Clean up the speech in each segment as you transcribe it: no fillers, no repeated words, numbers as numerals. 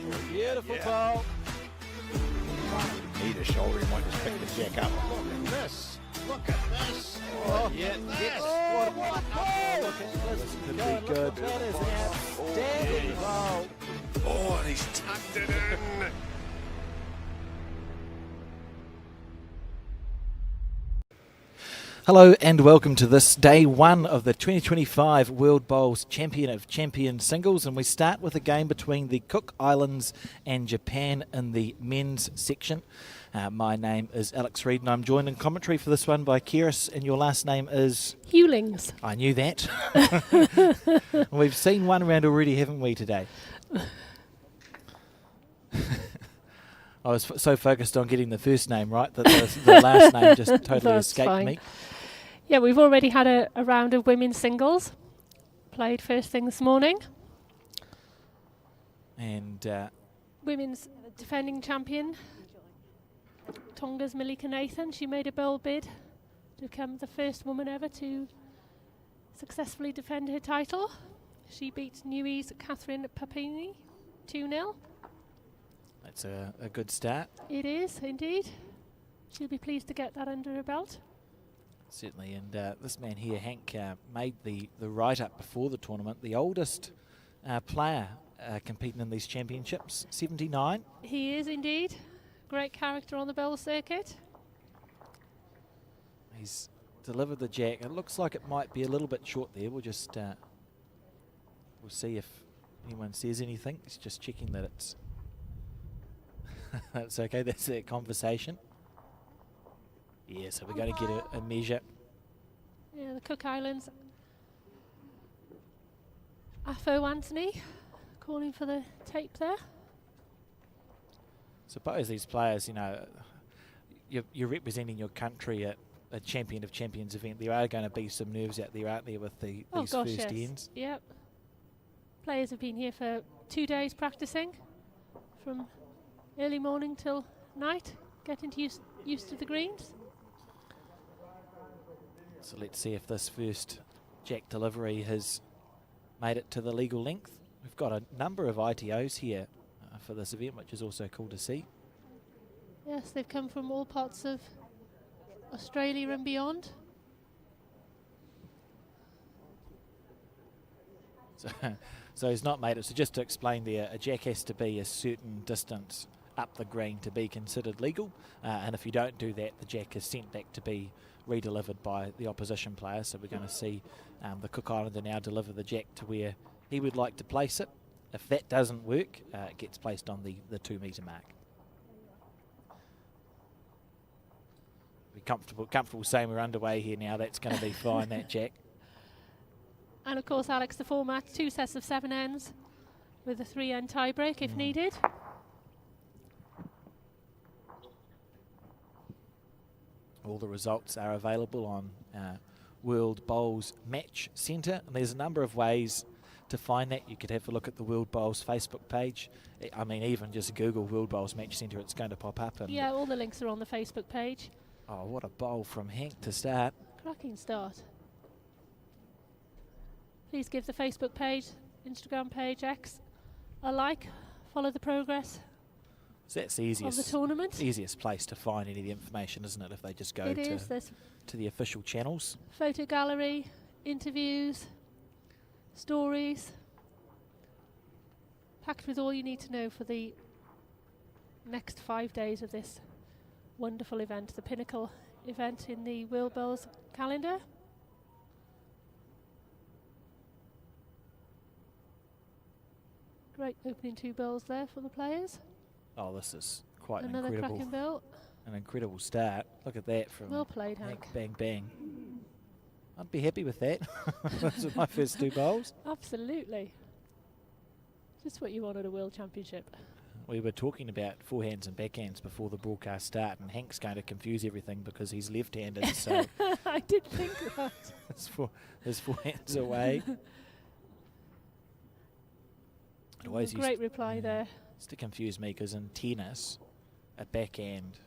Beautiful ball. Need a shoulder, he might just pick the jack up. Look at this. Look at this. Oh, yeah. Yes. Oh, What a ball. look at this. Could Go, be look good. at that is an outstanding ball. Oh, and he's tucked it in. Hello and welcome to this day one of the 2025 World Bowls Champion of Champions singles, and we start with a game between the Cook Islands and Japan in the men's section. My name is Alex Reid and I'm joined in commentary for this one by Kieris, and your last name is? Hewlings. I knew that. We've seen one round already, haven't we, today? I was so focused on getting the first name right that the last name just totally That's escaped fine. me. Yeah, we've already had a round of women's singles. Played first thing this morning. And Women's defending champion, Tonga's Malika Nathan. She made a bold bid to become the first woman ever to successfully defend her title. She beat Niue's Catherine Papini 2-0. that's a good start. It is, indeed. She'll be pleased to get that under her belt. Certainly, and this man here, Hank, made the write-up before the tournament, the oldest player competing in these championships, 79. He is, indeed. Great character on the bowl circuit. He's delivered the jack. It looks like it might be a little bit short there. We'll just we'll see if anyone says anything. He's just checking that it's that's okay. That's their conversation. Yeah, so we're going to get a measure. Yeah, the Cook Islands. Afo Anthony calling for the tape there. Suppose these players, you know, you're representing your country at a Champion of Champions event. There are going to be some nerves out there, aren't there, with these first yes. ends? Yep. Players have been here for 2 days practicing, from early morning till night, getting used to the greens. So let's see if this first jack delivery has made it to the legal length. We've got a number of ITOs here for this event, which is also cool to see. Yes, they've come from all parts of Australia and beyond. So he's not made it. So just to explain there, a jack has to be a certain distance up the green to be considered legal, and if you don't do that, the jack is sent back to be redelivered by the opposition player. So we're going to see the Cook Islander now deliver the jack to where he would like to place it. If that doesn't work, it gets placed on the 2 metre mark. Be comfortable saying we're underway here now. That's going to be fine, that jack. And of course, Alex, the format, 2 sets of 7 ends with a 3-end tie-break if needed. All the results are available on World Bowls Match Centre, and there's a number of ways to find that. You could have a look at the World Bowls Facebook page. I mean, even just Google World Bowls Match Centre, it's going to pop up. And Yeah, all the links are on the Facebook page. oh, what a bowl from Hank to start. Cracking start. Please give the Facebook page, Instagram page, X a like. Follow the progress So that's the of easiest, the tournament. easiest place to find any of the information, isn't it? If they just go It is. to There's the official channels. photo gallery, interviews, stories, packed with all you need to know for the next 5 days of this wonderful event, the pinnacle event in the World Bowls calendar. Great opening 2 bowls there for the players. Oh, this is quite an Another cracking incredible, bowl. an incredible start. Look at that from Well played, Hank. Bang, bang. I'd be happy with that. Those are my first 2 bowls. Absolutely. Just what you want at a World Championship. We were talking about forehands and backhands before the broadcast start, and Hank's going to confuse everything because he's left-handed, so I did think that. his forehands away. It always Great reply there. used to confuse me because in tennis, a backhand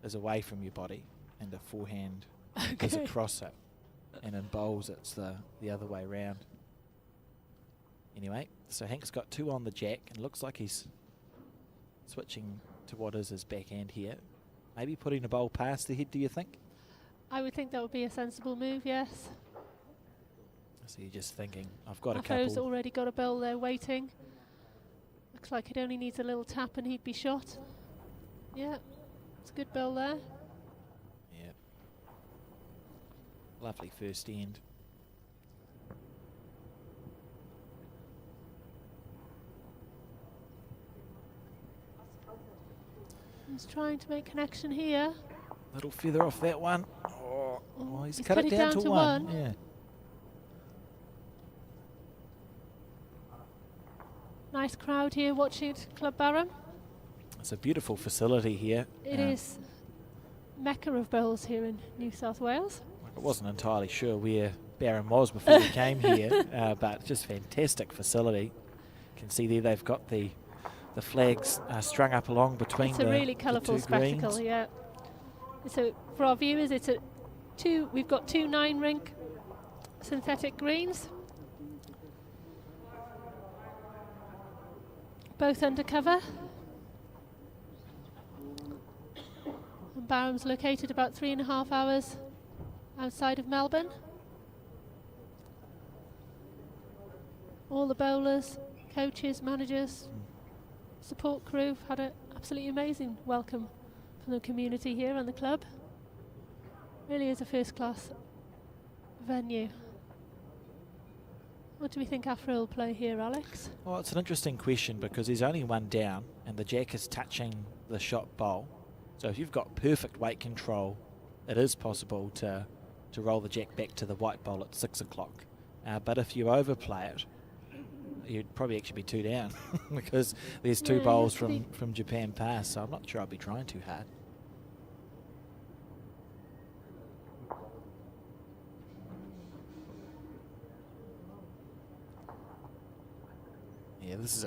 is away from your body and a forehand is across it. And in bowls, it's the other way round. Anyway, so Hank's got 2 on the jack, and looks like he's switching to what is his backhand here. Maybe putting a bowl past the head, do you think? I would think that would be a sensible move, yes. So you're just thinking, I've got a Afo's couple. already got a bowl there waiting. Looks like it only needs a little tap and he'd be shot. Yeah, it's a good bowl there. Yeah. Lovely first end. He's trying to make connection here. Little feather off that one. Oh, he's cut it down to one. Yeah. Nice crowd here watching at Club Barham. It's a beautiful facility here. It is Mecca of bowls here in New South Wales. I wasn't entirely sure where Barham was before we came here, but just fantastic facility. You can see there they've got the flags strung up along between it's a really colourful spectacle, greens. yeah. So for our viewers, we've got two 9-rink synthetic greens, both undercover. And Barham's located about 3.5 hours outside of Melbourne. All the bowlers, coaches, managers, support crew had an absolutely amazing welcome from the community here and the club. Really is a first-class venue. What do we think Afro will play here, Alex? Well, it's an interesting question because there's only one down and the jack is touching the shot bowl. So if you've got perfect weight control, it is possible to roll the jack back to the white bowl at 6 o'clock. But if you overplay it, you'd probably actually be 2 down because there's two bowls from Japan pass, so I'm not sure I'd be trying too hard. Yeah, this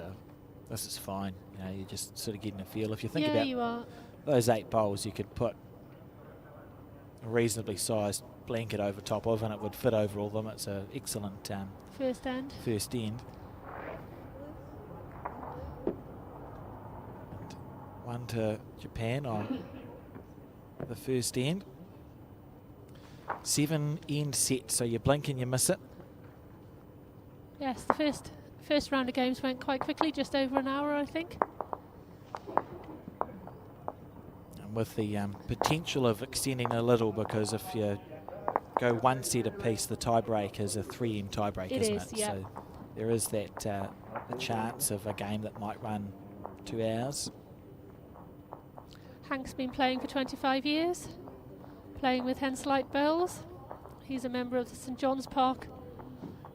is fine. You know, you're just sort of getting a feel. If you think about you are. those 8 bowls, you could put a reasonably sized blanket over top of and it would fit over all of them. It's an excellent First end. first end. And one to Japan on the first end. 7 end set, so you blink and you miss it. Yes, the first round of games went quite quickly, just over an hour, I think. And with the potential of extending a little, because if you go 1 set apiece, the tiebreak is a 3-end tiebreak, isn't it? Yeah. So there is that the chance of a game that might run 2 hours. Hank's been playing for 25 years, playing with Henselite Bowls. He's a member of the St John's Park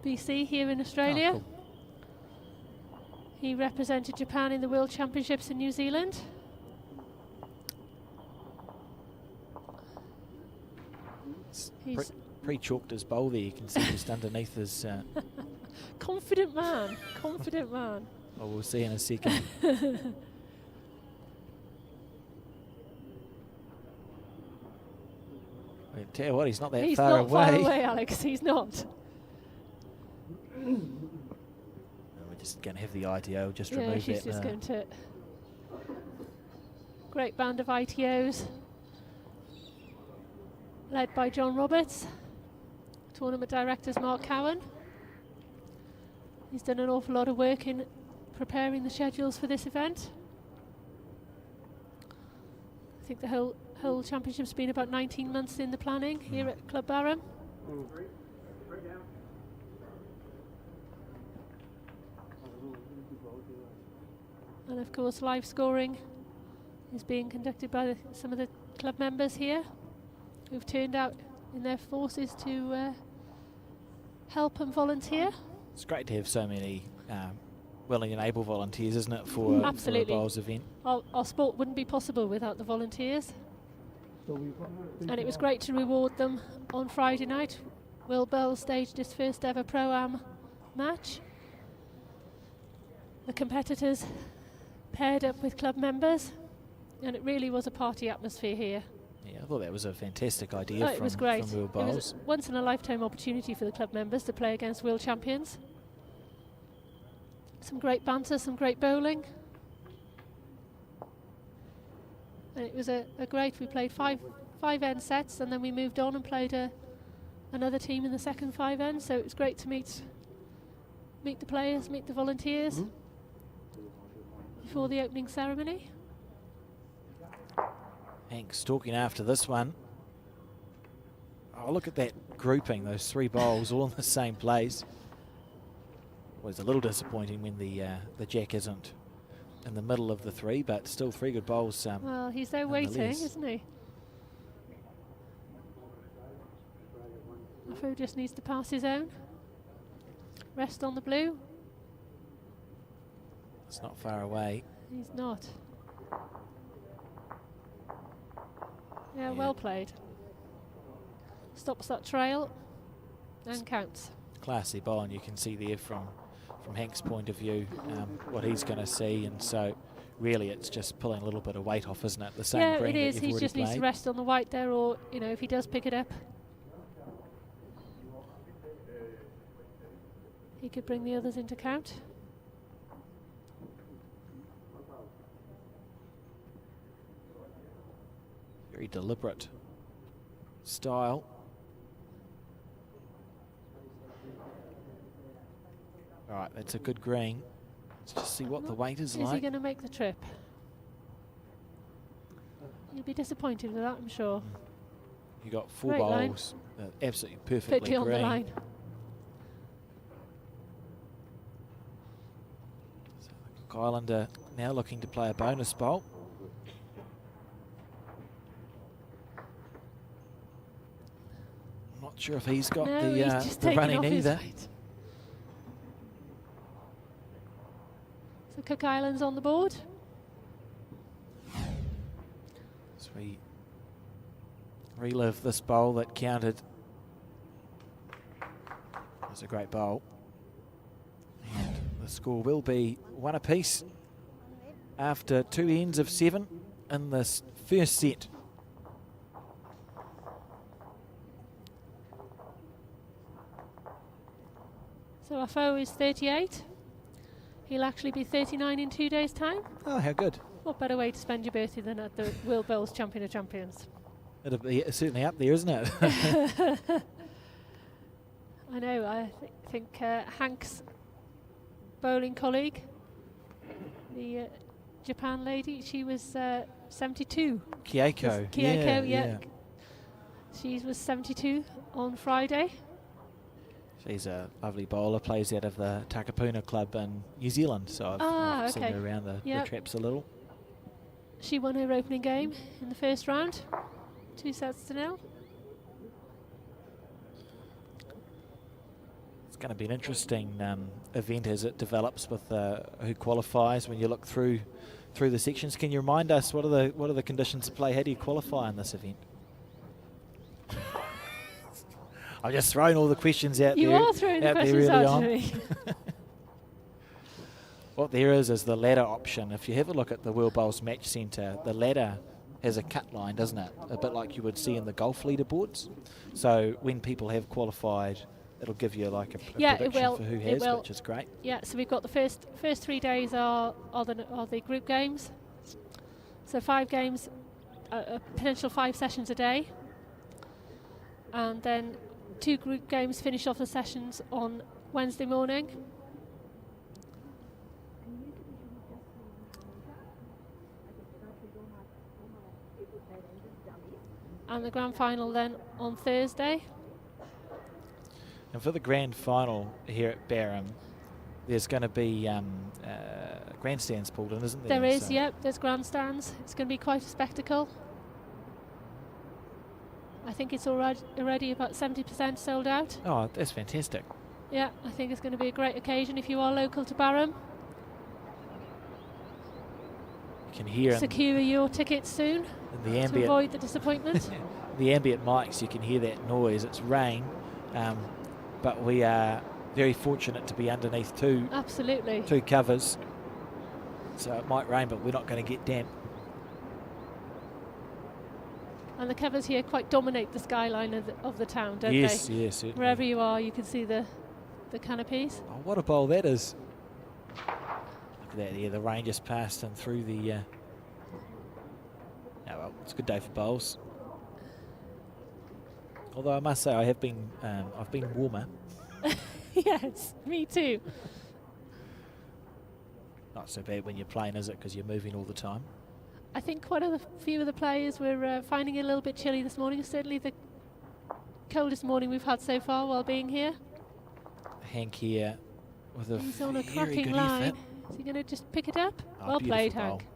BC here in Australia. Oh, cool. He represented Japan in the World Championships in New Zealand. He's Pre-chalked his bowl there, you can see just underneath his... confident man, confident man. well, we'll see in a second. I tell you what, he's not that He's far not away. far away, Alex, he's not. We're just going to have the ITO just Yeah, remove she's that. just going to... Great band of ITOs, led by John Roberts. Tournament directors Mark Cowan. He's done an awful lot of work in preparing the schedules for this event. I think the whole championship's been about 19 months in the planning here at Club Barham. And of course live scoring is being conducted by some of the club members here who've turned out in their forces to help and volunteer. It's great to have so many willing and able volunteers, isn't it, for a bowls event? Our sport wouldn't be possible without the volunteers. And it was great to reward them on Friday night. Will Bell staged his first ever Pro-Am match. The competitors paired up with club members, and it really was a party atmosphere here. Yeah, I thought that was a fantastic idea It was great. from Will It Bowls. was a once in a lifetime opportunity for the club members to play against world champions. Some great banter, some great bowling. And it was a great. We played five end sets, and then we moved on and played another team in the second 5 end. So it was great to meet the players, meet the volunteers before the opening ceremony. Hanks talking after this one. Oh, look at that grouping, those 3 bowls all in the same place. Well, it's a little disappointing when the jack isn't in the middle of the 3, but still 3 good bowls. Well, he's there waiting, isn't he? Afu just needs to pass his own. Rest on the blue. It's not far away. He's not. Yeah, well played. Stops that trail and counts. Classy ball, and you can see there from Hank's point of view what he's going to see, and so really it's just pulling a little bit of weight off, isn't it? The same green it is. that He you've just already needs to played. rest on the white there, or if he does pick it up, he could bring the others into count. Very deliberate style. All right, that's a good green. Let's just see what the weight is Is he like. going to make the trip? You'll be disappointed with that, I'm sure. You got 4 Great line. bowls, absolutely perfectly Perfectly on the green. line. So the Cook Islander now looking to play a bonus bowl. I'm not sure if he's got No, he's the just taking running off his either. weight. So Cook Islands on the board. As we relive this bowl that counted. It was a great bowl. And the score will be 1 apiece after 2 ends of 7 in this first set. So our foe is 38. He'll actually be 39 in 2 days' time. Oh, how good. What better way to spend your birthday than at the World Bowls Champion of Champions? It'll be certainly up there, isn't it? I know, I think Hank's bowling colleague, the Japan lady, she was 72. Kyoko. Kyoko, yeah. She was 72 on Friday. She's a lovely bowler, plays out of the Takapuna Club in New Zealand, so I've seen okay. her around the traps a little. She won her opening game in the first round, 2-0. It's going to be an interesting event as it develops with who qualifies. When you look through the sections, can you remind us what are the conditions of play? How do you qualify in this event? I've just thrown all the questions out there. You are throwing the questions out to me. What there is the ladder option. If you have a look at the World Bowls Match Centre, the ladder has a cut line, doesn't it? A bit like you would see in the golf leaderboards. So when people have qualified, it'll give you like a prediction for who has, which is great. Yeah, so we've got the first 3 days are the group games. So 5 games, a potential 5 sessions a day. And then 2 group games finish off the sessions on Wednesday morning. And the grand final then on Thursday. And for the grand final here at Barham, there's going to be grandstands pulled in, isn't there? There is, yep, there's grandstands. It's going to be quite a spectacle. I think it's already about 70% sold out. Oh, that's fantastic. Yeah, I think it's going to be a great occasion if you are local to Barham. You can hear secure your tickets soon in the ambient, to avoid the disappointment. the ambient mics, you can hear that noise. It's rain, but we are very fortunate to be underneath two covers. So it might rain, but we're not going to get damp. And the covers here quite dominate the skyline of the town, don't they? Yes, certainly. Wherever you are, you can see the canopies. Oh, what a bowl that is. Look at that, yeah, the rain just passed and through the Oh well, it's a good day for bowls. Although I must say I've been warmer. Yes, me too. Not so bad when you're playing, is it? Because you're moving all the time. I think quite a few of the players were finding it a little bit chilly this morning. Certainly the coldest morning we've had so far while being here. Hank here with a He's on a very cracking good line. effort. Is he going to just pick it up? Oh, Well played, beautiful bowl. Hank.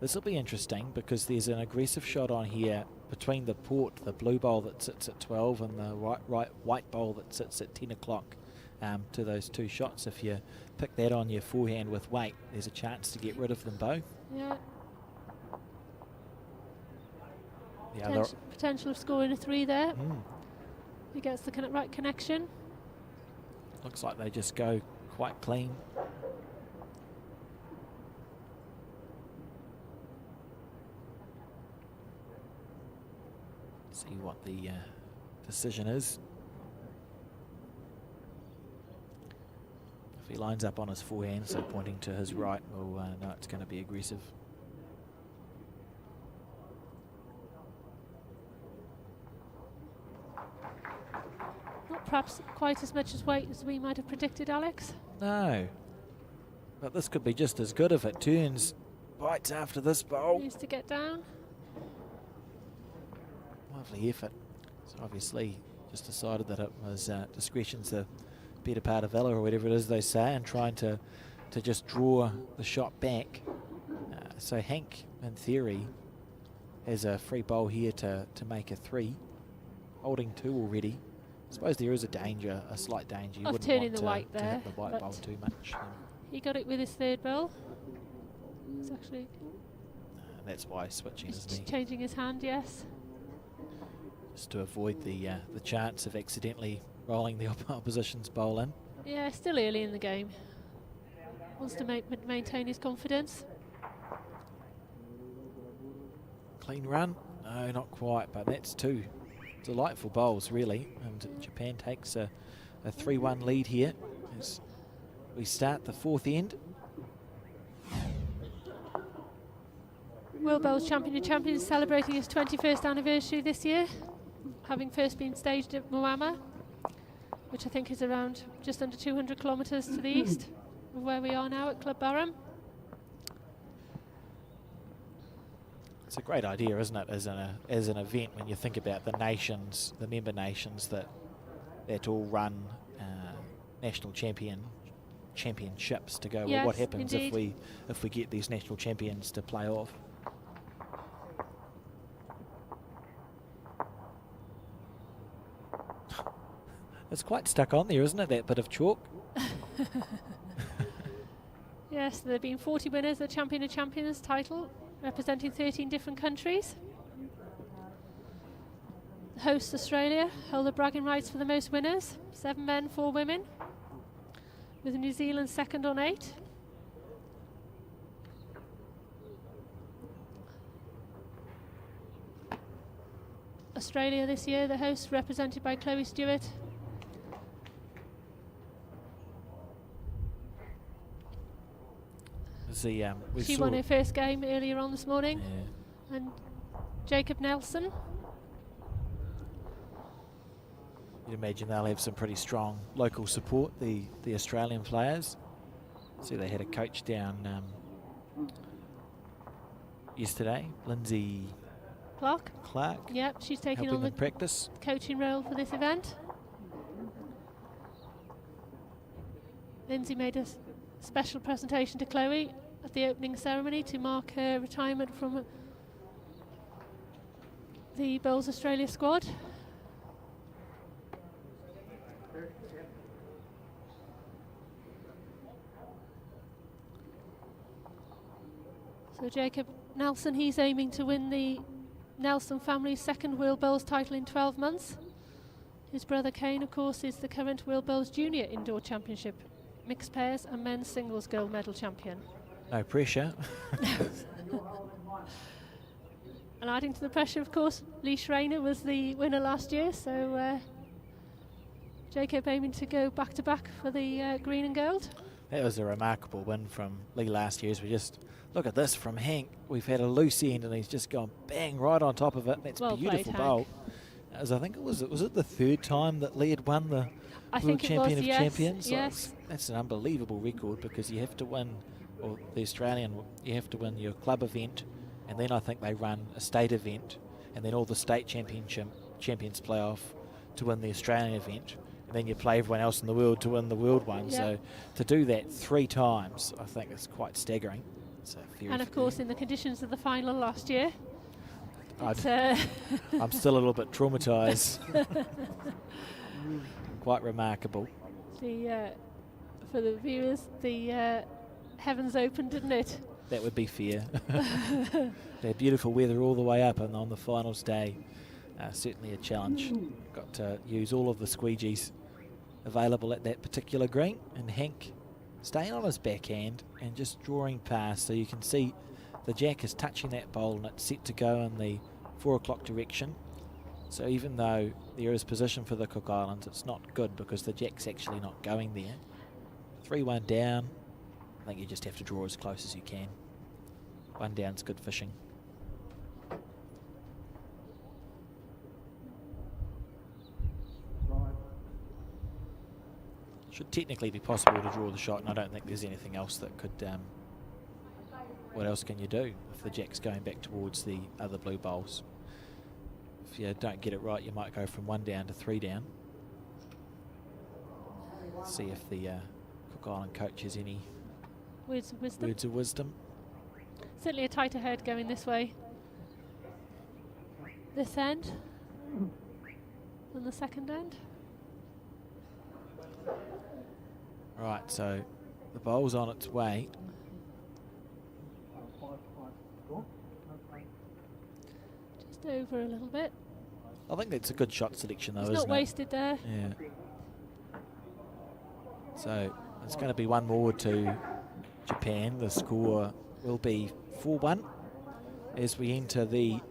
This will be interesting because there's an aggressive shot on here between the blue bowl that sits at 12 and the white bowl that sits at 10 o'clock. To those two shots, if you pick that on your forehand with weight, there's a chance to get rid of them both. Yeah. Yeah, Potential of scoring a 3 there. He gets the right connection. looks like they just go quite clean. See what the decision is. If he lines up on his forehand, so pointing to his right, we'll know it's going to be aggressive. Not perhaps quite as much as weight as we might have predicted, Alex. No, but this could be just as good if it turns right after this bowl. Needs to get down. Lovely effort. So obviously just decided that it was discretion's the better part of valor, or whatever it is they say, and trying to just draw the shot back. So Hank, in theory, has a free bowl here to make a 3, holding 2 already. I suppose there is a slight danger. You Of wouldn't turning want the white to there, hit the white but bowl too much. He got it with his 3rd bowl. It's actually That's why switching, he's isn't he? changing his hand, yes. Just to avoid the chance of accidentally rolling the opposition's bowl in. Yeah, still early in the game. Wants to maintain his confidence. Clean run? No, not quite, but that's 2 delightful bowls, really. And Japan takes a 3-1 lead here as we start the 4th end. World Bowls Champion of Champions celebrating his 21st anniversary this year, having first been staged at Moama, which I think is around just under 200 kilometres to the east of where we are now at Club Barham. It's a great idea, isn't it, as an event, when you think about the nations, the member nations that all run national championships to go. Yes, well, what happens indeed. if we get these national champions to play off? It's quite stuck on there, isn't it, that bit of chalk? Yes, there have been 40 winners of the Champion of Champions title, representing 13 different countries. The hosts, Australia, held the bragging rights for the most winners, 7 men, 4 women, with New Zealand second on 8. Australia this year, the hosts represented by Chloe Stewart. She won her first game earlier on this morning. Yeah. And Jacob Nelson. You'd imagine they'll have some pretty strong local support, the Australian players. See, they had a coach down yesterday, Lindsay Clark. Yep, she's taking helping on them the practice. coaching role for this event. Lindsay made a special presentation to Chloe at the opening ceremony to mark her retirement from the Bowls Australia squad. So Jacob Nelson, he's aiming to win the Nelson family's second World Bowls title in 12 months. His brother Kane, of course, is the current World Bowls Junior Indoor Championship mixed pairs and men's singles gold medal champion. No pressure. And adding to the pressure, of course, Lee Schreiner was the winner last year, so Jacob aiming to go back-to-back for the green and gold. That was a remarkable win from Lee last year. As we just look at this from Hank. We've had a loose end and he's just gone bang right on top of it. That's Well beautiful played, bowl. As I think was it the third time that Lee had won the World Champion of Champions? Yes. That's an unbelievable record, because you have to win, or the Australian, you have to win your club event, and then I think they run a state event, and then all the state champions play off to win the Australian event, and then you play everyone else in the world to win the world one. Yep. So to do that 3 times, I think is quite staggering. So And of course, in the conditions of the final last year, I'm still a little bit traumatised. Quite remarkable. For the viewers, the heavens opened, didn't it? That would be fair. They had beautiful weather all the way up, and on the finals day, certainly a challenge. Got to use all of the squeegees available at that particular green, and Hank staying on his backhand and just drawing past, so you can see the jack is touching that bowl and it's set to go in the 4 o'clock direction. So even though there is position for the Cook Islands, it's not good because the jack's actually not going there. 3-1 down. I think you just have to draw as close as you can. 1 down's good fishing. Should technically be possible to draw the shot, and I don't think there's anything else that could... what else can you do if the jack's going back towards the other blue bowls? If you don't get it right, you might go from 1 down to 3 down. See if the Cook Island coach has any Words of wisdom. Certainly a tighter head going this way. This end than the second end. Right, so the bowl's on its way. Just over a little bit. I think that's a good shot selection, though, It's isn't not it? wasted there. Yeah. So it's going to be 1 more to Japan. The score will be 4-1 as we enter the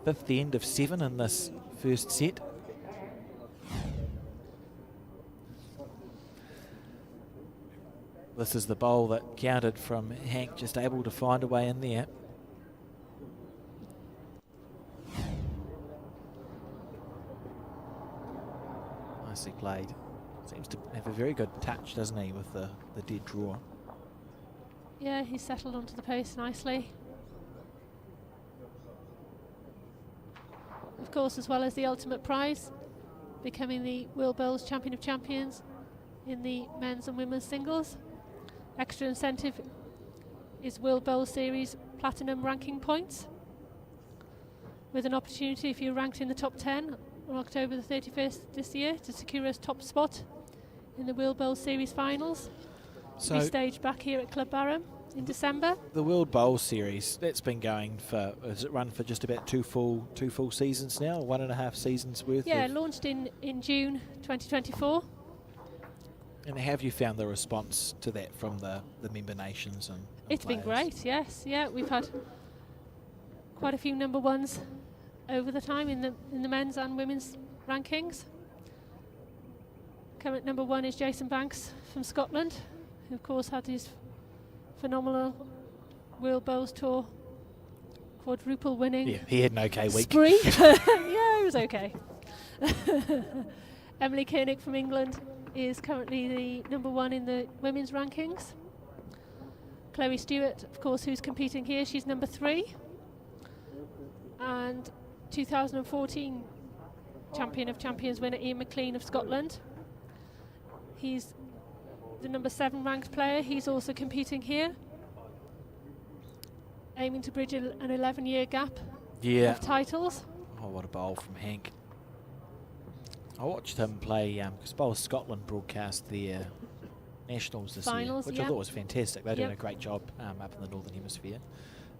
5th end of 7 in this first set. This is the bowl that counted from Hank, just able to find a way in there. Nicely played. Seems to have a very good touch, doesn't he, with the dead draw. Yeah, he's settled onto the post nicely. Of course, as well as the ultimate prize, becoming the World Bowls Champion of Champions in the men's and women's singles. Extra incentive is World Bowl Series Platinum ranking points, with an opportunity, if you're ranked in the top 10 on October the 31st this year, to secure a top spot in the World Bowl Series finals. So We staged back here at Club Barham in December. the World Bowl Series, that's been going for, has it run for just about two full seasons now, 1.5 seasons worth? Yeah, of, launched in June 2024. and have you found the response to that from the member nations? And It's been players? great, yes. Yeah, we've had quite a few number ones over the time in the men's and women's rankings. Current number 1 is Jason Banks from Scotland, who of course had his phenomenal World Bowls Tour quadruple winning Yeah, he had an okay week. spree. Yeah, it was okay. Emily Koenig from England is currently the number 1 in the women's rankings. Chloe Stewart, of course, who's competing here, she's number 3. And 2014 Champion of Champions winner Ian McLean of Scotland. He's the number 7 ranked player. He's also competing here, aiming to bridge an 11-year gap of titles. Oh, what a bowl from Hank. I watched him play, because Bowl Scotland broadcast their nationals this Finals, year, which I thought was fantastic. They're doing a great job up in the Northern Hemisphere.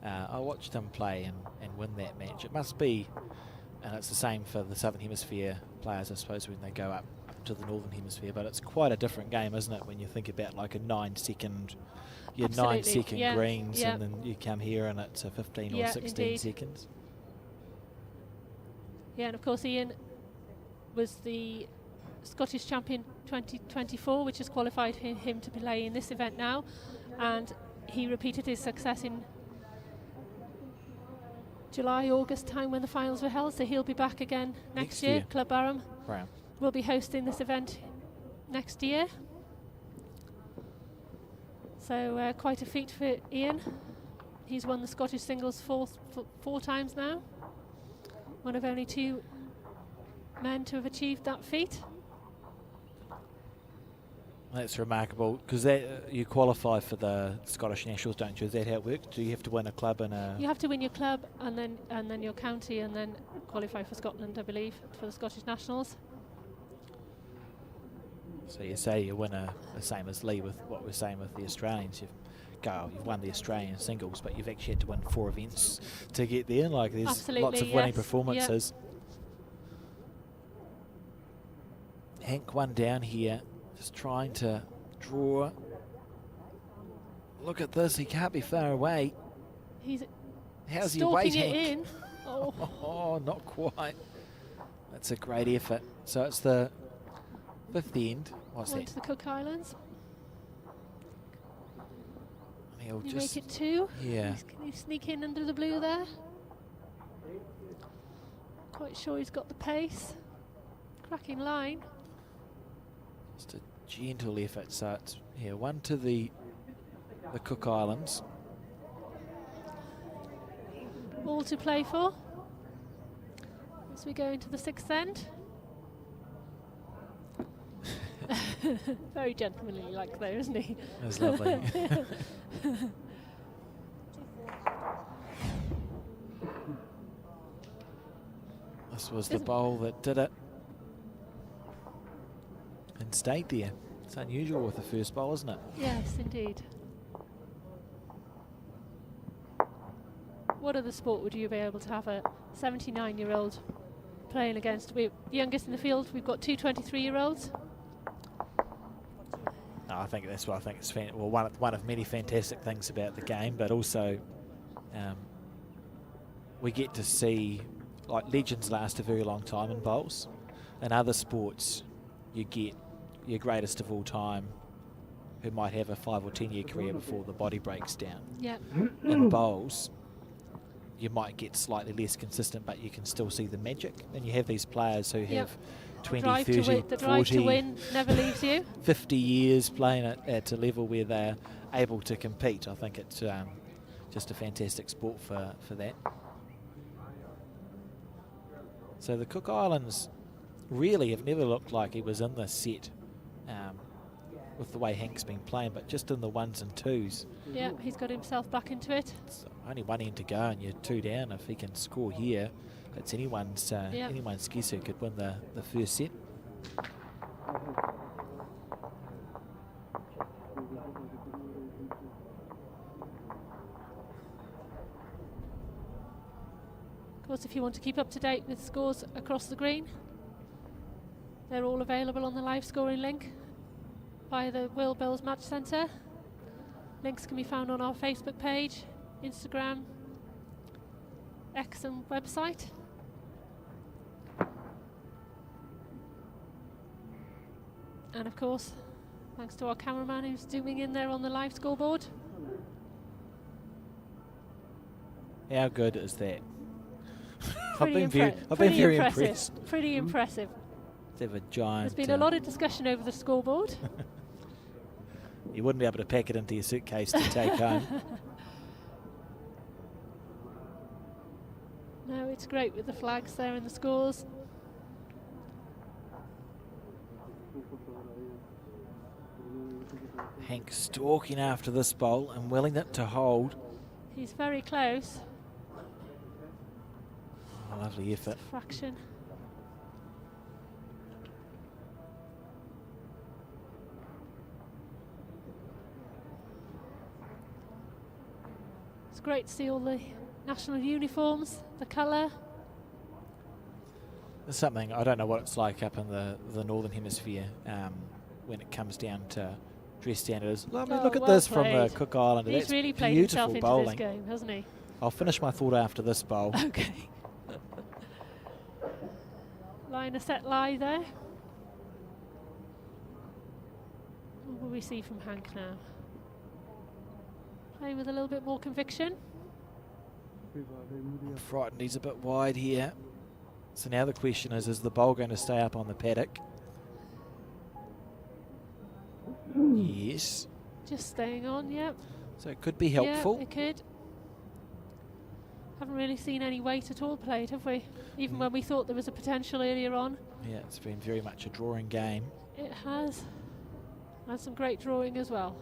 I watched him play and win that match. It must be, and it's the same for the Southern Hemisphere players, I suppose, when they go up to the Northern Hemisphere, but it's quite a different game, isn't it, when you think about like a 9-second, your Absolutely, 9-second greens, yeah. and then you come here and it's a 15 or Yeah, 16 indeed. seconds. Yeah, and of course Ian was the Scottish champion 2024, which has qualified him to play in this event now, and he repeated his success in July, August time when the finals were held, so he'll be back again next year. Club Barham will be hosting this event next year. So quite a feat for Ian. He's won the Scottish singles four times now. One of only 2 men to have achieved that feat. That's remarkable, because you qualify for the Scottish Nationals, don't you? Is that how it works? Do you have to win a club and a... You have to win your club and then your county, and then qualify for Scotland, I believe, for the Scottish Nationals. So you say you win the same as Lee with what we're saying with the Australians. You've won the Australian singles, but you've actually had to win 4 events to get there. Like, there's Absolutely, lots of winning yes. performances. Yep. Hank one down here, just trying to draw. Look at this, he can't be far away. How's your weight, Hank? It in. Oh, not quite. That's a great effort. So it's the 5th end. What's that? To the Cook Islands. He'll You just make it 2. Yeah. Can you sneak in under the blue there? Quite sure he's got the pace. Cracking line. Just a gentle effort. So it's 1 to the Cook Islands. All to play for as we go into the 6th end. Very gentlemanly like though, isn't he? That's lovely. This was the bowl that did it and stayed there. It's unusual with the first bowl, isn't it? Yes, indeed. What other sport would you be able to have a 79-year-old playing against? We're the youngest in the field. We've got 2 23-year-olds. No, I think that's what I think is one of many fantastic things about the game, but also we get to see, like, legends last a very long time in bowls. In other sports, you get your greatest of all time who might have a 5 or 10 year career before the body breaks down. Yeah. In bowls, you might get slightly less consistent, but you can still see the magic. And you have these players who have 20, 30, 40, to win never leaves you. 50 years playing at a level where they're able to compete. I think it's just a fantastic sport for that. So the Cook Islands really have never looked like he was in this set with the way Hank's been playing, but just in the 1s and 2s. Yeah, he's got himself back into it. It's only 1 end to go and you're 2 down. If he can score here, it's anyone's guess who could win the first set. Of course, if you want to keep up to date with scores across the green, they're all available on the live scoring link via the Will Bills Match Centre. Links can be found on our Facebook page, Instagram, X and website. And of course, thanks to our cameraman who's zooming in there on the live scoreboard. How good is that? I've been very impressed. Pretty impressive. They have a giant. There's been a lot of discussion over the scoreboard. You wouldn't be able to pack it into your suitcase to take home. No, it's great with the flags there and the scores. Hank stalking after this bowl and willing it to hold. He's very close. Oh, lovely effort. Fraction. It's great to see all the national uniforms, the colour. There's something, I don't know what it's like up in the Northern Hemisphere when it comes down to dress standards. I mean, look at this from the Cook Island. He's That's really played beautiful himself bowling. into this game, hasn't he? I'll finish my thought after this bowl. Okay. Line a set lie there. What will we see from Hank now? Playing with a little bit more conviction. I'm frightened he's a bit wide here. So now the question is the bowl going to stay up on the paddock? Yes. Just staying on, yep. So it could be helpful. Yeah, it could. Haven't really seen any weight at all played, have we? Even when we thought there was a potential earlier on. Yeah, it's been very much a drawing game. It has. And some great drawing as well.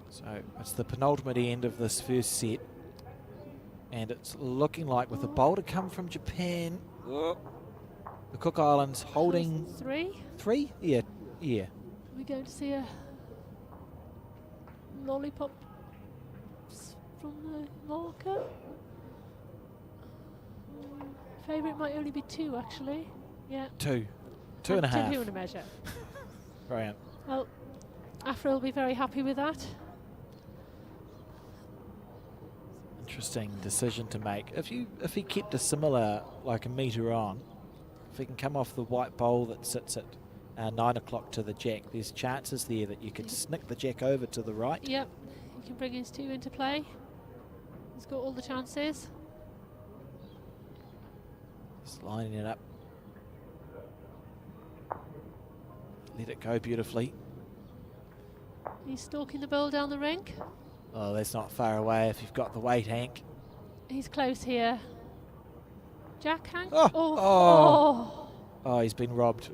So it's the penultimate end of this first set. And it's looking like with a bowl to come from Japan, the Cook Islands holding... Three? Three? Yeah, yeah. Are we going to see a lollipop from the marker? Favourite might only be two, actually. Yeah. Two and a half. Two and a measure. Brilliant. Well, Afra will be very happy with that. Interesting decision to make. If he kept a similar, like a metre on, if he can come off the white bowl that sits at 9 o'clock to the jack, there's chances there that you could snick the jack over to the right. Yep, he can bring his two into play. He's got all the chances. Just lining it up. Let it go beautifully. He's stalking the ball down the rink. Oh, that's not far away if you've got the weight, Hank. He's close here. Jack, Hank? Oh, he's been robbed.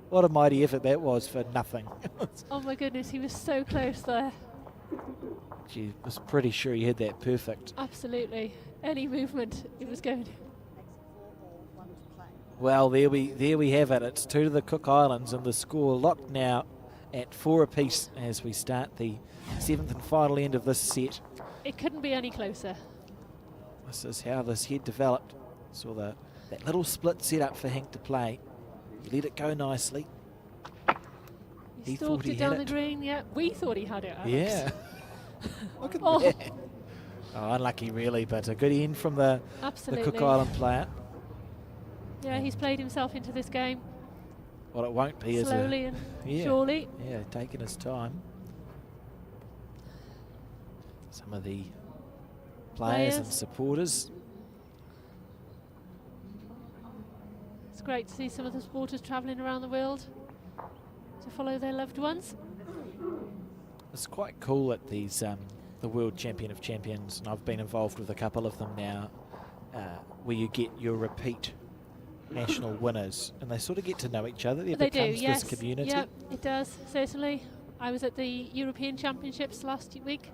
What a mighty effort that was for nothing. Oh my goodness, he was so close there. Gee, was pretty sure he had that perfect. Absolutely. Any movement, it was going. Well, there we have it. It's 2 to the Cook Islands, and the score locked now at 4 apiece as we start the 7th and final end of this set. It couldn't be any closer. This is how this head developed. Saw that little split set up for Hank to play. He let it go nicely. He thought stalked he it had down it. the green. Yeah, we thought he had it, Alex. Yeah. Look at Oh. that. Oh, unlucky really, but a good end from the Absolutely. Cook Island player. Yeah, he's played himself into this game Well, it won't be, slowly and surely. Yeah, taking his time. Some of the players and supporters. It's great to see some of the supporters travelling around the world to follow their loved ones. It's quite cool at these the World Champion of Champions, and I've been involved with a couple of them now, where you get your repeat national winners, and they sort of get to know each other. There They do, becomes yes. this community. Yeah, it does, certainly. I was at the European Championships last week,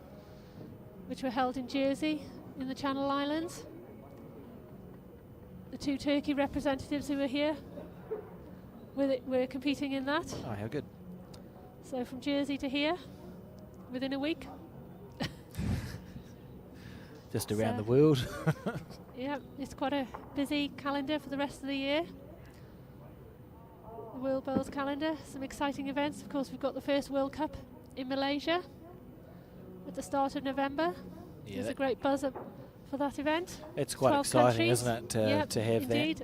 which were held in Jersey in the Channel Islands. The 2 Turkey representatives who were here were competing in that. Oh, how good. So from Jersey to here, within a week. Just around the world. Yeah, it's quite a busy calendar for the rest of the year. The World Bowls calendar, some exciting events. Of course, we've got the first World Cup in Malaysia at the start of November. Yeah, There's a great buzz up for that event. It's quite 12 exciting, countries. isn't it, Yep, to have indeed.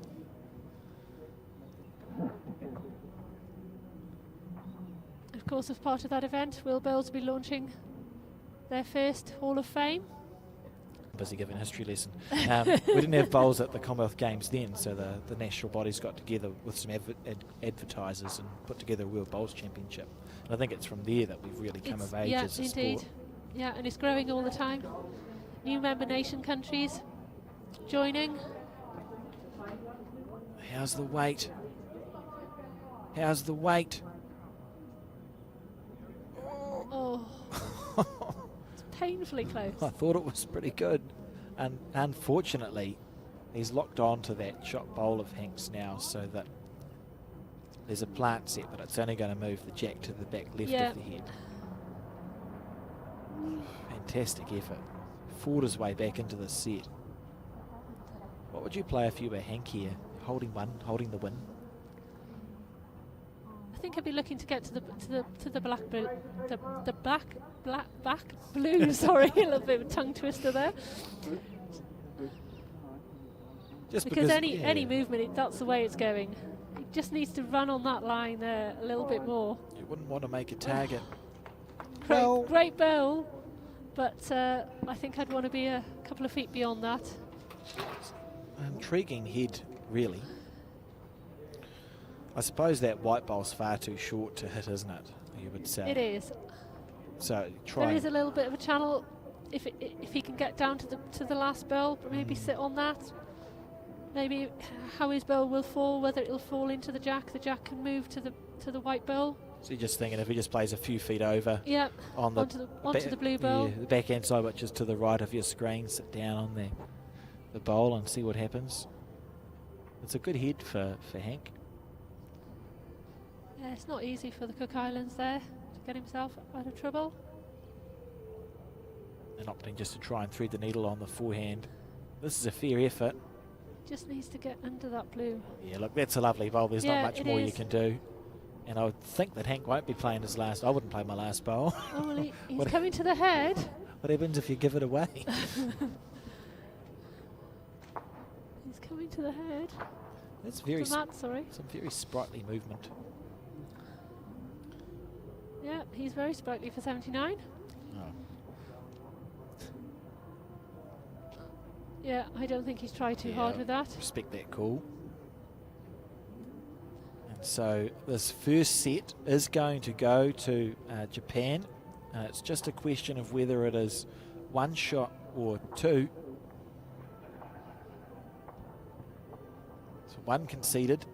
that? Of course, as part of that event, World Bowls will be launching their first Hall of Fame. Busy giving a history lesson. We didn't have bowls at the Commonwealth Games then, so the national bodies got together with some advertisers and put together a World Bowls Championship. And I think it's from there that we've really come of age as a indeed. sport. Yeah, and it's growing all the time. New member nation countries joining. How's the weight? How's the weight? Oh, it's painfully close. I thought it was pretty good. And unfortunately, he's locked on to that shot bowl of Hank's now, so that there's a plant set, but it's only going to move the jack to the back left of the head. Fantastic effort. Fought his way back into the set. What would you play if you were Hank here, holding the win? I think I'd be looking to get to the black blue. Sorry, a little bit of a tongue twister there. Just because any movement, that's the way it's going. just needs to run on that line there a little bit more. You wouldn't want to make a target. Great bowl, but I think I'd want to be a couple of feet beyond that. Intriguing head, really. I suppose that white bowl's far too short to hit, isn't it? You would say. It is. So try. There is a little bit of a channel if he can get down to the last bowl, but maybe sit on that. Maybe how his bowl will fall, whether it'll fall into the jack can move to the white bowl. So you're just thinking if he just plays a few feet over. Yeah. On onto the blue bowl. Yeah, the backhand side, which is to the right of your screen. Sit down on the bowl and see what happens. It's a good head for Hank. Yeah, it's not easy for the Cook Islands there to get himself out of trouble. And opting just to try and thread the needle on the forehand. This is a fair effort. Just needs to get under that blue. Yeah, look, that's a lovely bowl. There's not much more you can do. And I would think that Hank won't be playing his last. I wouldn't play my last bowl. Oh, well, he's coming to the head. What happens if you give it away? He's coming to the head. That's very some very sprightly movement. Yeah, he's very sprightly for 79. Oh. Yeah, I don't think he's tried too hard with that. Respect that call. And so this first set is going to go to Japan. It's just a question of whether it is one shot or two. So one conceded.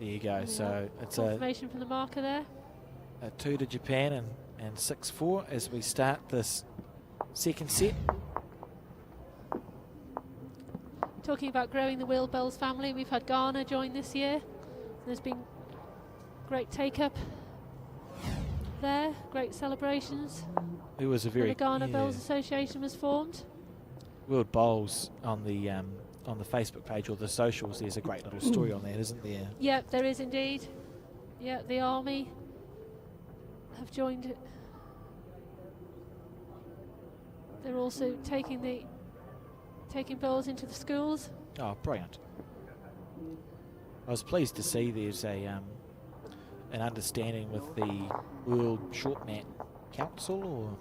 There you go. So it's confirmation from the marker there. A 2 to Japan and 6-4 as we start this second set. Talking about growing the Will Bells family, we've had Ghana join this year. There's been great take-up there, great celebrations. It was a very the Ghana Bells Association was formed. World Bowls on the Facebook page or the socials. There's a great little story on that, isn't there? Yeah, there is indeed. Yeah, the Army have joined it. They're also taking bowls into the schools. Oh, brilliant! I was pleased to see there's an understanding with the World Short Mat Council or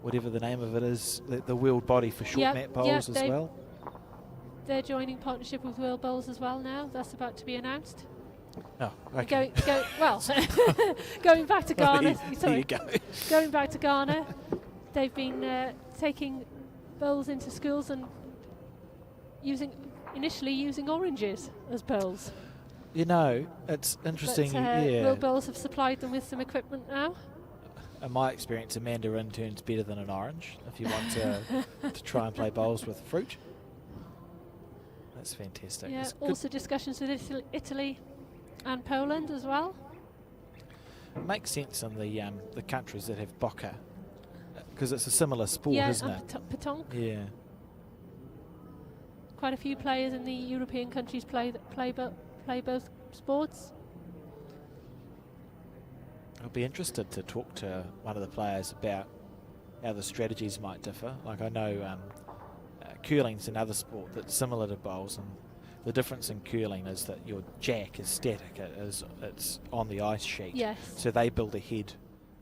whatever the name of it is, the world body for short mat bowls as well. They're joining partnership with World Bowls as well now. That's about to be announced. Oh, okay. Going back to Ghana. There you go. Going back to Ghana, they've been taking bowls into schools and initially using oranges as bowls. You know, it's interesting. World Bowls have supplied them with some equipment now. In my experience, a mandarin turns better than an orange if you want to try and play bowls with fruit. That's fantastic. Yeah, also discussions with Italy and Poland as well. It makes sense in the countries that have bocce because it's a similar sport, isn't it? Pétanque. Yeah. Quite a few players in the European countries play both sports. I'll be interested to talk to one of the players about how the strategies might differ. Like I know curling's another sport that's similar to bowls, and the difference in curling is that your jack is static, it's on the ice sheet. Yes. So they build a head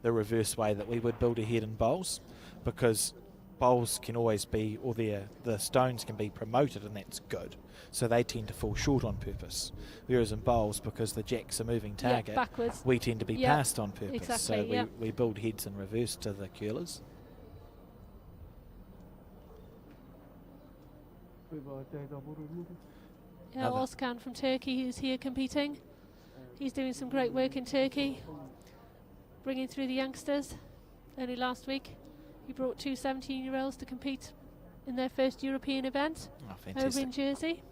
the reverse way that we would build a head in bowls, because bowls can always be, or the stones can be promoted, and that's good. So they tend to fall short on purpose. Whereas in bowls, because the jack's a moving target, backwards, we tend to be passed on purpose. Exactly, so we build heads in reverse to the curlers. Özkan from Turkey, who's here competing. He's doing some great work in Turkey, bringing through the youngsters. Only last week, he brought two 17-year-olds to compete in their first European event over in Jersey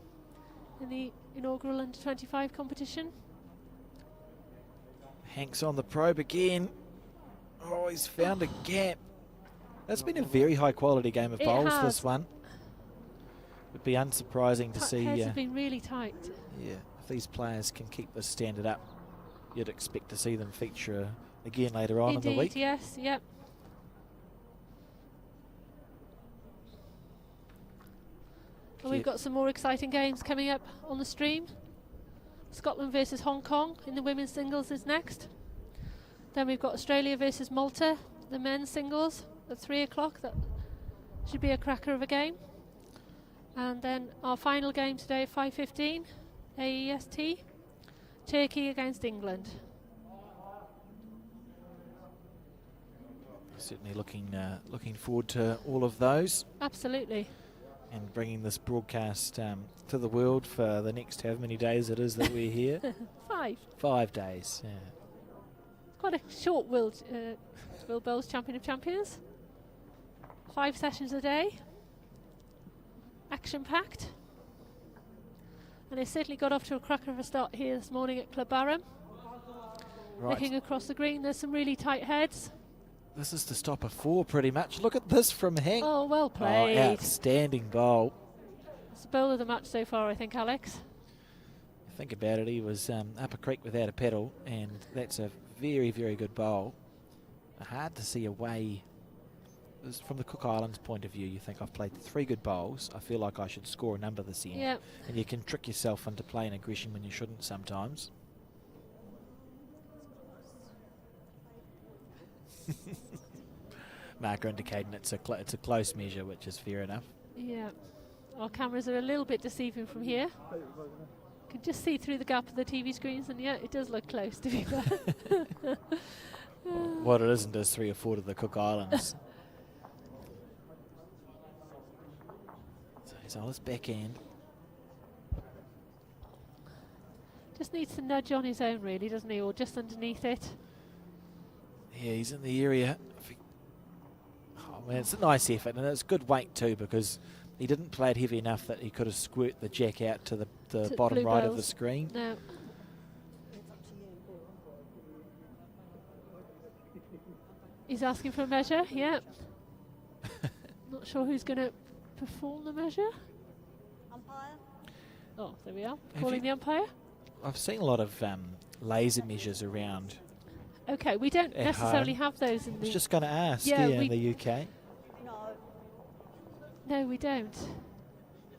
in the inaugural Under-25 competition. Hank's on the probe again. Oh, he's found a gap. That's been a very high-quality game of bowls, this one. Would be unsurprising to see. Heads have been really tight. Yeah, if these players can keep this standard up, you'd expect to see them feature again later on in the week. Yes, yep. And we've got some more exciting games coming up on the stream. Scotland versus Hong Kong in the women's singles is next. Then we've got Australia versus Malta, the men's singles at 3 o'clock. That should be a cracker of a game. And then our final game today at 5:15, AEST, Turkey against England. Certainly looking forward to all of those. Absolutely. And bringing this broadcast to the world for the next how many days it is that we're here. 5. 5 days, yeah. Quite a short World Bowls Champion of Champions. 5 sessions a day. Action-packed. And they certainly got off to a cracker of a start here this morning at Club Barham. Right. Looking across the green, there's some really tight heads. This is to stop a 4 pretty much. Look at this from Hank. Oh, well played. Oh, outstanding bowl. It's the bowl of the match so far, I think, Alex. Think about it, he was up a creek without a pedal, and that's a very, very good bowl. Hard to see a way. From the Cook Islands point of view, you think, I've played 3 good bowls, I feel like I should score a number this end. Yep. And you can trick yourself into playing aggression when you shouldn't sometimes. Marker indicating it's a close measure, which is fair enough. Yeah. Our cameras are a little bit deceiving from here. Can just see through the gap of the TV screens, and yeah, it does look close to be fair. What it isn't is 3 or 4 to the Cook Islands. So he's on his backhand. Just needs to nudge on his own, really, doesn't he? Or just underneath it. Yeah, he's in the area. Oh man, it's a nice effort, and it's good weight too, because he didn't play it heavy enough that he could have squirt the jack out to the To bottom blue right of balls. the screen. No. He's asking for a measure, yeah. Not sure who's going to perform the measure. Umpire. Oh, there we are. Have Calling you- the umpire. I've seen a lot of laser measures around. Okay, we don't At necessarily home. have those in I was the... just going to ask, Yeah, in we- the UK. No. No, we don't.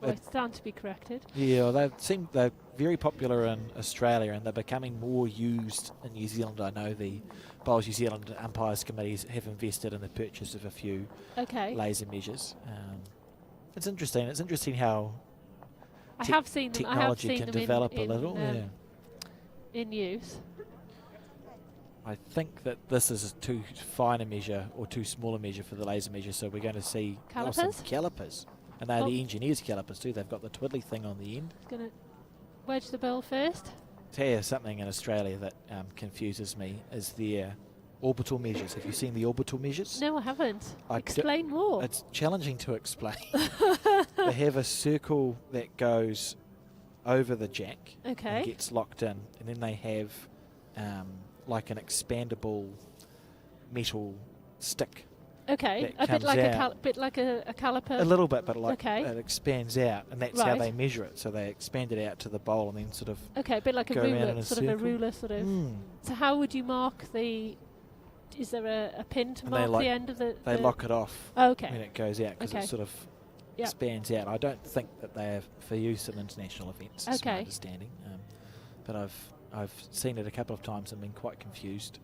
Well, It- it's down to be corrected. Yeah, they're very popular in Australia, and they're becoming more used in New Zealand. I know the Bowls New Zealand umpires committees have invested in the purchase of a few Okay. laser measures. It's interesting. It's interesting how I have seen them. I have technology seen can them develop in a little. Yeah. in use. I think that this is a too fine a measure or too small a measure for the laser measure, so we're going to see some Calipers? calipers. And they're Oh. the engineers' calipers too. They've got the twiddly thing on the end. Going to wedge the bowl first. Tell you something in Australia that confuses me is their orbital measures. Have you seen the orbital measures? No, I haven't. I Explain more. It's challenging to explain. They have a circle that goes over the jack Okay. and gets locked in, and then they have like an expandable metal stick. Okay. that A bit comes like out. bit like a caliper. A little bit, but like Okay. it expands out, and that's how Right. they measure it. So they expand it out to the bowl and then sort of Okay, a bit like a go around in ruler, a sort of a circle. ruler, sort of. Mm. So how would you mark the? Is there a pin to And they mark like- the end of the? They the- lock it off Okay. when it goes out because Okay. it sort of Yep. expands out. I don't think that they are for use in international events. Is my Okay. understanding, but I've seen it a couple of times and been quite confused.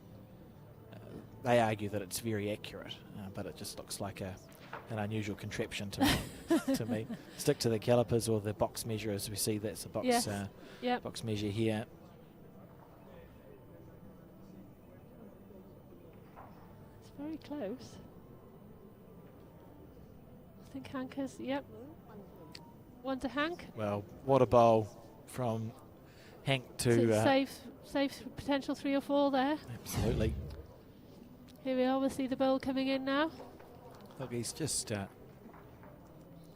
They argue that it's very accurate, but it just looks like an unusual contraption to me. To me, stick to the calipers or the box measure, as we see. That's a box Yes. Yep. box measure here. It's very close. I think Hank has. Yep. One to Hank. Well, what a bowl from Hank So to save potential 3 or 4 there. absolutely. Here we are. We'll see the bowl coming in now. Look, he's just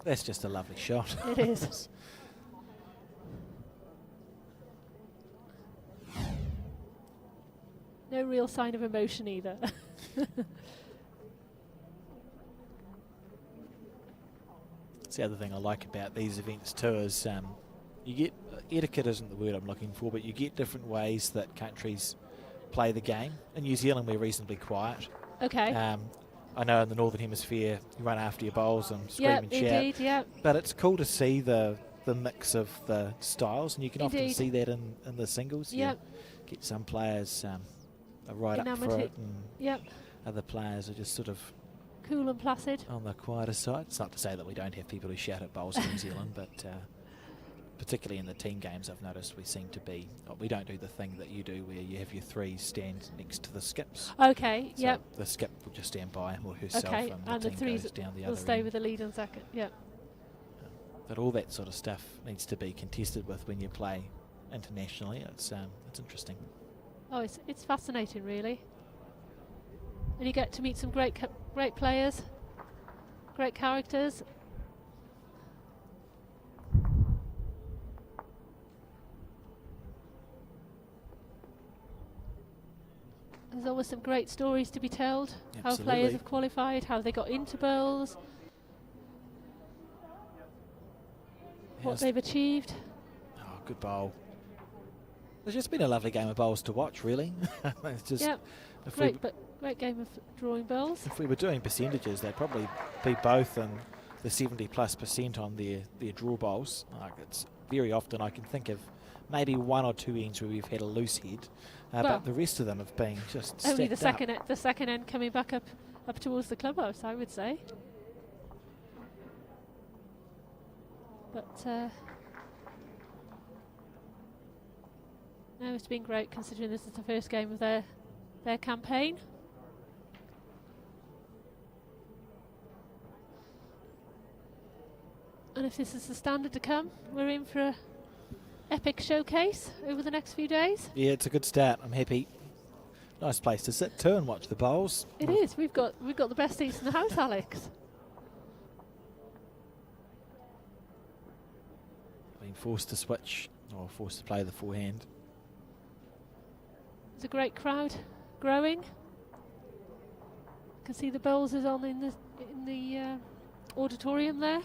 that's just a lovely shot. It is. No real sign of emotion either. That's the other thing I like about these events too is you get etiquette isn't the word I'm looking for, but you get different ways that countries play the game. In New Zealand, we're reasonably quiet. Okay. I know in the Northern Hemisphere you run after your bowls and scream and shout. Indeed, yeah. But it's cool to see the mix of the styles, and you can often Indeed. see that in the singles. Yep. You get some players are right up Enamoured for it. it, and Yep. other players are just sort of Cool and placid. on the quieter side. It's not to say that we don't have people who shout at bowls in New Zealand, but particularly in the team games, I've noticed we seem to be. We don't do the thing that you do, where you have your threes stand next to the skips. Okay, So yep. the skip will just stand by him or herself, Okay, and the the team threes goes down the will other stay end. with the lead on second. Yep. But all that sort of stuff needs to be contested with when you play internationally. It's interesting. Oh, it's fascinating, really. And you get to meet some great players, great characters. There's always some great stories to be told. How Absolutely. players have qualified, how they got into bowls, what Yes. they've achieved. Oh, good bowl. There's just been a lovely game of bowls to watch, really. It's just Yeah, if great game of drawing bowls. if we were doing percentages, they'd probably be both in the 70+% on their draw bowls. Like, it's very often I can think of maybe one or two ends where we've had a loose head, Well, but the rest of them have been just Only the stacked second the second end coming back up towards the clubhouse, I would say. But no, it's been great considering this is the first game of their campaign. And if this is the standard to come, we're in for a epic showcase over the next few days. Yeah, it's a good start. I'm happy. Nice place to sit too and watch the bowls. It is. We've got the best seats in the house, Alex. Being forced to switch or forced to play the forehand. There's a great crowd growing. You can see the bowls is on in the auditorium there.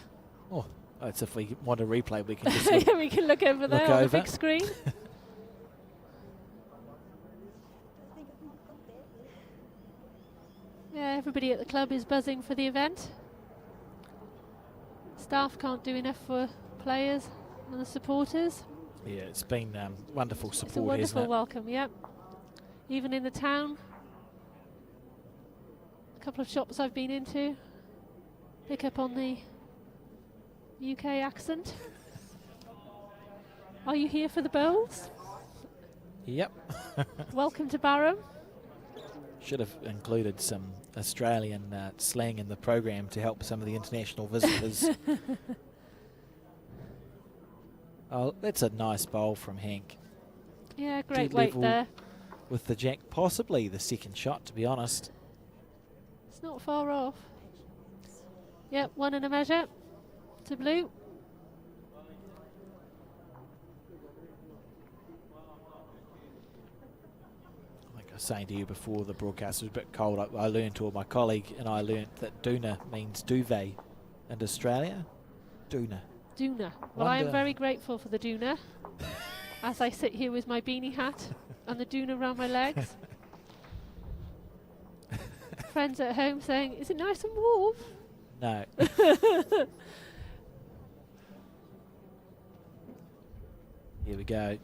Oh, that's if we want to replay, we can just look. We can look over there Look on the over. big screen. Yeah, everybody at the club is buzzing for the event. Staff can't do enough for players and the supporters. Yeah, it's been wonderful It's a support, wonderful hasn't it? welcome, yep. Even in the town, a couple of shops I've been into, pick up on the UK accent. Are you here for the bowls? Yep. Welcome to Barham. Should have included some Australian slang in the program to help some of the international visitors. Oh, that's a nice bowl from Hank. Yeah, great Dead weight level there. With the jack, possibly the second shot, to be honest. It's not far off. Yep, one and a measure to blue. Like I was saying to you before the broadcast was a bit cold, I learned, or my colleague and I learnt, that doona means duvet in Australia. Doona. Doona. Well, I am Wonder- very grateful for the doona as I sit here with my beanie hat and the doona around my legs. Friends at home saying, is it nice and warm? No. Here we go.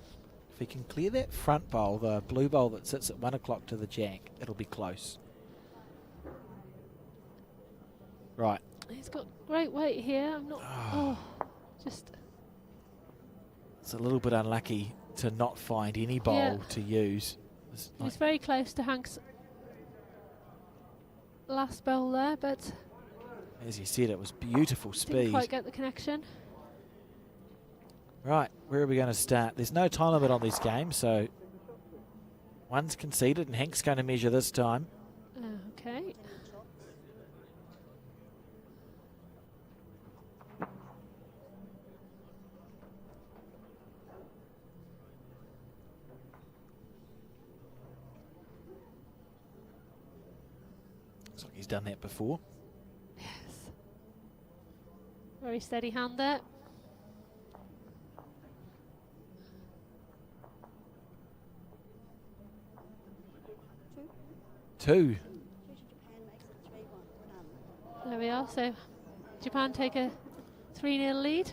If we can clear that front bowl, the blue bowl that sits at 1 o'clock to the jack, it'll be close. Right. He's got great weight here. I'm not. Oh, just. It's a little bit unlucky to not find any bowl Yeah. to use. It's He was like- very close to Hank's last bowl there, but as you said, it was beautiful didn't speed. quite get the connection. Right, where are we going to start? There's no time limit on these games, so one's conceded and Hank's going to measure this time. Okay. Looks like he's done that before. Yes. Very steady hand there. Two. are. So Japan take a 3-0 lead.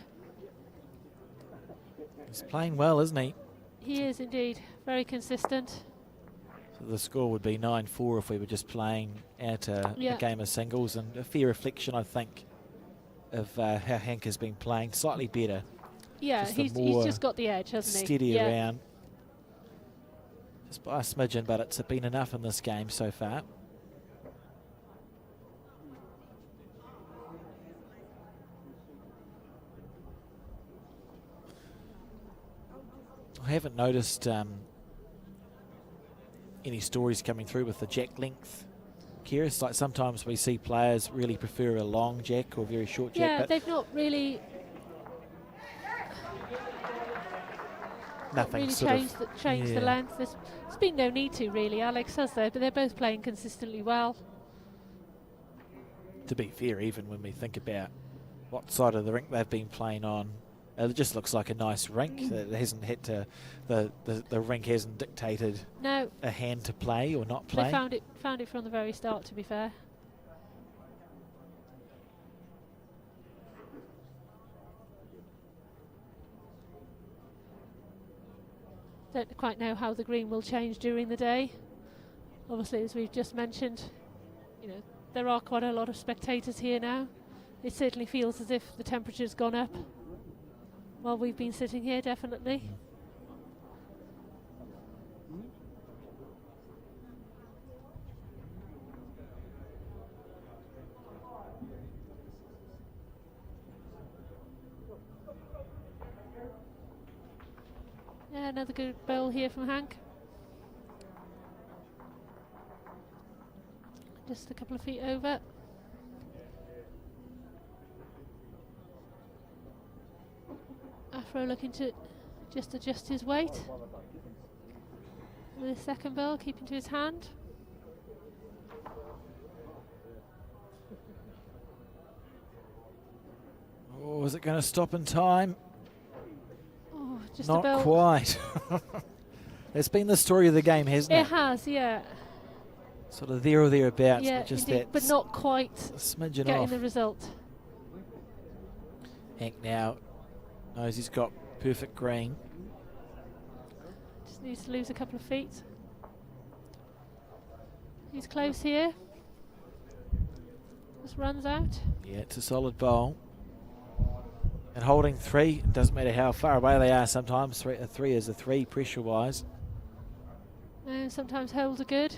He's playing well, isn't he? He is indeed. Very consistent. So the score would be 9-4 if we were just playing at a game of singles, and a fair reflection, I think, of how Hank has been playing. Slightly better. Yeah, he's just got the edge, hasn't he? Steady around. Just by a smidgen, but it's been enough in this game so far. I haven't noticed any stories coming through with the jack length. Curious, like sometimes we see players really prefer a long jack or very short jack. Yeah, they've not really nothing changed the length. There's been no need to really, Alex, has there? But they're both playing consistently well. To be fair, even when we think about what side of the rink they've been playing on, it just looks like a nice rink. It hasn't had to, the rink hasn't dictated a hand to play or not play. They found it from the very start, to be fair. Don't quite know how the green will change during the day. Obviously, as we've just mentioned, there are quite a lot of spectators here now. It certainly feels as if the temperature's gone up while we've been sitting here, definitely. Yeah, another good bowl here from Hank. Just a couple of feet over. Afro looking to just adjust his weight. With the second ball, keeping to his hand. Oh, is it going to stop in time? Oh, just not about quite. It's been the story of the game, hasn't it? It has, yeah. Sort of there or thereabouts, Yeah, but just indeed, that but not quite smidgen getting off. the result. Hank now knows he's got perfect green. Just needs to lose a couple of feet. He's close here. Just runs out. Yeah, it's a solid bowl. And holding three, doesn't matter how far away they are sometimes. A three is a three pressure-wise. And sometimes holds are good.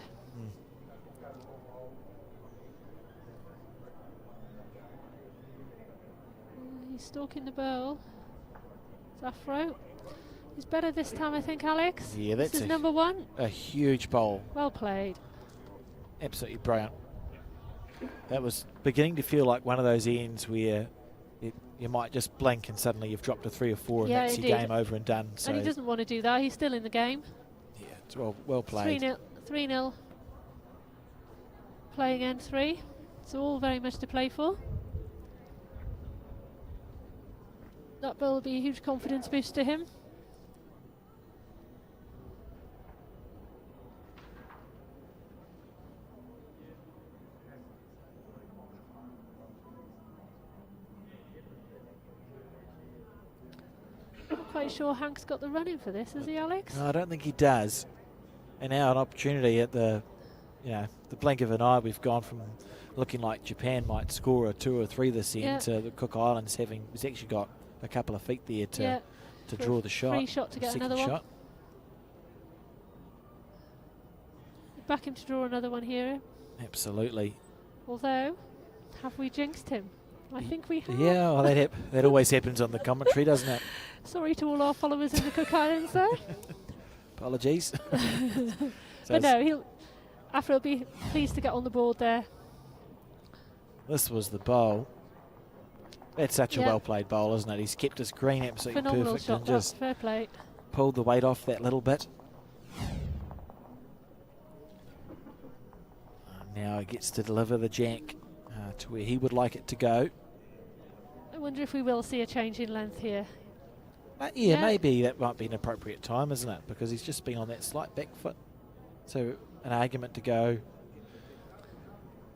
He's stalking the bowl. It's Afro. He's better this time, I think, Alex. Yeah, that's this is number one. A huge bowl. Well played. Absolutely brilliant. That was beginning to feel like one of those ends where you might just blink and suddenly you've dropped a 3 or 4 and that's your game over and done. So and he doesn't want to do that. He's still in the game. Yeah, it's well played. 3-0. Playing end 3. It's all very much to play for. That ball will be a huge confidence boost to him. Not quite sure Hank's got the running for this, has he, Alex? No, I don't think he does. And now an opportunity at the blink of an eye. We've gone from looking like Japan might score a 2 or 3 this end to the Cook Islands he's actually got a couple of feet there to draw the shot. Free shot to get another one. Shot. Back him to draw another one here. Absolutely. Although, have we jinxed him? I think we have. Yeah, well, that always happens on the commentary, doesn't it? Sorry to all our followers in the Cook Islands there. Apologies. But no, Afro will be pleased to get on the board there. This was the bowl. That's such a well-played bowl, isn't it? He's kept his green absolutely phenomenal perfect shot, and just fair play. Pulled the weight off that little bit. Now he gets to deliver the jack to where he would like it to go. I wonder if we will see a change in length here. Yeah, maybe that might be an appropriate time, isn't it? Because he's just been on that slight back foot. So an argument to go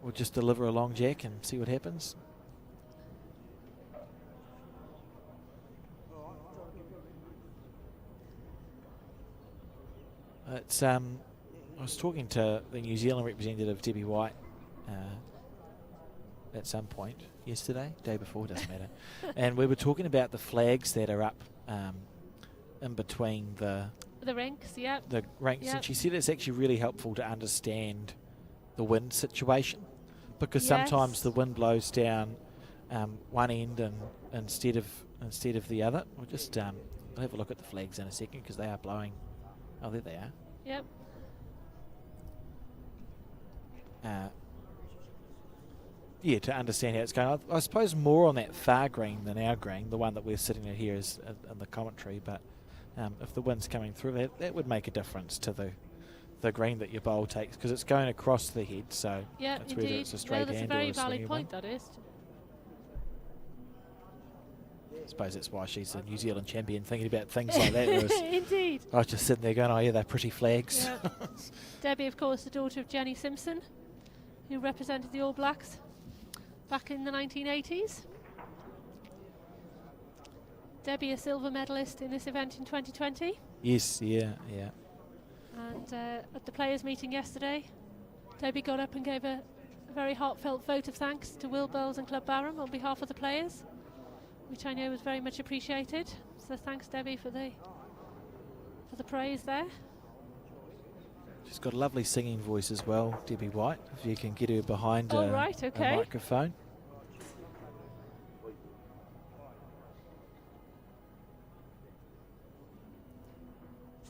We'll just deliver a long jack and see what happens. It's I was talking to the New Zealand representative, Debbie White, at some point yesterday, day before, doesn't matter. And we were talking about the flags that are up in between the ranks, yeah. The ranks, and she said it's actually really helpful to understand the wind situation, because sometimes the wind blows down one end and instead of the other. We'll just I'll have a look at the flags in a second because they are blowing. Oh, there they are. Yep. Yeah, to understand how it's going. I suppose more on that far green than our green, the one that we're sitting at here is in the commentary, but if the wind's coming through, that would make a difference to the green that your bowl takes, because it's going across the head, so yeah, that's indeed. whether it's a straight that's hand a very or a valid swingy point, one. that is. I suppose that's why she's a New Zealand champion, thinking about things like that. Indeed. I was just sitting there going, oh yeah, they're pretty flags. Yeah. Debbie, of course, the daughter of Jenny Simpson, who represented the All Blacks back in the 1980s. Debbie, a silver medalist in this event in 2020. Yes, yeah. And at the players' meeting yesterday, Debbie got up and gave a very heartfelt vote of thanks to Will Bowles and Club Barham on behalf of the players, which I know was very much appreciated. So thanks, Debbie, for the praise there. She's got a lovely singing voice as well, Debbie White, if you can get her behind a microphone.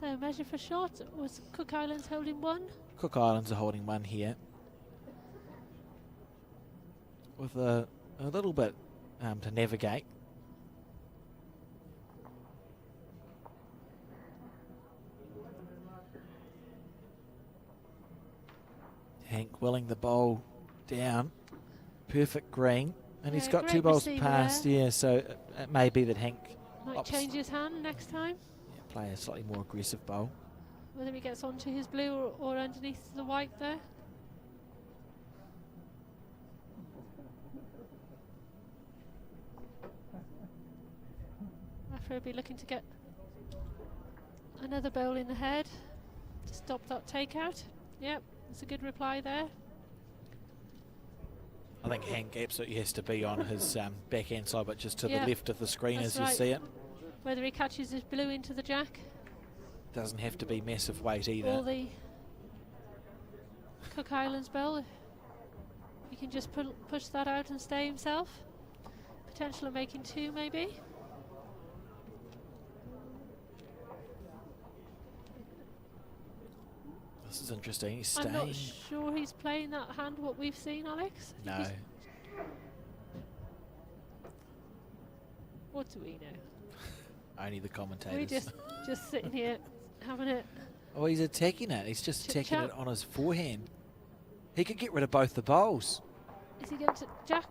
So measure for shot, was Cook Islands holding one? Cook Islands are holding one here, with a little bit to navigate. Hank willing the bowl down, perfect green, and he's got two bowls past, so it may be that Hank might change his hand next time. Yeah, play a slightly more aggressive bowl. Whether he gets onto his blue or underneath the white there. After he'll be looking to get another bowl in the head to stop that takeout. Yep. That's a good reply there. I think Hank absolutely has to be on his backhand side, but just to the left of the screen as you see it. Whether he catches his blue into the jack. Doesn't have to be massive weight either. Or the Cook Islands bowl. He can just push that out and stay himself. Potential of making two, maybe. This is interesting. He's staying. I'm not sure he's playing that hand what we've seen, Alex. No. What do we know? Only the commentators. We're just sitting here having it. Oh, he's attacking it. He's just attacking Chit-chat. it on his forehand. He could get rid of both the bowls. Is he going to jack?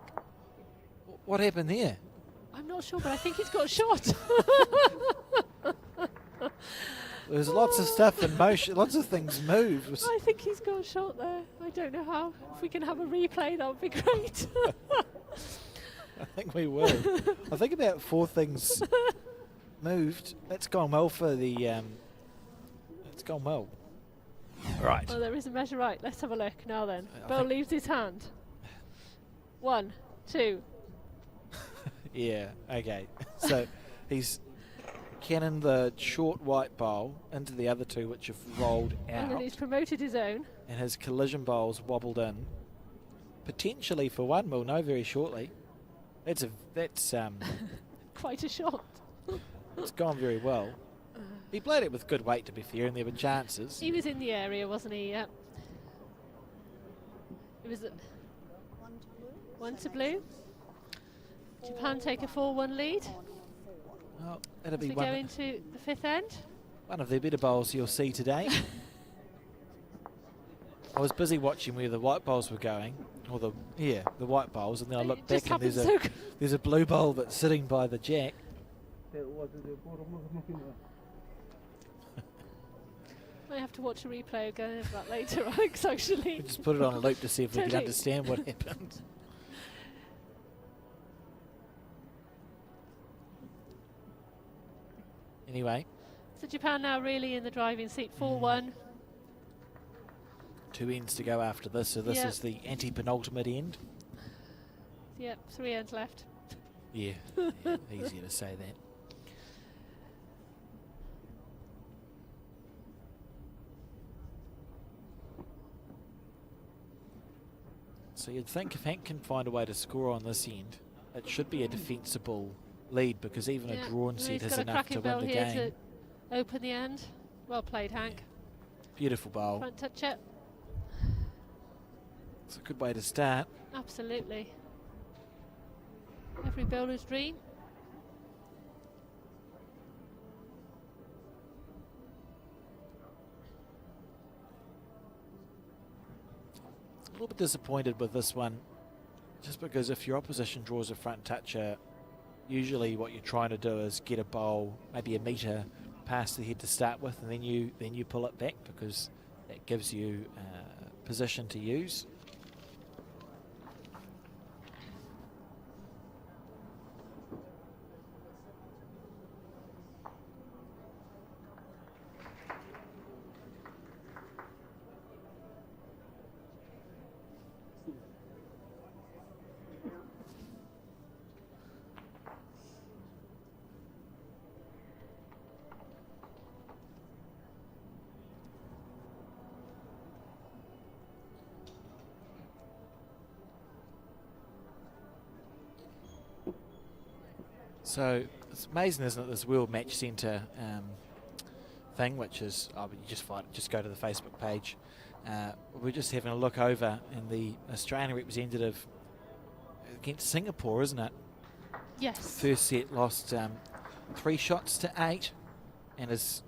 What happened there? I'm not sure, but I think he's got a shot. There's lots of stuff in motion. Lots of things move. I think he's got a shot there. I don't know how. If we can have a replay, that would be great. I think we will. I think about 4 things moved. That's gone well for the. It's gone well. Right. Well, there is a measure right. Let's have a look now. Then I Bill think leaves his hand. 1, 2. Yeah. Okay. So he's cannon the short white bowl into the other two, which have rolled out. And then he's promoted his own. And his collision bowls wobbled in, potentially for one. We'll know very shortly. That's Quite a shot. It's gone very well. He played it with good weight, to be fair, and there were chances. He was in the area, wasn't he? Yeah. It was 1 to blue. Japan take a 4-1 lead. Oh, it'll As be we go into the 5th end. one of the better bowls you'll see today. I was busy watching where the white bowls were going, or the white bowls, and then I looked back and there's a blue bowl that's sitting by the jack. I have to watch a replay again of that later, Alex, actually. We just put it on a loop to see if we can Totally. understand what happened. Anyway, So Japan now really in the driving seat, 4-1. 2 ends to go after this, so this Yeah. is the anti-penultimate end. Yep, 3 ends left. Yeah, easier to say that. So you'd think if Hank can find a way to score on this end, it should be a defensible lead, because even a drawn set He's is got a enough to cracking ball win the here game. to open the end. Well played, Hank. Beautiful bowl. Front touch it. It's a good way to start. Absolutely. Every bowler's dream. A little bit disappointed with this one, just because if your opposition draws a front toucher, usually what you're trying to do is get a bowl maybe a metre past the head to start with, and then you pull it back, because that gives you position to use. So it's amazing, isn't it, this World Match Centre thing, which is, you just find it, just go to the Facebook page. We're just having a look over, and the Australian representative against Singapore, isn't it? Yes. First set lost 3 shots to 8, and has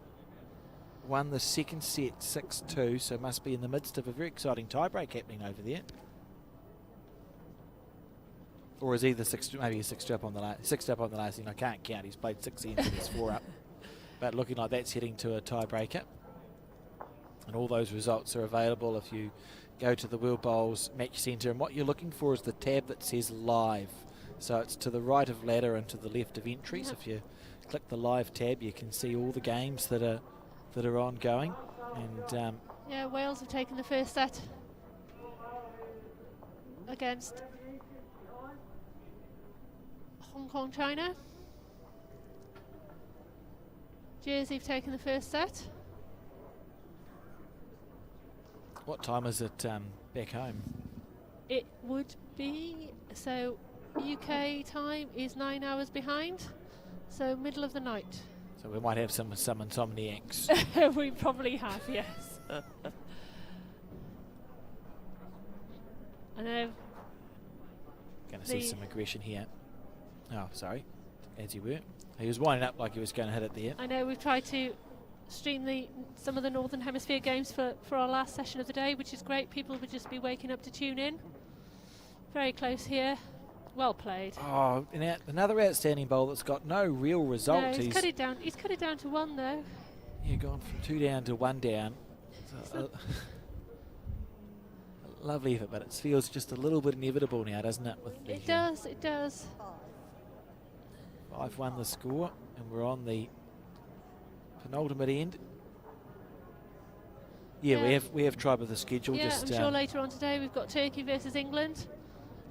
won the second set 6-2, so must be in the midst of a very exciting tiebreak happening over there. Or is either maybe he's 6-2 up on the last end. I can't count. He's played 6 ends and he's 4 up. But looking like that's heading to a tiebreaker. And all those results are available if you go to the World Bowls Match Centre. And what you're looking for is the tab that says live. So it's to the right of ladder and to the left of entries. If you click the live tab, you can see all the games that are ongoing. And yeah, Wales have taken the first set against Hong Kong, China. Jersey have taken the first set. what time is it back home? It would be, so UK time is 9 hours behind, so middle of the night. So we might have some insomniacs. We probably have, yes. I know. Going to see some aggression here. Oh, sorry. As you were. He was winding up like he was going to hit it there. I know we've tried to stream some of the Northern Hemisphere games for our last session of the day, which is great. People would just be waking up to tune in. Very close here. Well played. Oh, another outstanding bowl that's got no real result. No, he's cut it down. He's cut it down to 1 though. Yeah, gone from 2 down to 1 down. So, a lovely effort, but it feels just a little bit inevitable now, doesn't it? It does, it does. 5-1 the score, and we're on the penultimate end. Yeah, we have tried with the schedule. Yeah, just, I'm sure later on today we've got Turkey versus England.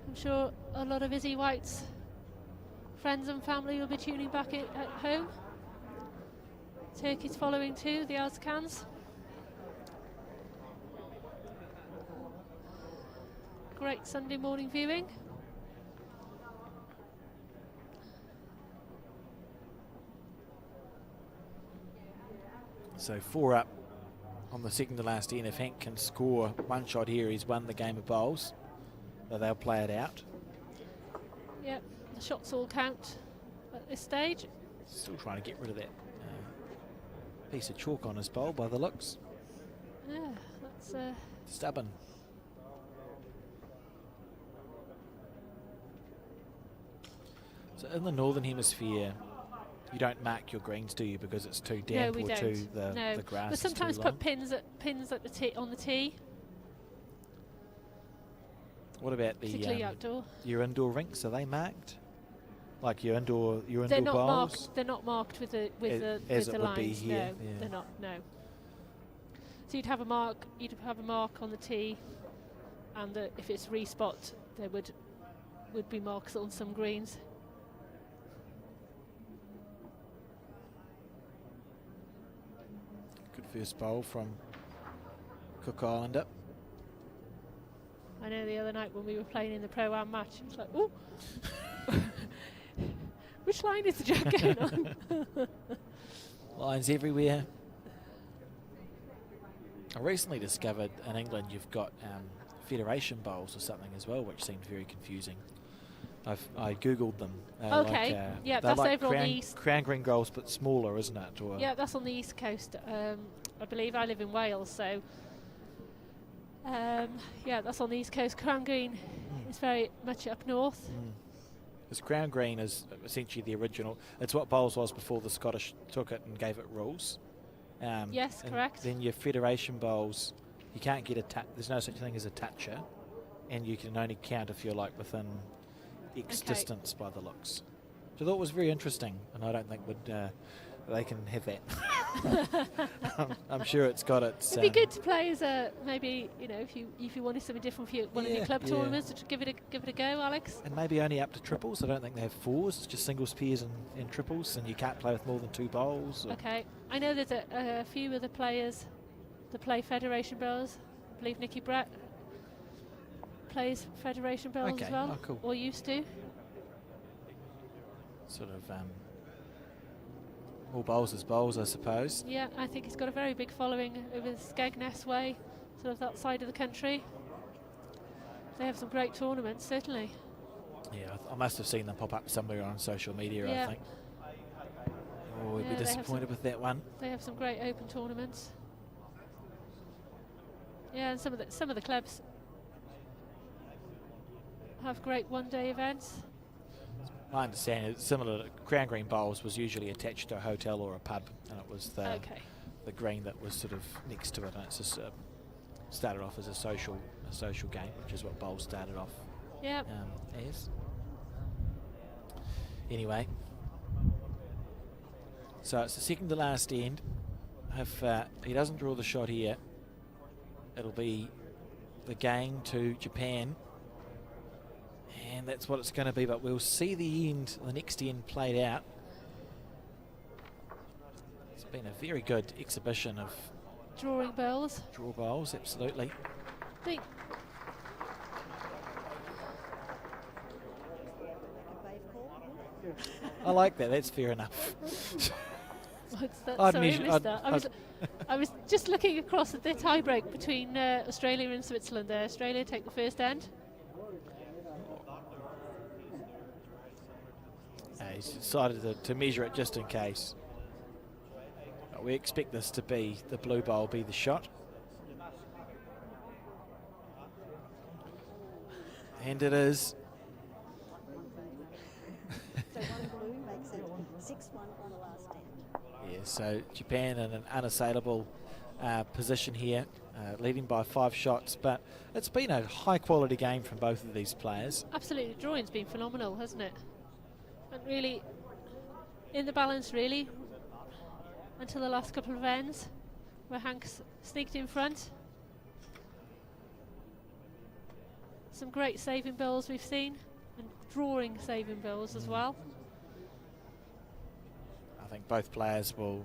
I'm sure a lot of Izzy White's friends and family will be tuning back at home. Turkey's following too, the Azkans. Great Sunday morning viewing. So 4 up on the second to last end. If Hank can score 1 shot here, he's won the game of bowls. So they'll play it out. Yep, the shots all count at this stage. Still trying to get rid of that piece of chalk on his bowl by the looks. Yeah, that's Stubborn. So in the Northern Hemisphere, You don't mark your greens, do you, because it's too damp no, we or don't. too the grass But is sometimes too put long? pins at the tee on the tee, What about particularly outdoor. your indoor rinks? Are they marked? Like your indoor They're not bowls? marked. They're not marked with the As with it the would be lines. here, No, yeah. they're not. No. So you'd have a mark. You'd have a mark on the tee, and if it's respot, there would be marks on some greens. Good first bowl from Cook Islander. I know the other night when we were playing in the Pro-Am match, it was like, ooh, which line is the Jack going on? Lines everywhere. I recently discovered in England you've got federation bowls or something as well, which seemed very confusing. I googled them. Okay, yeah, they're that's like over on the east. crown green bowls, but smaller, isn't it? Or Yeah, that's on the east coast. I believe I live in Wales, so yeah, that's on the east coast. Crown Green is very much up north. Because crown green is essentially the original. It's what bowls was before the Scottish took it and gave it rules. Yes, and correct. Then your federation bowls, you can't get there's no such thing as a toucher, and you can only count if you're like within X Okay. distance by the looks. Which I thought was very interesting, and I don't think they can have that. I'm sure it's got its. It'd be good to play as a maybe if you wanted something different for one of your club Yeah. tournaments, to give it a go, Alex. And maybe only up to triples. I don't think they have fours, just singles, pairs, and triples, and you can't play with more than 2 bowls. Okay, I know there's a few of the players that play Federation bowls. I believe Nicky Brett plays Federation bowls Okay, as well, oh, cool. or used to. Sort of all bowls as bowls, I suppose. Yeah, I think he's got a very big following over Skegness way, sort of that side of the country. They have some great tournaments, certainly. Yeah, I must have seen them pop up somewhere on social media, Yeah. I think. Oh, we'd Yeah, be they have disappointed with that one. They have some great open tournaments. Yeah, and some of the clubs have great one-day events. My understanding is similar to Crown Green Bowls was usually attached to a hotel or a pub, and it was the green that was sort of next to it, and it's just started off as a social game, which is what bowls started off Yeah. as. Anyway, so it's the second to last end. If he doesn't draw the shot here, it'll be the game to Japan. And that's what it's going to be, but we'll see the next end played out. It's been a very good exhibition of Drawing bowls. draw bowls, absolutely. Think I like that, that's fair enough. what's that? I'd Sorry, I measure- missed I'd- that. I was just looking across at the tie break between Australia and Switzerland there. Australia take the first end. He's decided to measure it just in case. We expect this to be, the blue bowl be the shot. And it is. So one blue makes it 6-1 on the last end. Yeah, so Japan in an unassailable position here, leading by 5 shots, but it's been a high quality game from both of these players. Absolutely, the drawing's been phenomenal, hasn't it? And really, in the balance, really, until the last couple of ends, where Hank's sneaked in front. Some great saving bowls we've seen, and drawing saving bowls as well. I think both players will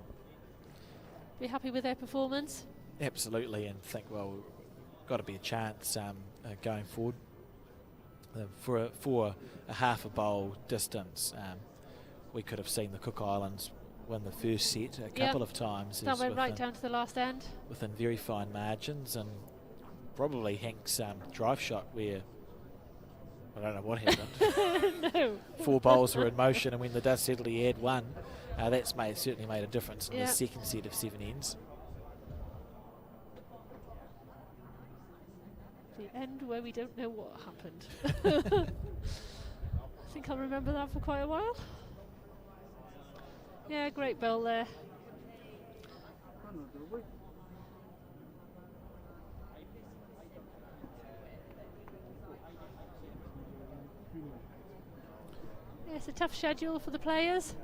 Be happy with their performance. absolutely and think, well, got to be a chance going forward. For a half a bowl distance, we could have seen the Cook Islands win the first set a couple of times. That as went right within- down to the last end. within very fine margins, and probably Hank's drive shot where I don't know what happened. No. 4 bowls were in motion, and when the dust settled, he had 1. That's certainly made a difference in Yeah. the second set of 7 ends. The end where we don't know what happened. I think I'll remember that for quite a while. Yeah, great bowl there. Yeah, it's a tough schedule for the players.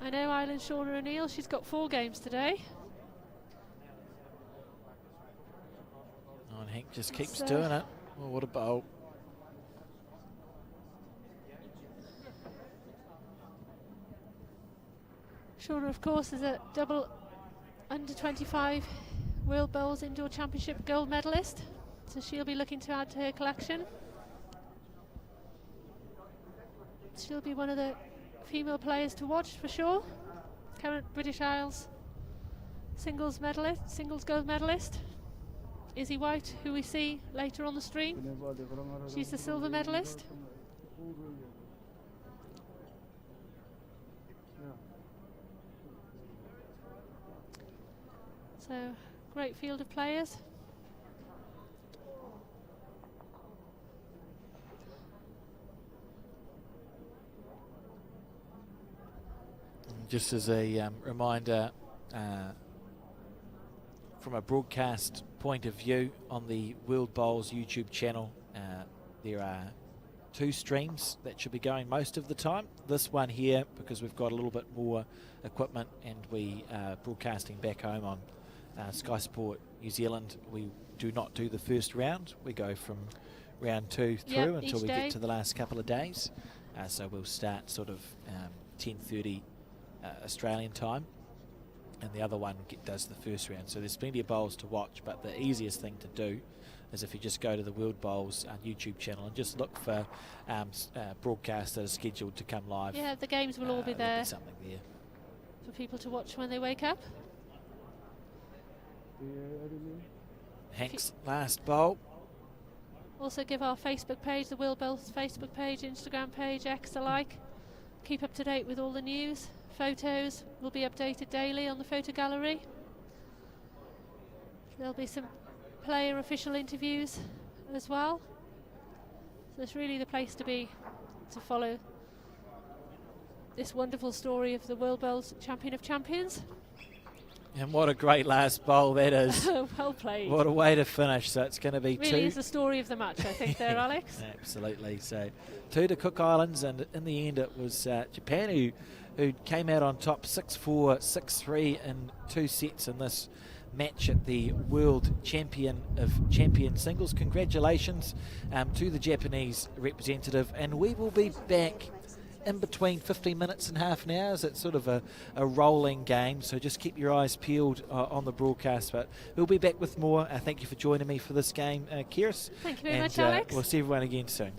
I know Island Shauna O'Neill, she's got 4 games today. Oh, and Hank just keeps doing it. Oh, what a bowl. Shauna, of course, is a double under 25 World Bowls Indoor Championship gold medalist, so she'll be looking to add to her collection. She'll be one of the female players to watch for sure. Current British Isles singles gold medalist. Izzy White, who we see later on the stream, she's the silver medalist. So, great field of players. Just as a reminder, from a broadcast point of view on the World Bowls YouTube channel, there are 2 streams that should be going most of the time. This one here, because we've got a little bit more equipment and we are broadcasting back home on Sky Sport New Zealand, we do not do the first round. We go from round 2 through until we get to the last couple of days. So we'll start sort of 10:30 Australian time, and the other one does the first round. So there's plenty of bowls to watch, but the easiest thing to do is if you just go to the World Bowls YouTube channel and just look for broadcasts that are scheduled to come live. Yeah, the games will all be there. Something there for people to watch when they wake up. Hank's last bowl. Also give our Facebook page, the World Bowls Facebook page, Instagram page, X a like. Keep up to date with all the news. Photos will be updated daily on the photo gallery. There'll be some player official interviews as well. So it's really the place to be to follow this wonderful story of the World Bowls Champion of Champions. And what a great last bowl that is. Well played. What a way to finish. So it's going to be really 2. Is the story of the match, I think, there, Alex. Absolutely. So 2 to Cook Islands, and in the end it was Japan who came out on top 6-4, 6-3 in 2 sets in this match at the World Champion of Champions Singles. Congratulations to the Japanese representative, and we will be back in between 15 minutes and half an hour. It's sort of a rolling game, so just keep your eyes peeled on the broadcast, but we'll be back with more. Thank you for joining me for this game, Kiris. Thank you very much, Alex. We'll see everyone again soon.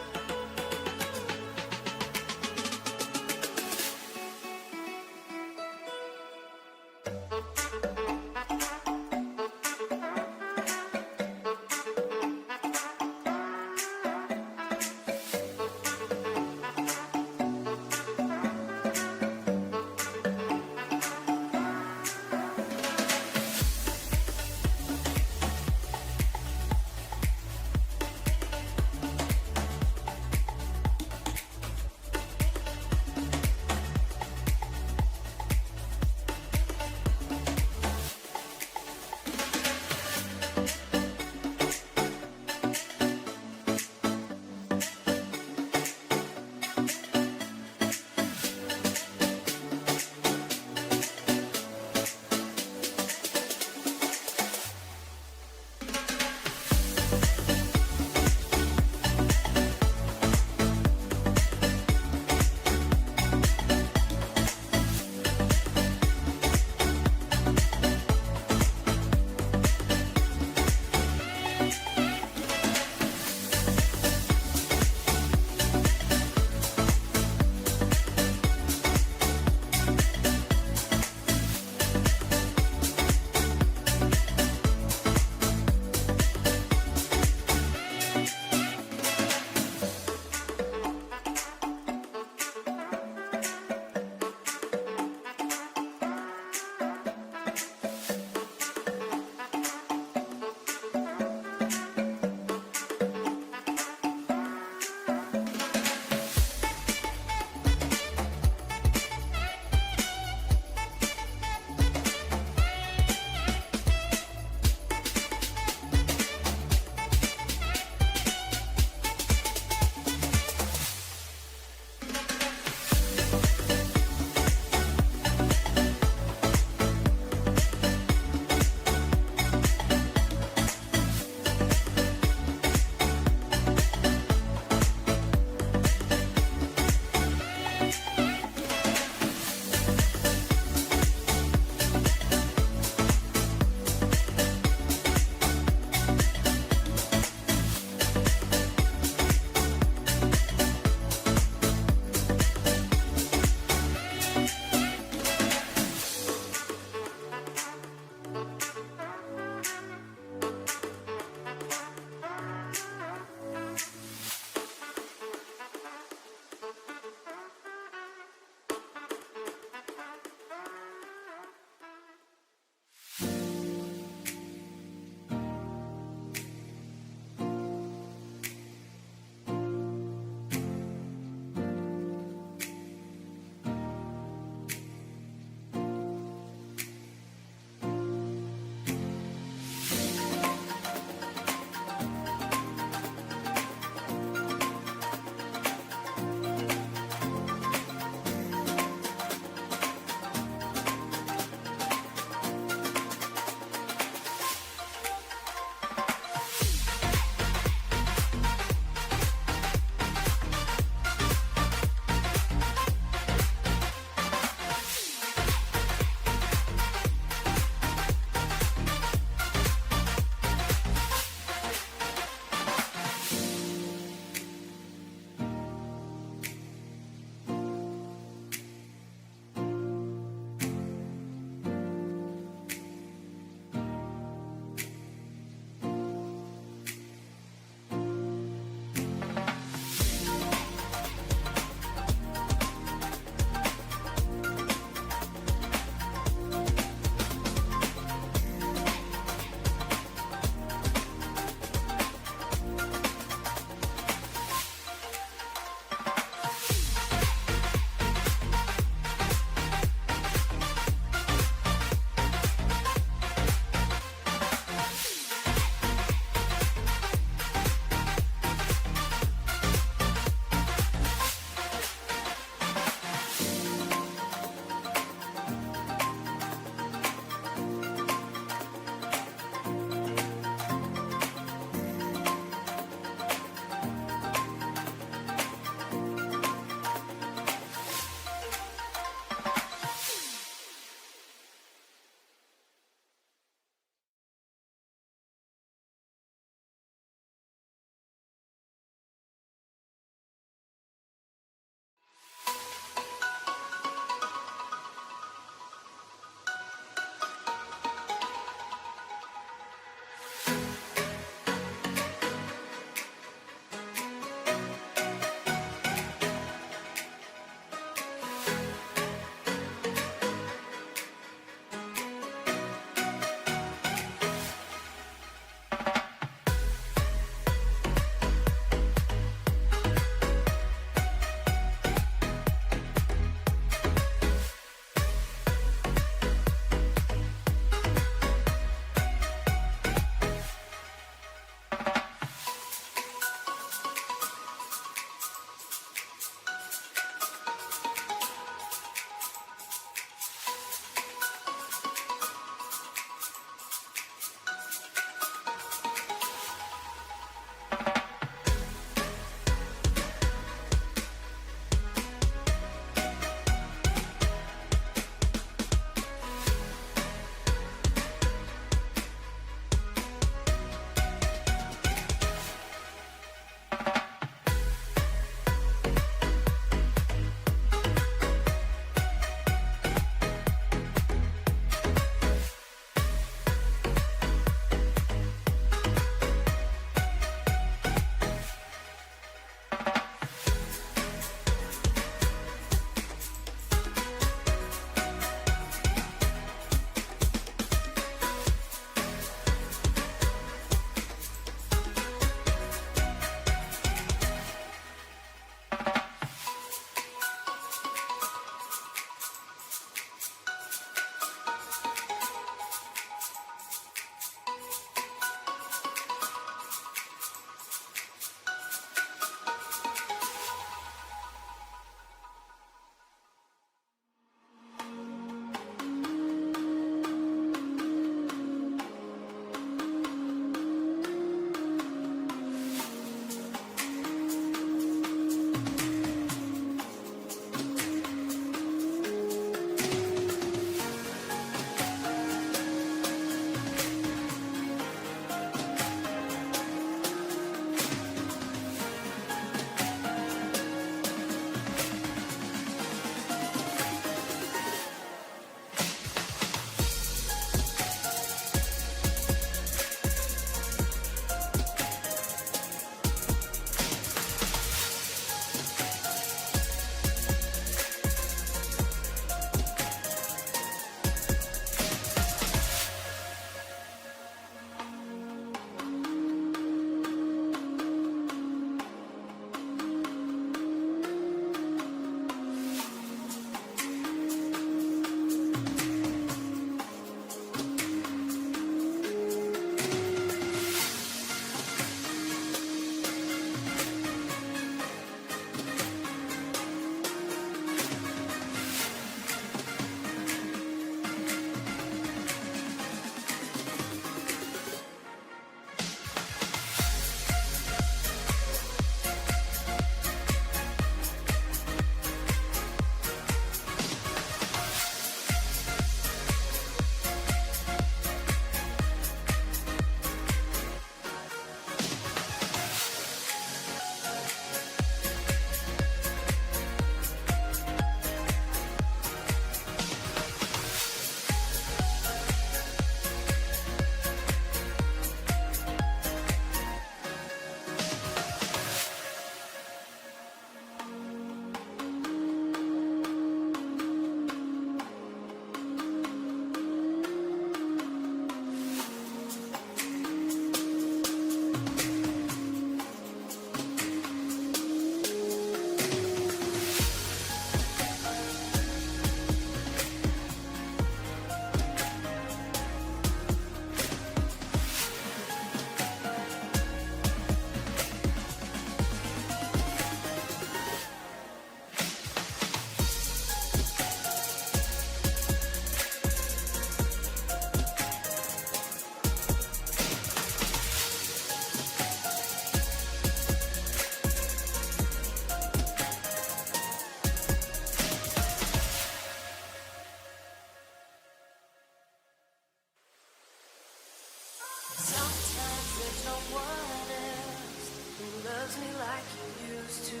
there's no one else who loves me like you used to.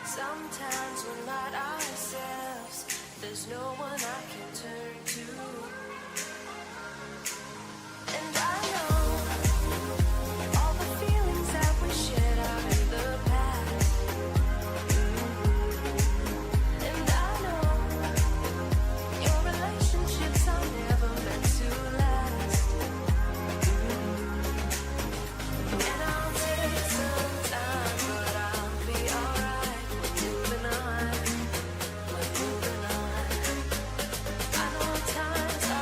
Sometimes we're not ourselves, there's no one I can turn to. And I know all the feelings that we shared are in the past. And I know your relationships are never meant to last. And I'll take some time, but I'll be alright. We're moving on. I know times are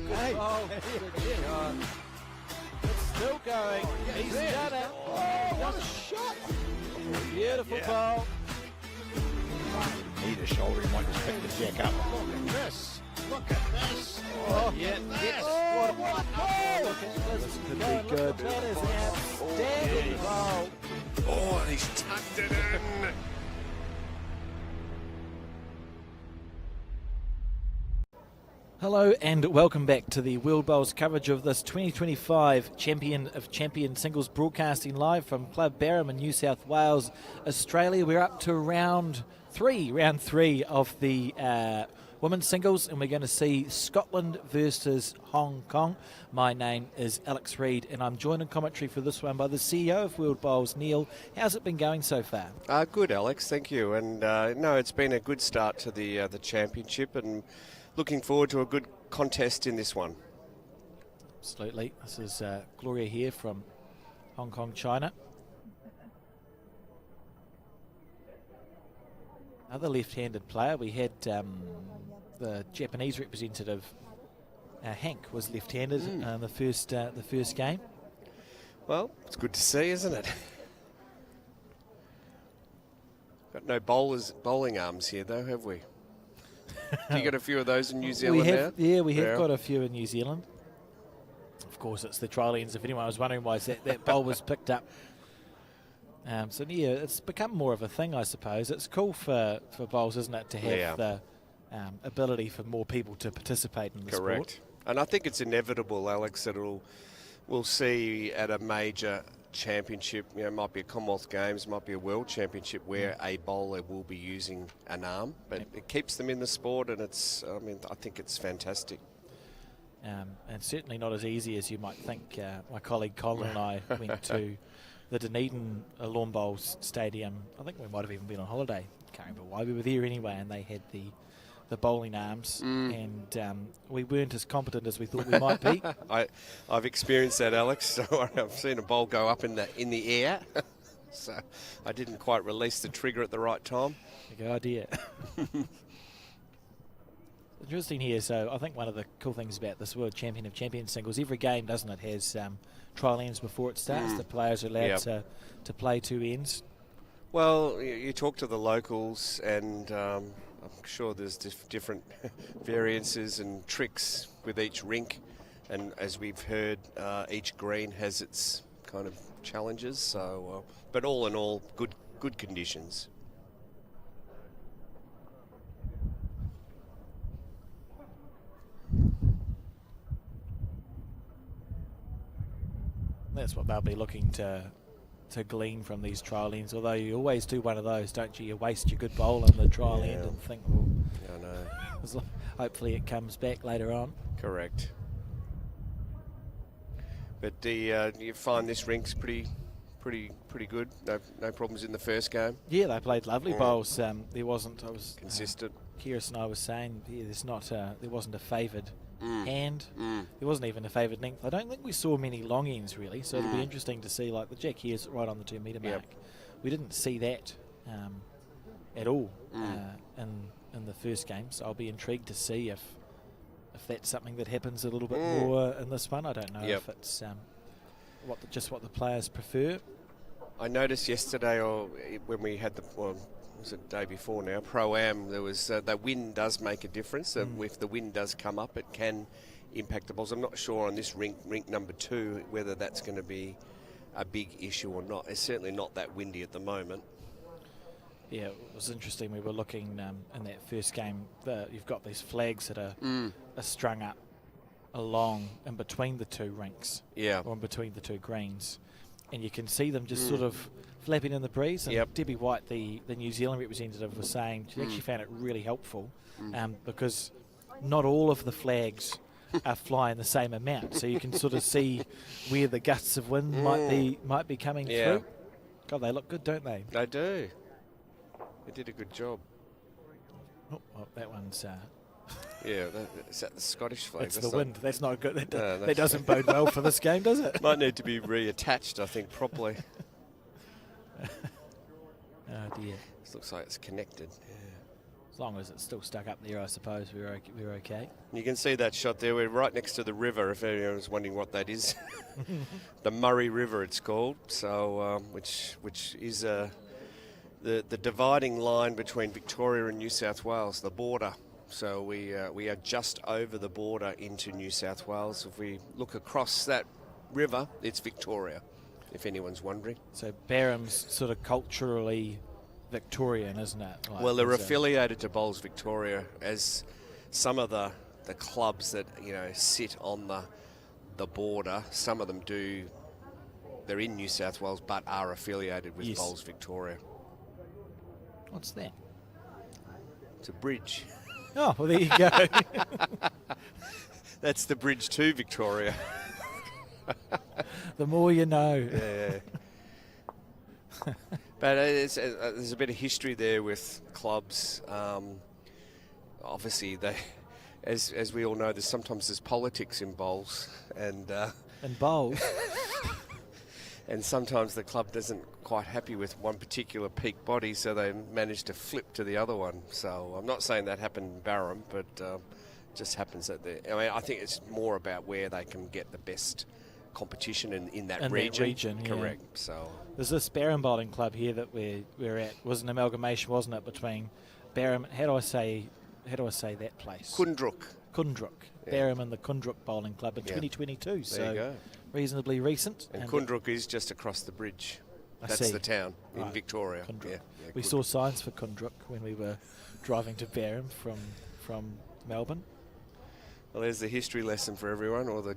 Hey. Oh, good God. It's still going. He's done it. Oh, what a shot. Beautiful ball. Either shoulder, he might just pick the jack up. Look at this. Look at this. Oh, yeah. Yes. Oh, What a ball. Look at this. Could be good. That is an outstanding ball. Oh, and he's tucked it in. Hello and welcome back to the World Bowls coverage of this 2025 Champion of Champions singles broadcasting live from Club Barham in New South Wales, Australia. We're up to round three of the women's singles, and we're going to see Scotland versus Hong Kong. My name is Alex Reid, and I'm joined in commentary for this one by the CEO of World Bowls, Neil. How's it been going so far? Good, Alex. Thank you. And no, it's been a good start to the championship, and looking forward to a good contest in this one. Absolutely. This is Gloria here from Hong Kong, China. Another left-handed player. We had the Japanese representative, Hank, was left-handed in the first game. Well, it's good to see, isn't it? Got no bowling arms here, though, have we? Do you got a few of those in New Zealand now? Yeah, we have got a few in New Zealand. Of course, it's the Trillians. If anyone was wondering why that bowl was picked up. So, yeah, it's become more of a thing, I suppose. It's cool for bowls, isn't it, to have the ability for more people to participate in the sport. And I think it's inevitable, Alex, that we'll see at a major championship, it might be a Commonwealth Games, might be a World Championship where a bowler will be using an arm, but it keeps them in the sport, and I think it's fantastic. And certainly not as easy as you might think. My colleague Colin and I went to the Dunedin Lawn Bowls Stadium. I think we might have even been on holiday. Can't remember why we were there anyway, and they had the bowling arms, and we weren't as competent as we thought we might be. I've experienced that, Alex. So I've seen a bowl go up in the air, so I didn't quite release the trigger at the right time. Good idea. Interesting here. So I think one of the cool things about this World Champion of Champions singles, every game, doesn't it, has trial ends before it starts. The players are allowed to play two ends. Well, you talk to the locals, and I'm sure there's different variances and tricks with each rink, and as we've heard, each green has its kind of challenges. So, but all in all, good conditions. That's what they'll be looking to glean from these trial ends, although you always do one of those, don't you? You waste your good bowl in the trial end and think, well, I know. Hopefully it comes back later on. Correct. But you find this rink's pretty good. No problems in the first game. Yeah, they played lovely bowls. There wasn't. Consistent. Kyrus and I was saying, there wasn't a favoured hand. There wasn't even a favoured length. I don't think we saw many long ends really. So it'll be interesting to see. Like the jack here's right on the 2 metre mark. We didn't see that at all in the first game. So I'll be intrigued to see if that's something that happens a little bit more in this one. I don't know if it's what the players prefer. I noticed yesterday, or when we had was it the day before now, Pro-Am, there was the wind does make a difference. If the wind does come up, it can impact the balls. I'm not sure on this rink number 2 whether that's going to be a big issue or not. It's certainly not that windy at the moment. Yeah, it was interesting. We were looking in that first game. You've got these flags that are strung up along in between the two rinks, or in between the two greens, and you can see them just sort of flapping in the breeze. And Debbie White, the New Zealand representative, was saying she actually found it really helpful because not all of the flags are flying the same amount, so you can sort of see where the gusts of wind might be coming through. God, they look good, don't they? They do. They did a good job. Oh, well, that one's... is that the Scottish flag? That's the wind. That's not good. That doesn't bode well for this game, does it? Might need to be reattached, I think, properly. Oh, dear. This looks like it's connected. As long as it's still stuck up there, I suppose we're okay. You can see that shot there. We're right next to the river, if anyone's wondering what that is. The Murray River, it's called. So, which is the dividing line between Victoria and New South Wales, the border. So we are just over the border into New South Wales. If we look across that river, it's Victoria, if anyone's wondering. So Barham's sort of culturally Victorian, isn't it? Like, Well, they're affiliated to Bowls Victoria, as some of the clubs that sit on the border. Some of them do. They're in New South Wales, but are affiliated with Bowls Victoria. What's that? It's a bridge. Oh, well, there you go. That's the bridge to Victoria. The more you know. Yeah. But there's a bit of history there with clubs. Obviously, as we all know, sometimes politics in bowls, and bowls. And sometimes the club doesn't quite happy with one particular peak body, so they manage to flip to the other one. So I'm not saying that happened in Barham, but just happens that I think it's more about where they can get the best competition in that region. Correct. Yeah. So there's this Barham Bowling Club here that we're at. It was an amalgamation, wasn't it, between Barham? How do I say that place? Kundruk. Yeah. Barham and the Kundruk Bowling Club in 2022. There you go. Reasonably recent. And Kundruk is just across the bridge. That's the town in Victoria. Yeah, we saw signs for Kundruk when we were driving to Barham from Melbourne. Well, there's the history lesson for everyone, or the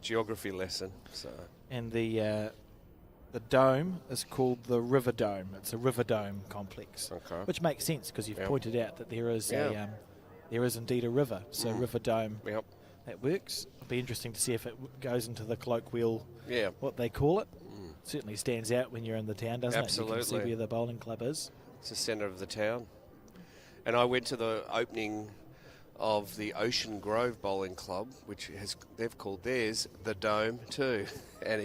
geography lesson. So. And the dome is called the River Dome. It's a River Dome complex, which makes sense because you've pointed out that there is there is indeed a river. So River Dome, that works. It'll be interesting to see if it goes into the colloquial, what they call it. Certainly stands out when you're in the town, doesn't it? You can see where the bowling club is. It's the centre of the town. And I went to the opening of the Ocean Grove Bowling Club, which they've called theirs the Dome too, and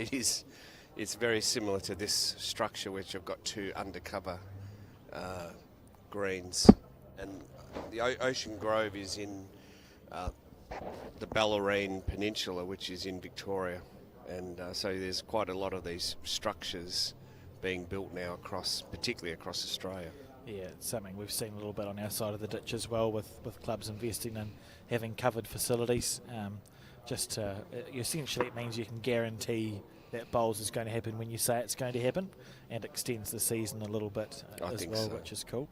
it's very similar to this structure, which have got two undercover greens, and the Ocean Grove is in the Bellarine Peninsula, which is in Victoria, and so there's quite a lot of these structures being built now particularly across Australia. Yeah, it's something we've seen a little bit on our side of the ditch as well, with clubs investing in having covered facilities. Essentially it means you can guarantee that bowls is going to happen when you say it's going to happen, and extends the season a little bit as well, which is cool.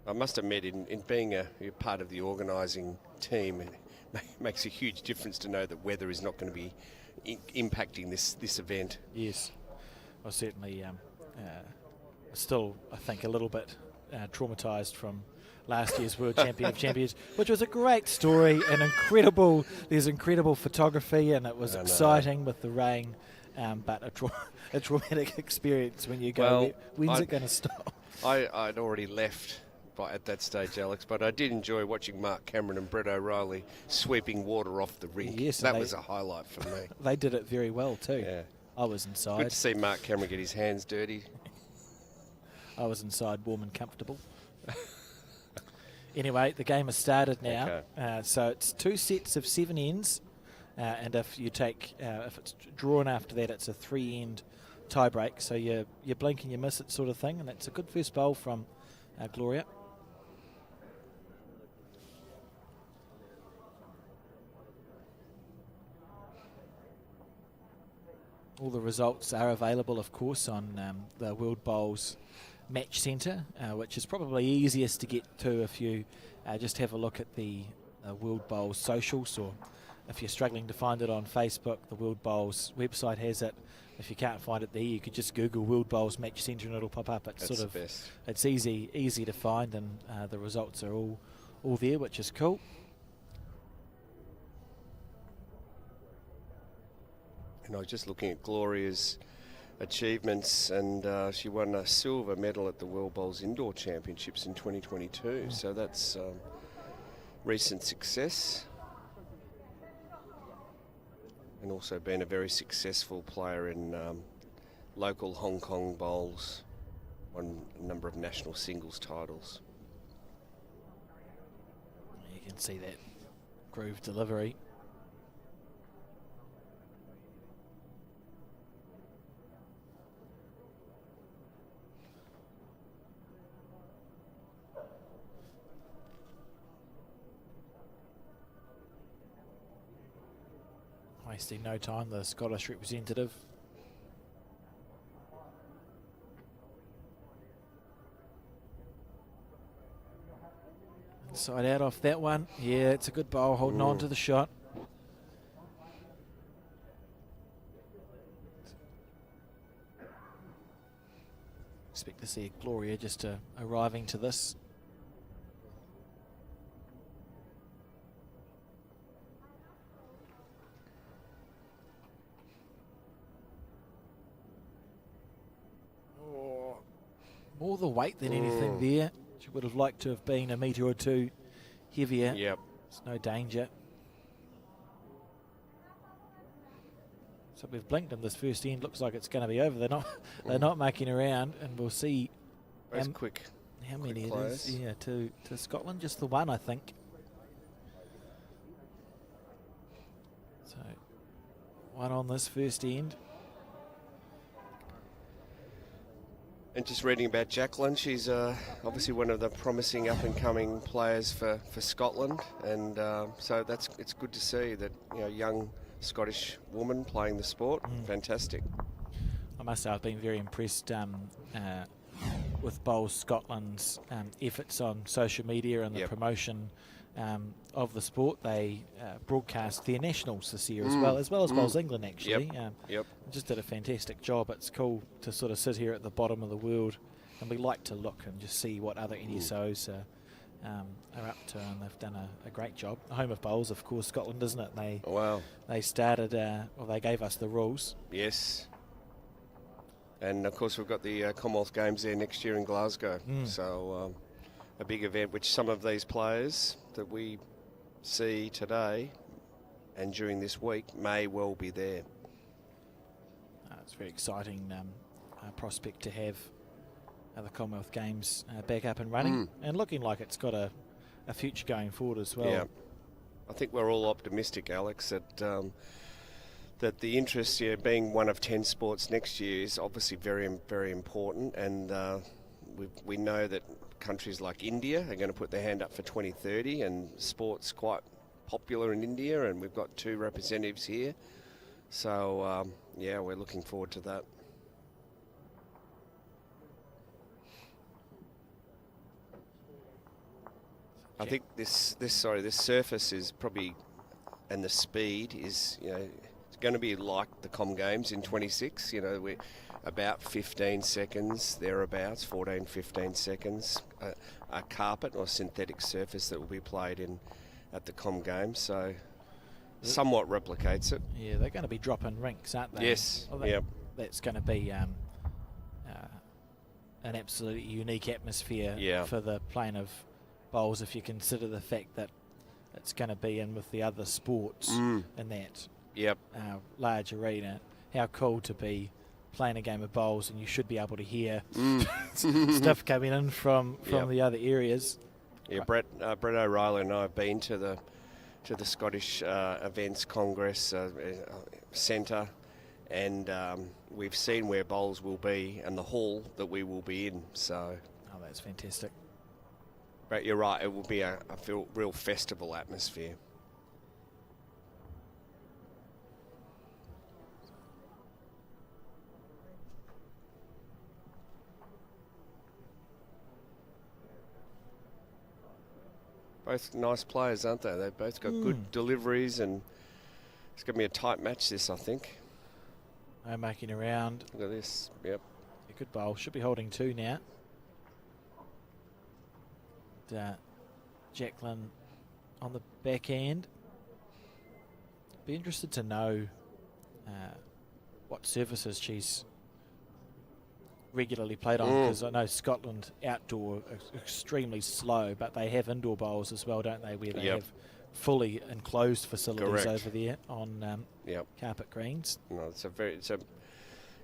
I must admit, in being you're part of the organising team, it makes a huge difference to know that weather is not going to be impacting this event. Yes, well, certainly still, I think, a little bit traumatised from last year's World Champion of Champions, which was a great story and there's incredible photography, and it was exciting with the rain, but a traumatic experience when you go, when's it going to stop? I'd already left at that stage, Alex, but I did enjoy watching Mark Cameron and Brett O'Reilly sweeping water off the rink. Yes, that was a highlight for me. They did it very well too. Yeah. I was inside. Good to see Mark Cameron get his hands dirty. I was inside, warm and comfortable. Anyway, the game has started now. Okay. So it's 2 sets of 7 ends, and if it's drawn after that, it's a 3-end tie break. So you blink and you miss it, sort of thing, and it's a good first bowl from Gloria. All the results are available, of course, on the World Bowls Match Centre, which is probably easiest to get to if you just have a look at the World Bowls socials, or if you're struggling to find it on Facebook, the World Bowls website has it. If you can't find it there, you could just Google World Bowls Match Centre and it'll pop up. It's easy to find, and the results are all there, which is cool. And I was just looking at Gloria's achievements, and she won a silver medal at the World Bowls Indoor Championships in 2022. So that's recent success. And also been a very successful player in local Hong Kong bowls, won a number of national singles titles. can see that groove delivery. Wasting no time, the Scottish representative. Inside out off that one. Yeah, it's a good bowl, holding on to the shot. Expect to see Gloria just arriving to this. More the weight than anything there. She would have liked to have been a metre or two heavier. Yep. There's no danger. So we've blinked them. This first end looks like it's going to be over. They're not making around, and we'll see That's quick. how many quick it is. Yeah, to Scotland, just the one, I think. So one on this first end. And just reading about Jacqueline, she's obviously one of the promising up-and-coming players for Scotland, and so it's good to see that young Scottish woman playing the sport. Fantastic. I must say I've been very impressed with Bowls Scotland's efforts on social media and the promotion of the sport. They broadcast their nationals this year as well as Bowls England, actually. Just did a fantastic job. It's cool to sort of sit here at the bottom of the world, and we like to look and just see what other NSOs are up to, and they've done a great job. Home of Bowls, of course, Scotland, isn't it? They started, they gave us the rules. Yes. And of course we've got the Commonwealth Games there next year in Glasgow. So a big event which some of these players that we see today and during this week may well be there. It's a very exciting prospect to have the Commonwealth Games back up and running and looking like it's got a future going forward as well. Yeah, I think we're all optimistic, Alex, that the interest, being one of 10 sports next year, is obviously very, very important, and we know that countries like India are going to put their hand up for 2030, and sport's quite popular in India, and we've got 2 representatives here. So, we're looking forward to that. I think this surface is probably, and the speed is, it's going to be like the Com Games in 26. We're about 15 seconds, thereabouts, 14, 15 seconds, a carpet or synthetic surface that will be played in at the Com Games. So somewhat replicates it. Yeah, they're going to be dropping rinks, aren't they? Yes. That's going to be an absolutely unique atmosphere for the playing of bowls, if you consider the fact that it's going to be in with the other sports in that large arena. How cool to be playing a game of bowls, and you should be able to hear stuff coming in from the other areas. Yeah, Brett O'Reilly and I have been to the Scottish Events Congress Centre, and we've seen where bowls will be and the hall that we will be in. So, that's fantastic. But you're right, it will be a real festival atmosphere. Both nice players, aren't they? They've both got good deliveries, and it's going to be a tight match, this, I think. No making around. Look at this, yep. A good bowl. Should be holding 2 now. Jacqueline on the back end. Be interested to know what surfaces she's regularly played on, because I know Scotland outdoor are extremely slow, but they have indoor bowls as well, don't they, where they have fully enclosed facilities over there on carpet greens. No,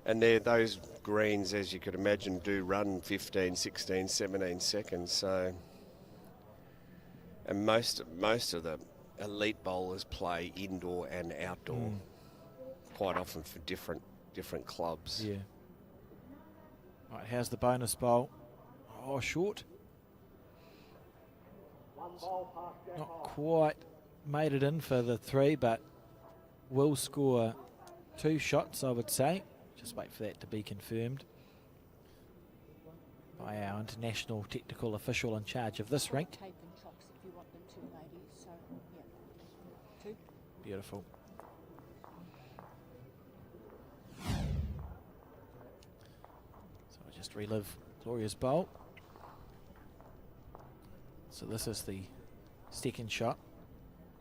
and those greens, as you could imagine, do run 15, 16, 17 seconds, so And most of the elite bowlers play indoor and outdoor, quite often for different clubs. Yeah. Right, how's the bonus bowl? Oh, short. Not quite made it in for the 3, but will score 2 shots, I would say. Just wait for that to be confirmed by our international technical official in charge of this rink. Tape and chocks if you want them to, ladies. So, yeah. 2. Beautiful. So I just relive Gloria's bowl. So this is the second shot.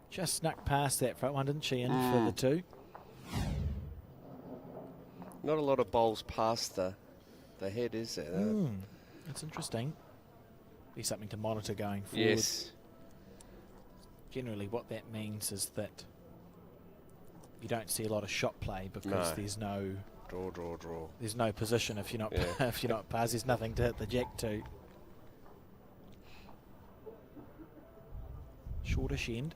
Just snuck past that front one, didn't she, in for the 2. Not a lot of bowls past the head, is there? That's interesting. Be something to monitor going forward. Yes. Generally what that means is that you don't see a lot of shot play because there's no Draw. there's no position if you're not if you're not past. There's nothing to hit the jack to. Shortish end.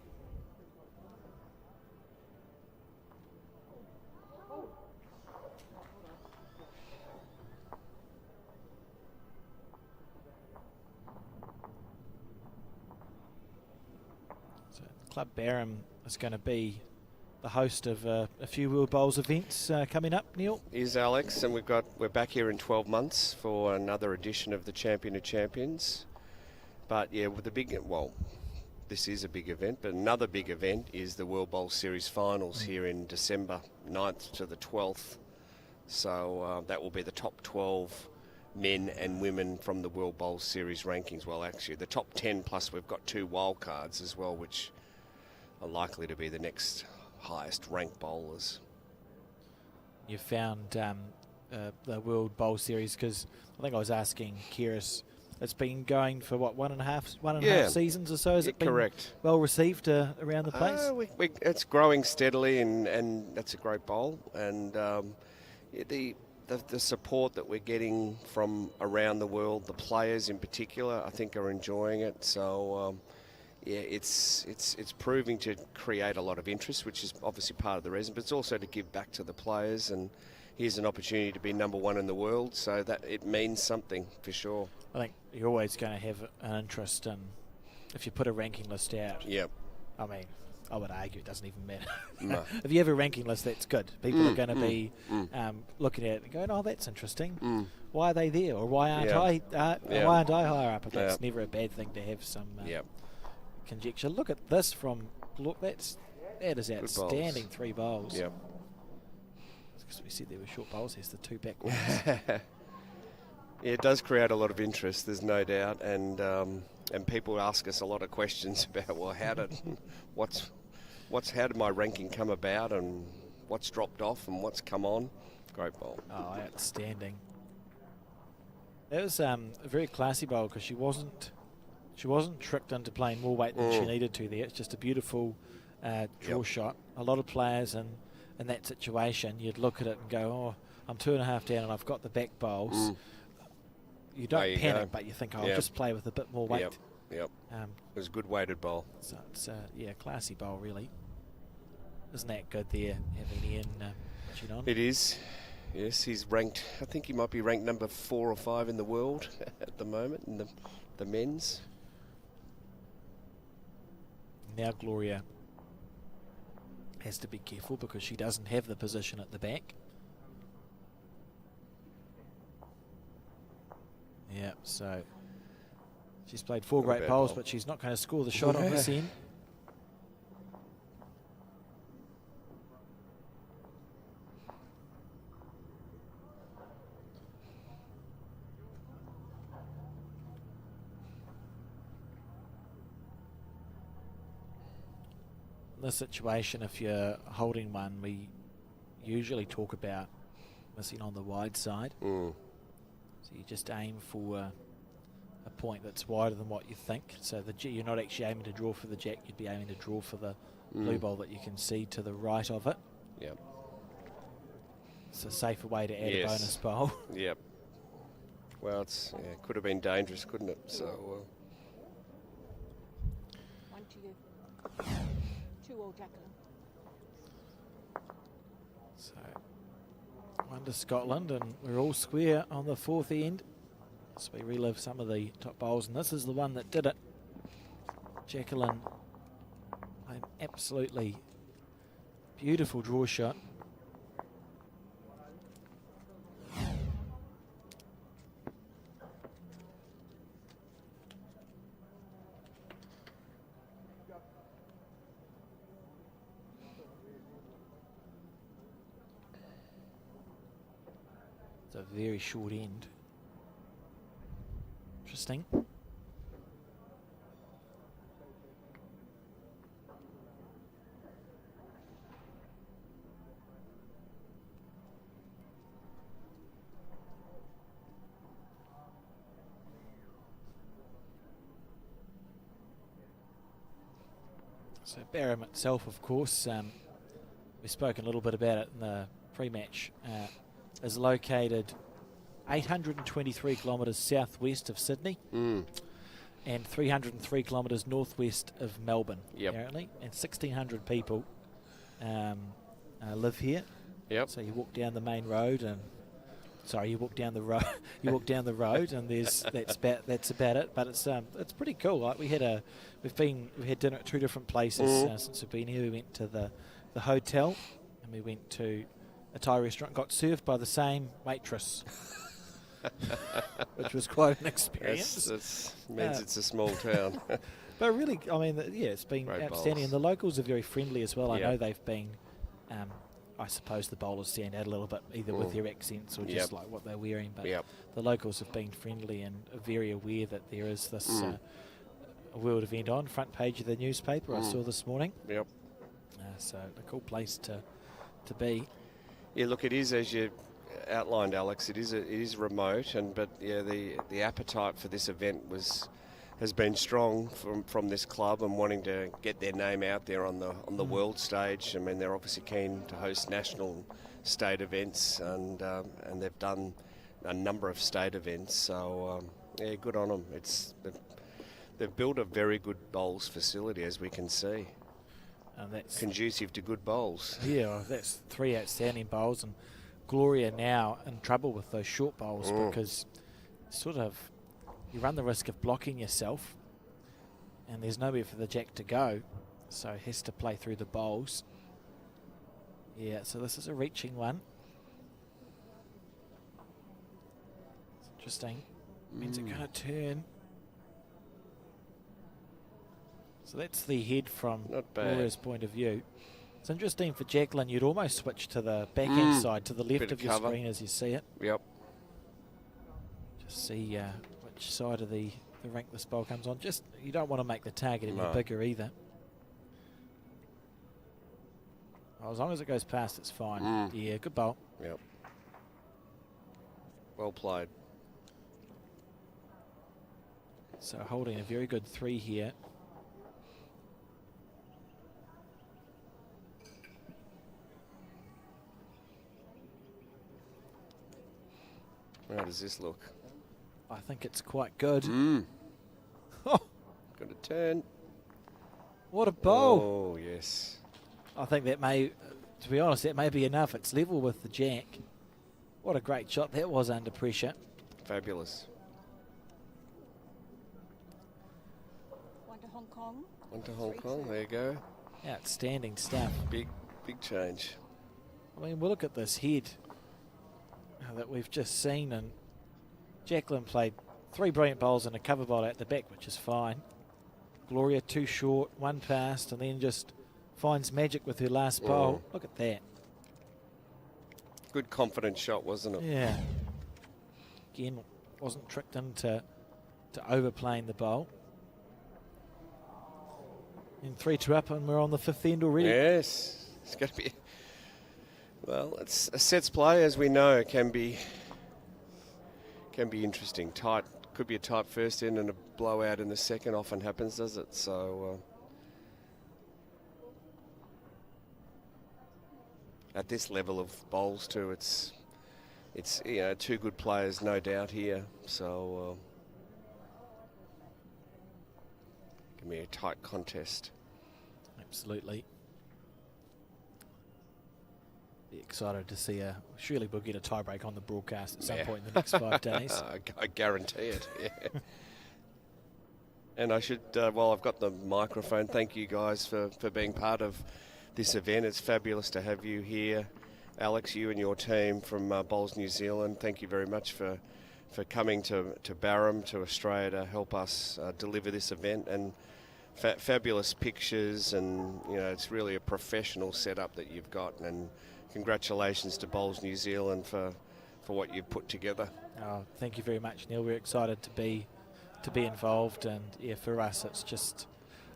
So Club Barham is going to be the host of a few World Bowls events coming up, Neil. Is Alex, and we're back here in 12 months for another edition of the Champion of Champions. But yeah, with the big, well, this is a big event, but another big event is the World Bowl Series Finals here in December 9th to the 12th. So that will be the top 12 men and women from the World Bowl Series rankings. Well, actually, the top 10 plus we've got 2 wild cards as well, which are likely to be the next highest ranked bowlers. You found the World Bowl Series because I think I was asking Kyrus. It's been going for what, one and a half seasons or so. Has it been correct? Well received around the place. It's growing steadily, and that's a great bowl. And the support that we're getting from around the world, the players in particular, I think are enjoying it. So it's proving to create a lot of interest, which is obviously part of the reason. But it's also to give back to the players, and here's an opportunity to be number 1 in the world. So that it means something for sure. I think you're always going to have an interest in, if you put a ranking list out. Yep. I mean, I would argue it doesn't even matter. No. If you have a ranking list, that's good. People are going to be looking at it and going, "Oh, that's interesting. Why are they there? Or why aren't I? Why aren't I higher up?" That's never a bad thing to have some conjecture. Look at this that is outstanding. 3 bowls. Yep. Because we said there were short bowls. There's the 2 back ones. Yeah, it does create a lot of interest, there's no doubt, and people ask us a lot of questions about, well, how did my ranking come about, and what's dropped off, and what's come on. Great bowl. Oh, outstanding. That was a very classy bowl because she wasn't tricked into playing more weight than she needed to there. It's just a beautiful draw shot. A lot of players in that situation, you'd look at it and go, "Oh, I'm 2.5 down and I've got the back bowls." You don't panic, but you think, "Oh, I'll just play with a bit more weight." Yep. It was a good weighted bowl. So it's classy bowl really. Isn't that good there, having Ian watching on? It is. Yes, he's ranked. I think he might be ranked number 4 or 5 in the world at the moment in the men's. Now Gloria has to be careful because she doesn't have the position at the back. Yeah, so she's played 4 great bowls, but she's not going to score the shot on this end. In this situation, if you're holding one, we usually talk about missing on the wide side. So you just aim for a point that's wider than what you think. So you're not actually aiming to draw for the jack, you'd be aiming to draw for the blue bowl that you can see to the right of it. Yep. It's a safer way to add a bonus bowl. Yep. Well, it could have been dangerous, couldn't it? So to you. 2-all, Jacqueline. So, one to Scotland, and we're all square on the fourth end. So we relive some of the top bowls, and this is the one that did it. Jacqueline, an absolutely beautiful draw shot. It's a very short end. Interesting. So Barham itself, of course, we've spoken a little bit about it in the pre-match, is located 823 kilometres southwest of Sydney and 303 kilometres northwest of Melbourne, apparently, and 1,600 people live here. Yep. So you walk down the main road and you walk down the road. You walk down the road, and that's about it. But it's pretty cool. Like we've had dinner at two different places since we've been here. We went to the hotel, and we went to a Thai restaurant. Got served by the same waitress, which was quite an experience. That means it's a small town. But really, I mean, it's been Great outstanding, bowls. and the locals are very friendly as well. I Yeah. know they've been. I suppose the bowlers stand out a little bit, either with their accents or just like what they're wearing. But the locals have been friendly and are very aware that there is this a world event on front page of the newspaper. I saw this morning. Yep. So a cool place to be. Yeah, look, it is, as you outlined, Alex. It is remote, but the appetite for this event has been strong from this club and wanting to get their name out there on the world stage. I mean, they're obviously keen to host national state events, and they've done a number of state events. So good on them. They've built a very good bowls facility, as we can see. And that's conducive to good bowls. Yeah, that's three outstanding bowls, and Gloria now in trouble with those short bowls because you run the risk of blocking yourself, and there's nowhere for the jack to go, so he has to play through the bowls. Yeah, so this is a reaching one. It's interesting. Means it's going to turn. So that's the head from Gloria's point of view. It's interesting for Jacqueline. You'd almost switch to the backhand side, to the left of your screen as you see it. Yep. Just see which side of the rink this bowl comes on. Just you don't want to make the target any bigger either. Well, as long as it goes past, it's fine. Yeah, good bowl. Yep. Well played. So holding a very good 3 here. How does this look? I think it's quite good. Got a turn. What a bowl. Oh, yes. I think that may, to be honest, that may be enough. It's level with the jack. What a great shot that was under pressure. Fabulous. One to Hong Kong. One to Hong Kong. There you go. Outstanding stuff. Big change. I mean, we'll look at this head that we've just seen, and Jacqueline played 3 brilliant bowls and a cover bowl at the back, which is fine. Gloria 2 short, 1 past, and then just finds magic with her last bowl. Look at that. Good confident shot, wasn't it? Yeah. Again, wasn't tricked into overplaying the bowl. And 3-2 up, and we're on the 5th end already. Yes. It's going to be... Well, it's a sets play, as we know, can be interesting. Tight, could be a tight first end and a blowout in the second. Often happens, does it? So at this level of bowls too, it's 2 good players, no doubt here. So can be a tight contest. Absolutely. Be excited to see surely we'll get a tiebreak on the broadcast at some point in the next 5 days. I guarantee it. Yeah. And I should, while I've got the microphone, thank you guys for being part of this event. It's fabulous to have you here. Alex, you and your team from Bowls New Zealand, thank you very much for coming to Barham, to Australia, to help us deliver this event. And fabulous pictures, and it's really a professional setup that you've got. And congratulations to Bowls New Zealand for what you've put together. Oh, thank you very much, Neil. We're excited to be involved, and yeah, for us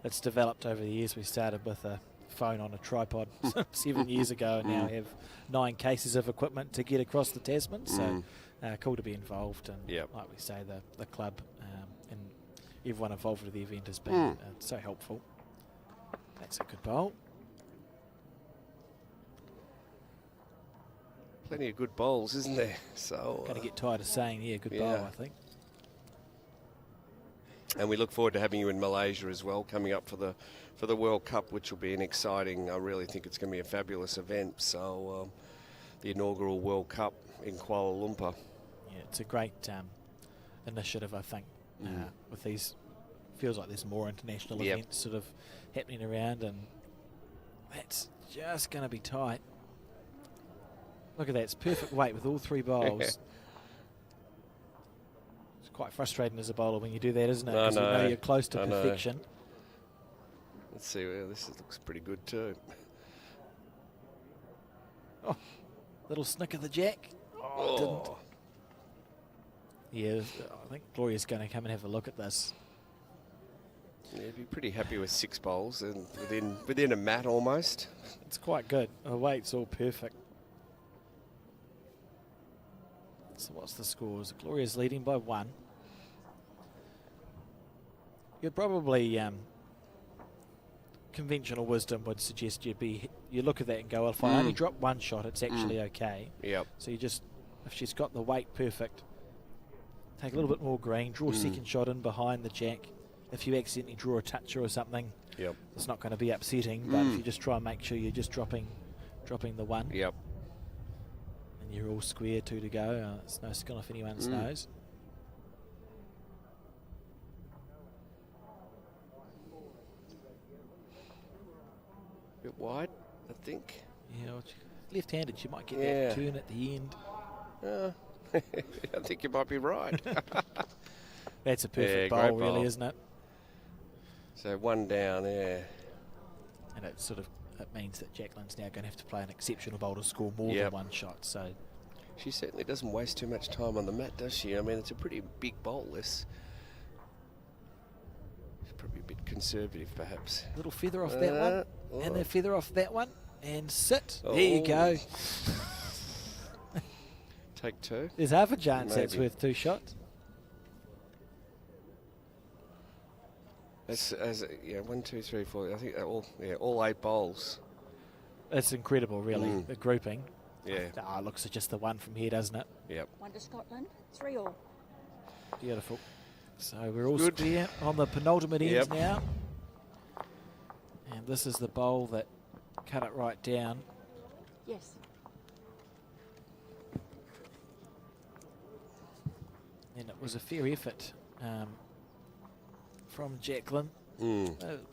it's developed over the years. We started with a phone on a tripod 7 years ago, and now have 9 cases of equipment to get across the Tasman. So cool to be involved, and like we say, the club and everyone involved with the event has been so helpful. That's a good bowl. Plenty of good bowls, isn't there? So Going to get tired of saying good bowl, I think. And we look forward to having you in Malaysia as well, coming up for the World Cup, which will be an exciting, I really think it's going to be a fabulous event. So the inaugural World Cup in Kuala Lumpur. Yeah, it's a great initiative, I think, with these. Feels like there's more international events sort of happening around, and that's just going to be tight. Look at that, it's perfect weight with all 3 bowls. It's quite frustrating as a bowler when you do that, isn't it? Because you know you're close to perfection. Let's see, this looks pretty good too. Oh, little snick of the jack. Oh, didn't. Yeah, I think Gloria's going to come and have a look at this. Yeah, be pretty happy with 6 bowls and within a mat almost. It's quite good. The weight's all perfect. So what's the scores? Gloria's leading by 1. You'd probably conventional wisdom would suggest you look at that and go, well, if I only drop 1 shot, it's actually okay. Yep. So you just, if she's got the weight perfect, take a little bit more green, draw a second shot in behind the jack. If you accidentally draw a toucher or something, it's not going to be upsetting. But if you just try and make sure you're just dropping the 1. Yep. And you're all square, 2 to go. It's no skin off anyone's nose. Bit wide, I think. Yeah, left-handed, she might get that turn at the end. I think you might be right. That's a perfect bowl, really, isn't it? So 1 down, and it means that Jacqueline's now going to have to play an exceptional bowl to score more than 1 shot. So she certainly doesn't waste too much time on the mat, does she? I mean, it's a pretty big bowl, this. She's probably a bit conservative, perhaps. Little feather off that one, and a feather off that one, and sit. There you go. Take 2. There's half a chance that's worth 2 shots. That's 1, 2, 3, 4. I think all 8 bowls. It's incredible, really. The grouping. Yeah. It looks at just the 1 from here, doesn't it? Yep. 1 to Scotland, 3 all. Beautiful. So we're all square on the penultimate ends now. And this is the bowl that cut it right down. Yes. And it was a fair effort from Jacqueline.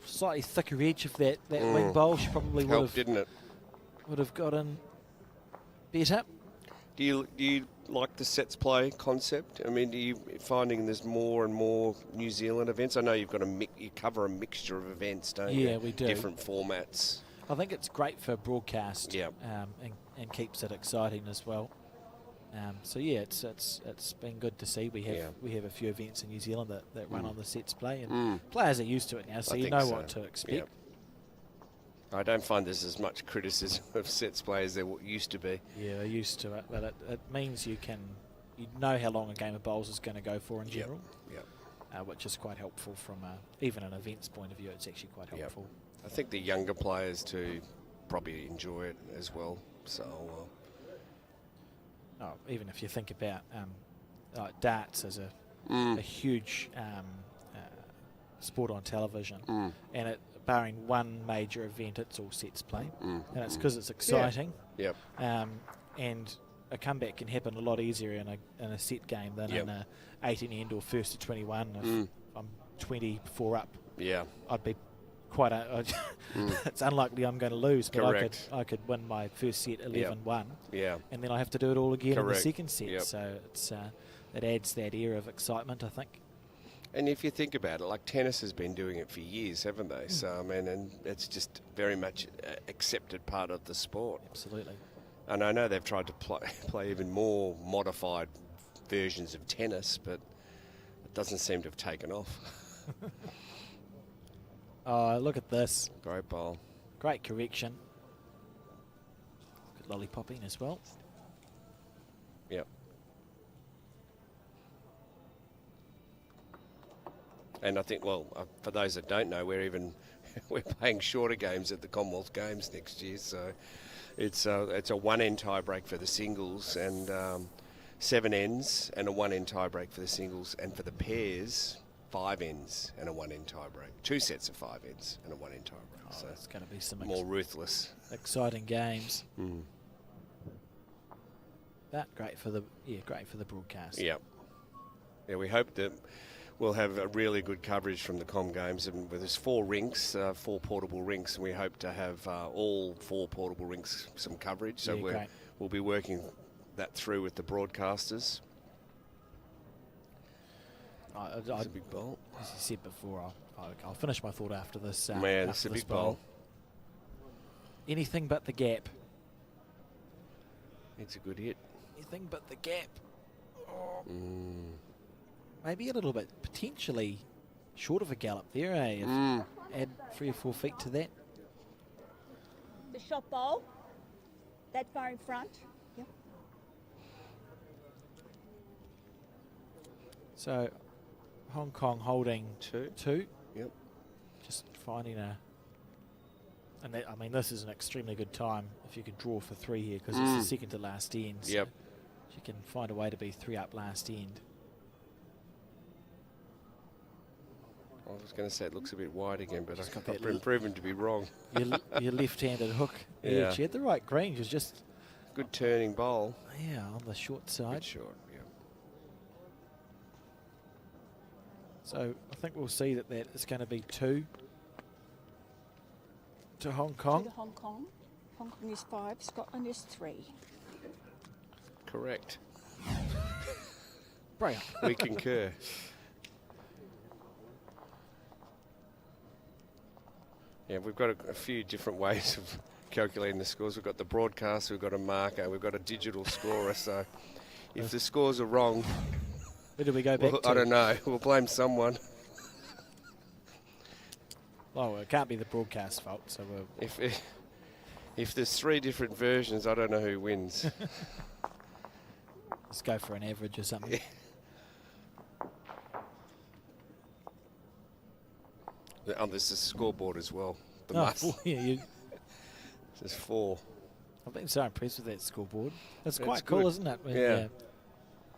Slightly thicker edge of that wing bowl. She probably would have gotten better. Do you like the sets play concept? I mean, do you finding there's more and more New Zealand events? I know you've got you cover a mixture of events, don't you? Yeah, we do. Different formats. I think it's great for broadcast. And keeps it exciting as well. So yeah, it's been good to see. We have a few events in New Zealand that run on the sets play, and players are used to it now, so you know what to expect. Yep. I don't find there's as much criticism of sets play as there used to be. Yeah, they're used to it, but it means you know how long a game of bowls is going to go for in general. Which is quite helpful from even an events point of view. It's actually quite helpful. I think the younger players too probably enjoy it as well. So. Even if you think about darts as a huge sport on television, and barring one major event, it's all sets play, and it's because it's exciting. Yep. And a comeback can happen a lot easier in a set game than in a 18 end or first to 21. If I'm 24 up, I'd be quite it's unlikely I'm going to lose, but I could win my first set 11-1, and then I have to do it all again in the second set. So it's it adds that air of excitement, I think. And if you think about it, like tennis has been doing it for years, haven't they? So I mean, and it's just very much accepted part of the sport. Absolutely. And I know they've tried to play even more modified versions of tennis, but it doesn't seem to have taken off. Oh, look at this. Great bowl. Great correction. Good lollipopping as well. Yep. And I think, well, for those that don't know, we're playing shorter games at the Commonwealth Games next year, so it's a one-end tie-break for the singles and 7 ends and a one-end tie-break for the singles, and for the pairs 5 ends and a one-end tie-break. 2 sets of 5 ends and a one-end tie-break. Oh, so it's going to be some more ruthless, exciting games. That great for the broadcast. Yeah, we hope that we'll have a really good coverage from the Com Games, and there's 4 rinks, 4 portable rinks, and we hope to have all 4 portable rinks some coverage. So we'll be working that through with the broadcasters. It's a big bowl. As you said before, I'll finish my thought after this. Man, it's a big bowl. Anything but the gap. It's a good hit. Anything but the gap. Oh. Maybe a little bit potentially short of a gallop there, eh? Add 3 or 4 feet to that. The shot bowl, that far in front. Yep. So Hong Kong holding 2. Yep. Just finding and that, I mean, this is an extremely good time if you could draw for 3 here, because it's the second to last end. So Yep. you can find a way to be 3 up last end. I was going to say it looks a bit wide again, but Just got I've that been proven to be wrong. Your left-handed hook. Yeah. She had the right green. She was just Good turning bowl. on the short side. Bit short, yeah. So I think we'll see that is going to be 2 to Hong Kong. To Hong Kong. Hong Kong is 5, Scotland is 3. Correct. Brilliant. We concur. Yeah, we've got a few different ways of calculating the scores. We've got the broadcast, we've got a marker, we've got a digital scorer. So if the scores are wrong, Where do we go back to? I don't know. We'll blame someone. Well, it can't be the broadcast fault. So If there's 3 different versions, I don't know who wins. let's go for an average or something. There's a scoreboard as well. The Oh, must. 4, yeah, There's 4. I've been so impressed with that scoreboard. It's It's quite cool, good. isn't it? When Yeah. you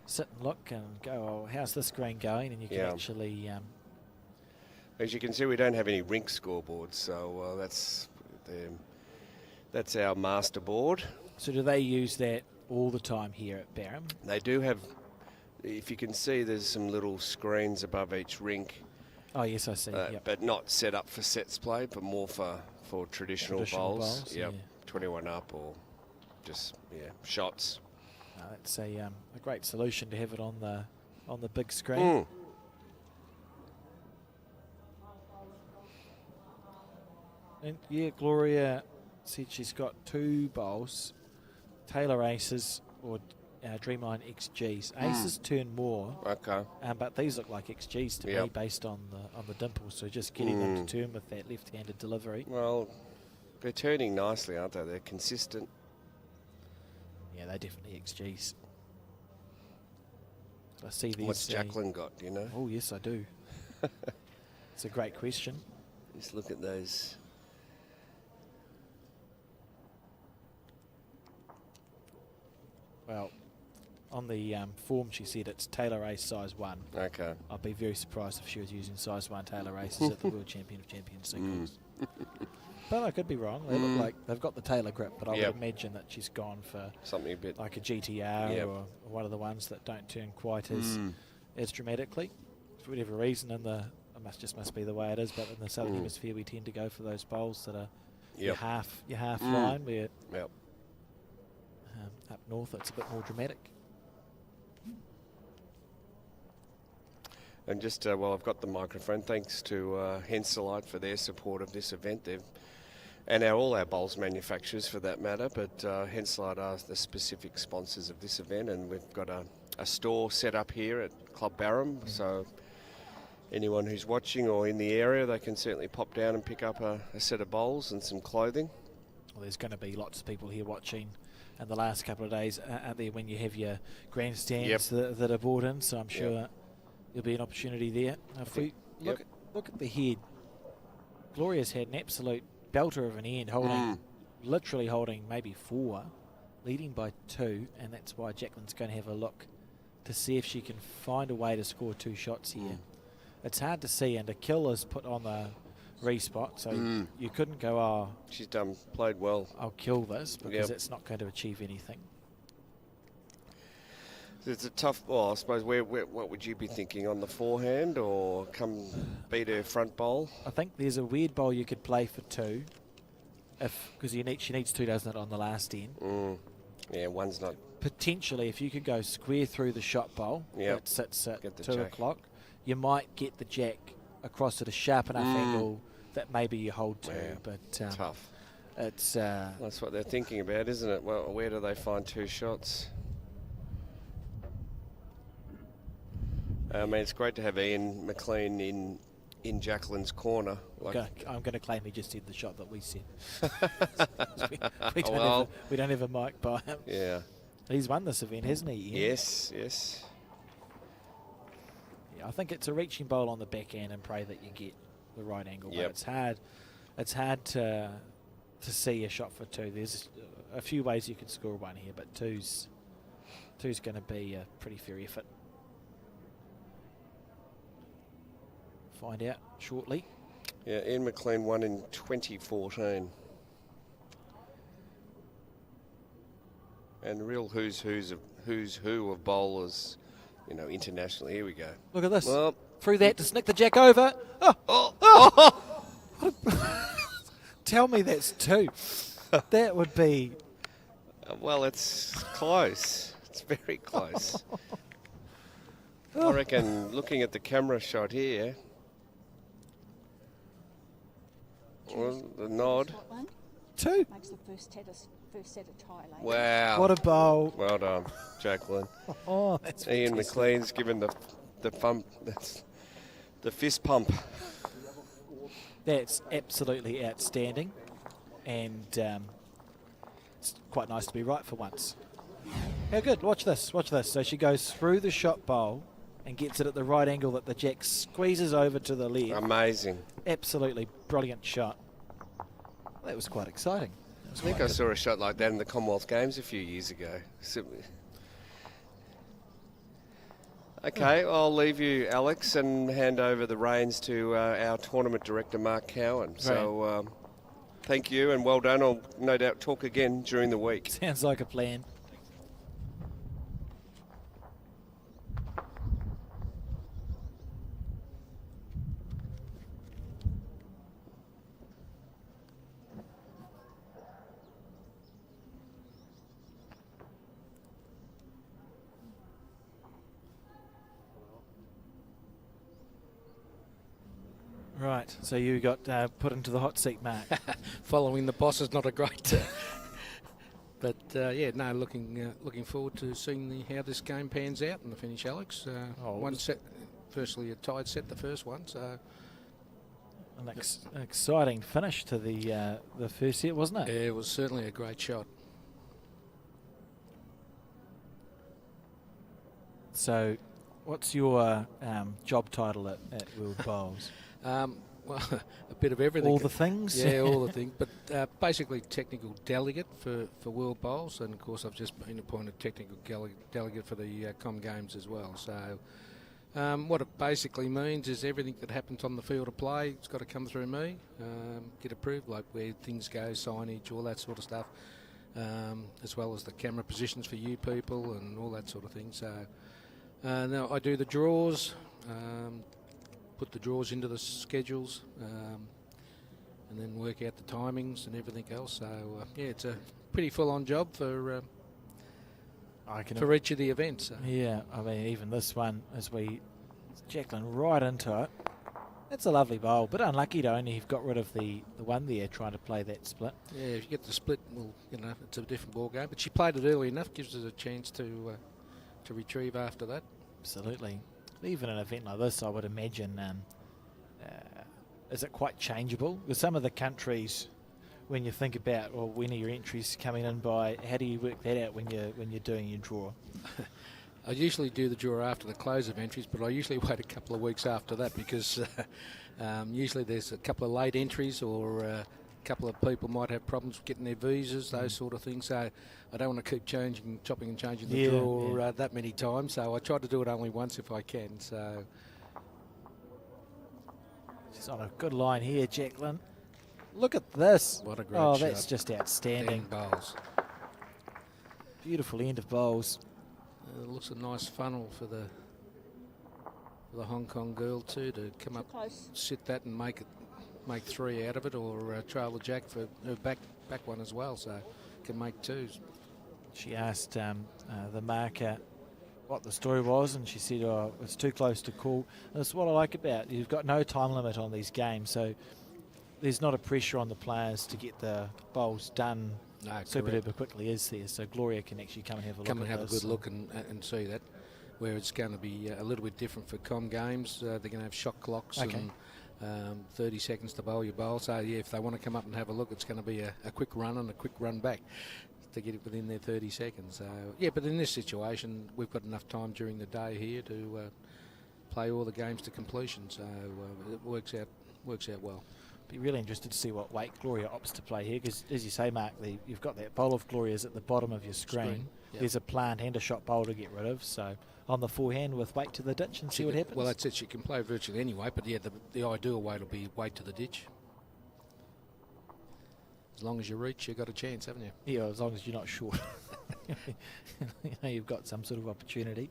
sit and look and go, oh, how's this green going? And you can Yeah. actually... As you can see, we don't have any rink scoreboards, so that's our master board. So do they use that all the time here at Barham? They do have, if you can see, there's some little screens above each rink, Oh, yes, I see. Yep. but not set up for sets play, but more for traditional bowls. yeah. 21 up or just shots. No, that's a great solution to have it on the big screen. And yeah, Gloria said she's got 2 bowls, Taylor Aces or Dreamline XGs. Aces turn more, Okay. but these look like XGs to me Yep. based on the dimples. So just getting them to turn with that left-handed delivery. Well, they're turning nicely, aren't they? They're consistent. Yeah, they're definitely XGs. I see these. What's Jacqueline got, do you know? Oh, yes, I do. It's a great question. Just look at those. Well, on the form she said it's Taylor Race size 1. Okay. I'd be very surprised if she was using size 1 Taylor Races at the World Champion of Champions singles. But I could be wrong. They look like they've got the Taylor grip, but I would imagine that she's gone for something a bit like a GTR or one of the ones that don't turn quite as dramatically. For whatever reason, must be the way it is, but in the Southern Hemisphere we tend to go for those bowls that are your half line, where up north it's a bit more dramatic. And just while I've got the microphone, thanks to Henselite for their support of this event. And all our bowls manufacturers for that matter, but Henselite are the specific sponsors of this event, and we've got a store set up here at Club Barham, so anyone who's watching or in the area, they can certainly pop down and pick up a set of bowls and some clothing. Well, there's going to be lots of people here watching in the last couple of days, aren't there, when you have your grandstands that are brought in, so I'm sure there'll be an opportunity there. If we look at the head, Gloria's had an absolute belter of an end, literally holding maybe 4, leading by 2, and that's why Jacqueline's going to have a look to see if she can find a way to score 2 shots here. It's hard to see, and a kill is put on the respot, so you couldn't go, she's played well. I'll kill this, because it's not going to achieve anything. It's a tough, I suppose, what would you be thinking, on the forehand or come beat her front bowl? I think there's a weird bowl you could play for 2, because she needs 2, doesn't it, on the last end. Yeah, one's not. Potentially, if you could go square through the shot bowl that sits at 2 o'clock, you might get the jack across at a sharp enough angle that maybe you hold 2. But tough. It's that's what they're thinking about, isn't it? Well, where do they find 2 shots? I mean, it's great to have Ian McLean in Jacqueline's corner. I'm going to claim he just did the shot that we said. we don't have a mic by him. Yeah. He's won this event, hasn't he, Ian? Yes. Yeah, I think it's a reaching bowl on the backhand and pray that you get the right angle. But it's hard to see a shot for 2. There's a few ways you could score 1 here, but two's going to be a pretty fair effort. Find out shortly. Yeah, Ian McLean won in 2014. And real who's who of bowlers, internationally. Here we go. Look at this. Well, through that to snick the jack over. Tell me that's 2. That would be. Well, it's close. It's very close. I reckon, looking at the camera shot here, the nod. 2. Makes the first set of tie later. Wow. What a bowl. Well done, Jacqueline. That's Ian fantastic. McLean's given the pump, the fist pump. That's absolutely outstanding, and it's quite nice to be right for once. How good. Watch this. So she goes through the shot bowl and gets it at the right angle that the jack squeezes over to the left. Amazing. Absolutely brilliant shot. That was quite exciting. I think I saw a shot like that in the Commonwealth Games a few years ago. Okay, I'll leave you, Alex, and hand over the reins to our tournament director, Mark Cowan. Right. So thank you and well done. I'll no doubt talk again during the week. Sounds like a plan. Right, so you got put into the hot seat, Mark. Following the boss is not a great... but, looking forward to seeing how this game pans out in the finish, Alex. One set, firstly a tied set, the first one, so... An exciting finish to the first set, wasn't it? It was certainly a great shot. So, what's your job title at World Bowls? Well, a bit of everything. All the things? Yeah, all the things. But basically technical delegate for World Bowls, and of course I've just been appointed technical delegate for the Com Games as well. So what it basically means is everything that happens on the field of play, it's got to come through me, get approved, like where things go, signage, all that sort of stuff, as well as the camera positions for you people and all that sort of thing. So now I do the draws, put the draws into the schedules, and then work out the timings and everything else. So yeah, it's a pretty full-on job for each of the events. So. Yeah, I mean, even this one, Jacqueline right into it. That's a lovely bowl, but unlucky to only have got rid of the one there trying to play that split. Yeah, if you get the split, well, it's a different ball game. But she played it early enough, gives us a chance to retrieve after that. Absolutely. Even an event like this, I would imagine, is it quite changeable? Because some of the countries, when you think about, well, when are your entries coming in by, how do you work that out when you're doing your draw? I usually do the draw after the close of entries, but I usually wait a couple of weeks after that because usually there's a couple of late entries or a couple of people might have problems getting their visas, those sort of things. So I don't want to keep chopping and changing the draw that many times. So I try to do it only once if I can. So she's on a good line here, Jacqueline. Look at this. What a great shot. shot. That's just outstanding. Bowls. Beautiful end of bowls. It looks a nice funnel for the Hong Kong girl too, to come up, sit that and make 3 out of it, or trail the jack for her back one as well, so can make 2s. She asked the marker what the story was, and she said, "Oh, it's too close to call." And that's what I like about you've got no time limit on these games, so there's not a pressure on the players to get the bowls done super duper quickly, is there? So Gloria can actually come and have a look. Come and have a good look and see that. Where it's going to be a little bit different for Com Games, they're going to have shot clocks and 30 seconds to bowl your bowl. So yeah, if they want to come up and have a look, it's going to be a quick run and a quick run back to get it within their 30 seconds. So yeah, but in this situation, we've got enough time during the day here to play all the games to completion. So it works out well. Be really interested to see what weight Gloria opts to play here, because as you say, Mark, you've got that bowl of Gloria's at the bottom of your screen. Yep. There's a plant and a shot bowl to get rid of, so on the forehand with weight to the ditch and see what happens. Well, that's it. She can play virtually anyway, but yeah, the ideal weight will be weight to the ditch. As long as you reach, you've got a chance, haven't you? Yeah, as long as you're not short. You've got some sort of opportunity.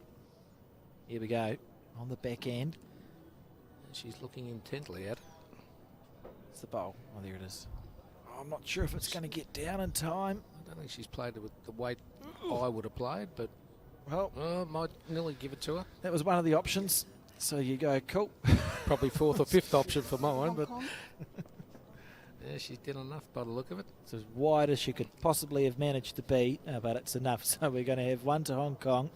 Here we go, on the back end. She's looking intently at it. It's the bowl. Oh, there it is. I'm not sure if it's going to get down in time. I don't think she's played it with the weight I would have played, but might nearly give it to her. That was one of the options. So you go, cool. Probably 4th or 5th option for mine, but yeah, she's done enough by the look of it. It's as wide as she could possibly have managed to be, but it's enough. So we're going to have 1 to Hong Kong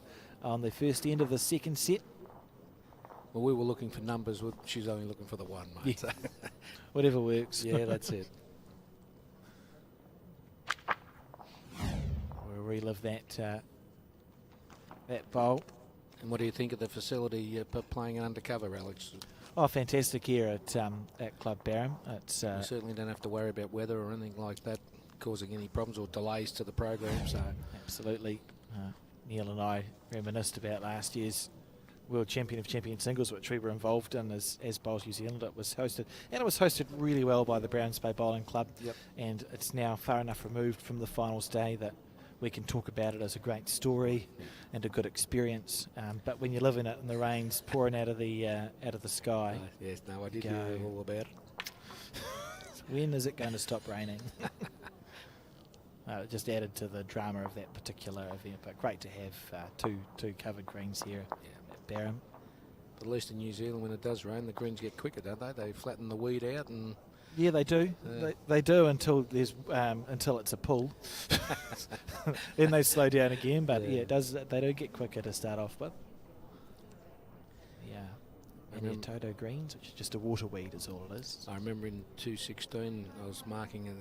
on the first end of the second set. Well, we were looking for numbers. She's only looking for the 1, mate. Yeah. Whatever works. Yeah, that's it. We'll relive that bowl. And what do you think of the facility playing undercover, Alex? Oh, fantastic here at Club Barham. It's we certainly don't have to worry about weather or anything like that causing any problems or delays to the program. So absolutely. Neil and I reminisced about last year's World Champion of Champion Singles, which we were involved in as Bowls New Zealand. It was hosted really well by the Browns Bay Bowling Club. Yep. And it's now far enough removed from the finals day that we can talk about it as a great story and a good experience. But when you're living it and the rain's pouring out of the sky, yes, no, I did hear all about it. When is it going to stop raining? It just added to the drama of that particular event. But great to have two covered greens here. Barham. But at least in New Zealand, when it does rain, the greens get quicker, don't they? They flatten the weed out, and yeah, they do. They do until there's until it's a pull. Then they slow down again. But yeah, it does. They do get quicker to start off with. Yeah, and Toto greens, which is just a water weed, is all it is. I remember in 2016, I was marking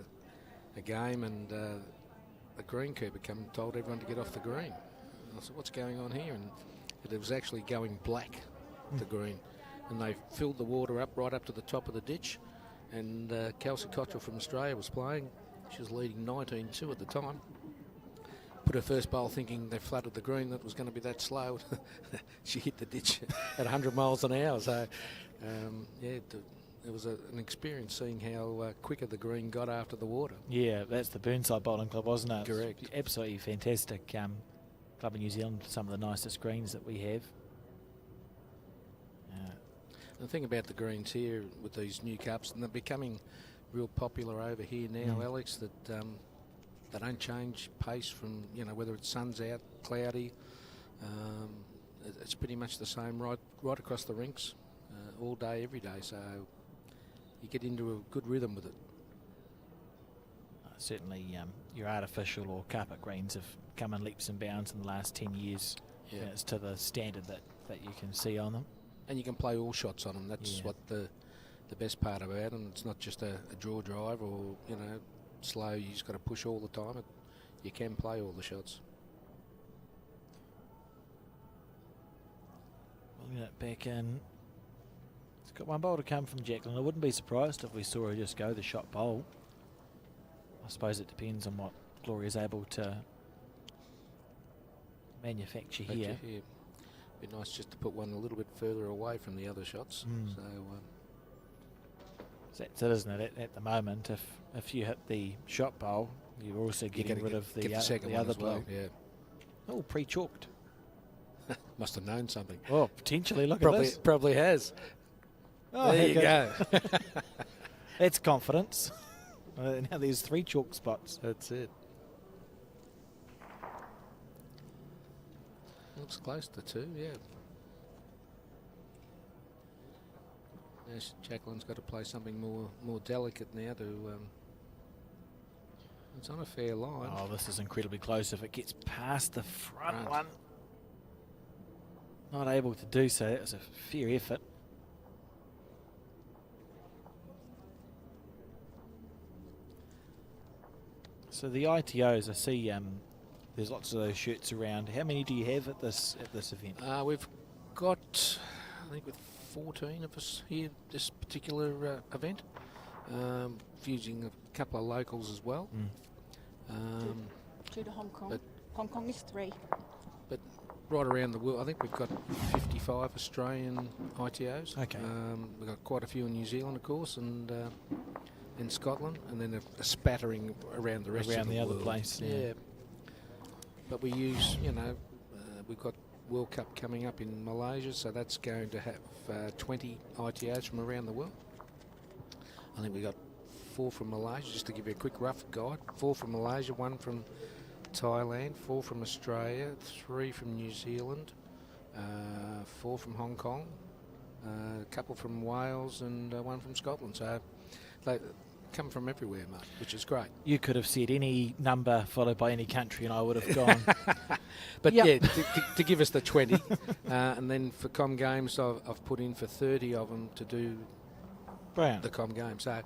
a game, and the greenkeeper came and told everyone to get off the green. I said, "What's going on here?" And it was actually going black, the green. and they filled the water up right up to the top of the ditch. And Kelsey Cottrell from Australia was playing. She was leading 19-2 at the time. Put her first bowl thinking they flooded the green, that was going to be that slow. She hit the ditch at 100 miles an hour. So, it was an experience seeing how quicker the green got after the water. Yeah, that's the Burnside Bowling Club, wasn't it? Correct. It's absolutely fantastic club in New Zealand, some of the nicest greens that we have. The thing about the greens here with these new cups, and they're becoming real popular over here now, Alex, that they don't change pace from, whether it's sun's out, cloudy. It's pretty much the same right across the rinks all day, every day. So you get into a good rhythm with it. Certainly your artificial or carpet greens have come in leaps and bounds in the last 10 years. Yeah. It's to the standard that you can see on them. And you can play all shots on them. That's what the best part about them. It's not just a draw drive or, slow. You just got to push all the time. You can play all the shots. Looking at back in. It's got one bowl to come from Jacqueline. I wouldn't be surprised if we saw her just go the shot bowl. I suppose it depends on what Gloria's able to manufacture here. Yeah. Be nice just to put one a little bit further away from the other shots. So that's it, isn't it? At the moment, if you hit the shot bowl, you're also getting rid of the other well. blue. Yeah. Oh, pre-chalked. Must have known something. Oh, potentially. Look at this. Probably has. Oh, there you go. That's confidence. Now there's 3 chalk spots. That's it. Looks close to 2, yeah. Now Jacqueline's got to play something more delicate now to. It's on a fair line. Oh, this is incredibly close. If it gets past the front one, not able to do so. That was a fair effort. So the ITOs, I see there's lots of those shirts around. How many do you have at this event? We've got, I think, with 14 of us here this particular event, fusing a couple of locals as well. To Hong Kong. Hong Kong is 3. But right around the world, I think we've got 55 Australian ITOs. Okay. We've got quite a few in New Zealand, of course, and in Scotland, and then a spattering around the rest of the other world. place. Yeah. But we use, we've got World Cup coming up in Malaysia, so that's going to have 20 ITOs from around the world. I think we got 4 from Malaysia, just to give you a quick rough guide. 4 from Malaysia, 1 from Thailand, 4 from Australia, 3 from New Zealand, 4 from Hong Kong, a couple from Wales, and 1 from Scotland. So they come from everywhere, mate, which is great. You could have said any number followed by any country and I would have gone. But yeah, to give us the 20. And then for Com Games, I've put in for 30 of them to do the Com Games. So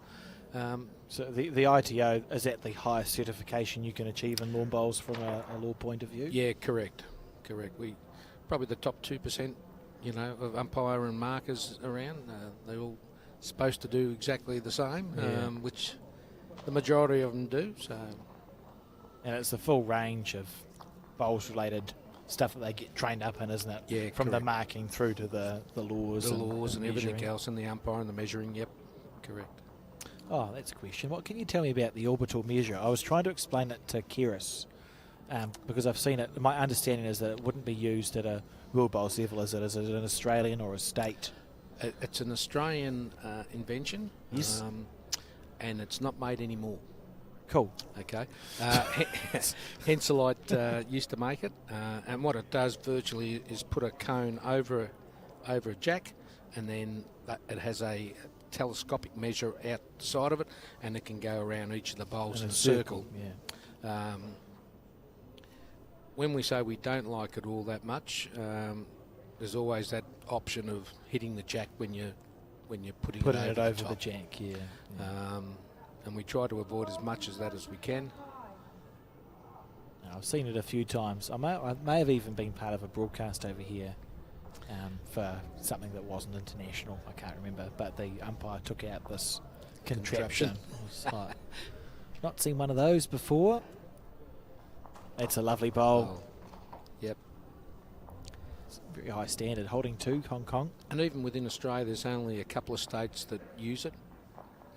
so the ITO, is that the highest certification you can achieve in lawn bowls from a law point of view? Yeah, correct. We probably the top 2%, of umpire and markers around. They're all supposed to do exactly the same, which the majority of them do. So, and it's the full range of bowls related stuff that they get trained up in, isn't it? Yeah, from correct. the marking through to the laws, and everything measuring. else, and the umpire and the measuring. Yep, correct. Oh, that's a question. What can you tell me about the orbital measure? I was trying to explain it to Keris because I've seen it. My understanding is that it wouldn't be used at a World Bowls level. Is it an Australian or a state? It's an Australian invention. Yes. And it's not made anymore. Cool. Okay. Henselite used to make it, and what it does virtually is put a cone over a jack, and then it has a telescopic measure outside of it, and it can go around each of the bowls in a circle. Yeah. When we say we don't like it all that much, there's always that option of hitting the jack when you're putting it over the jack. Yeah. And we try to avoid as much as that as we can. I've seen it a few times. I may have even been part of a broadcast over here for something that wasn't international. I can't remember, but the umpire took out this contraption. It's like, not seen one of those before. It's a lovely bowl. Yep. It's a very high standard. Holding 2, Hong Kong. And even within Australia, there's only a couple of states that use it.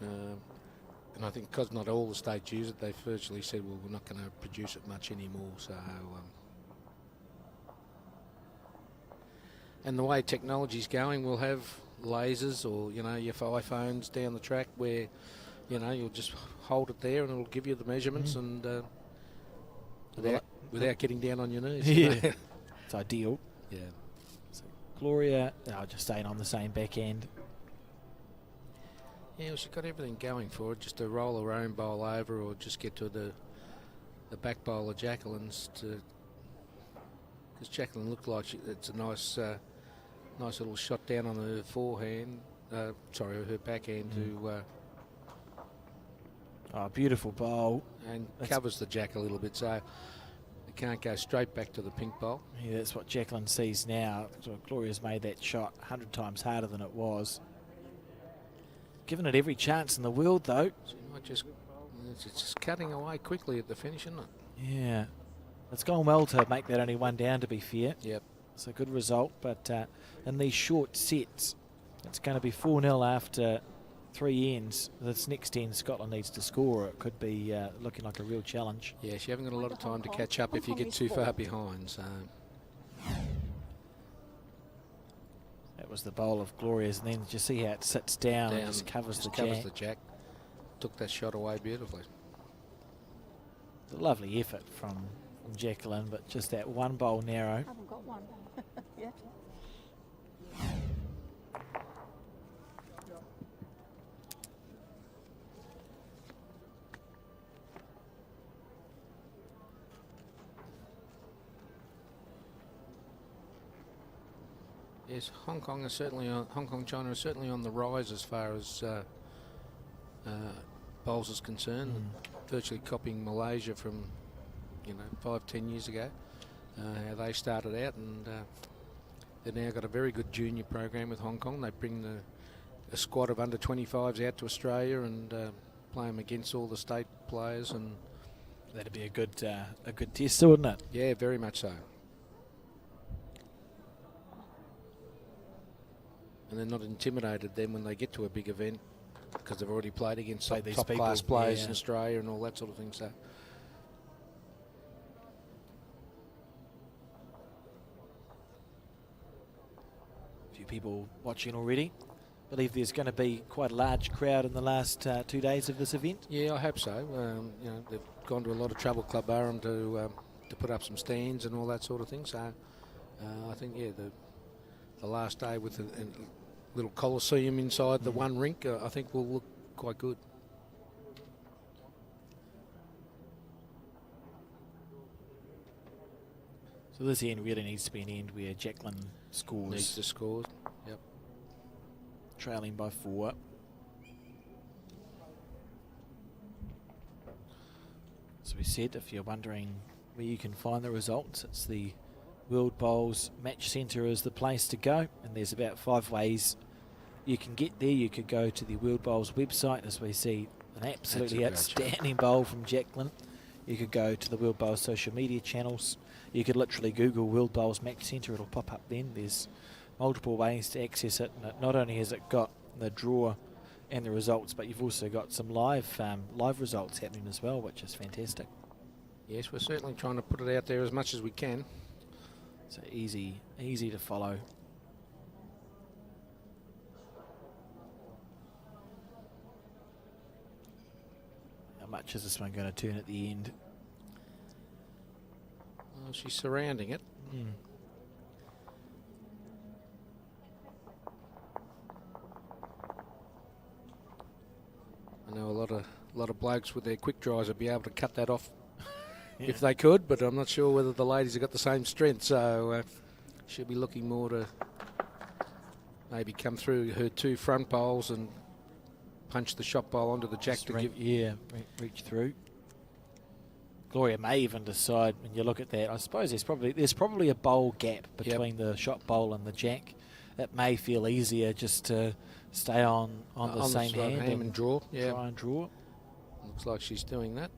And I think because not all the states use it, they've virtually said, well, we're not going to produce it much anymore. So, and the way technology's going, we'll have lasers or, your iPhones down the track where, you'll just hold it there and it'll give you the measurements and without getting down on your knees. Yeah. It's ideal. Yeah. So Gloria, just staying on the same back end. Yeah, well, she's got everything going for it. Just to roll her own bowl over or just get to the back bowl of Jacqueline's because Jacqueline looked like it's a nice little shot down on her forehand. Her backhand to Beautiful bowl. and covers the jack a little bit, so it can't go straight back to the pink bowl. Yeah, that's what Jacqueline sees now. So Gloria's made that shot 100 times harder than it was. Given it every chance in the world, though. So you might it's just cutting away quickly at the finish, isn't it? Yeah. It's gone well to make that only 1 down, to be fair. Yep. It's a good result, but in these short sets, it's going to be 4-0 after 3 ends. This next end, Scotland needs to score. It could be looking like a real challenge. Yeah, she haven't got a lot of time to catch up if you get too far behind. So that was the bowl of Gloria's, and then just see how it sits down and just covers the jack. Took that shot away beautifully. It's a lovely effort from Jacqueline, but just that one bowl narrow. I haven't got one yet. Yes, Hong Kong, China is certainly on the rise as far as bowls is concerned. Virtually copying Malaysia from 5-10 years ago, how they started out, and they've now got a very good junior program with Hong Kong. They bring a squad of under 25s out to Australia and play them against all the state players, and That'd be a good test, wouldn't it? yeah, very much so. And they're not intimidated then when they get to a big event because they've already played against top class players in Australia and all that sort of thing. So A few people watching already. Believe there's going to be quite a large crowd in the last 2 days of this event. yeah, I hope so. They've gone to a lot of trouble, Club Barham, to put up some stands and all that sort of thing. So I think the last day with a little coliseum inside the one rink, I think will look quite good. So this end really needs to be an end where Jacqueline scores. Needs to score. Yep. Trailing by 4. As we said, if you're wondering where you can find the results, it's the World Bowls Match Centre is the place to go, and there's about 5 ways you can get there. You could go to the World Bowls website, as we see an absolutely outstanding bowl from Jacqueline. You could go to the World Bowls social media channels. You could literally Google World Bowls Match Centre, it'll pop up then. There's multiple ways to access it, and not only has it got the draw and the results, but you've also got some live results happening as well, which is fantastic. Yes, we're certainly trying to put it out there as much as we can. So easy to follow. How much is this one going to turn at the end? Well, she's surrounding it. I know a lot of blokes with their quick dries would be able to cut that off if they could, but I'm not sure whether the ladies have got the same strength, so she'll be looking more to maybe come through her 2 front bowls and punch the shot bowl onto the jack to give. Yeah, reach through. Gloria may even decide when you look at that. I suppose there's probably a bowl gap between the shot bowl and the jack. It may feel easier just to stay on the same hand and draw. Yeah, try and draw. Looks like she's doing that.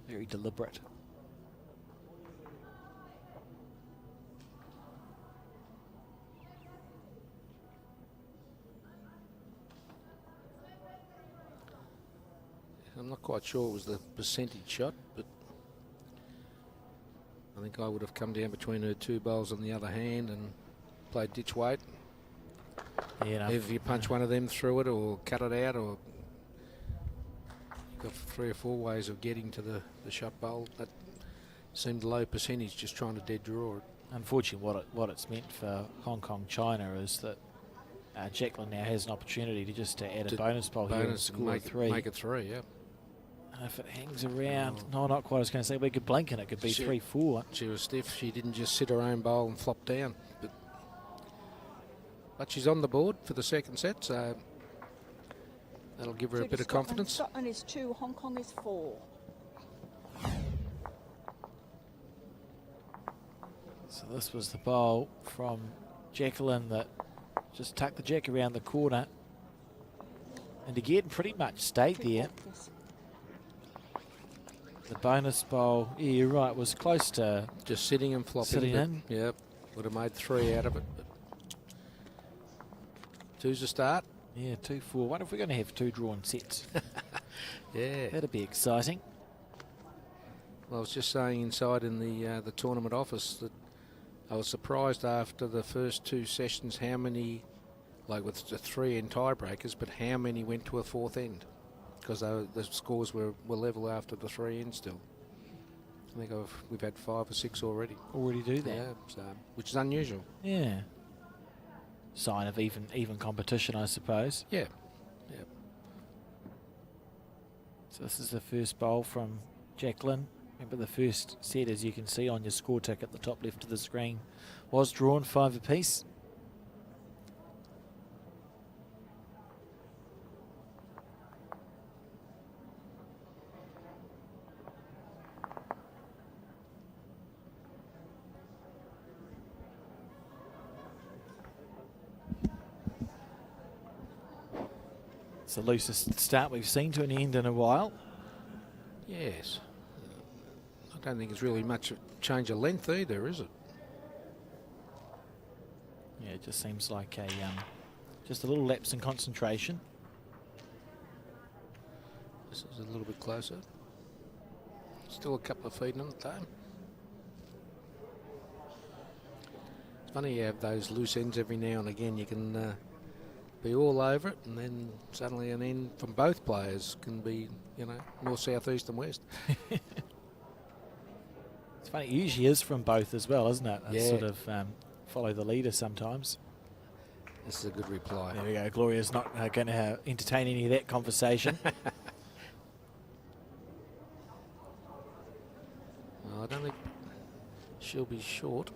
Very deliberate. I'm not quite sure it was the percentage shot, but I think I would have come down between her two bowls on the other hand and played ditch weight. Yeah, If you punch one of them through it or cut it out, or you've got 3 or 4 ways of getting to the shot bowl. That seemed low percentage, just trying to dead draw it. Unfortunately, what it's meant for Hong Kong China is that Jacqueline now has an opportunity to just add a bonus bowl here and score make 3. Make it 3, yeah. And if it hangs around, no, not quite. I was going to say we could blink and it could be 3-4. She was stiff. She didn't just sit her own bowl and flop down. But she's on the board for the second set, so that'll give her a bit of confidence. Scotland is 2, Hong Kong is 4. So this was the bowl from Jacqueline that just tucked the jack around the corner. And again, pretty much stayed there. The bonus bowl, yeah, you're right, was close to just sitting and flopping. Sitting in. Yep, would have made 3 out of it. But 2's a start. Yeah, 2-4. What if we're going to have 2 drawn sets? Yeah. That'd be exciting. Well, I was just saying inside in the tournament office that I was surprised after the first 2 sessions how many, like with the 3 end tiebreakers, but how many went to a 4th end. Because the scores were level after the 3 ends still. I think we've had 5 or 6 already. Already do that. Yeah, so, which is unusual. Yeah. Sign of even competition, I suppose. Yeah. Yeah. So this is the first bowl from Jacqueline. Remember the first set, as you can see on your score tick at the top left of the screen, was drawn 5 apiece. It's the loosest start we've seen to an end in a while. Yes. I don't think it's really much change of length either, is it? Yeah, it just seems like just a little lapse in concentration. This is a little bit closer. Still a couple of feet on the time. It's funny you have those loose ends every now and again. You can be all over it, and then suddenly an end from both players can be, north, south, east and west. It's funny, it usually is from both as well, isn't it? Yeah. Sort of follow the leader sometimes. This is a good reply. There we go. Gloria's not going to entertain any of that conversation. Well, I don't think she'll be short.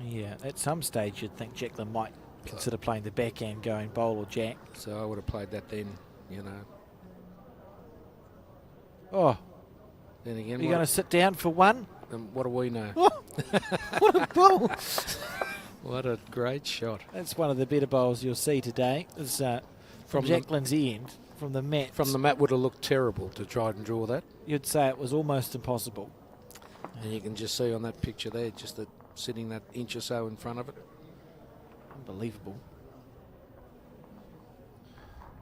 Yeah, at some stage you'd think Jacqueline might consider playing the backhand going bowl or jack. So I would have played that then, Oh, Then again, are you going to sit down for one? What do we know? Oh, what a bowl. What a great shot. That's one of the better bowls you'll see today. Is from Jacqueline's end, from the mat. From the mat would have looked terrible to try and draw that. You'd say it was almost impossible. And you can just see on that picture there, just that sitting that inch or so in front of it. Unbelievable.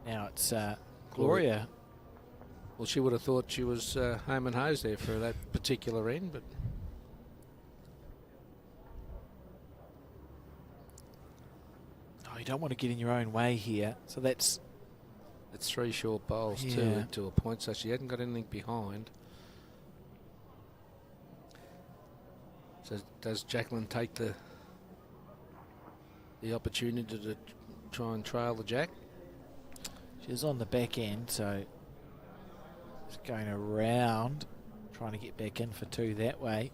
Now it's Gloria. Well, she would have thought she was home and hose there for that particular end, but Oh, you don't want to get in your own way here. So that's it's 3 short bowls Yeah. to a point, so she hadn't got anything behind. So does Jacqueline take the opportunity to try and trail the jack? she's on the back end, so it's going around, trying to get back in for 2 that way.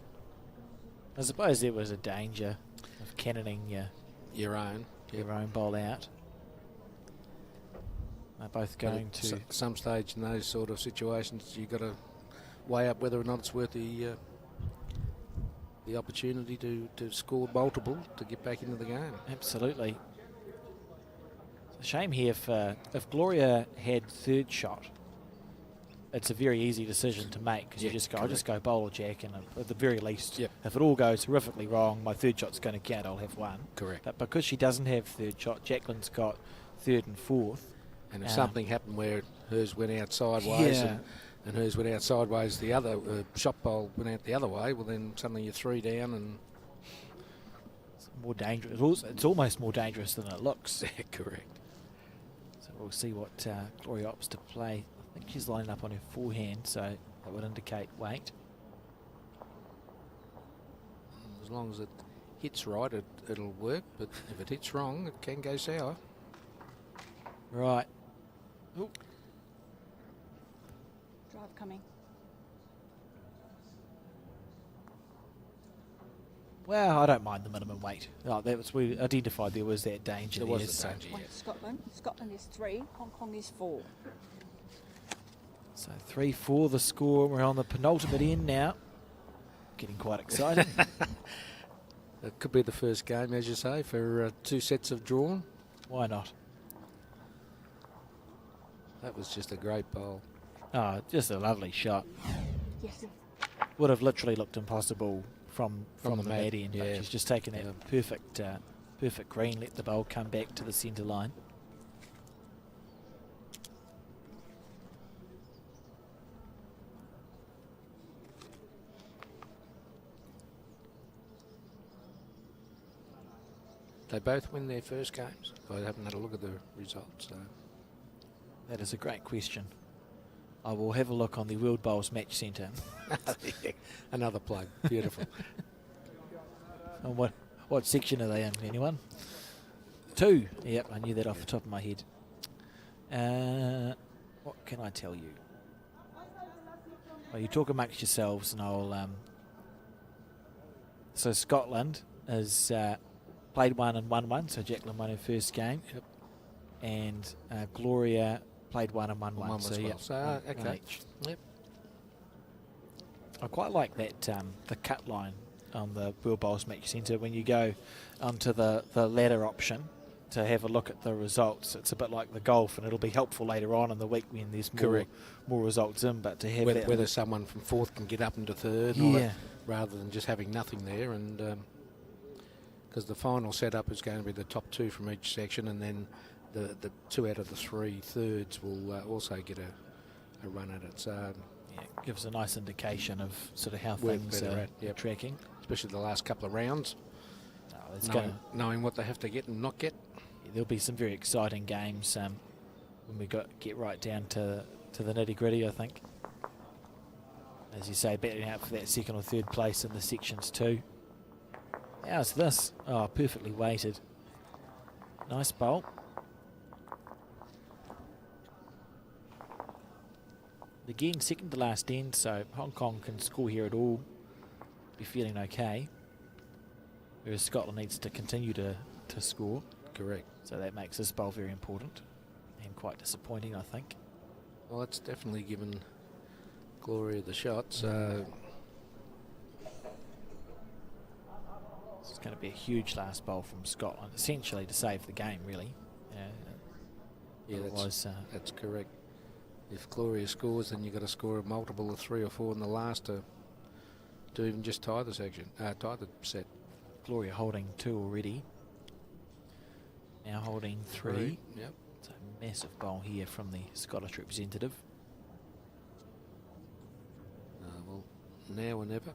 I suppose there was a danger of cannoning your Your own. own bowl out. They're both But going at to. some stage in those sort of situations, you've got to weigh up whether or not it's worth the opportunity to score multiple to get back into the game. Absolutely. It's a shame here if Gloria had third shot. It's a very easy decision to make because you just go, I'll just go bowl or jack, and at the very least, if it all goes horrifically wrong, my third shot's going to count. I'll have one. Correct. But because she doesn't have third shot, Jacqueline's got third and fourth. And if something happened where hers went out sideways and hers went out sideways, the other shot bowl went out the other way, well then suddenly you're 3 down and it's more dangerous. It's almost more dangerous than it looks. correct. So we'll see what Gloria opts to play. I think she's lining up on her forehand, so that would indicate weight. As long as it hits right, it'll work, but if it hits wrong, it can go sour. Right. Ooh. Drive coming. Well, I don't mind the minimum weight. Oh, we identified there was that danger. There was so. the danger, Point Scotland. Scotland is 3. Hong Kong is 4. So 3-4 the score. We're on the penultimate end now. Getting quite exciting. It could be the first game, as you say, for 2 sets of drawn. Why not? That was just a great bowl. Oh, just a lovely shot. Yes. Would have literally looked impossible from the the mad mad, end, yeah. but she's just taken that perfect green, let the bowl come back to the centre line. They both win their first games. I haven't had a look at the results. So. That is a great question. I will have a look on the World Bowls Match Centre. Another plug. Beautiful. And what section are they in? Anyone? 2. Yep, I knew that off the top of my head. What can I tell you? Well, you talk amongst yourselves, and I'll. So Scotland has played 1 and won 1. So Jacqueline won her first game. Yep. And Gloria played 1 and won 1. One So as well. yeah, So, one okay. each. Yep. I quite like that the cut line on the World Bowls Match Centre when you go onto the ladder option to have a look at the results. It's a bit like the golf, and it'll be helpful later on in the week when there's more results in. But to have whether someone from 4th can get up into 3rd, and all that, rather than just having nothing there, and because the final setup is going to be the top 2 from each section, and then the 2 out of the 3 thirds will also get a run at it. So it gives a nice indication of sort of how where things they're are tracking. especially the last couple of rounds, knowing what they have to get and not get. There'll be some very exciting games when we get right down to the nitty-gritty, I think. As you say, battling out for that 2nd or 3rd place in the sections too. How's this? Oh, perfectly weighted. Nice bowl. Again, second to last end, so Hong Kong can score here at all, be feeling okay. Whereas Scotland needs to continue to score. Correct. So that makes this bowl very important and quite disappointing, I think. Well, it's definitely given Gloria the shot. So it's going to be a huge last bowl from Scotland, essentially to save the game, really. Yeah, that's correct. If Gloria scores, then you've got to score a multiple of 3 or 4 in the last to even just tie the set. Gloria holding 2 already. Now holding 3. Yep. It's a massive bowl here from the Scottish representative. Well, now or never.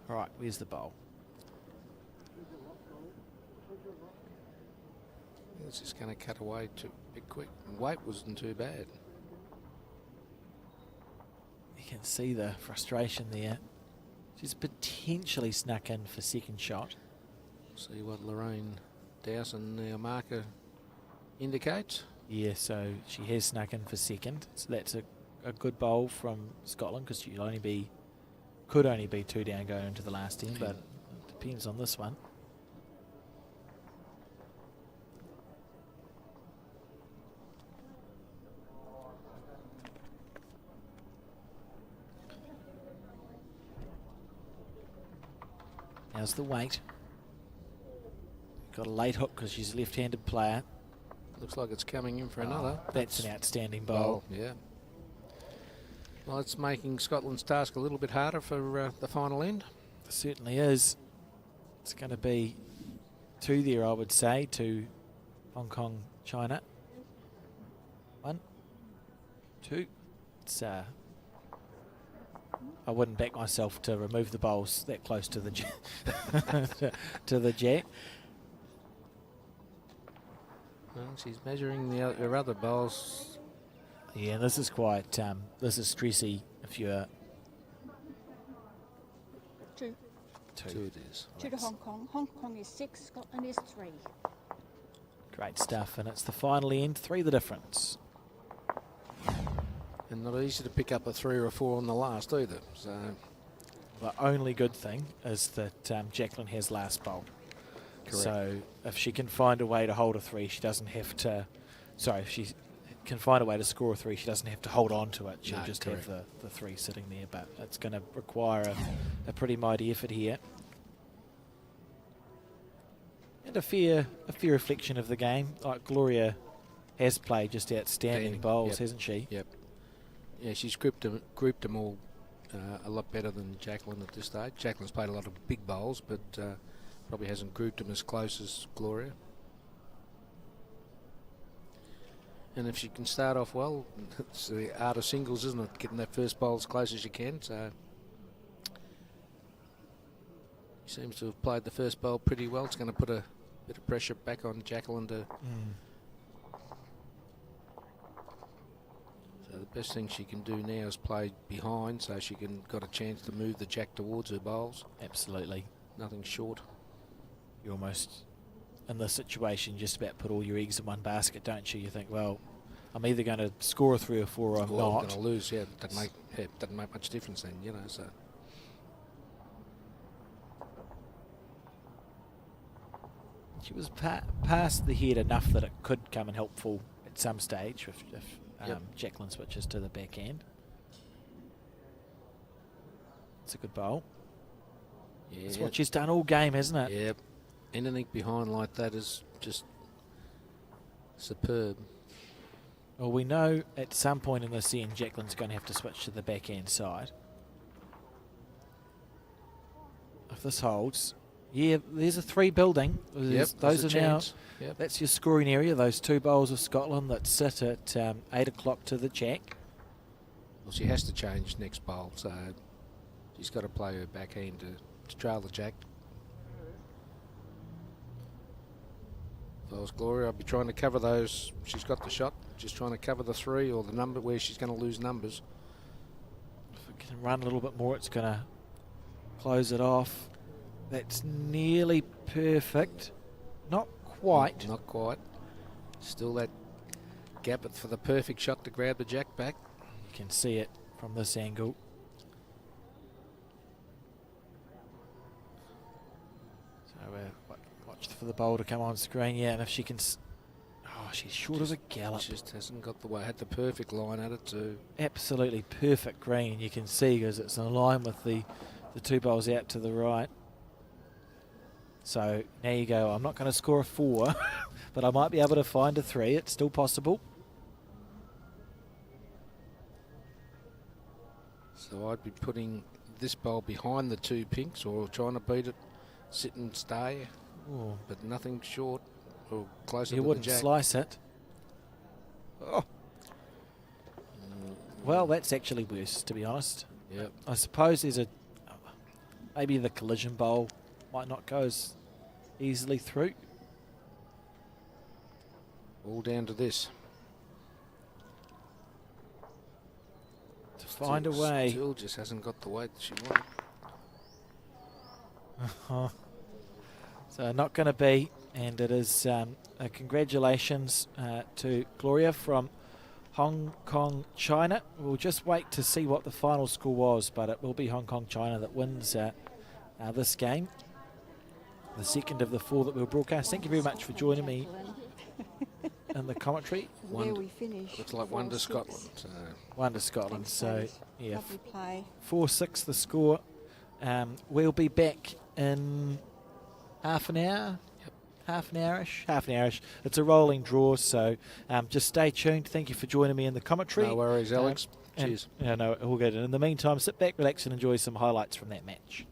All right, where's the bowl? It's just going to cut away too bit quick. Weight wasn't too bad. You can see the frustration there. She's potentially snuck in for 2nd shot. See what Lorraine Dowson, our marker, indicates. Yeah, so she has snuck in for 2nd. So that's a good bowl from Scotland because could only be 2 down going into the last end, but it depends on this one. How's the weight? Got a late hook because she's a left-handed player. Looks like it's coming in for another. That's an outstanding bowl. Yeah. Well, it's making Scotland's task a little bit harder for the final end. It certainly is. It's going to be 2 there, I would say, to Hong Kong, China. 1, 2. It's I wouldn't back myself to remove the bowls that close to the to the jack. Well, she's measuring her other bowls. Yeah, this is quite this is stressy if you're 2. 2 it is. 2 to Hong Kong. Hong Kong is 6, Scotland is 3. Great stuff, and it's the final end, 3 the difference. And not easy to pick up a 3 or a 4 on the last either. So The only good thing is that Jacqueline has last bowl. Correct. So if she can find a way to hold a 3, she doesn't have to. Sorry, if she can find a way to score a 3, she doesn't have to hold on to it. She'll just correct. have the 3 sitting there. But it's going to require a pretty mighty effort here. And a fair reflection of the game. Like Gloria has played just outstanding bowls, Yep. hasn't she? Yep. Yeah, she's grouped them all a lot better than Jacqueline at this stage. Jacqueline's played a lot of big bowls, but probably hasn't grouped them as close as Gloria. And if she can start off well, it's the art of singles, isn't it? Getting that first bowl as close as you can. So she seems to have played the first bowl pretty well. It's going to put a bit of pressure back on Jacqueline to. So the best thing she can do now is play behind, so she got a chance to move the jack towards her bowls. Absolutely. Nothing short. You almost, in this situation, just about put all your eggs in one basket, don't you? You think, well, I'm either going to score a 3 or 4 or I'm I'm not. going to lose. Yeah, doesn't make much difference then, you know. So She was past the head enough that it could come in helpful at some stage if Jacqueline switches to the back end. It's a good bowl. yeah, That's what she's done all game, hasn't it? yeah. Anything behind like that is just superb. Well, we know at some point in this end, Jacqueline's going to have to switch to the back end side. If this holds, yeah, there's a 3 building. Yep, Those there's are a now. chance. Yep. That's your scoring area. Those 2 bowls of Scotland that sit at 8 o'clock to the jack. Well, she has to change next bowl, so she's got to play her backhand to trail the jack. If I was Gloria, I'd be trying to cover those. She's got the shot, just trying to cover the 3 or the number where she's going to lose numbers. If it can run a little bit more, it's going to close it off. That's nearly perfect. Not quite. Not quite. Still that gap for the perfect shot to grab the jack back. You can see it from this angle. So watch for the bowl to come on screen. Yeah, and if she can. Oh, she's short of a gallop. Just hasn't got the way. Had the perfect line at it too. Absolutely perfect green. You can see because it's in line with the 2 bowls out to the right. So now you go, I'm not going to score a 4, but I might be able to find a 3. It's still possible. So I'd be putting this bowl behind the 2 pinks or trying to beat it, sit and stay, but nothing short or closer You to wouldn't the jack. slice it. Oh. Well, that's actually worse, to be honest. Yep. I suppose there's maybe the collision bowl might not go as easily through. All down to this. To find a way. Still just hasn't got the weight that she wanted. So not going to be, and it is congratulations to Gloria from Hong Kong, China. We'll just wait to see what the final score was, but it will be Hong Kong, China that wins this game. The second of the 4 that we'll broadcast. Thank you very much for joining me in the commentary. Where we finish. Looks like 1 to Scotland. So. 1 to Scotland. Thanks, So Dave. yeah, Lovely play. 4-6 the score. We'll be back in half an hour. Half an hourish. It's a rolling draw, so just stay tuned. Thank you for joining me in the commentary. No worries, Alex. Cheers. No, all good. And in the meantime, sit back, relax, and enjoy some highlights from that match.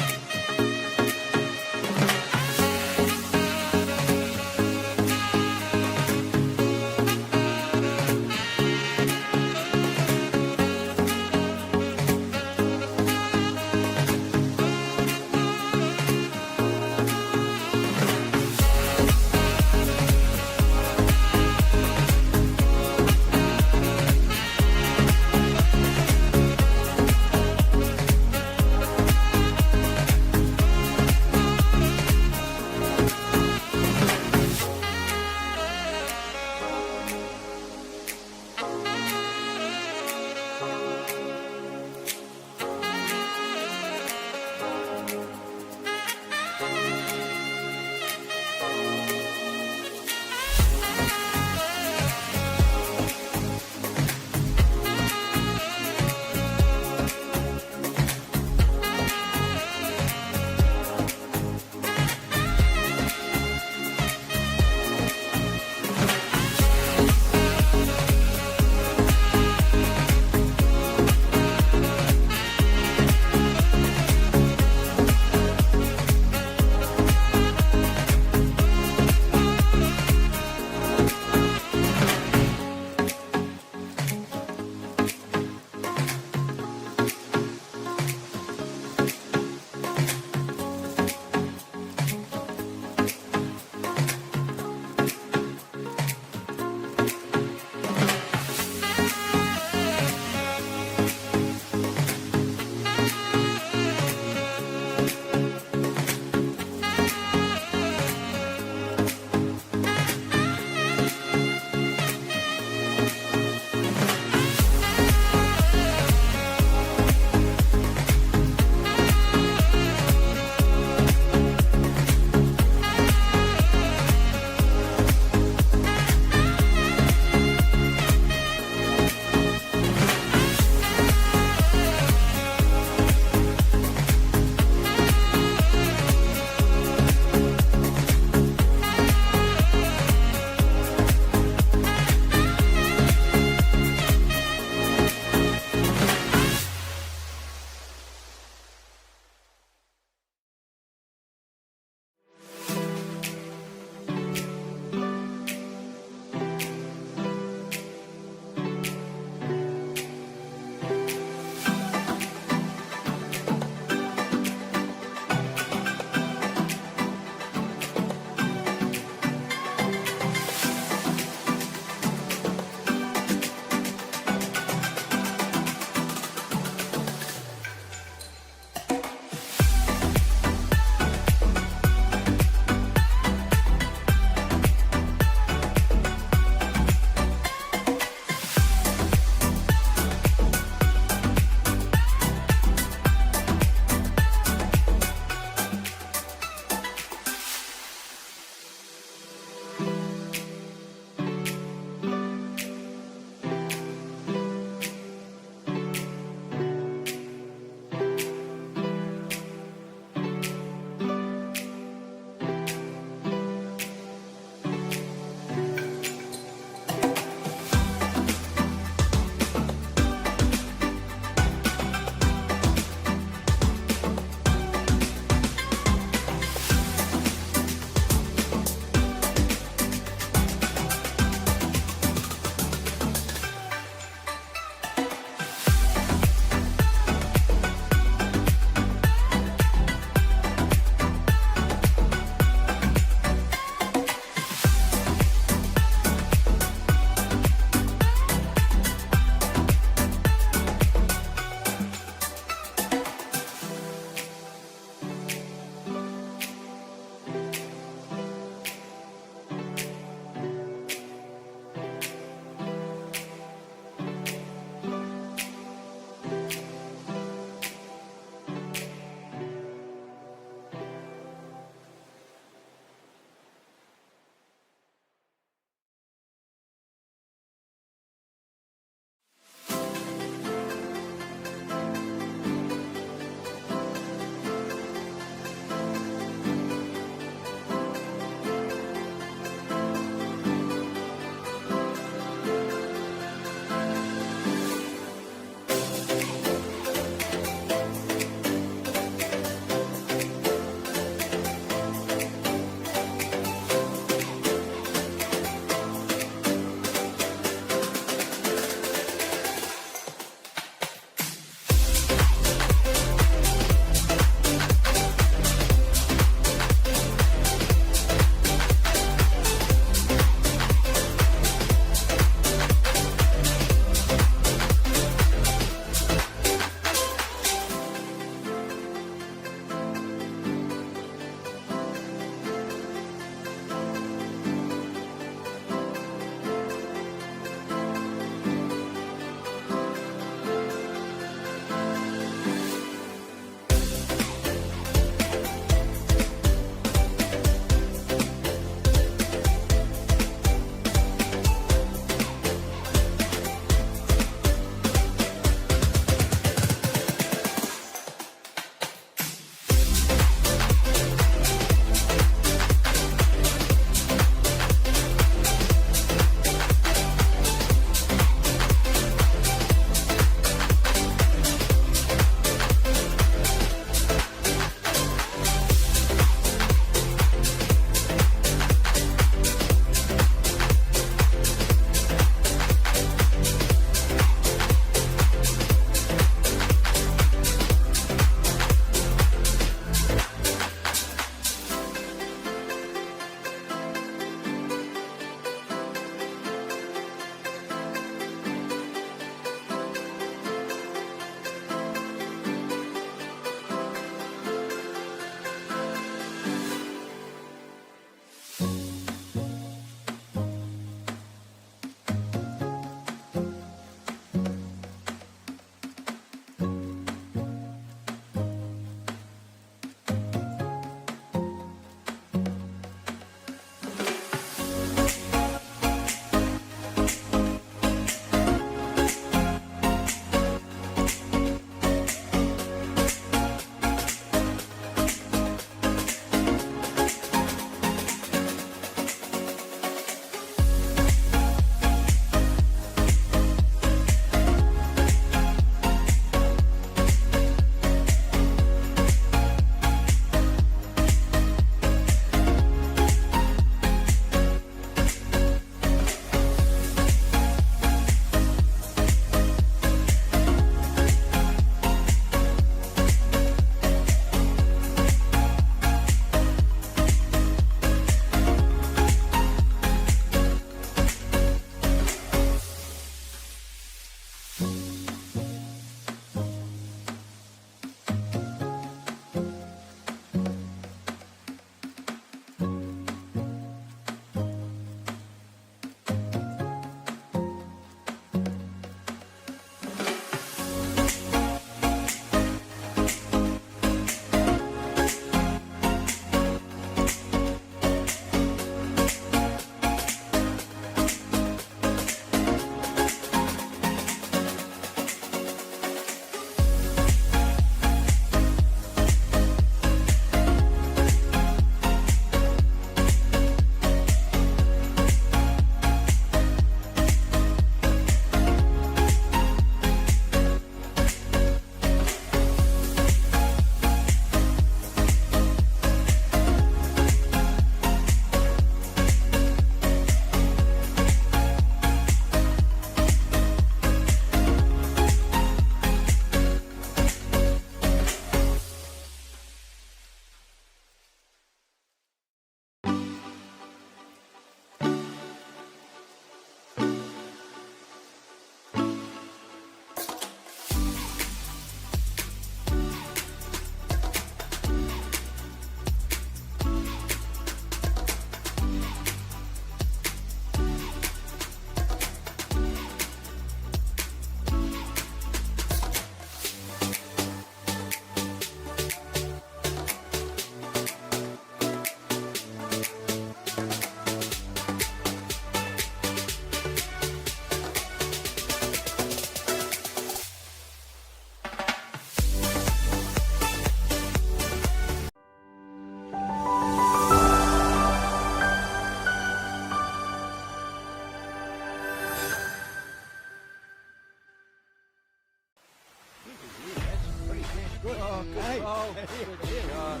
good ball. Good shot.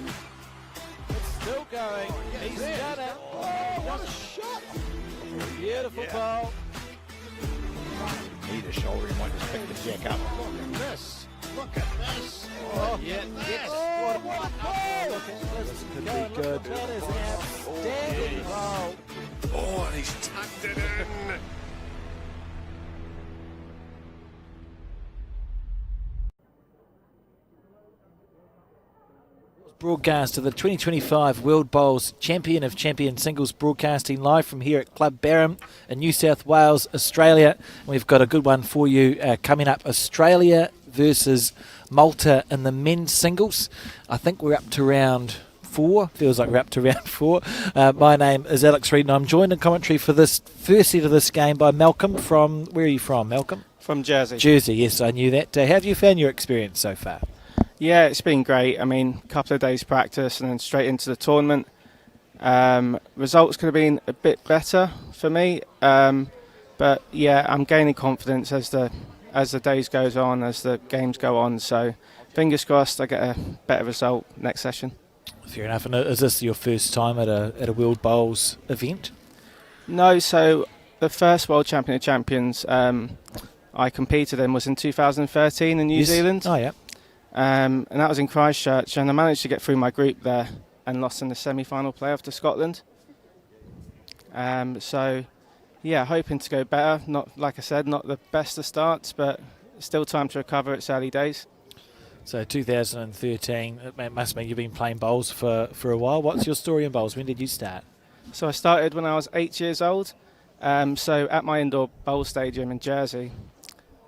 It's still going. He's done it. Oh, what a shot. Beautiful ball. Need a shoulder, he might just pick the jack up. Look at this. Look at this. Oh, yeah. Yes. What a ball. Look at this. Could be good. That is an outstanding ball. Oh, and he's tucked it in. Broadcast of the 2025 World Bowls Champion of Champion Singles, broadcasting live from here at Club Barham in New South Wales, Australia. We've got a good one for you coming up. Australia versus Malta in the men's singles. I think we're up to round 4. Feels like we're up to round 4. My name is Alex Reid and I'm joined in commentary for this first set of this game by Malcolm from, where are you from, Malcolm? From Jersey. Jersey, yes, I knew that. How have you found your experience so far? Yeah, it's been great. I mean, a couple of days practice and then straight into the tournament. Results could have been a bit better for me, but yeah, I'm gaining confidence as the days goes on, as the games go on. So, fingers crossed, I get a better result next session. Fair enough. And is this your first time at a World Bowls event? No, so the first World Champion of Champions I competed in was in 2013 in New Zealand. Oh yeah. And that was in Christchurch, and I managed to get through my group there and lost in the semi-final playoff to Scotland. So, yeah, hoping to go better. Not, like I said, not the best of starts, but still time to recover. It's early days. So 2013, it must mean you've been playing bowls for a while. What's your story in bowls? When did you start? So I started when I was 8 years old. So at my indoor bowl stadium in Jersey,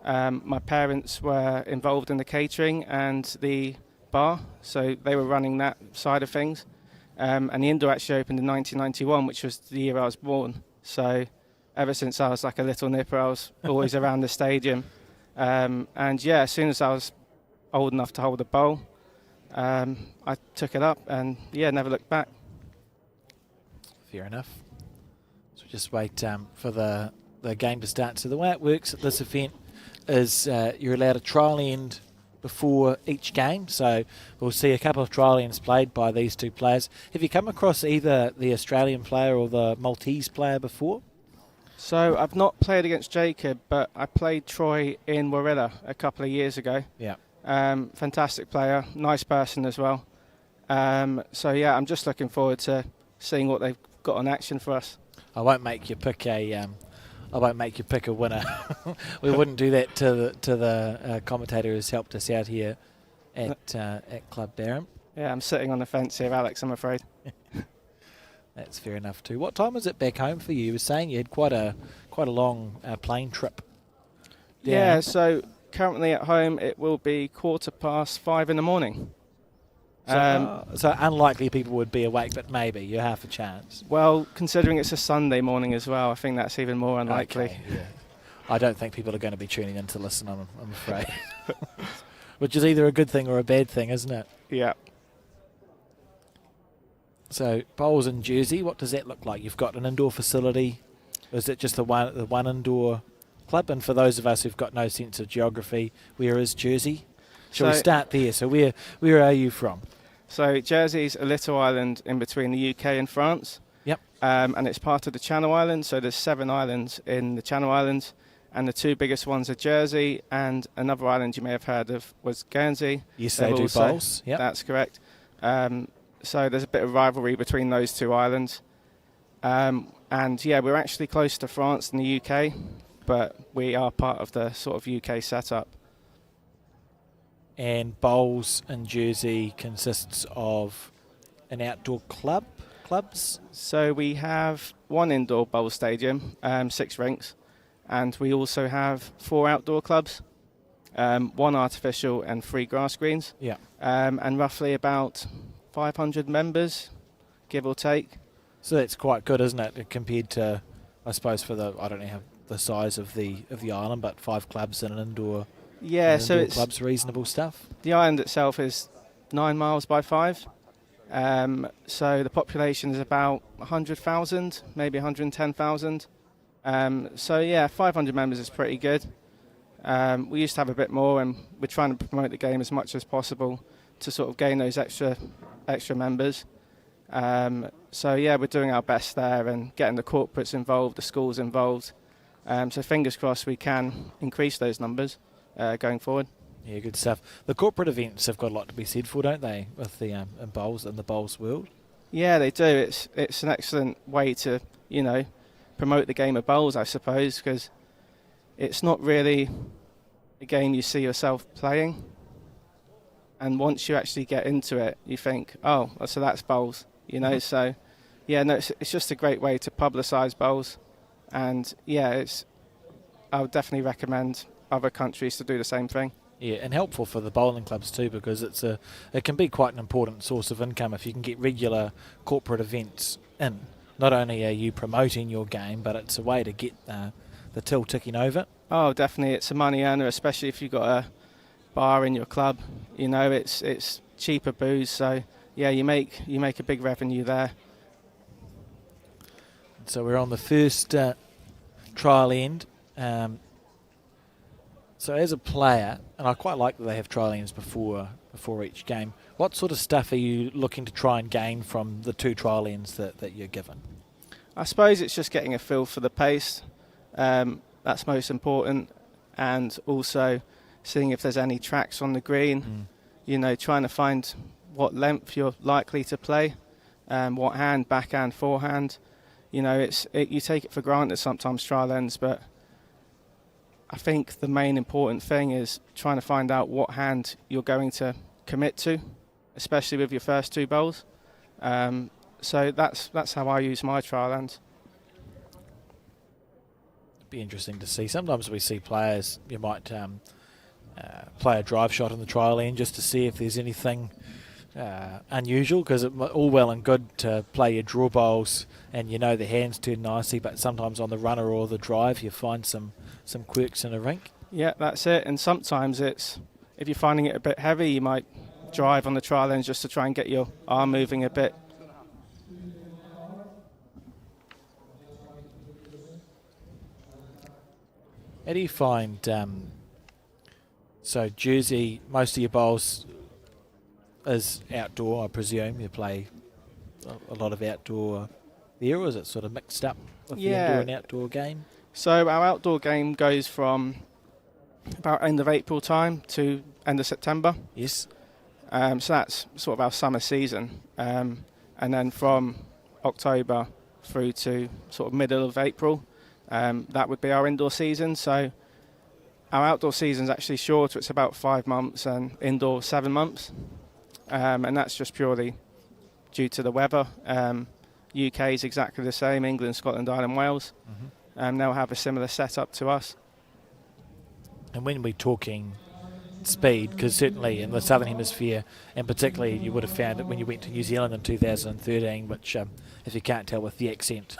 my parents were involved in the catering and the bar, so they were running that side of things. And the indoor actually opened in 1991, which was the year I was born. So ever since I was like a little nipper, I was always around the stadium. And yeah, as soon as I was old enough to hold a bowl, I took it up and yeah, never looked back. Fair enough. So just wait for the game to start. So the way it works at this event is you're allowed a trial end before each game, so we'll see a couple of trial ends played by these two players. Have you come across either the Australian player or the Maltese player before? So I've not played against Jacob, but I played Troy in Warilla a couple of years ago. Yeah. Fantastic player, nice person as well. So yeah, I'm just looking forward to seeing what they've got on action for us. I won't make you pick a winner. We wouldn't do that to the commentator who's helped us out here at Club Barham. Yeah, I'm sitting on the fence here, Alex, I'm afraid. That's fair enough too. What time was it back home for you? You were saying you had quite a long plane trip. Yeah, so currently at home it will be 5:15 in the morning. So unlikely people would be awake, but maybe you have a chance. Well, considering it's a Sunday morning as well, I think that's even more unlikely. Okay, yeah. I don't think people are going to be tuning in to listen, I'm afraid. Which is either a good thing or a bad thing, isn't it? Yeah. So bowls in Jersey, what does that look like? You've got an indoor facility. Is it just the one indoor club? And for those of us who've got no sense of geography, where is Jersey? Shall we start there? So where are you from? So Jersey's a little island in between the UK and France. Yep. And it's part of the Channel Islands. So there's 7 islands in the Channel Islands, and the 2 biggest ones are Jersey and another island you may have heard of was Guernsey. Yes, they do bowls. Yep. That's correct. So there's a bit of rivalry between those 2 islands. And yeah, we're actually close to France and the UK, but we are part of the sort of UK setup. And bowls in Jersey consists of an outdoor clubs? So we have 1 indoor bowl stadium, 6 rinks, and we also have 4 outdoor clubs, 1 artificial and 3 grass greens. Yeah. And roughly about 500 members, give or take. So that's quite good, isn't it, compared to, I suppose, I don't know the size of the island, but 5 clubs in an indoor. Yeah, so it's clubs, reasonable stuff. The island itself is 9 miles by 5. So the population is about 100,000, maybe 110,000. So yeah, 500 members is pretty good. We used to have a bit more, and we're trying to promote the game as much as possible. to sort of gain those extra members. So yeah, we're doing our best there and getting the corporates involved, the schools involved. So fingers crossed we can increase those numbers going forward. Yeah, good stuff. The corporate events have got a lot to be said for, don't they, with the in the bowls world? Yeah, they do. It's an excellent way to, promote the game of bowls, I suppose, because it's not really a game you see yourself playing. And once you actually get into it, you think, oh, so that's bowls, So, yeah, no, it's just a great way to publicise bowls. And, yeah, I would definitely recommend other countries to do the same thing. Yeah, and helpful for the bowling clubs too, because it can be quite an important source of income if you can get regular corporate events in. Not only are you promoting your game, but it's a way to get the till ticking over. Oh, definitely, it's a money earner, especially if you've got a bar in your club. It's cheaper booze, so yeah, you make a big revenue there. So we're on the first trial end. So as a player, and I quite like that they have trial ends before each game, what sort of stuff are you looking to try and gain from the 2 trial ends that you're given? I suppose it's just getting a feel for the pace. That's most important. And also seeing if there's any tracks on the green. Trying to find what length you're likely to play, what hand, backhand, forehand. You take it for granted sometimes, trial ends, but I think the main important thing is trying to find out what hand you're going to commit to, especially with your first 2 bowls. So that's how I use my trial ends. It'd be interesting to see. Sometimes we see players, you might play a drive shot in the trial end just to see if there's anything unusual, because it's all well and good to play your draw bowls and the hands turn nicely, but sometimes on the runner or the drive you find some quirks in a rink. Yeah, that's it. And sometimes if you're finding it a bit heavy, you might drive on the trial ends just to try and get your arm moving a bit. How do you find, so Jersey, most of your bowls is outdoor, I presume. You play a lot of outdoor there, or is it sort of mixed up with the indoor and outdoor game? So our outdoor game goes from about end of April time to end of September. Yes. So that's sort of our summer season. And then from October through to sort of middle of April, that would be our indoor season. So our outdoor season is actually shorter. It's about 5 months and indoor 7 months. And that's just purely due to the weather. UK is exactly the same, England, Scotland, Ireland, Wales. They'll have a similar setup to us. And when we're talking speed, because certainly in the Southern Hemisphere, and particularly you would have found it when you went to New Zealand in 2013, which if you can't tell with the accent,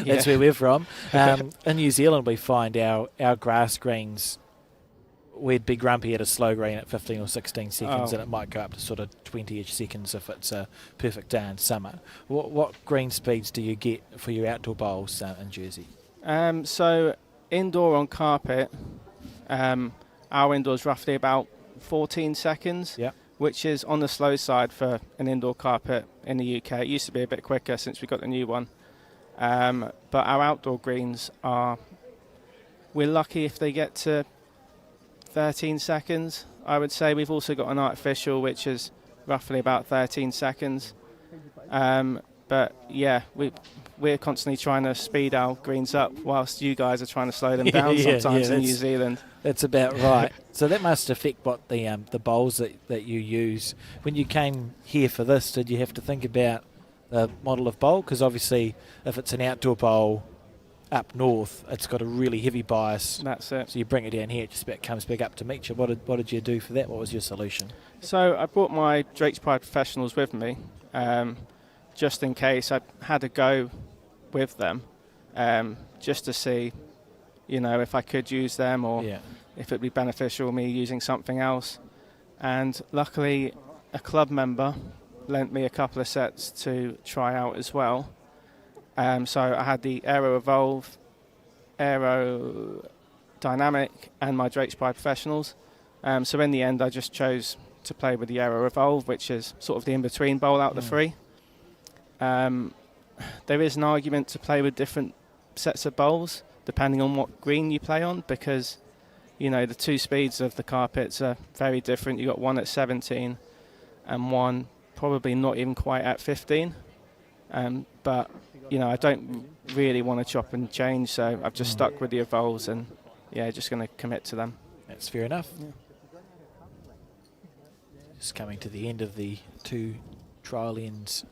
that's where we're from. In New Zealand we find our grass greens, we'd be grumpy at a slow green at 15 or 16 seconds, and it might go up to sort of 20-ish seconds if it's a perfect day in summer. What green speeds do you get for your outdoor bowls in Jersey? So indoor on carpet, our indoor is roughly about 14 seconds, which is on the slow side for an indoor carpet in the UK. It used to be a bit quicker since we got the new one. But our outdoor greens we're lucky if they get to 13 seconds, I would say. We've also got an artificial, which is roughly about 13 seconds. But yeah, we're constantly trying to speed our greens up whilst you guys are trying to slow them down sometimes in New Zealand. That's about right. So that must affect what the bowls that you use. When you came here for this, did you have to think about the model of bowl? Because obviously if it's an outdoor bowl up north, it's got a really heavy bias. That's it. So you bring it down here, it just about comes back up to meet you. What did you do for that? What was your solution? So I brought my Drake's Pride Professionals with me, just in case I had a go with them, just to see, if I could use them or if it'd be beneficial me using something else. And luckily, a club member lent me a couple of sets to try out as well. So I had the Aero Evolve, Aero Dynamic, and my Drake's Pride Professionals. So in the end, I just chose to play with the Aero Evolve, which is sort of the in-between bowl out the three. There is an argument to play with different sets of bowls depending on what green you play on, because you know the two speeds of the carpets are very different. You've got one at 17 and one probably not even quite at 15. But you know, I don't really want to chop and change, so I've just stuck with the Evolves and yeah, just going to commit to them. That's fair enough. Yeah. Just coming to the end of the 2 trial ends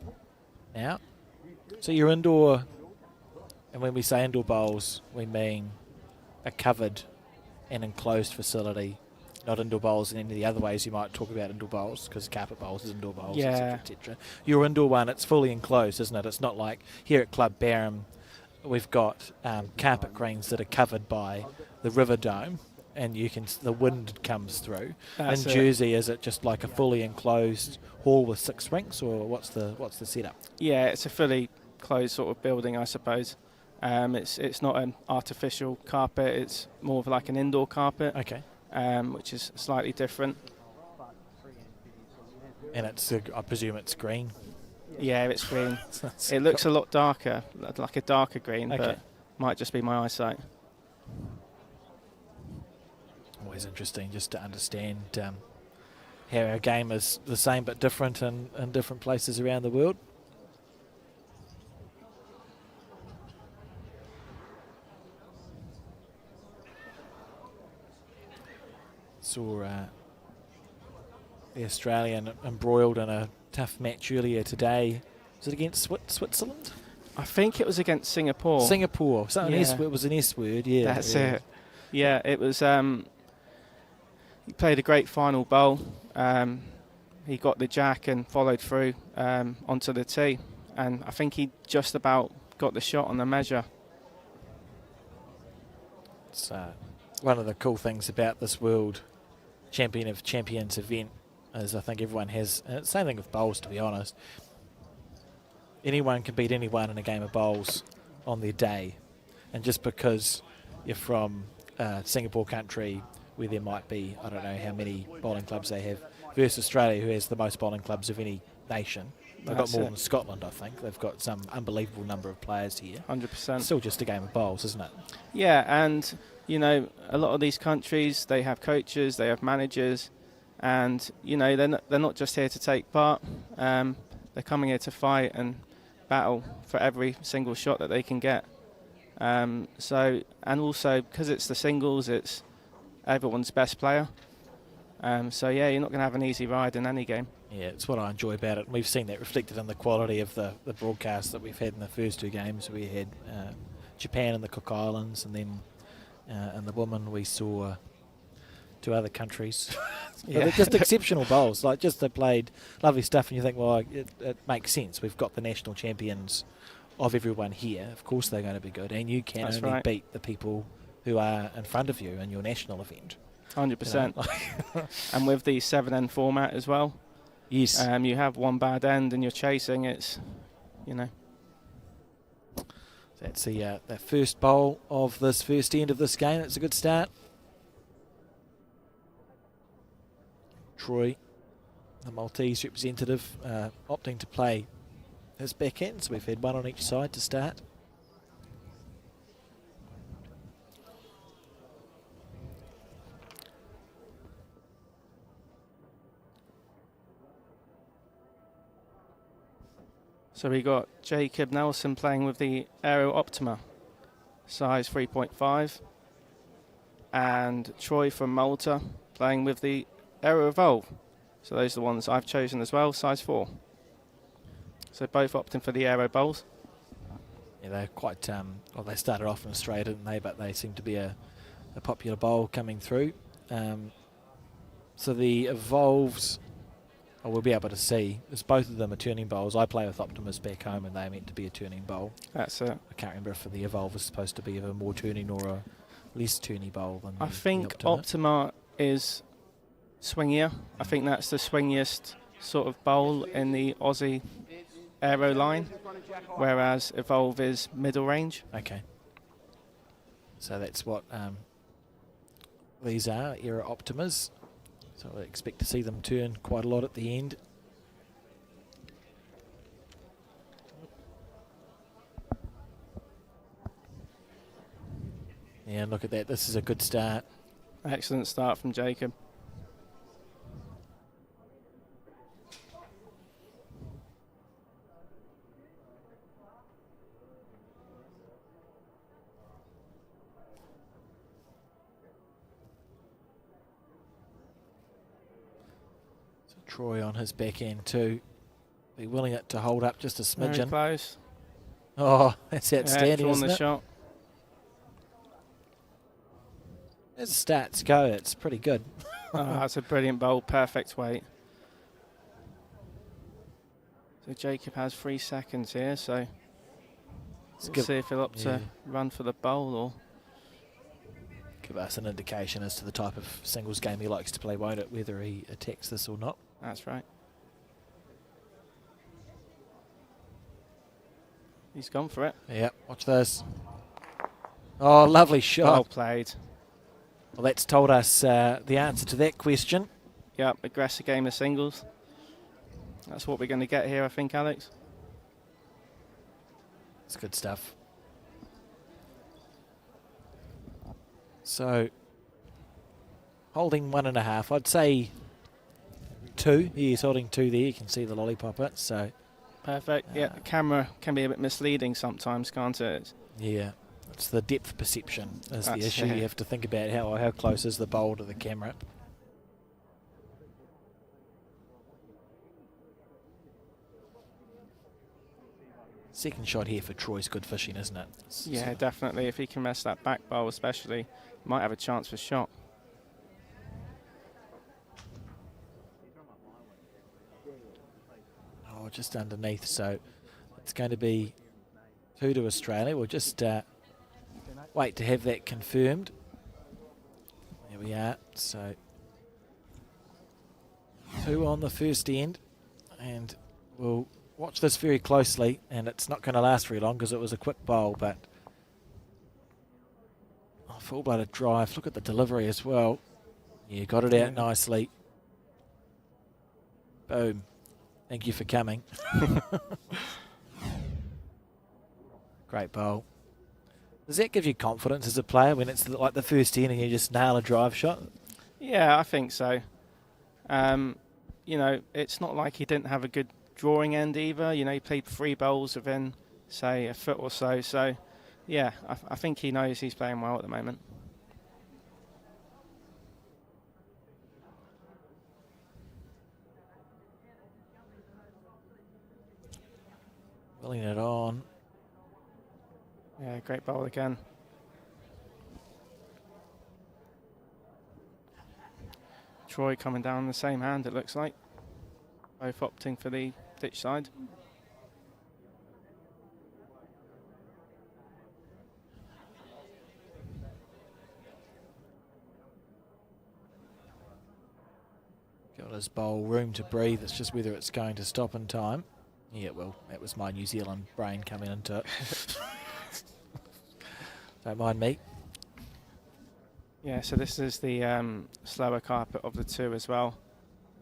now. So you're indoor, and when we say indoor bowls, we mean a covered and enclosed facility, not indoor bowls in any of the other ways you might talk about indoor bowls, because carpet bowls is indoor bowls, yeah. etc. Your indoor one, it's fully enclosed, isn't it? It's not like here at Club Barham, we've got carpet greens that are covered by the river dome, and you can the wind comes through. That's in Jersey, is it just like a fully enclosed hall with 6 rinks, or what's the setup? Yeah, it's a fully closed sort of building, I suppose. It's not an artificial carpet, it's more of like an indoor carpet. Okay. Which is slightly different. And it's, I presume it's green? Yeah, it's green. It looks a lot darker, like a darker green, but might just be my eyesight. Always interesting just to understand how our game is the same but different in different places around the world. Saw the Australian embroiled in a tough match earlier today. Was it against Switzerland? I think it was against Singapore. Singapore. So yeah. it was an S word, yeah. That's it. Yeah, it was. He played a great final bowl. He got the jack and followed through onto the tee. And I think he just about got the shot on the measure. It's one of the cool things about this World Champion of Champions event is I think everyone has, and it's the same thing with bowls, to be honest. Anyone can beat anyone in a game of bowls on their day. And just because you're from Singapore country, where there might be, I don't know how many bowling clubs they have, versus Australia, who has the most bowling clubs of any nation. They've got more than Scotland, I think. They've got some unbelievable number of players here. 100%. It's still just a game of bowls, isn't it? Yeah, and, you know, a lot of these countries, they have coaches, they have managers, and, you know, they're not just here to take part. They're coming here to fight and battle for every single shot that they can get. And also, because it's the singles, it's everyone's best player. So, yeah, you're not going to have an easy ride in any game. Yeah, it's what I enjoy about it. And we've seen that reflected in the quality of the broadcast that we've had in the first 2 games. We had Japan and the Cook Islands, and then in the women we saw 2 other countries. They're just exceptional bowls. Like, just they played lovely stuff, and you think, well, it makes sense. We've got the national champions of everyone here. Of course they're going to be good, and you can only beat the people who are in front of you in your national event. 100%. You know? And with the 7-end format as well. Yes. You have one bad end and you're chasing. It's, you know. That's the first bowl of this first end of this game. It's a good start. Troy, the Maltese representative, opting to play his backhand. So we've had one on each side to start. So we got Jacob Nelson playing with the Aero Optima, size 3.5. And Troy from Malta playing with the Aero Evolve. So those are the ones I've chosen as well, size 4. So both opting for the Aero bowls. Yeah, they're quite, well, they started off in Australia, didn't they? But they seem to be a popular bowl coming through. So the Evolves, we'll be able to see, as both of them are turning bowls. I play with Optimus back home, and they're meant to be a turning bowl. That's it. I can't remember if the Evolve is supposed to be a more turning or a less turny bowl than I think Optima is swingier. I think that's the swingiest sort of bowl in the Aussie Aero line, whereas Evolve is middle range. Okay. So that's what these are, Aero Optimas. So I expect to see them turn quite a lot at the end. Yeah, look at that. This is a good start. Excellent start from Jacob. So Troy on his back end too. Be willing it to hold up just a smidgen. Very close. Oh, that's outstanding, drawn isn't the it? shot. As stats go, it's pretty good. Oh, that's a brilliant bowl, perfect weight. So Jacob has 3 seconds here, so we'll see if he'll opt to run for the bowl or... Give us an indication as to the type of singles game he likes to play, won't it? Whether he attacks this or not. That's right. He's gone for it. Yeah, watch this. Oh, lovely shot. Well played. Well, that's told us the answer to that question. Yep, aggressive game of singles. That's what we're going to get here, I think, Alex. It's good stuff. So, holding 1.5, I'd say 2. He's holding 2 there. You can see the lollipop it. So perfect. Yeah, the camera can be a bit misleading sometimes, can't it? Yeah, it's the depth perception is the That's issue. it. You have to think about how close is the bowl to the camera. Second shot here for Troy's good fishing, isn't it? Yeah, definitely. If he can mess that back bowl especially, might have a chance for shot. Oh, just underneath, so it's going to be 2 to Australia. We'll just wait to have that confirmed. There we are. So 2 on the first end, and we'll watch this very closely, and it's not going to last very long because it was a quick bowl, but full-blooded drive. Look at the delivery as well. Yeah, got it out nicely. Boom. Thank you for coming. Great bowl. Does that give you confidence as a player when it's like the first end and you just nail a drive shot? Yeah, I think so. You know, it's not like he didn't have a good drawing end either. You know, he played 3 bowls within, say, a foot or so. So, yeah, I think he knows he's playing well at the moment. Willing it on. Yeah, great bowl again. Troy coming down the same hand, it looks like. Both opting for the ditch side. Got his bowl, room to breathe. It's just whether it's going to stop in time. Yeah, well, that was my New Zealand brain coming into it. Don't mind me. Yeah, so this is the slower carpet of the 2 as well.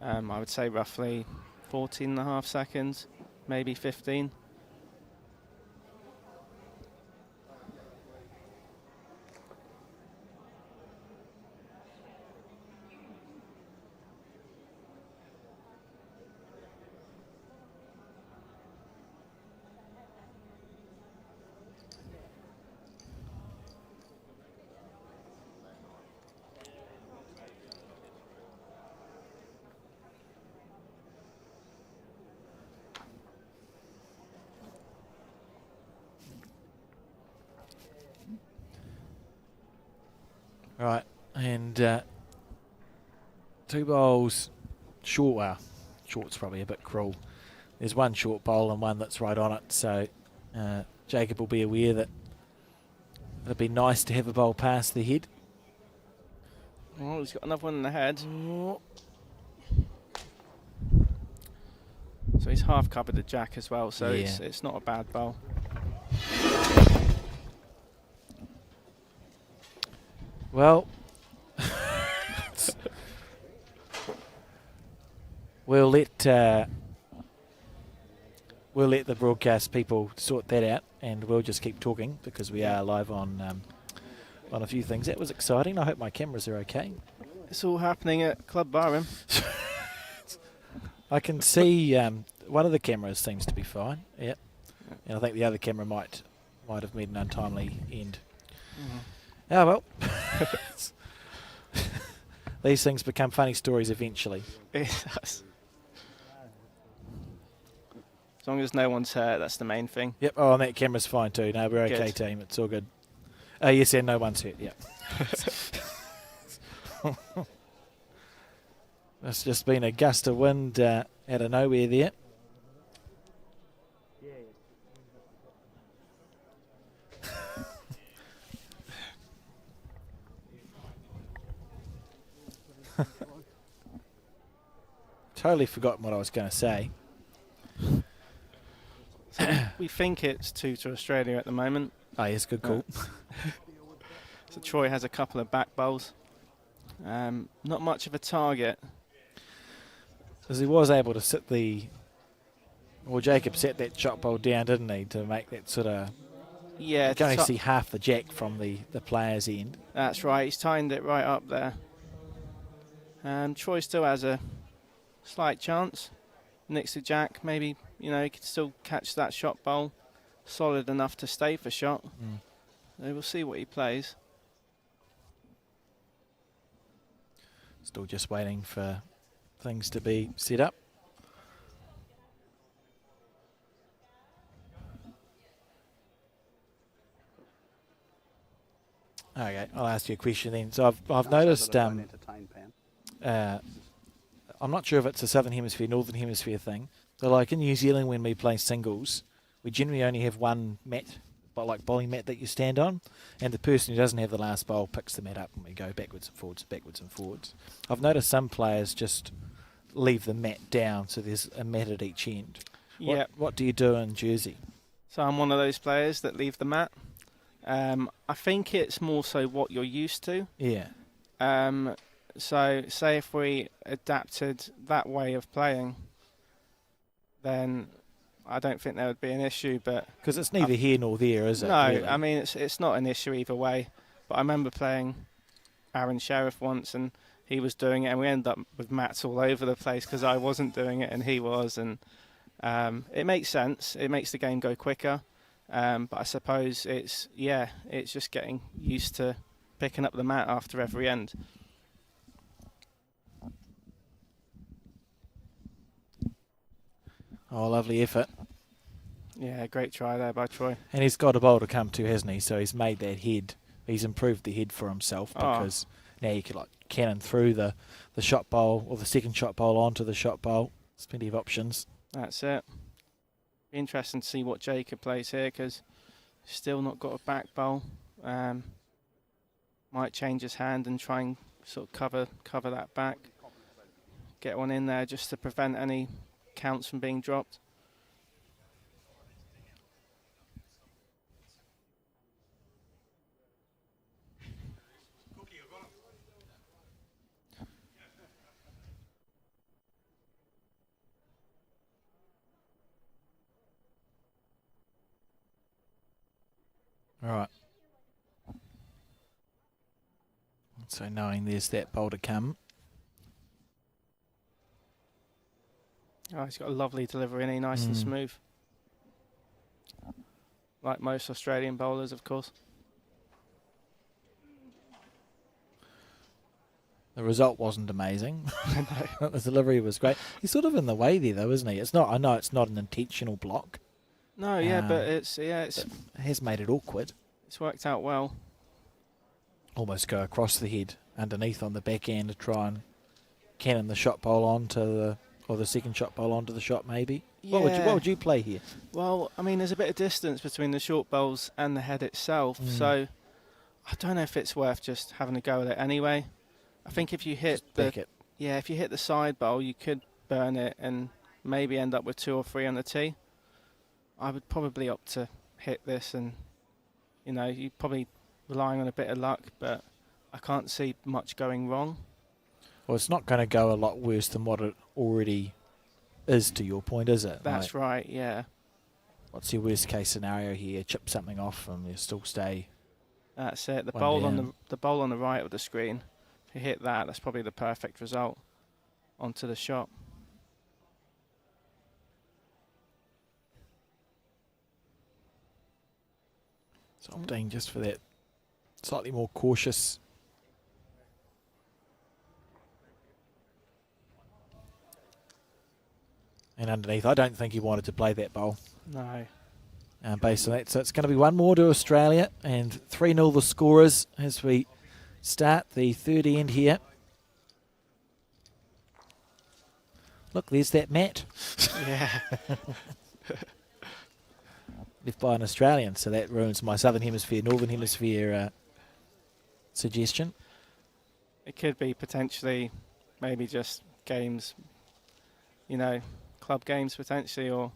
I would say roughly 14.5 seconds, maybe 15. Right, and 2 bowls, short, well, short's probably a bit cruel. There's 1 short bowl and 1 that's right on it, so Jacob will be aware that it'd be nice to have a bowl past the head. Oh, he's got another one in the head. So he's half covered the jack as well, so Yeah. it's not a bad bowl. Well, We'll let the broadcast people sort that out, and we'll just keep talking because we are live on a few things. That was exciting. I hope my cameras are okay. It's all happening at Club Barham. I can see one of the cameras seems to be fine. Yep. And I think the other camera might have made an untimely end. Oh well. These things become funny stories eventually. It does. As long as no one's hurt, that's the main thing. Yep. Oh, and that camera's fine too. No, we're okay, Good. team. It's all good. Yes, and no one's hurt. Yep. It's just been a gust of wind out of nowhere there. Totally forgotten what I was going to say. We think it's 2 to Australia at the moment. Oh, yes, good call. So Troy has a couple of back bowls. Not much of a target. Because he was able to sit Jacob set that shot bowl down, didn't he, to make that sort of... Yeah. You can only see half the jack from the player's end. That's right. He's timed it right up there. Troy still has a slight chance. Next to Jack, maybe, he could still catch that shot bowl. Solid enough to stay for shot. So we'll see what he plays. Still just waiting for things to be set up. Okay, I'll ask you a question then. So I've noticed, I'm not sure if it's a Southern Hemisphere, Northern Hemisphere thing, but like in New Zealand when we play singles, we generally only have one mat, but like bowling mat that you stand on, and the person who doesn't have the last bowl picks the mat up and we go backwards and forwards, backwards and forwards. I've noticed some players just leave the mat down, so there's a mat at each end. Yeah. What do you do in Jersey? So I'm one of those players that leave the mat. I think it's more so what you're used to. Yeah. So say if we adapted that way of playing, then I don't think there would be an issue. But because it's neither here nor there, is it? No, really? I mean it's not an issue either way. But I remember playing Aaron Sheriff once, and he was doing it, and we ended up with mats all over the place because I wasn't doing it and he was, and it makes sense. It makes the game go quicker. But I suppose it's just getting used to picking up the mat after every end. Oh, lovely effort. Yeah, great try there by Troy. And he's got a bowl to come to, hasn't he? So he's made that head. He's improved the head for himself because now you can like cannon through the shot bowl or the second shot bowl onto the shot bowl. There's plenty of options. That's it. Be interesting to see what Jacob plays here because he's still not got a back bowl. Might change his hand and try and sort of cover that back. Get one in there just to prevent any counts from being dropped. All right. So knowing there's that bowl to come. Oh, he's got a lovely delivery, and nice and smooth. Like most Australian bowlers, of course. The result wasn't amazing. The delivery was great. He's sort of in the way there, though, isn't he? It's not. I know it's not an intentional block. No, yeah, but it has made it awkward. It's worked out well. Almost go across the head, underneath on the back end to try and cannon the shot bowl onto the second shot bowl onto the shot, maybe. Yeah. What would you play here? Well, I mean, there's a bit of distance between the short bowls and the head itself, so I don't know if it's worth just having a go at it anyway. I think if you hit if you hit the side bowl, you could burn it and maybe end up with 2 or 3 on the tee. I would probably opt to hit this, and you're probably relying on a bit of luck, but I can't see much going wrong. Well, it's not going to go a lot worse than what it already is, to your point, is it? That's Like, right, yeah. what's your worst case scenario here? Chip something off and you still stay. That's it. The One bowl on down. the bowl on the right of the screen. If you hit that, that's probably the perfect result onto the shot. So opting just for that slightly more cautious. And underneath, I don't think he wanted to play that bowl No. based on that. So it's going to be one more to Australia and 3-0 the scorers as we start the third end here. Look, there's that mat. Yeah. Left by an Australian, so that ruins my Southern Hemisphere, Northern Hemisphere suggestion. It could be potentially maybe just games, you know, club games potentially, or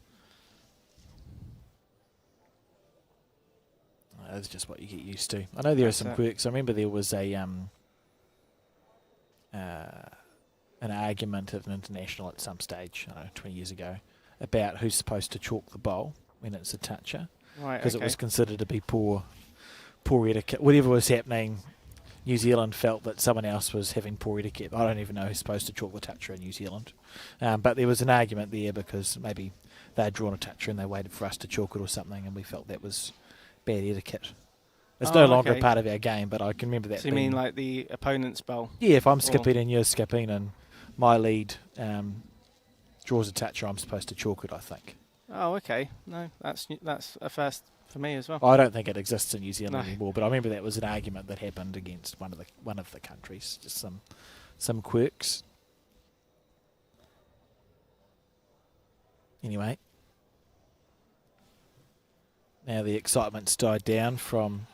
That's just what you get used to. I know there are some quirks. I remember there was an argument at an international at some stage, I don't know, 20 years ago, about who's supposed to chalk the bowl when it's a toucher, right, because okay. it was considered to be poor etiquette. Whatever was happening, New Zealand felt that someone else was having poor etiquette. I don't even know who's supposed to chalk the toucher in New Zealand. But there was an argument there because maybe they had drawn a toucher and they waited for us to chalk it or something, and we felt that was bad etiquette. It's no longer a part of our game, but I can remember that. So you mean like the opponent's bowl? Yeah, if I'm skipping and you're skipping and my lead draws a toucher, I'm supposed to chalk it, I think. Oh, okay. No, that's a first for me as well. I don't think it exists in New Zealand No. anymore, but I remember that was an argument that happened against one of the countries. Just some quirks. Anyway, now the excitement's died down from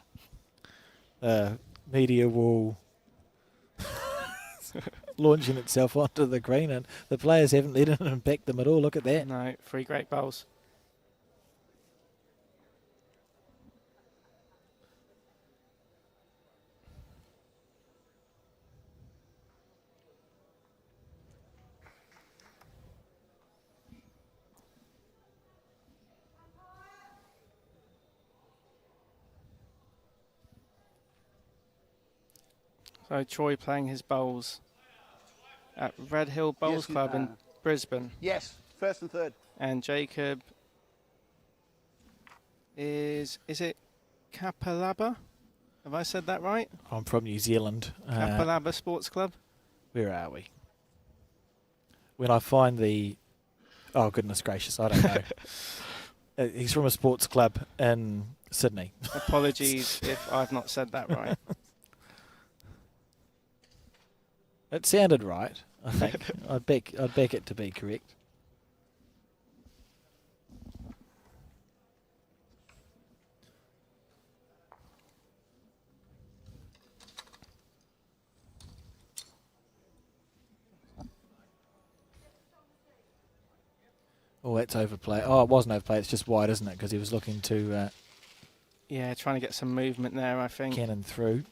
media wall launching itself onto the green, and the players haven't let it impact them at all. Look at that. No, 3 great bowls. So Troy playing his bowls at Red Hill Bowls Club in Brisbane. Yes, first and third. And Jacob is it Kapalaba? Have I said that right? I'm from New Zealand. Kapalaba Sports Club. Where are we? When I find the... Oh, goodness gracious, I don't know. He's from a sports club in Sydney. Apologies if I've not said that right. It sounded right, I think. I'd back it to be correct. Oh, that's overplay. Oh, it wasn't overplay. It's just wide, isn't it? Because he was looking to Yeah, trying to get some movement there, I think. cannon through.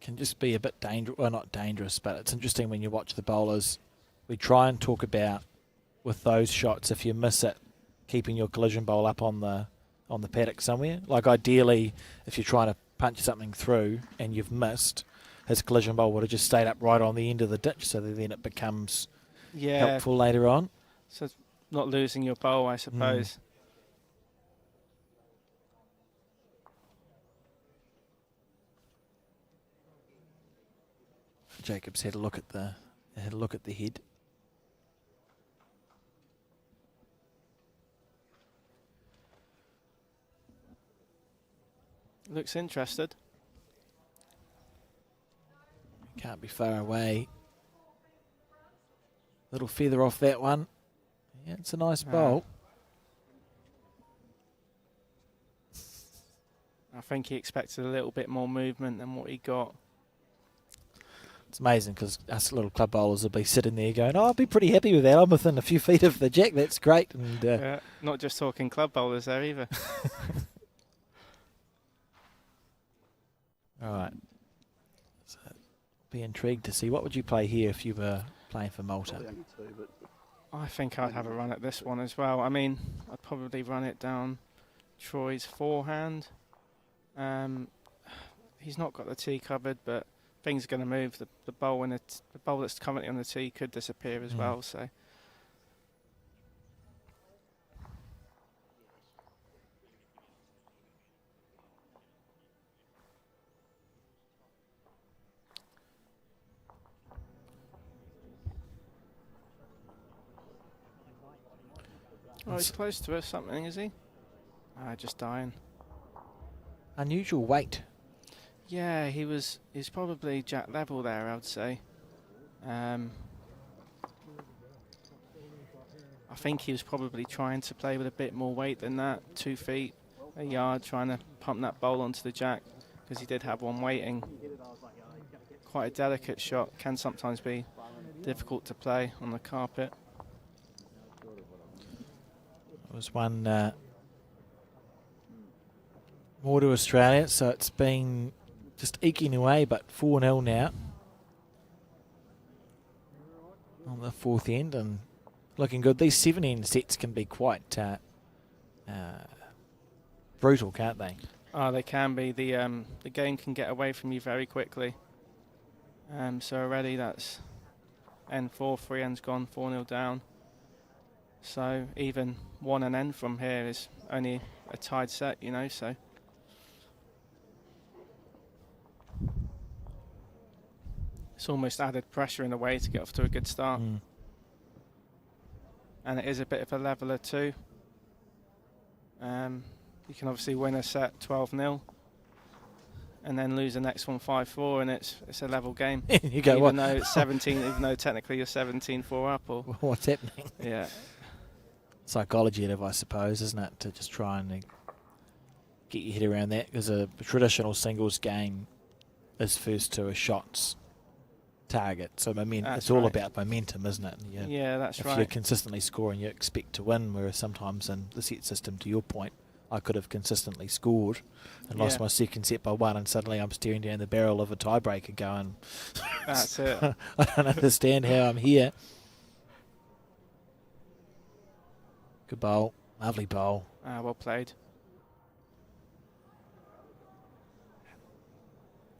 Can just be a bit dangerous. Well, not dangerous, but it's interesting when you watch the bowlers. We try and talk about with those shots, if you miss it, keeping your collision bowl up on the paddock somewhere. Like ideally, if you're trying to punch something through and you've missed, his collision bowl would have just stayed up right on the end of the ditch, so that then it becomes helpful later on. So not losing your bowl, I suppose. Jacobs had a look at the head. Looks interested. Can't be far away. Little feather off that one. Yeah, it's a nice bowl. I think he expected a little bit more movement than what he got. It's amazing because us little club bowlers will be sitting there going, "Oh, I'll be pretty happy with that. I'm within a few feet of the jack. That's great." And not just talking club bowlers there either. all right, Be intrigued to see. What would you play here if you were playing for Malta? I think I'd have a run at this one as well. I mean, I'd probably run it down Troy's forehand. He's not got the tee covered, but things are going to move. The bowl and the bowl that's currently on the tee could disappear as well. So. Oh, he's close to us, something, is he? Just dying. Unusual weight. Yeah, he's probably jack level there, I would say. I think he was probably trying to play with a bit more weight than that, 2 feet, a yard, trying to pump that bowl onto the jack, because he did have one waiting. Quite a delicate shot, can sometimes be difficult to play on the carpet. It was one more to Australia, so it's been just eking away, but 4-0 now on the fourth end, and looking good. These 7-end sets can be quite brutal, can't they? Oh, they can be. The game can get away from you very quickly. So already that's N4, 3 ends gone, 4-0 down. So even 1 and N from here is only a tied set, you know, so. It's almost added pressure in a way to get off to a good start. And it is a bit of a leveler too. You can obviously win a set 12-0 and then lose the next one 5-4, and it's a level game. You go, even though it's 17, even though technically you're 17-4 up. Or what's happening? Yeah. Psychology of, I suppose, isn't it, to just try and get your head around that, because a traditional singles game is first to a shots target, so it's all about momentum, isn't it? Yeah, that's right. If you're consistently scoring, you expect to win, whereas sometimes in the set system, to your point, I could have consistently scored and lost my second set by 1, and suddenly I'm staring down the barrel of a tiebreaker going, that's it. I don't understand how I'm here. Good bowl. Lovely bowl. Well played.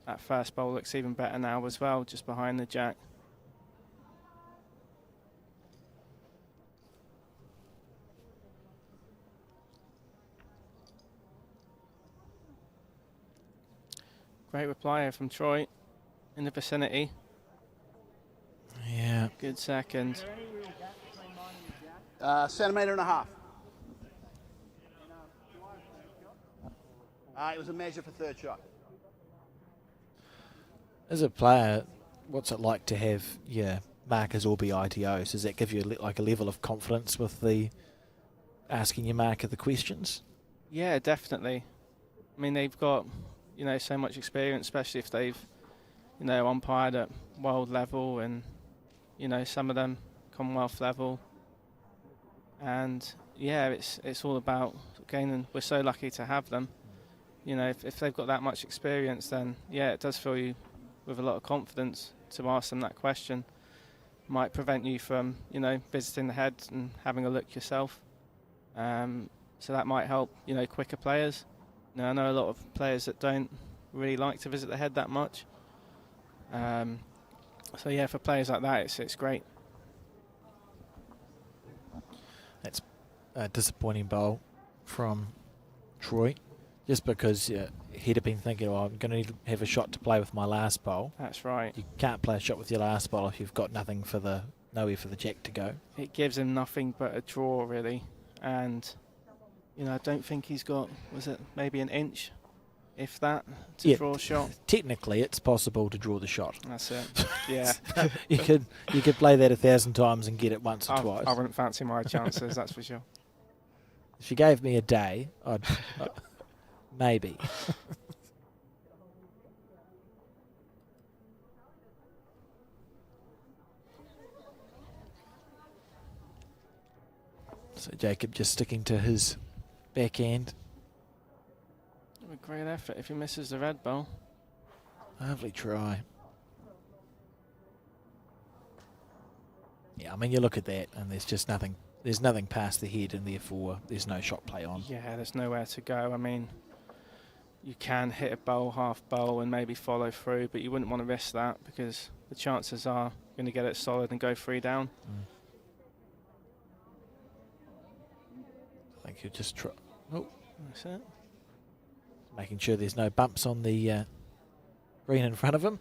That first bowl looks even better now as well, just behind the jack. Great reply here from Troy in the vicinity. Yeah. Good second. Centimetre and a half. It was a measure for third shot. As a player, what's it like to have markers or be ITOs? Does that give you like a level of confidence with the asking your marker the questions? Yeah, definitely. I mean, they've got, so much experience, especially if they've, umpired at world level and, some of them Commonwealth level. And yeah, it's all about gaining. We're so lucky to have them. If they've got that much experience, then yeah, it does fill you with a lot of confidence to ask them that question. Might prevent you from, visiting the head and having a look yourself. So that might help, quicker players. I know a lot of players that don't really like to visit the head that much. So yeah, for players like that, it's great. That's a disappointing bowl from Troy, just because he'd have been thinking, I'm going to have a shot to play with my last bowl. That's right. You can't play a shot with your last bowl if you've got nothing nowhere for the jack to go. It gives him nothing but a draw, really. And, I don't think he's got, was it maybe an inch, if that, to draw a shot? Technically, it's possible to draw the shot. That's it. Yeah. you could play that 1,000 times and get it once or twice. I wouldn't fancy my chances, that's for sure. If you gave me a day, I'd maybe. So Jacob just sticking to his backhand. A great effort if he misses the red ball. Lovely try. Yeah, I mean, you look at that and there's just nothing. There's nothing past the head, and therefore there's no shot play on. Yeah, there's nowhere to go. I mean, you can hit a bowl, half bowl, and maybe follow through, but you wouldn't want to risk that because the chances are you're going to get it solid and go 3 down. I think you just try. Oh, That's it. making sure there's no bumps on the green in front of him.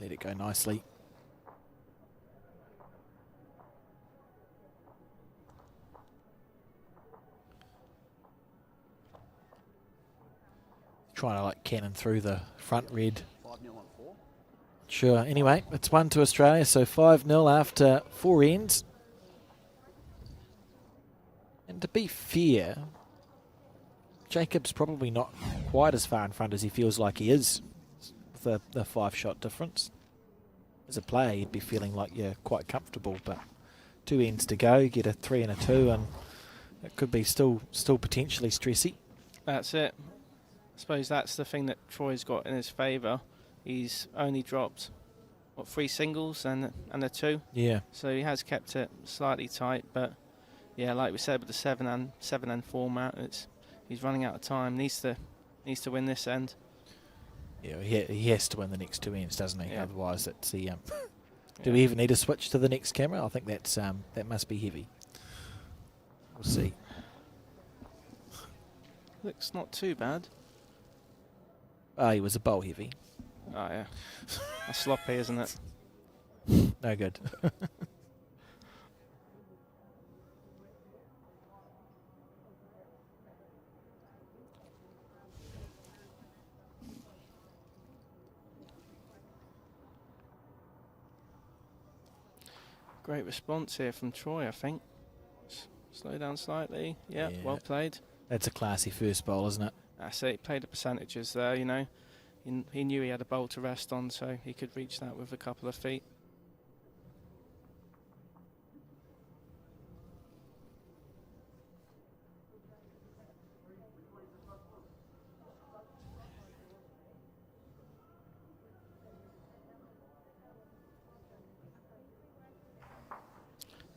Let it go nicely. Trying to like cannon through the front red. 5-0 on 4. Sure. Anyway, it's 1 to Australia, so 5-0 after 4 ends. And to be fair, Jacob's probably not quite as far in front as he feels like he is. The 5-shot difference. As a player, you'd be feeling like you're quite comfortable, but 2 ends to go, get a 3 and a 2, and it could be still potentially stressy. That's it. I suppose that's the thing that Troy's got in his favour. He's only dropped, 3 singles and a 2. Yeah. So he has kept it slightly tight, but yeah, like we said with the 7 and 4 format, he's running out of time. Needs to win this end. Yeah, he has to win the next 2 ends, doesn't he? Yeah. Otherwise, it's the. Do we even need to switch to the next camera? I think that's that must be heavy. We'll see. Looks not too bad. Oh, he was a bowl heavy. Oh yeah, that's sloppy, isn't it? No good. Great response here from Troy, I think. Slow down slightly. Yeah, well played. That's a classy first bowl, isn't it? That's it. He played the percentages there, you know. He knew he had a bowl to rest on, so he could reach that with a couple of feet.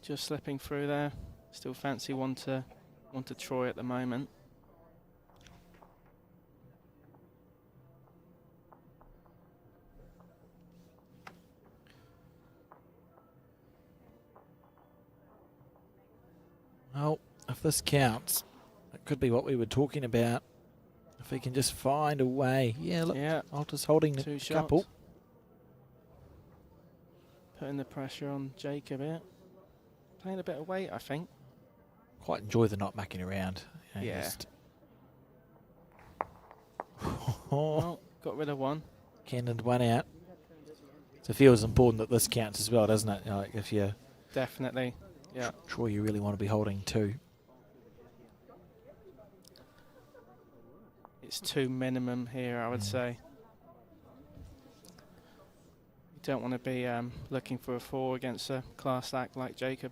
Just slipping through there. Still fancy one to Troy at the moment. Well, if this counts, it could be what we were talking about. If he can just find a way. Yeah, look, Alta's holding the 2 couple. shots. Putting the pressure on Jacob here. Playing a bit of weight, I think. Quite enjoy the not mucking around. You know, Yeah. just Well, got rid of 1. cannoned 1 out. So it feels important that this counts as well, doesn't it? Like if you're Definitely. Yeah. Troy, you really want to be holding 2. It's 2 minimum here, I would say. You don't want to be looking for a 4 against a class act like Jacob.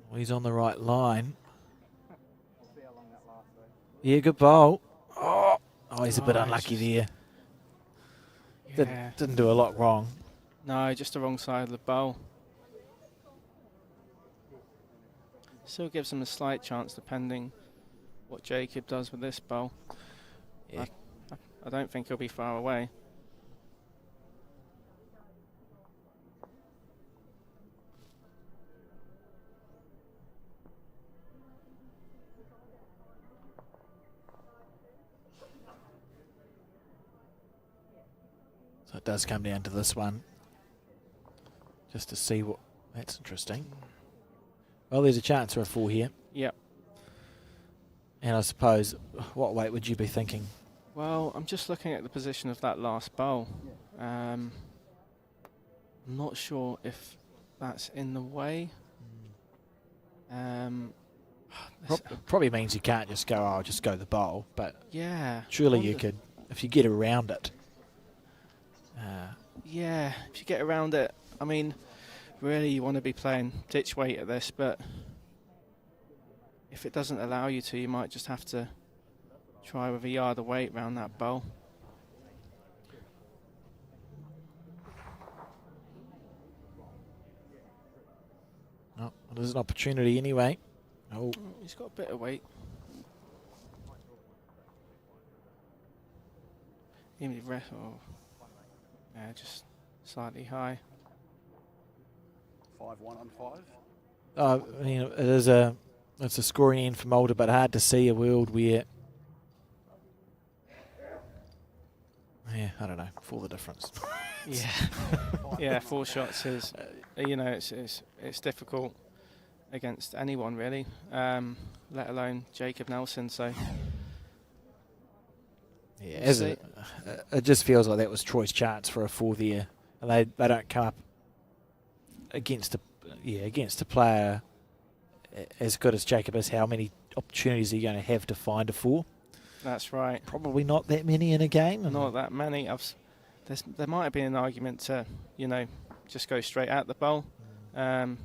Well, he's on the right line. Yeah, good bowl. Oh, he's a bit unlucky there. Yeah. Didn't do a lot wrong. No, just the wrong side of the bowl. Still gives him a slight chance depending what Jacob does with this bowl. Yeah. I don't think he'll be far away. So it does come down to this one. Just to see what... That's interesting. Well, there's a chance for a 4 here. Yep. And I suppose, what weight would you be thinking? Well, I'm just looking at the position of that last bowl. I'm not sure if that's in the way. Probably means you can't just go, I'll just go the bowl. But yeah, surely you could, if you get around it. Yeah, if you get around it. I mean, really you want to be playing ditch weight at this, but if it doesn't allow you to, you might just have to try with a yard of weight round that bowl. Oh, there's an opportunity anyway. Oh, He's got a bit of weight. Even the rest, yeah, just slightly high. 5-1 on 5. I mean, it's a scoring end for Mulder, but hard to see a world where, yeah, I don't know, for the difference. Yeah, yeah, 4 shots is, it's difficult against anyone really, let alone Jacob Nelson. So yeah, it just feels like that was Troy's chance for a 4 there, and they don't come up against a player as good as Jacob is. How many opportunities are you going to have to find a 4? that's right. Probably not that many in a game. Not that many. There might have been an argument to, just go straight at the bowl. The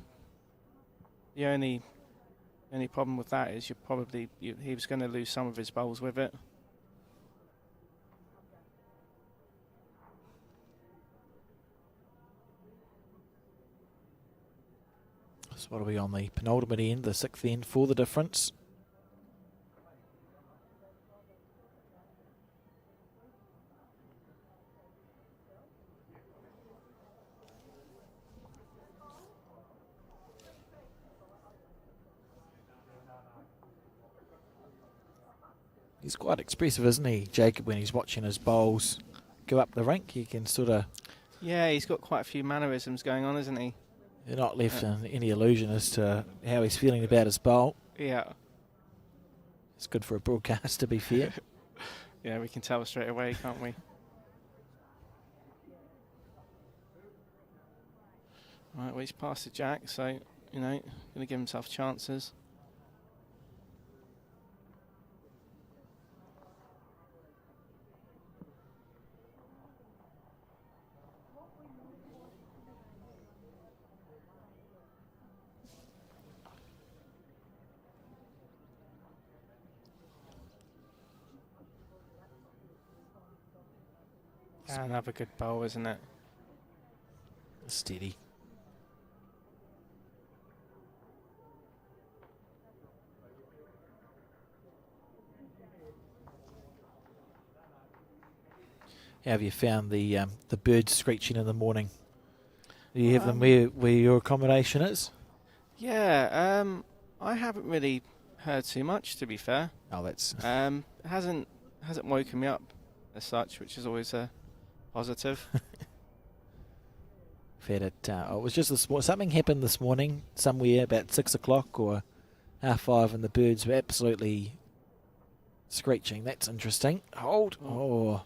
only problem with that is he was going to lose some of his bowls with it. So what are we on the penultimate end, the 6th end for the difference? He's quite expressive, isn't he, Jacob, when he's watching his bowls go up the rink? He can sort of... Yeah, he's got quite a few mannerisms going on, isn't he? You're not left in any illusion as to how he's feeling about his bowl. Yeah. It's good for a broadcast, to be fair. Yeah, we can tell straight away, can't we? Right, well, he's past the jack, so, going to give himself chances. Another good bowl, isn't it? Steady. How have you found the birds screeching in the morning? Do you have them where your accommodation is? Yeah, I haven't really heard too much, to be fair. Oh, that's hasn't woken me up as such, which is always a positive. Fair it. It was just something happened this morning somewhere about 6 o'clock or 5:30, and the birds were absolutely screeching. That's interesting. Hold. Oh,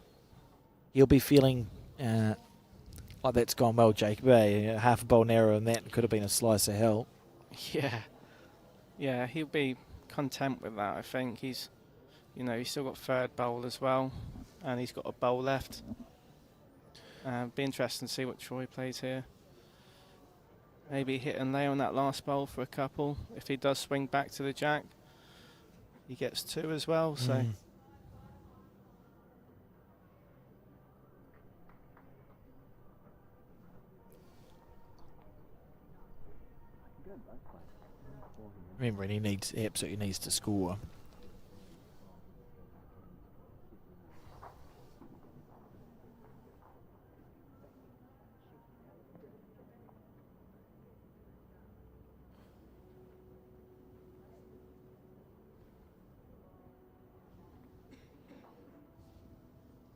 you'll be feeling like that's gone well, Jacob. Half a bowl narrower than that could have been a slice of hell. Yeah, he'll be content with that. I think he's still got 3rd bowl as well, and he's got a bowl left. Be interesting to see what Troy plays here. Maybe hit and lay on that last bowl for a couple. If he does swing back to the jack, he gets 2 as well. So. Remember, he absolutely needs to score.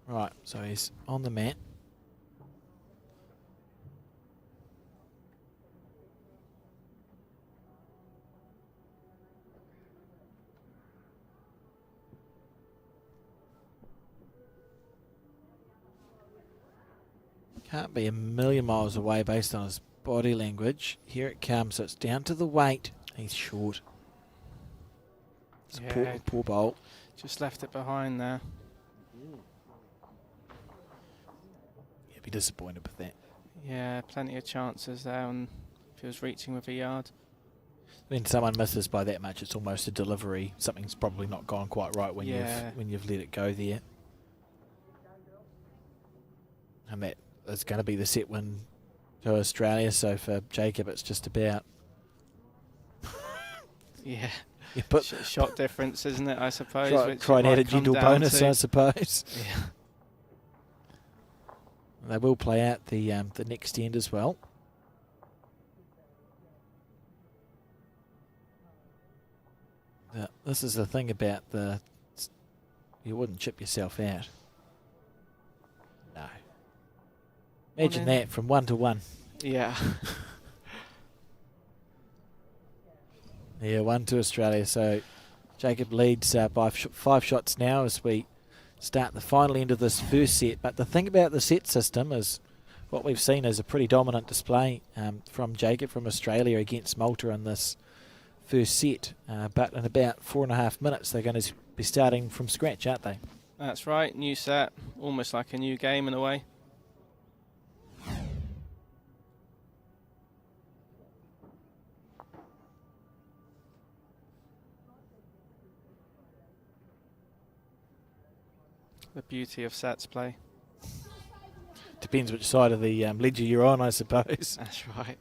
Right, so he's on the mat. Can't be a million miles away based on his body language. Here it comes, so it's down to the weight. He's short. It's a poor bowl. Just left it behind there. Yeah, be disappointed with that. Yeah, plenty of chances there, and if he was reaching with a yard. When someone misses by that much, it's almost a delivery. Something's probably not gone quite right when you've let it go there. And that is going to be the set win to Australia. So for Jacob, it's just about Yeah. you put shot difference, isn't it? I suppose. Try and add a gentle bonus, I suppose. Yeah. They will play out the next end as well. This is the thing about you wouldn't chip yourself out. No. Imagine that from 1-1. Yeah. Yeah, 1 to Australia. So Jacob leads by 5 shots now as we start the final end of this first set. But the thing about the set system is what we've seen is a pretty dominant display from Jacob from Australia against Malta in this first set. But in about 4.5 minutes, they're going to be starting from scratch, aren't they? That's right. New set, almost like a new game in a way. The beauty of sets play. Depends which side of the ledger you're on, I suppose. That's right.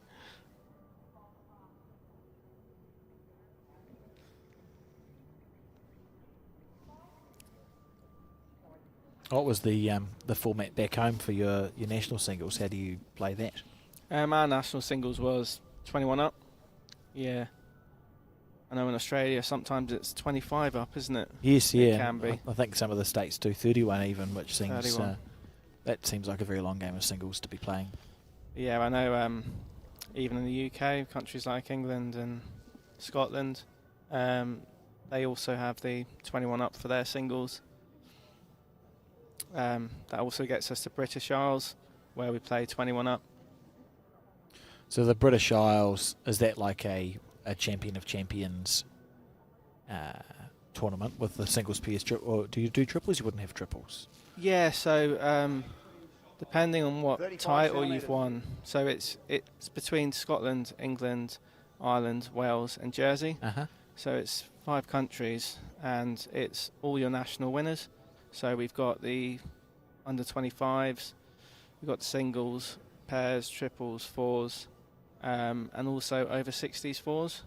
What was the format back home for your national singles? How do you play that? Our national singles was 21 up. Yeah. I know in Australia sometimes it's 25 up, isn't it? Yes, yeah. It can be. I think some of the states do 31 even, which seems that seems like a very long game of singles to be playing. Yeah, I know. Even in the UK, countries like England and Scotland, they also have the 21 up for their singles. That also gets us to British Isles, where we play 21 up. So the British Isles, is that like a Champion of Champions tournament with the singles PS or do you do triples? You wouldn't have triples. Yeah, so depending on what title you've won, so it's between Scotland, England, Ireland, Wales and Jersey. So it's 5 countries and it's all your national winners. So we've got the under 25s, we've got singles, pairs, triples, fours, and also over 60s fours.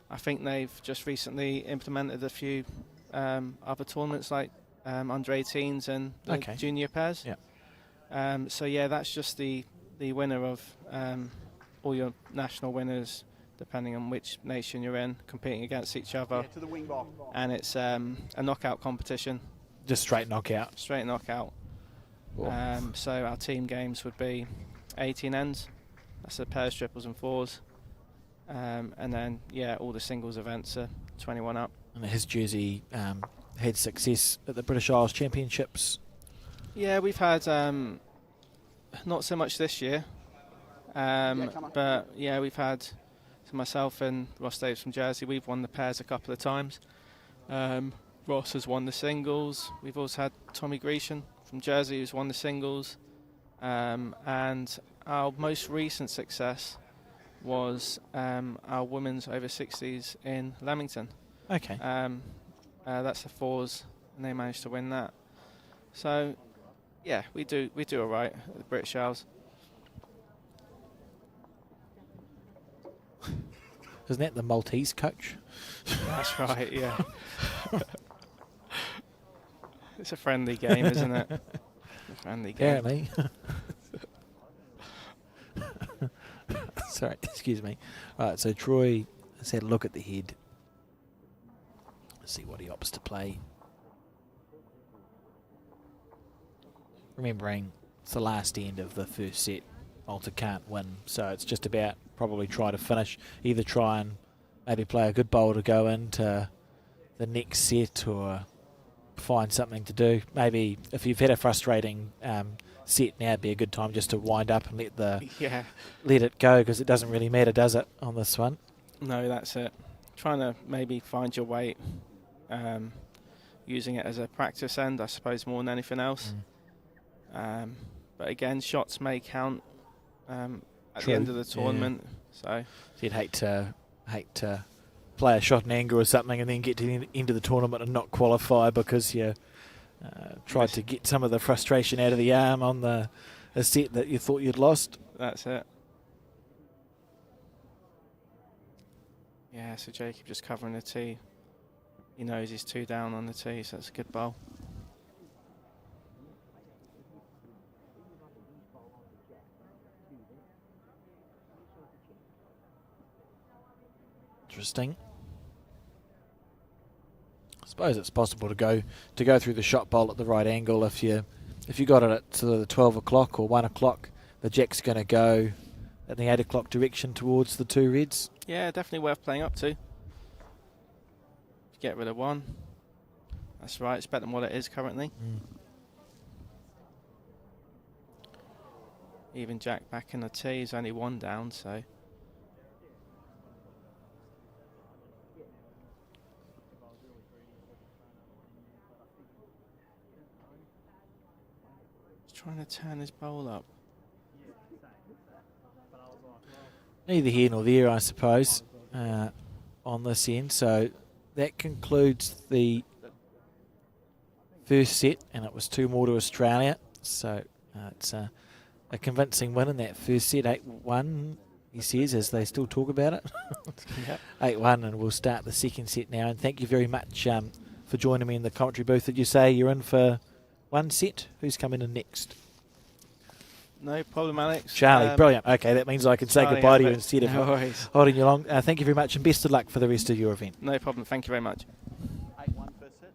I think they've just recently implemented a few other tournaments like under 18s and the junior pairs. Yeah. So yeah, that's just the winner of all your national winners, depending on which nation you're in, competing against each other. Yeah, to the wing ball. And it's a knockout competition. Just straight knockout. Straight knockout. So our team games would be 18 ends. That's the pairs, triples and fours. And then, yeah, all the singles events are 21 up. And his jersey had success at the British Isles Championships. Yeah, we've had not so much this year. But, yeah, we've had myself and Ross Davis from Jersey. We've won the pairs a couple of times. Ross has won the singles. We've also had Tommy Grecian from Jersey who's won the singles. And our most recent success was our women's over 60s in Leamington. Okay. That's the fours, and they managed to win that. So, yeah, we do all right at the British Isles. Isn't that the Maltese coach? That's right, yeah. It's a friendly game, isn't it? A friendly game. Apparently. Sorry, excuse me. Right, so Troy has had a look at the head. Let's see what he opts to play. Remembering it's the last end of the first set. Malta can't win, so it's just about probably try to finish. Either try and maybe play a good bowl to go into the next set or find something to do. Maybe if you've had a frustrating set now, it'd be a good time just to wind up and let it go, because it doesn't really matter, does it, on this one? No, that's it. Trying to maybe find your weight, using it as a practice end, I suppose, more than anything else. But again, shots may count at the end of the tournament. So you'd hate to hate to play a shot and angle or something and then get to the end of the tournament and not qualify because you tried to get some of the frustration out of the arm on a set that you thought you'd lost. That's it. Yeah, so Jacob just covering the tee. He knows he's 2 down on the tee, so that's a good bowl. Interesting. I suppose it's possible to go through the shot bowl at the right angle if you got it at sort of the 12 o'clock or 1 o'clock. The jack's going to go in the 8 o'clock direction towards the 2 reds. Yeah, definitely worth playing up to. Get rid of 1. That's right, it's better than what it is currently. Even Jack back in the tee, he's only 1 down, so. He's trying to turn his bowl up. Neither here nor there, I suppose, on this end. So that concludes the first set, and it was 2 more to Australia. So it's a convincing win in that first set, 8-1, he says, as they still talk about it. 8-1, and we'll start the second set now. And thank you very much for joining me in the commentary booth. Did you say you're in for 1 set? Who's coming in next? No problem, Alex. Charlie, brilliant. Okay, that means I can say goodbye to you instead of holding you along. Thank you very much, and best of luck for the rest of your event. No problem. Thank you very much. 8-1 first set.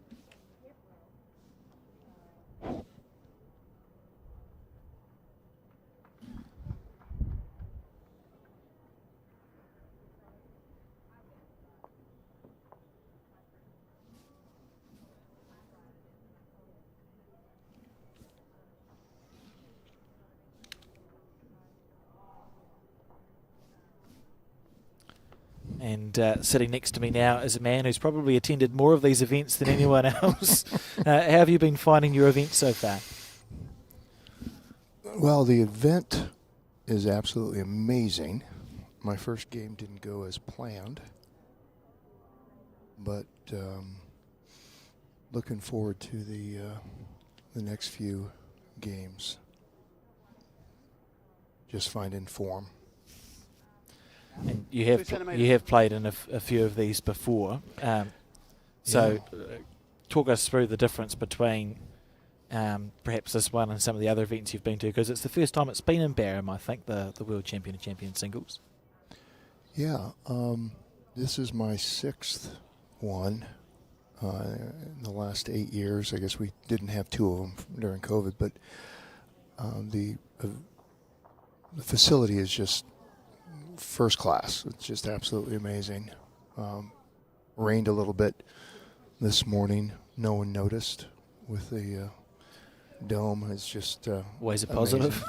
And sitting next to me now is a man who's probably attended more of these events than anyone else. How have you been finding your event so far? Well, the event is absolutely amazing. My first game didn't go as planned, but looking forward to the next few games. Just finding form. And you have played in a few of these before. Talk us through the difference between perhaps this one and some of the other events you've been to, because it's the first time it's been in Barham, I think, the World Champion and Champion singles. Yeah, this is my 6th one in the last 8 years. I guess we didn't have 2 of them during COVID, but the facility is just first class. It's just absolutely amazing. Rained a little bit this morning. No one noticed with the dome. It's just always a positive.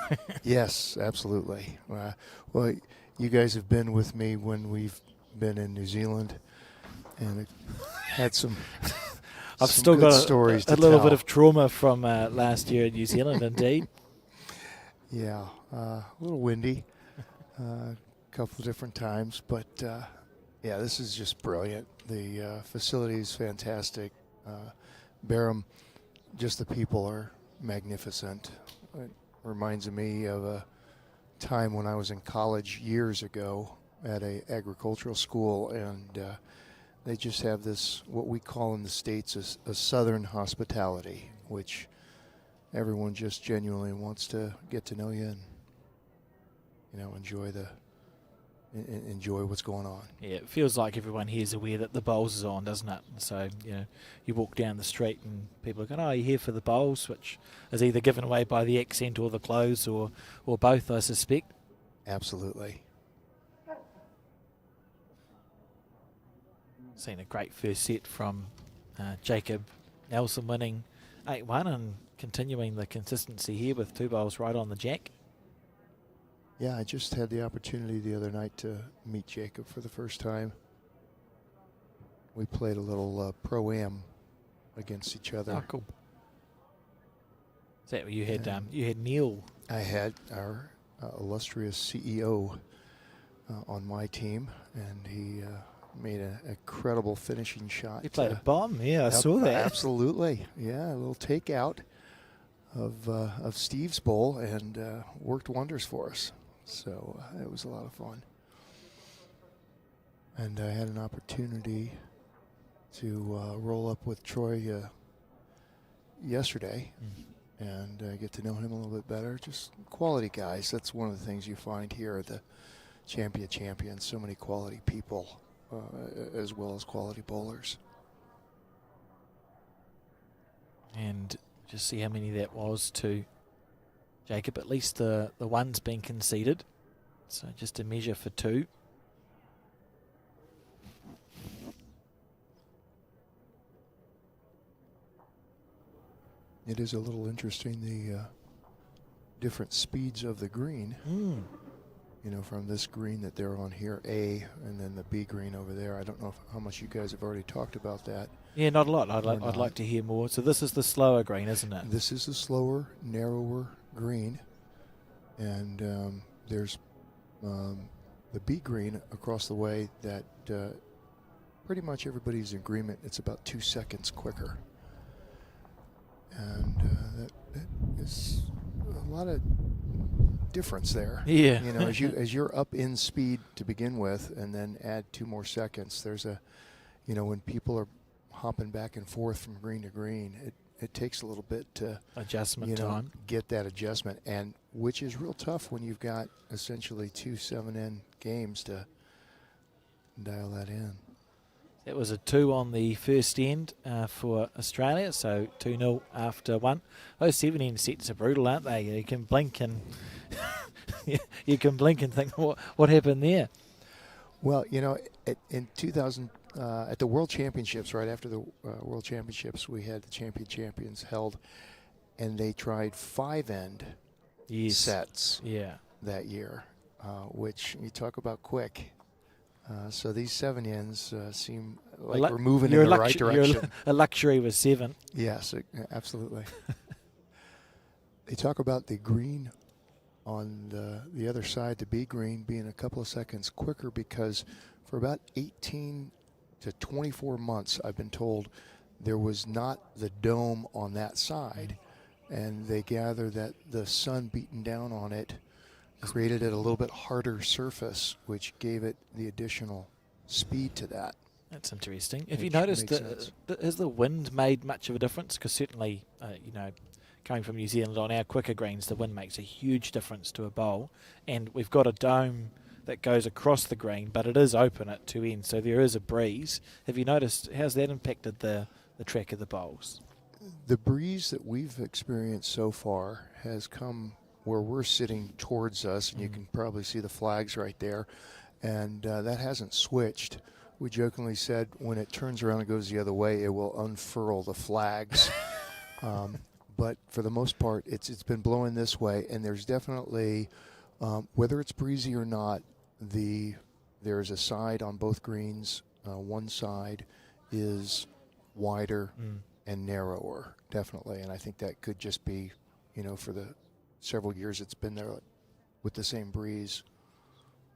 Yes, absolutely. Well, you guys have been with me when we've been in New Zealand, and it had some. I've still got stories a little bit of trauma from last year in New Zealand, indeed. Yeah, a little windy. Couple different times, but yeah, this is just brilliant. The facility is fantastic. Barham, just the people are magnificent. It reminds me of a time when I was in college years ago at a agricultural school, and they just have this, what we call in the States, a southern hospitality, which everyone just genuinely wants to get to know you and enjoy what's going on. Yeah, it feels like everyone here is aware that the bowls is on, doesn't it? And so, you walk down the street and people are going, "Oh, you're here for the bowls," which is either given away by the accent or the clothes or both, I suspect. Absolutely. Seen a great first set from Jacob Nelson, winning 8-1 and continuing the consistency here with 2 bowls right on the jack. Yeah, I just had the opportunity the other night to meet Jacob for the first time. We played a little pro-am against each other. Oh, cool. Is that what you had? You had Neil. I had our illustrious CEO on my team, and he made an incredible finishing shot. He played a bomb. Yeah, I saw that. Absolutely. Yeah, a little takeout of Steve's bowl, and worked wonders for us. So it was a lot of fun. And I had an opportunity to roll up with Troy yesterday and get to know him a little bit better. Just quality guys. That's one of the things you find here at the Champions. So many quality people as well as quality bowlers. And just see how many that was to Jacob. At least the one's been conceded. So just a measure for 2. It is a little interesting, the different speeds of the green. You know, from this green that they're on here, A, and then the B green over there. I don't know how much you guys have already talked about that. Yeah, not a lot. I'd like to hear more. So this is the slower green, isn't it? This is the slower, narrower green. And there's the B green across the way that pretty much everybody's in agreement. It's about 2 seconds quicker. And that is a lot of difference there. Yeah. You know, as you're up in speed to begin with, and then add 2 more seconds. There's a, you know, when people are hopping back and forth from green to green, it takes a little bit to adjustment time, get that adjustment, and which is real tough when you've got essentially 2 7-end games to dial that in. It was a 2 on the first end for Australia, so 2-0 after 1. Those 7-end sets are brutal, aren't they? You can blink and you can blink and think, what happened there? Well, you know, in 2000 at the World Championships, right after the World Championships, we had the champions held, and they tried 5-end sets that year, which you talk about quick. So these 7 ends seem like we're moving in the right direction. A luxury was 7. Yes, absolutely. They talk about the green on the other side, the B green, being a couple of seconds quicker because for about 18 to 24 months, I've been told, there was not the dome on that side. And they gather that the sun beating down on it created it a little bit harder surface, which gave it the additional speed to that. That's interesting. Have you noticed has the wind made much of a difference? Because certainly, you know, coming from New Zealand on our quicker greens, the wind makes a huge difference to a bowl. And we've got a dome that goes across the green, but it is open at 2 ends, so there is a breeze. Have you noticed, how's that impacted the track of the bowls? The breeze that we've experienced so far has come where we're sitting towards us, and you can probably see the flags right there, and that hasn't switched. We jokingly said when it turns around and goes the other way, it will unfurl the flags. But for the most part, it's been blowing this way, and there's definitely, whether it's breezy or not, there's a side on both greens. One side is wider and narrower, definitely, and I think that could just be, you know, for the several years it's been there with the same breeze,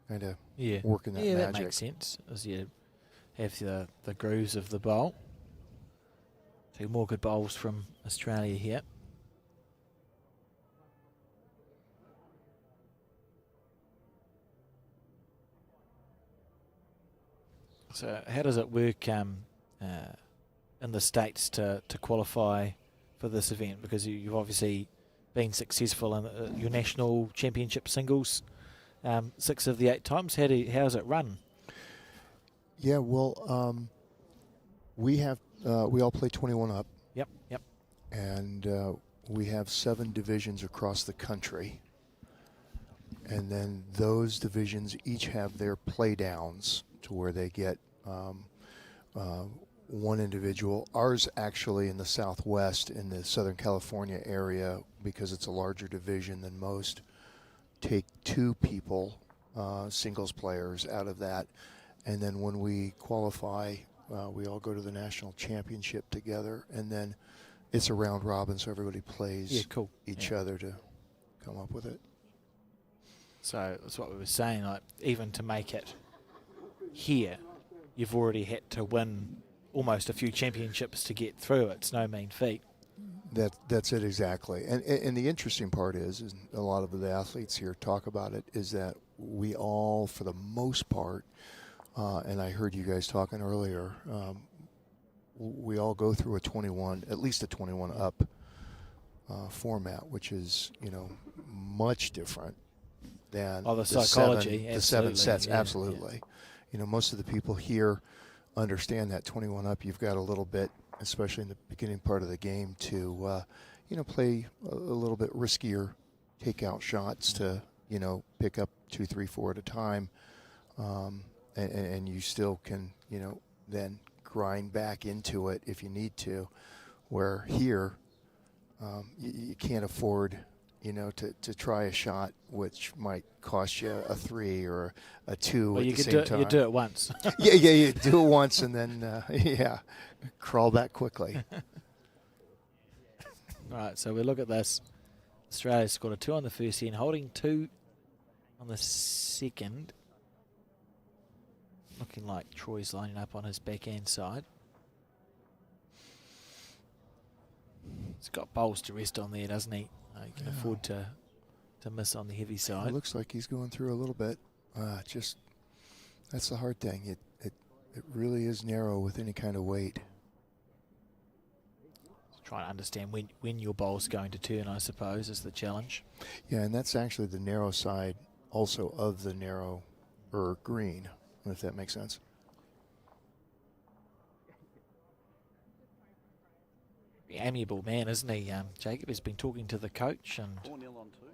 kind of working that magic. That makes sense as you have the grooves of the bowl. 2 more good bowls from Australia here. So how does it work in the States to qualify for this event? Because you've obviously been successful in your national championship singles 6 of the 8 times. How's it run? Yeah, well, we all play 21 up. Yep. And we have 7 divisions across the country. And then those divisions each have their play downs to where they get one individual. Ours actually in the Southwest, in the Southern California area, because it's a larger division than most, take 2 people, singles players, out of that. And then when we qualify, we all go to the national championship together. And then it's a round robin, so everybody plays each other to come up with it. So that's what we were saying. Like, even to make it here, you've already had to win almost a few championships to get through. It's no mean feat. That's it exactly. And the interesting part is a lot of the athletes here talk about it, is that we all, for the most part, and I heard you guys talking earlier, we all go through at least a 21 up format, which is, much different than the psychology, the seven sets. yeah, Absolutely. Yeah. Most of the people here understand that 21 up, you've got a little bit, especially in the beginning part of the game, to play a little bit riskier takeout shots to pick up 2, 3, 4 at a time, and you still can then grind back into it if you need to. Where here, you can't afford to try a shot which might cost you a 3 or a 2 Well, at you the could same time. you do it once. yeah, you do it once and then crawl back quickly. Right, so we look at this. Australia scored a 2 on the first end, holding 2 on the second. Looking like Troy's lining up on his backhand side. He's got bowls to rest on there, doesn't he? He can afford to miss on the heavy side. It looks like he's going through a little bit. That's the hard thing. It really is narrow with any kind of weight. Trying to understand when your bowl's going to turn, I suppose, is the challenge. Yeah, and that's actually the narrow side also of the narrower green, if that makes sense. Amiable man, isn't he? Jacob has been talking to the coach and 4-0 on 2.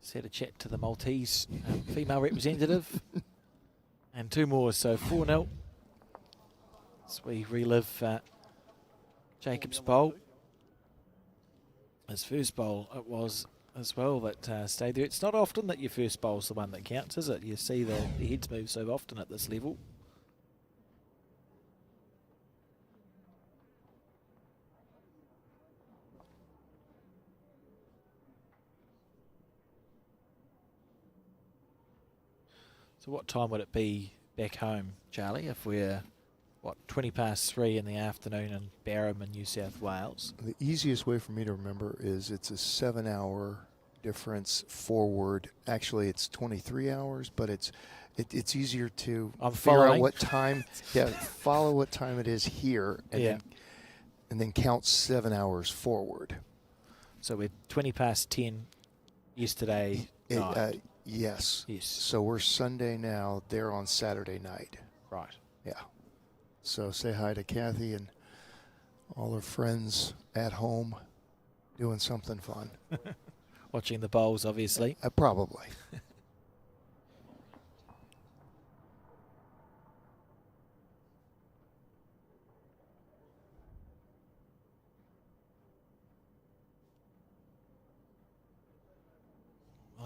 he's had a chat to the Maltese female representative. And 2 more, so 4-0. As we relive Jacob's bowl. His first bowl it was as well that stayed there. It's not often that your first bowl's the one that counts, is it? You see the heads move so often at this level. So what time would it be back home, Charlie, if we're, 20 past 3 in the afternoon in Barham in New South Wales? The easiest way for me to remember is it's a 7-hour difference forward. Actually, it's 23 hours, but it's easier to figure out what time. Yeah, follow what time it is here, and then count 7 hours forward. So we're 20 past 10 yesterday night. Yes. Yes. So we're Sunday now. They're on Saturday night. Right. Yeah. So say hi to Kathy and all her friends at home doing something fun. Watching the bowls, obviously. Probably.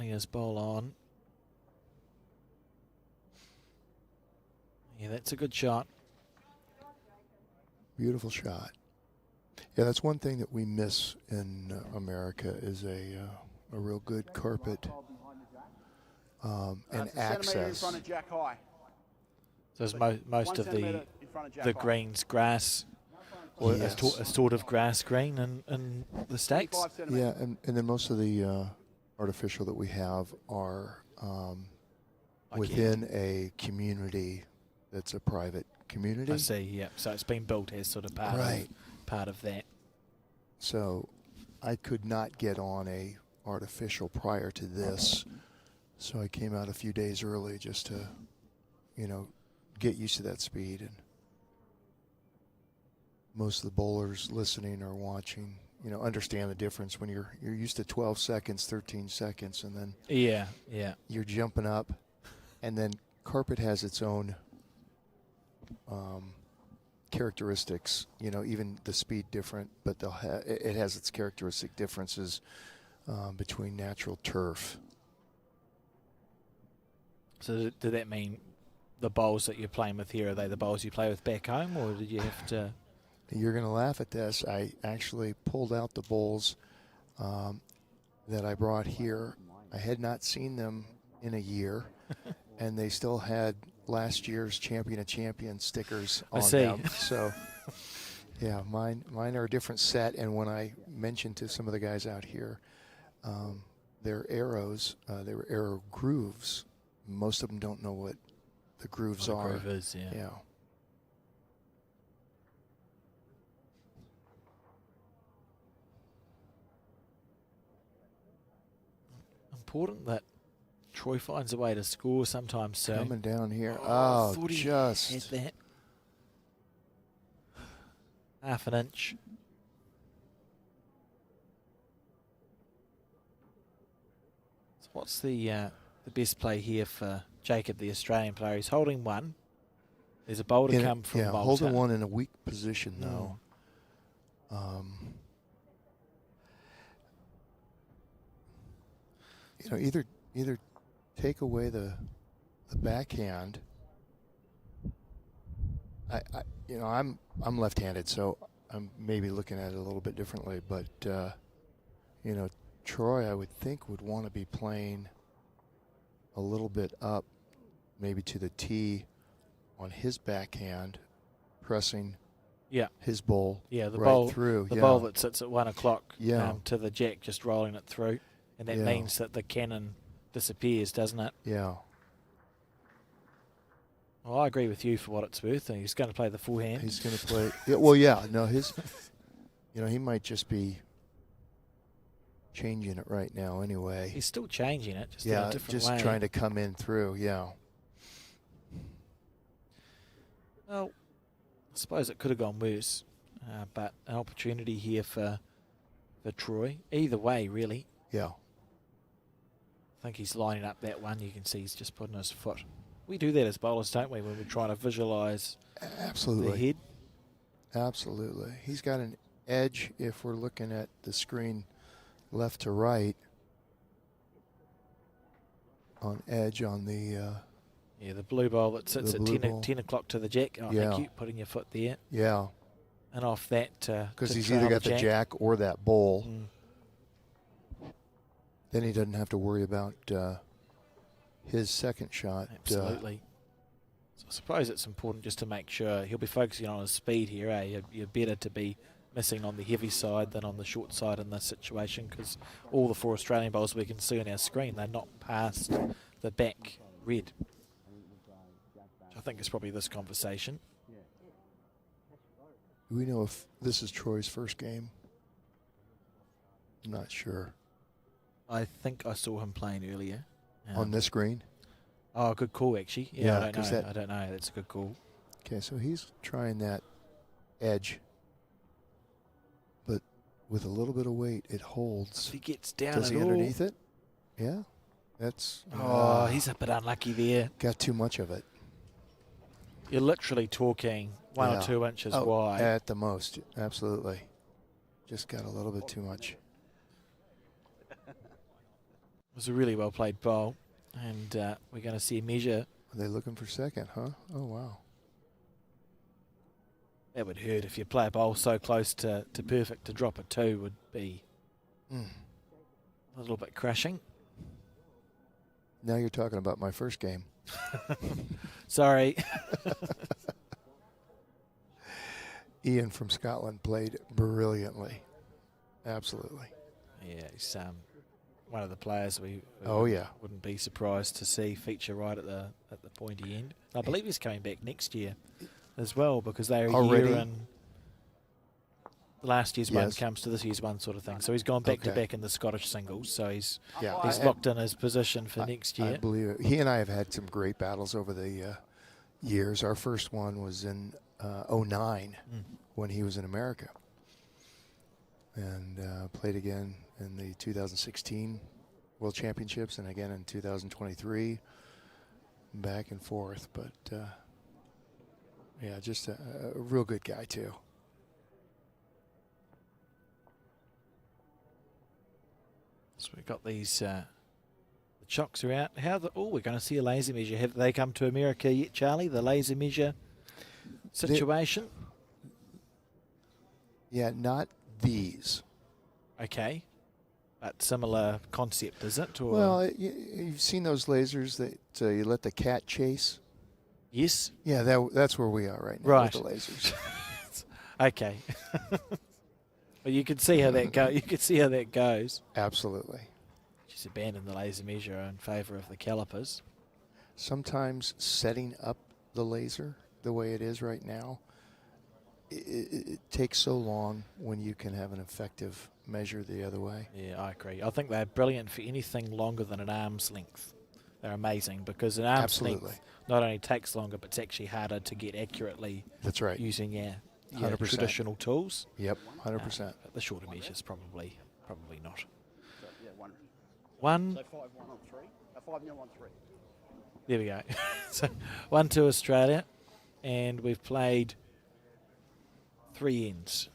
His bowl on. Yeah, that's a good shot. Beautiful shot. Yeah, that's one thing that we miss in America is a real good carpet and access. In front of Jack High. So is most of the greens grass, or a sort of grass green in the States? Yeah, and then most of the artificial that we have are within a community that's a private community. I see, yeah. So it's been built as sort of part of that. So I could not get on a artificial prior to this. So I came out a few days early just to, get used to that speed. And most of the bowlers listening or watching, understand the difference when you're used to 12 seconds, 13 seconds, and then you're jumping up, and then carpet has its own characteristics. Even the speed different, but it has its characteristic differences between natural turf. So did that mean the bowls that you're playing with here, are they the bowls you play with back home, or did you have to? You're going to laugh at this. I actually pulled out the bowls that I brought here. I had not seen them in a year, and they still had last year's Champion of Champions stickers on them. So, yeah, mine are a different set. And when I mentioned to some of the guys out here, their arrows, they were arrow grooves. Most of them don't know what the grooves are. Groove is, yeah. Important that Troy finds a way to score sometimes. So coming down here, oh, just hit that. Half an inch. So what's the best play here for Jacob, the Australian player? He's holding one. There's a bowl to come from Bolter. Holding one in a weak position though. You know, either take away the backhand. I'm left-handed, so I'm maybe looking at it a little bit differently. But you know, Troy, I would think, would want to be playing a little bit up, maybe to the tee on his backhand, pressing his bowl the right bowl through. The bowl that sits at 1 o'clock to the jack, just rolling it through. And that means that the cannon disappears, doesn't it? Yeah. Well, I agree with you for what it's worth. He's going to play the full hand. He's going to play. Yeah, well, yeah. No, his. You know, he might just be changing it right now anyway. He's still changing it, just in a different way. Just trying to come in through. Yeah. Well, I suppose it could have gone worse, but an opportunity here for Troy. Either way, really. Yeah. I think he's lining up that one. You can see he's just putting his foot. We do that as bowlers, don't we, when we're trying to visualise the head? Absolutely. He's got an edge if we're looking at the screen left to right. On edge on the... the blue bowl that sits at 10 o'clock to the jack. Oh, thank you, putting your foot there. Yeah. And off that because he's either got the jack or that bowl. Then he doesn't have to worry about his second shot. Absolutely. So I suppose it's important just to make sure he'll be focusing on his speed here. You're better to be missing on the heavy side than on the short side in this situation, because all the 4 Australian bowls we can see on our screen, they're not past the back red. I think it's probably this conversation. Do we know if this is Troy's first game? I'm not sure. I think I saw him playing earlier. On this green? Oh, good call, actually. Yeah, I don't know. I don't know. That's a good call. Okay, so he's trying that edge. But with a little bit of weight, it holds. If he gets down Does he underneath it? Yeah. That's... Oh, he's a bit unlucky there. Got too much of it. You're literally talking 1 or 2 inches wide. At the most, absolutely. Just got a little bit too much. It was a really well played bowl, and we're going to see a measure. Are they looking for second, huh? Oh, wow. That would hurt if you play a bowl so close to perfect. To drop a 2 would be a little bit crushing. Now you're talking about my first game. Sorry. Ian from Scotland played brilliantly. Absolutely. Yeah, he's one of the players we wouldn't be surprised to see feature right at the pointy end. I believe he's coming back next year as well, because they're a year in. Last year's one comes to this year's one, sort of thing. So he's gone back to back in the Scottish singles. So he's locked in his position for next year. I believe it. He and I have had some great battles over the years. Our first one was in 2009 when he was in America, and played again in the 2016 World Championships and again in 2023. Back and forth, but just a real good guy too. So we've got these, the chocks are out. We're going to see a laser measure. Have they come to America yet, Charlie? The laser measure situation? Yeah, not these. Okay. But similar concept, is it? Or Well, you've seen those lasers that you let the cat chase? yes? Yeah, that's where we are right now Right. with the lasers. Okay. Well, you could see how that go. You could see how that goes. Absolutely. Just abandon the laser measure in favour of the calipers. Sometimes setting up the laser the way it is right now, it takes so long when you can have an effective measure the other way. Yeah, I agree. I think they're brilliant for anything longer than an arm's length. They're amazing because an arm's Absolutely. length not only takes longer, but it's actually harder to get accurately. That's right. Using your 100%. traditional tools. Yep, 100%. But the shorter measures probably not. So, yeah, one. One. So 5-1 on 3. 5-0 on 3. There we go. So 1-2 Australia, and we've played 3 ends.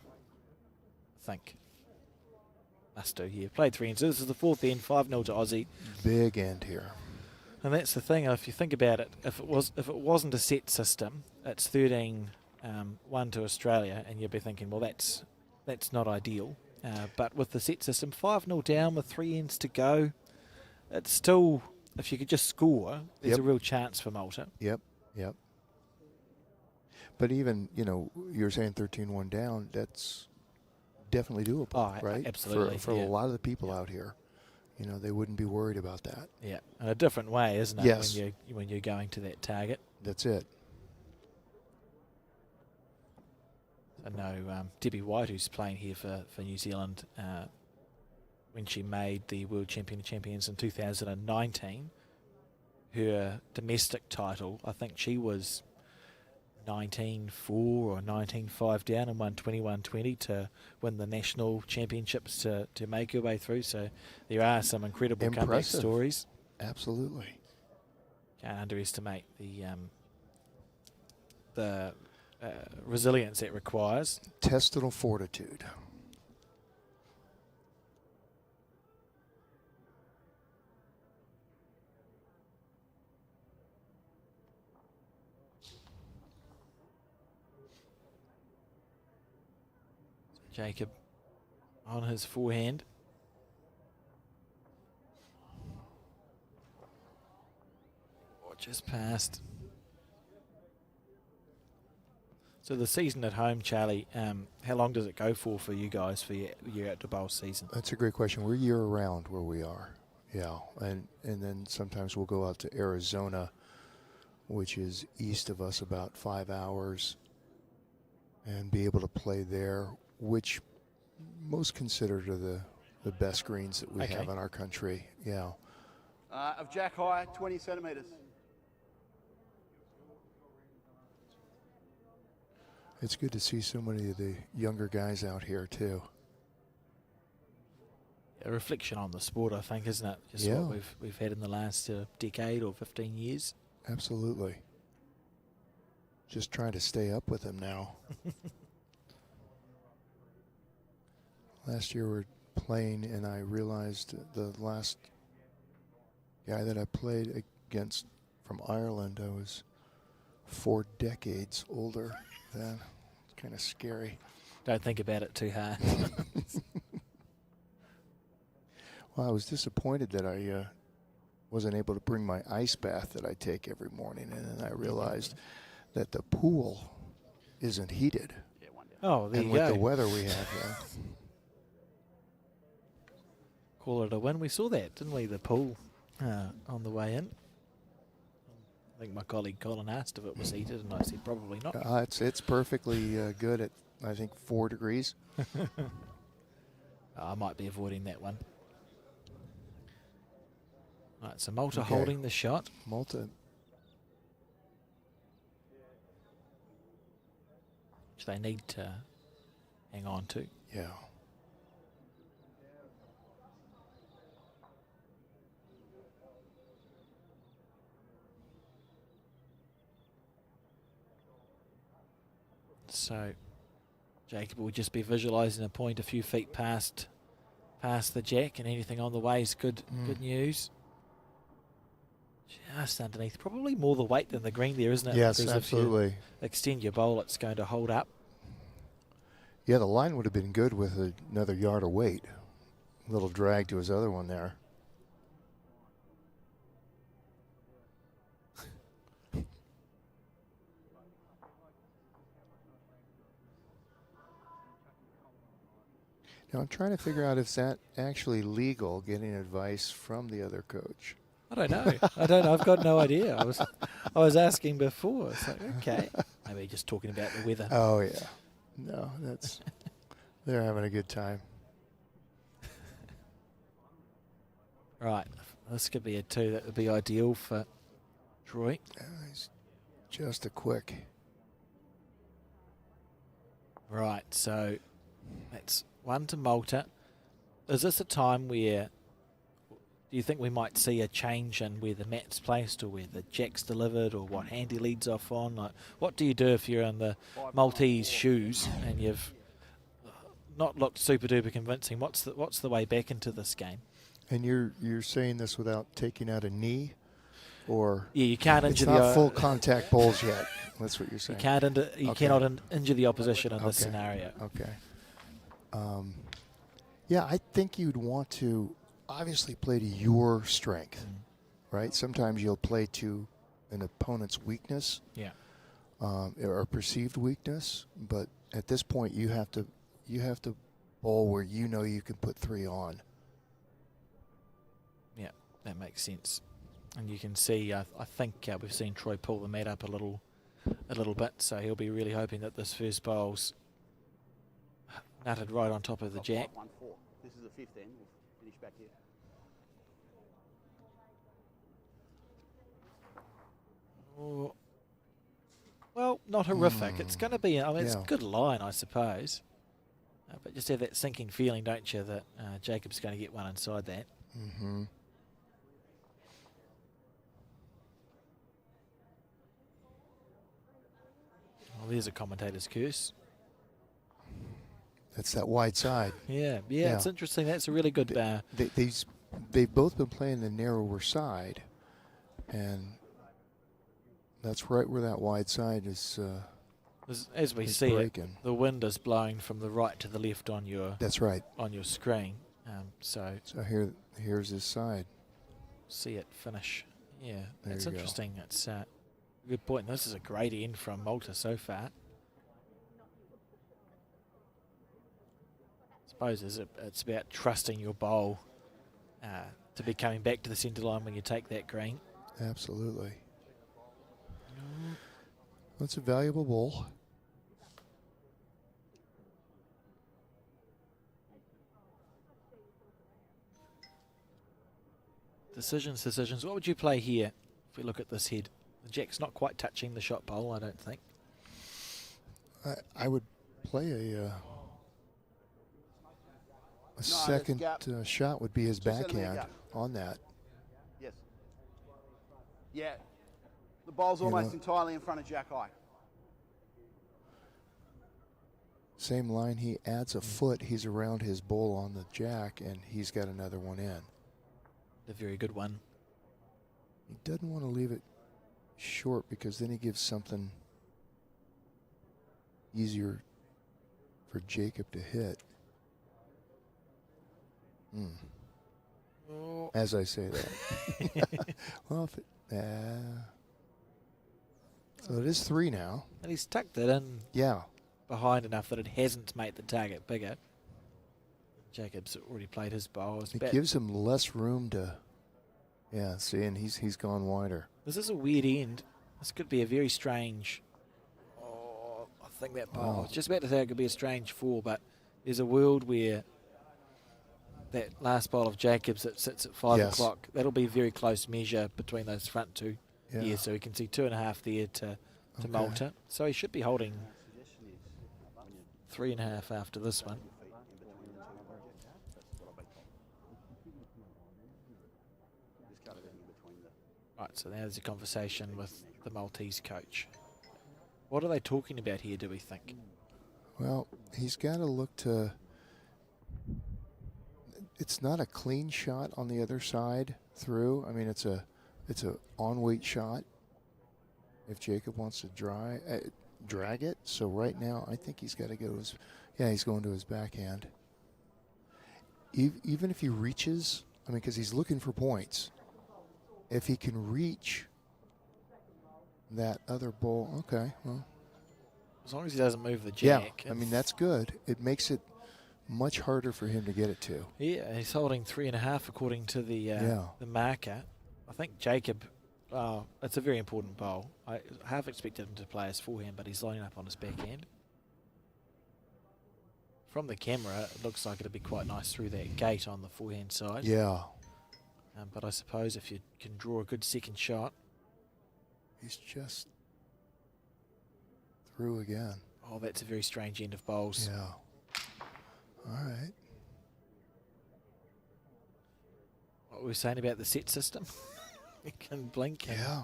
I think. Must do here. Played 3 ends. So this is the 4th end, 5-0 to Aussie. Big end here. And that's the thing. If you think about it, if it wasn't a set system, it's 13-1 to Australia, and you'd be thinking, well, that's not ideal. But with the set system, 5-0 down with 3 ends to go, it's still, if you could just score, there's a real chance for Malta. Yep. But even, you're saying 13-1 down, that's definitely doable, right? Absolutely. For a lot of the people out here, they wouldn't be worried about that. Yeah, in a different way, isn't it? Yes. When you're going to that target. That's it. I know Debbie White, who's playing here for New Zealand, when she made the World Champion of Champions in 2019, her domestic title, I think she was 19-4 or 19-5 down and won 21-20 to win the national championships to make her way through. So there are some incredible comeback stories. Absolutely. Can't underestimate the resilience it requires. Intestinal fortitude. Jacob on his forehand. Just passed. So the season at home, Charlie, how long does it go for you guys for your outdoor bowl season? That's a great question. We're year round where we are. Yeah, and then sometimes we'll go out to Arizona, which is east of us about 5 hours, and be able to play there, which most consider to the best greens that we have in our country. Yeah. Of jack high, 20 centimetres. It's good to see so many of the younger guys out here too. A reflection on the sport, I think, isn't it? Just what we've had in the last decade or 15 years. Absolutely. Just trying to stay up with them now. Last year we were playing, and I realized the last guy that I played against from Ireland, I was 4 decades older than. It's kind of scary. Don't think about it too hard. Well, I was disappointed that I wasn't able to bring my ice bath that I take every morning, and then I realized that the pool isn't heated. Oh, there and you go. with the weather we have, Call it a win. We saw that, didn't we? The pool on the way in. I think my colleague Colin asked if it was heated, and I said probably not. It's perfectly good at, I think, 4 degrees. I might be avoiding that one. Right, so Malta holding the shot. Malta. Which they need to hang on to. Yeah. So Jacob will just be visualising a point a few feet past the jack, and anything on the way is good news. Just underneath, probably more the weight than the green there, isn't it? Yes, because absolutely. If you extend your bowl, it's going to hold up. Yeah, the line would have been good with another yard of weight, little drag to his other one there. Now I'm trying to figure out if that actually legal, getting advice from the other coach. I don't know. I've got no idea. I was asking before. It's like, okay. Maybe just talking about the weather. Oh yeah. No, that's they're having a good time. Right. This could be a 2. That would be ideal for Troy. He's just a quick. Right. So that's 1 to Malta. Is this a time where do you think we might see a change in where the mat's placed or where the jack's delivered or what hand he leads off on? Like, what do you do if you're in the Maltese shoes and you've not looked super duper convincing? What's the way back into this game? And you're saying this without taking out a knee, or yeah, you can't injure it's not full contact bowls yet. That's what you're saying. You cannot injure the opposition in this scenario. Okay. Yeah, I think you'd want to obviously play to your strength, right? Sometimes you'll play to an opponent's weakness, or perceived weakness. But at this point, you have to bowl where you know you can put 3 on. Yeah, that makes sense. And you can see, I think we've seen Troy pull the mat up a little bit, so he'll be really hoping that this first bowl's nutted right on top of the jack. 1-4. This is the 5th end. We'll finish back here. Oh, well, not horrific. It's going to be, it's a good line, I suppose. But just have that sinking feeling, don't you, that Jacob's going to get one inside that. Mm-hmm. Well, there's a commentator's curse. That's that wide side. Yeah, it's interesting. That's a really good. They've both been playing the narrower side, and that's right where that wide side is. As we see it, the wind is blowing from the right to the left on your. That's right. On your screen, so here's his side. See it finish. Yeah, there that's interesting. Go. That's a good point. This is a great end from Malta so far. I suppose it's about trusting your bowl to be coming back to the centre line when you take that green. Absolutely. That's a valuable bowl. Decisions. What would you play here if we look at this head? The jack's not quite touching the shot bowl, I don't think. I would play a second shot would be his backhand on that. Yes. Yeah. The bowl's almost entirely in front of Jack High. Same line, he adds a foot, he's around his bowl on the jack, and he's got another one in. A very good one. He doesn't want to leave it short because then he gives something easier for Jacob to hit. As I say that. Well, so it is 3 now. And he's tucked it in behind enough that it hasn't made the target bigger. Jacob's already played his bowl. It gives him less room to, see, and he's gone wider. This is a weird end. This could be a very strange, I think that bowl, I was just about to say it could be a strange 4, but there's a world where that last bowl of Jacobs that sits at 5 o'clock, that'll be a very close measure between those front 2. Yeah, so we can see 2.5 there to Malta. So he should be holding 3.5 after this one. Right, so now there's a conversation with the Maltese coach. What are they talking about here, do we think? Well, he's got to look to... It's not a clean shot on the other side through. I mean, it's a on-weight shot if Jacob wants to drag it. So right now, I think he's got to go to his... Yeah, he's going to his backhand. even if he reaches, I mean, because he's looking for points. If he can reach that other ball, okay, well. As long as he doesn't move the jack. Yeah, I mean, that's good. It makes it much harder for him to get it to. Yeah, he's holding 3.5 according to the marker. I think Jacob, it's a very important bowl. I half expected him to play his forehand, but he's lining up on his backhand. From the camera, it looks like it'll be quite nice through that gate on the forehand side. Yeah. But I suppose if you can draw a good second shot. He's just through again. Oh, that's a very strange end of bowls. Yeah. All right. What were we saying about the set system? You can blink. Yeah.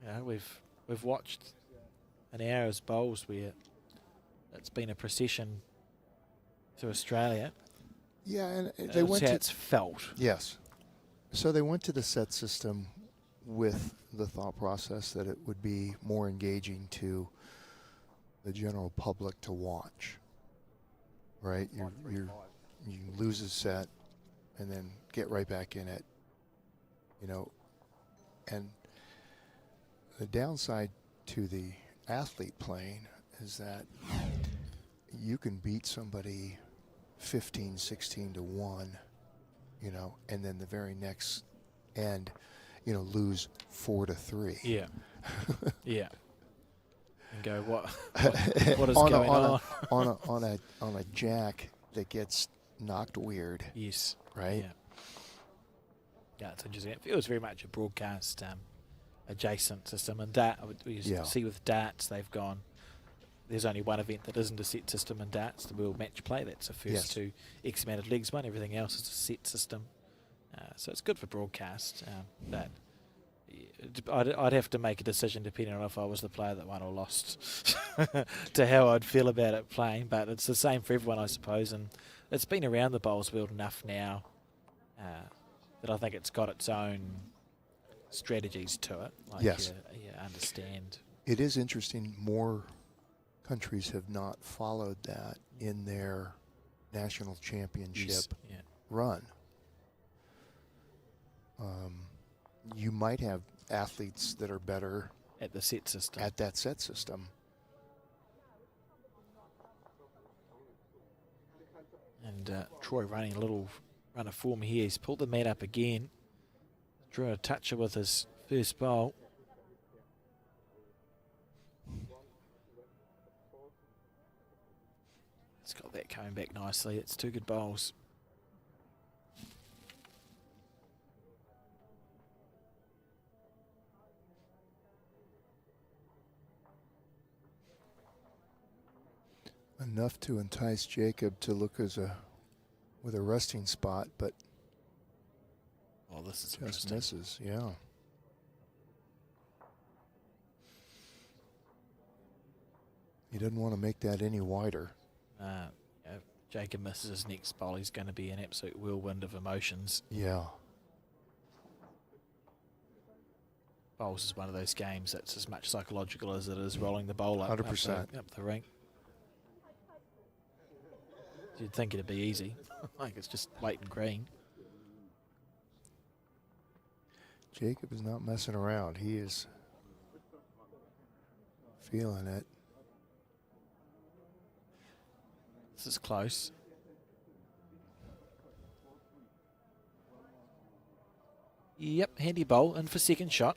Yeah, we've watched an hour's bowls where it's been a procession to Australia. Yeah, and they went to, it's felt. Yes. So they went to the set system with the thought process that it would be more engaging to the general public to watch. Right? You lose a set and then get right back in it. You know, and the downside to the athlete playing is that you can beat somebody 15, 16 to 1, you know, and then the very next end, you know, lose 4 to 3. Yeah. Yeah. And go, what is going on? On a jack that gets knocked weird. Yes. Right? Yeah. Yeah, it's interesting. It feels very much a broadcast adjacent system. And we see with darts, they've gone, there's only one event that isn't a set system in darts, the World Match Play. That's the first two X amount of legs one. Everything else is a set system. So it's good for broadcast. But I'd have to make a decision depending on if I was the player that won or lost to how I'd feel about it playing. But it's the same for everyone, I suppose. And it's been around the bowls world enough now that I think it's got its own strategies to it. Like yes. You understand. It is interesting. More countries have not followed that in their national championship run. You might have athletes that are better at the set system. At that set system. And Troy running a little run of form here. He's pulled the mat up again. Drew a toucher with his first bowl. It's got that coming back nicely. It's two good bowls. Enough to entice Jacob to look with a resting spot, but this is just misses. Yeah. He doesn't want to make that any wider. If Jacob misses his next bowl, he's going to be an absolute whirlwind of emotions. Yeah. Bowls is one of those games that's as much psychological as it is rolling the bowl up 100%. Up the rink. You'd think it'd be easy. Like it's just white and green. Jacob is not messing around. He is feeling it. This is close. Yep, handy bowl in for second shot.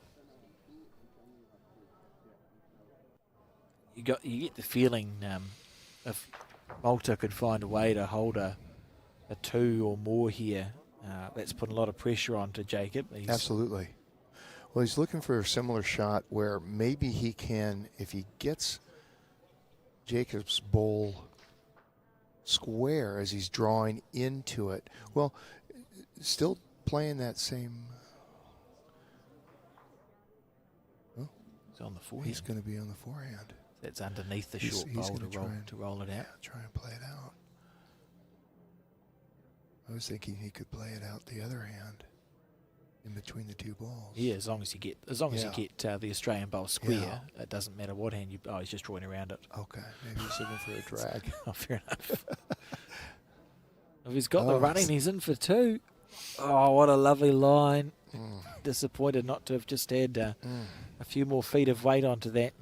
You get the feeling if Malta could find a way to hold a 2 or more here, that's putting a lot of pressure onto Jacob. Absolutely. Well, he's looking for a similar shot where maybe he can, if he gets Jacob's bowl square as he's drawing into it. Well, still playing that same. He's on the forehand. He's going to be on the forehand. That's underneath the short bowl to roll it out. Yeah, try and play it out. I was thinking he could play it out the other hand in between the two balls. Yeah, as long as you get the Australian bowl square, it doesn't matter what hand you. Oh, he's just drawing around it. Okay, maybe he's looking for a drag. Oh, fair enough. If he's got the running, he's in for 2. Oh, what a lovely line. Disappointed not to have just had a few more feet of weight onto that.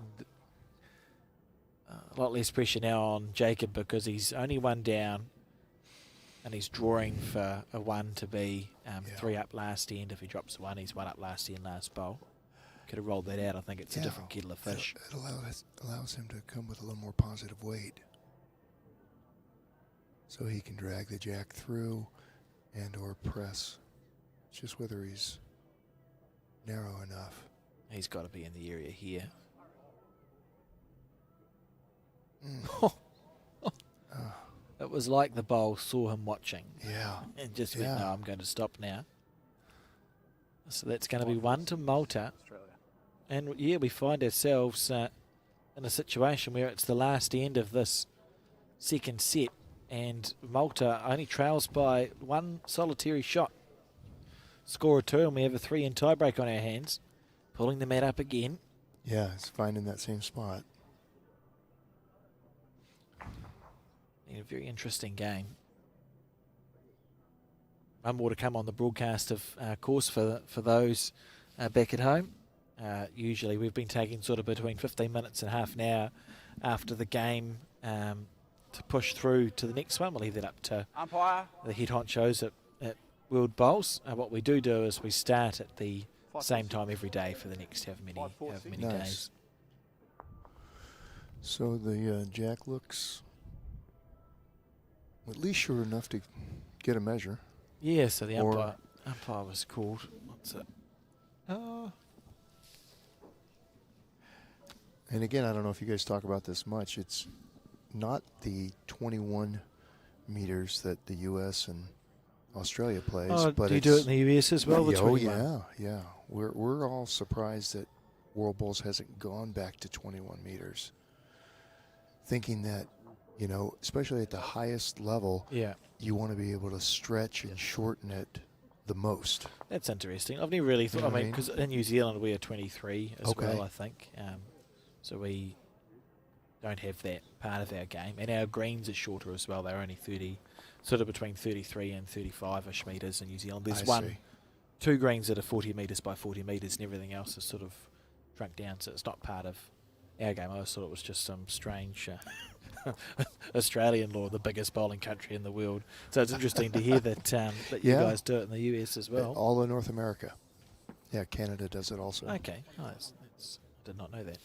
A lot less pressure now on Jacob because he's only 1 down and he's drawing for a 1 to be 3 up last end. If he drops a 1, he's 1 up last end last bowl. Could have rolled that out. I think it's a different kettle of fish. It allows him to come with a little more positive weight. So he can drag the jack through and or press. It's just whether he's narrow enough. He's got to be in the area here. It was like the bowl saw him watching. Yeah. And just went, no, I'm going to stop now. So that's going to be 1 to Malta. And yeah, we find ourselves in a situation where it's the last end of this second set. And Malta only trails by 1 solitary shot. Score a 2, and we have a 3 in tiebreak on our hands. Pulling the mat up again. Yeah, he's finding that same spot. A very interesting game. One more to come on the broadcast, of course, for those back at home. Usually we've been taking sort of between 15 minutes and half an hour after the game to push through to the next one. We'll leave that up to the head honchos at World Bowls. What we do is we start at the same time every day for the next however many days. So the jack looks at least sure enough to get a measure. Yeah, so the umpire was called. What's it? And again, I don't know if you guys talk about this much. It's not the 21 meters that the U.S. and Australia plays. But do you do it in the U.S. as well? Yeah. We're all surprised that World Bowls hasn't gone back to 21 meters. Thinking that, especially at the highest level, you want to be able to stretch and shorten it the most. That's interesting. I've never really thought, because in New Zealand we are 23 as well, I think. So we don't have that part of our game. And our greens are shorter as well. They're only 30, sort of between 33 and 35-ish metres in New Zealand. There's 2 greens that are 40 metres by 40 metres, and everything else is sort of shrunk down, so it's not part of our game. I always thought it was just some strange Australian law, the biggest bowling country in the world. So it's interesting to hear that that you guys do it in the US as well. All in North America. Yeah, Canada does it also. Okay, nice. Did not know that.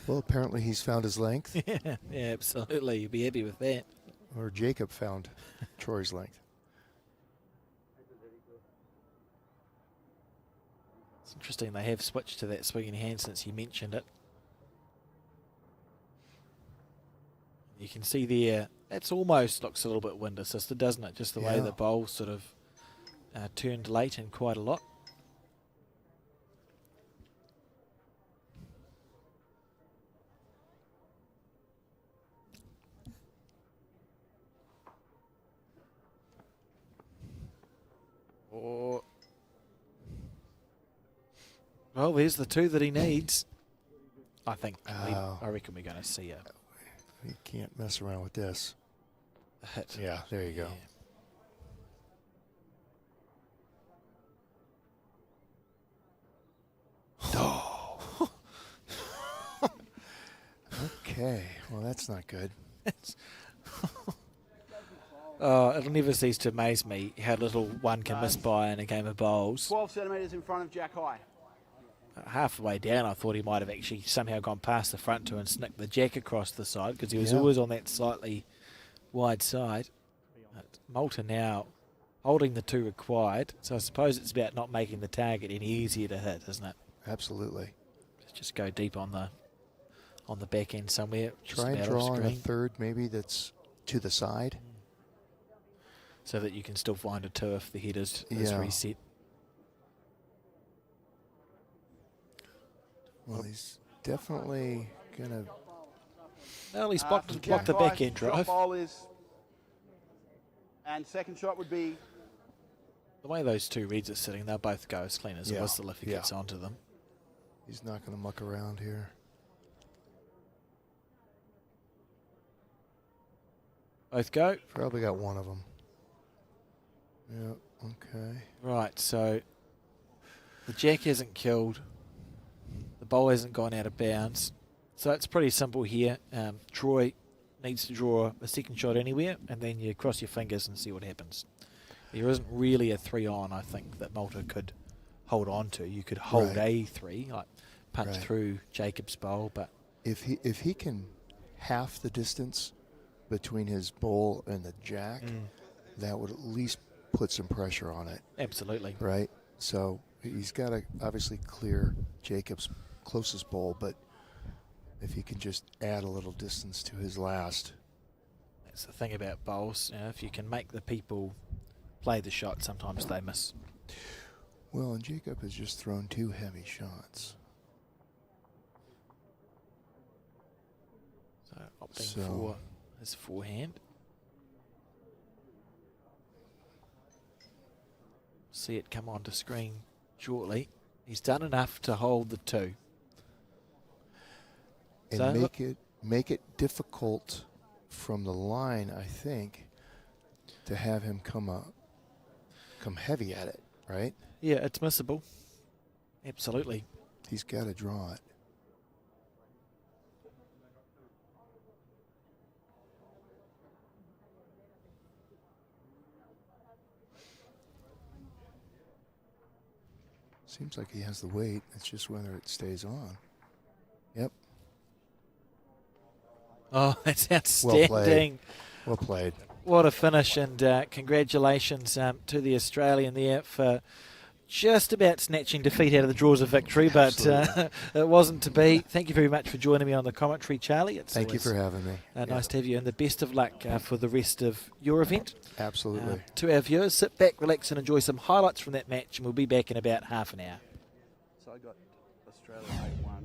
Well, apparently he's found his length. Yeah, absolutely. You'd be happy with that. Or Jacob found Troy's length. It's interesting they have switched to that swinging hand since you mentioned it. You can see there, that's almost looks a little bit wind assisted, doesn't it? Just the way the bowl sort of turned late and quite a lot. Well, there's the 2 that he needs. I think. I reckon we're going to see a. You can't mess around with this. A hit. Yeah, there you go. Oh. Okay. Well, that's not good. It'll never cease to amaze me how little one can miss by in a game of bowls. 12 centimetres in front of Jack High. Halfway down, I thought he might have actually somehow gone past the front to and snicked the jack across the side, because he was always on that slightly wide side. Malta now holding the 2 required, so I suppose it's about not making the target any easier to hit, isn't it? Absolutely. Just go deep on the back end somewhere. Try and draw on a 3rd maybe that's to the side. So that you can still find a 2 if the head is reset. Well, he's definitely going to Well, he's blocked the Jack backhand shot drive. bowl is, and second shot would be The way those two reads are sitting, they'll both go as clean as a Yeah, whistle if he yeah. gets onto them. He's not going to muck around here. Both go. Probably got one of them. Yeah, okay. Right, so the jack hasn't killed. The bowl hasn't gone out of bounds. So it's pretty simple here. Troy needs to draw a second shot anywhere, and then you cross your fingers and see what happens. There isn't really a 3-on, I think, that Malta could hold on to. You could hold a 3, like punch through Jacob's bowl, but if he can half the distance between his bowl and the jack, that would at least put some pressure on it. Absolutely. Right? So he's got to obviously clear Jacob's closest bowl, but if he can just add a little distance to his last. That's the thing about bowls. You know, if you can make the people play the shot, sometimes they miss. Well, and Jacob has just thrown 2 heavy shots. So opting for his forehand. See it come onto screen shortly. He's done enough to hold the 2. And So make it difficult from the line, I think, to have him come heavy at it, right? yeah, it's missable. Absolutely. He's got to draw it. Seems like he has the weight. It's just whether it stays on. Yep. Oh, that's outstanding. Well played. What a finish, and congratulations to the Australian there for just about snatching defeat out of the jaws of victory, but it wasn't to be. Thank you very much for joining me on the commentary, Charlie. Thank you for having me. Nice to have you, and the best of luck for the rest of your event. Absolutely. To our viewers, sit back, relax, and enjoy some highlights from that match, and we'll be back in about half an hour. so I got Australia 8-1.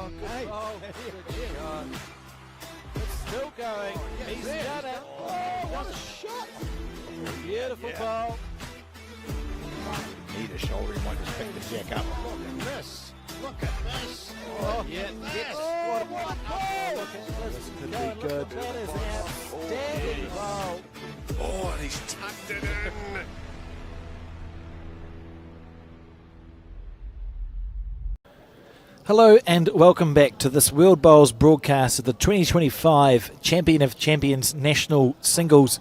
Oh, good ball. Good shot. It's still going. He's done it. Oh, what a shot. Beautiful ball. Need a shoulder, he might just pick the jack up. Look at this. Look at this. Oh, yeah. This. What a ball. Look at this. Could be good. That is an outstanding ball. Oh, and he's tucked it in. Hello and welcome back to this World Bowls broadcast of the 2025 Champion of Champions National Singles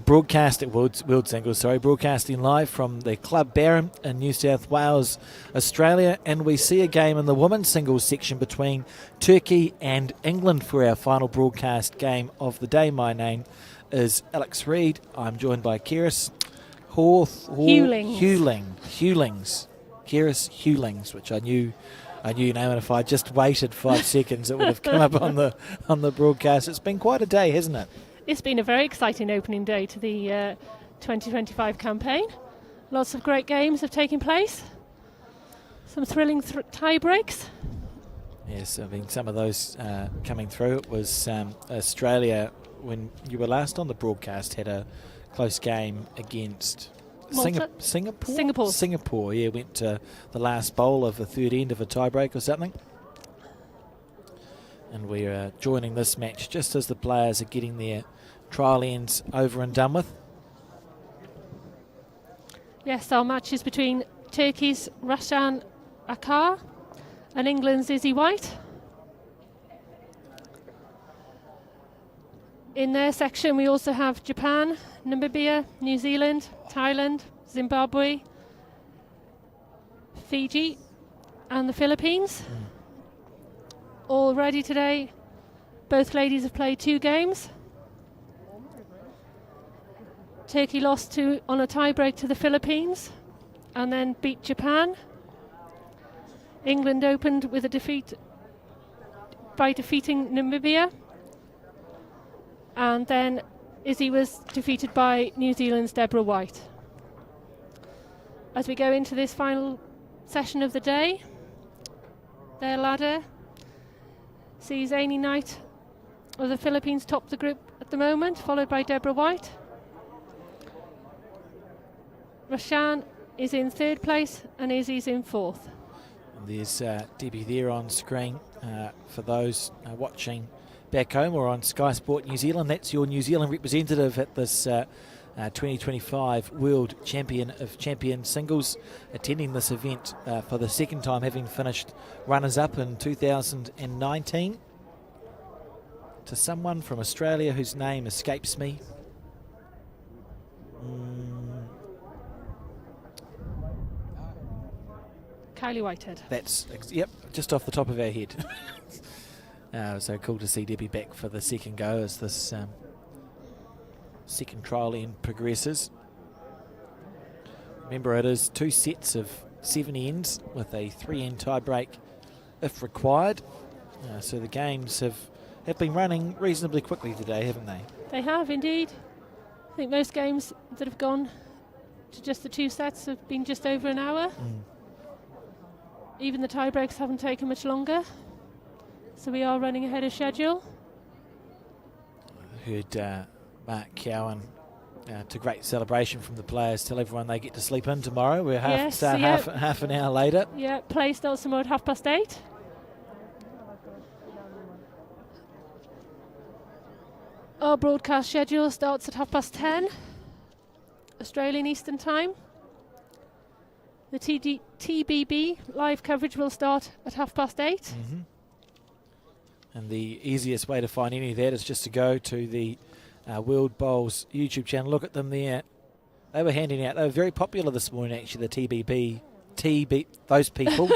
broadcast at World Singles, broadcasting live from the Club Barron in New South Wales, Australia, and we see a game in the women's singles section between Turkey and England for our final broadcast game of the day. My name is Alex Reid. I'm joined by Keris Hewlings, Keris Hewlings, which I knew your name, and if I just waited 5 seconds, it would have come up on the broadcast. It's been quite a day, hasn't it? It's been a very exciting opening day to the 2025 campaign. Lots of great games have taken place. Some thrilling tie breaks. Yes, I mean, some of those coming through. It was Australia, when you were last on the broadcast, had a close game against Singapore, yeah, went to the last bowl of the third end of a tiebreak or something. And we're joining this match just as the players are getting their trial ends over and done with. Yes, our match is between Turkey's Rashan Akar and England's Izzy White. In their section we also have Japan, Namibia, New Zealand, Thailand, Zimbabwe, Fiji and the Philippines. Already today, both ladies have played 2 games. Turkey lost on a tie-break to the Philippines and then beat Japan. England opened with a defeat by defeating Namibia, and then Izzy was defeated by New Zealand's Deborah White. As we go into this final session of the day, their ladder sees Amy Knight of the Philippines top the group at the moment, followed by Deborah White. Rashan is in 3rd place and Izzy's in 4th. And there's Debbie there on screen for those watching back home or on Sky Sport New Zealand. That's your New Zealand representative at this 2025 World Champion of Champions Singles, attending this event for the 2nd time, having finished runners-up in 2019. To someone from Australia whose name escapes me. Kylie Whitehead. That's, yep, just off the top of our head. So cool to see Debbie back for the 2nd go as this 2nd trial end progresses. Remember, it is 2 sets of 7 ends with a 3-end tie break if required. So the games have been running reasonably quickly today, haven't they? They have indeed. I think most games that have gone to just the 2 sets have been just over an hour. Even the tie breaks haven't taken much longer. So we are running ahead of schedule. I heard Mark Cowan, to great celebration from the players, tell everyone they get to sleep in tomorrow. We're half an hour later. Yeah, play starts tomorrow at 8:30. Our broadcast schedule starts at 10:30 Australian Eastern Time. The TBB live coverage will start at 8:30. And the easiest way to find any of that is just to go to the World Bowls YouTube channel. Look at them there. They were very popular this morning, actually, the those people,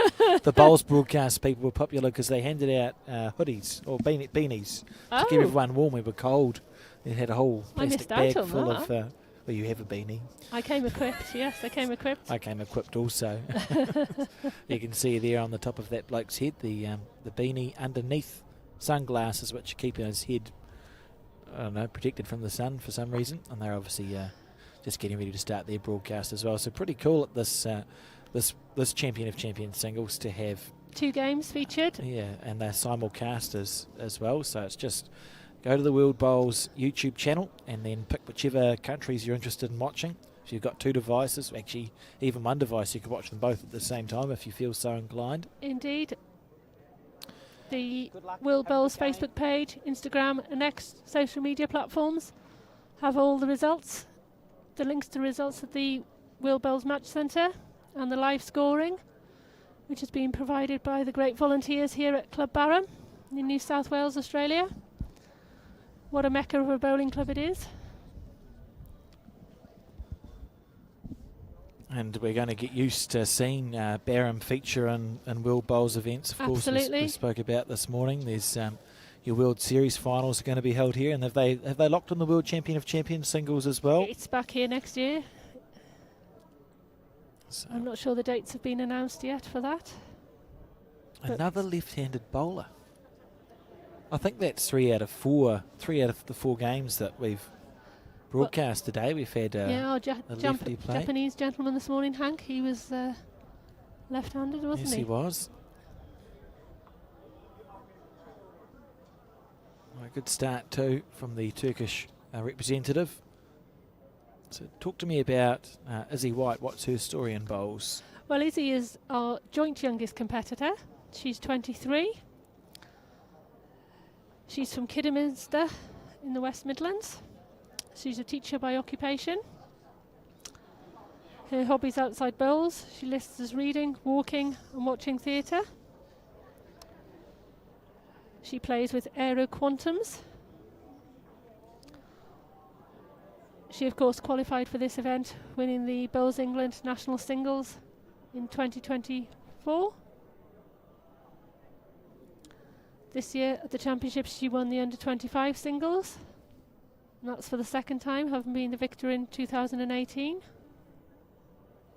the Bowls broadcast people were popular because they handed out hoodies or beanies to keep everyone warm. We were cold. They had a whole plastic bag full of... well, you have a beanie. I came equipped, yes, I came equipped. I came equipped also. You can see there on the top of that bloke's head, the beanie underneath sunglasses, which keep his head, I don't know, protected from the sun for some reason. And they're obviously just getting ready to start their broadcast as well. So pretty cool at this Champion of Champions singles to have 2 games featured. Yeah, and they're simulcast as well, so it's just go to the World Bowls YouTube channel and then pick whichever countries you're interested in watching. If you've got 2 devices, actually even 1 device, you can watch them both at the same time if you feel so inclined. Indeed. The World Bowls Facebook page, Instagram and X social media platforms have all the results, the links to results at the World Bowls Match Centre and the live scoring, which has been provided by the great volunteers here at Club Barham in New South Wales, Australia. What a mecca of a bowling club it is. And we're going to get used to seeing Barham feature in World Bowls events, of course, Absolutely. we spoke about this morning. There's your World Series finals are going to be held here, and have they locked on the World Champion of Champions singles as well? It's back here next year. So I'm not sure the dates have been announced yet for that. another left-handed bowler. I think that's 3 out of 4. 3 out of the 4 games that we've broadcast today. We've had our a lefty play. Japanese gentleman this morning, Hank, he was left-handed, wasn't Yes, he? he was. A good start too from the Turkish representative. So talk to me about Izzy White. What's her story in bowls? Well, Izzy is our joint youngest competitor. She's 23. She's from Kidderminster in the West Midlands. She's a teacher by occupation. Her hobbies outside bowls, she lists as reading, walking and watching theatre. She plays with Aero Quantums. She of course qualified for this event, winning the Bowls England National Singles in 2024. This year at the Championships she won the under-25 singles. And that's for the 2nd time, having been the victor in 2018.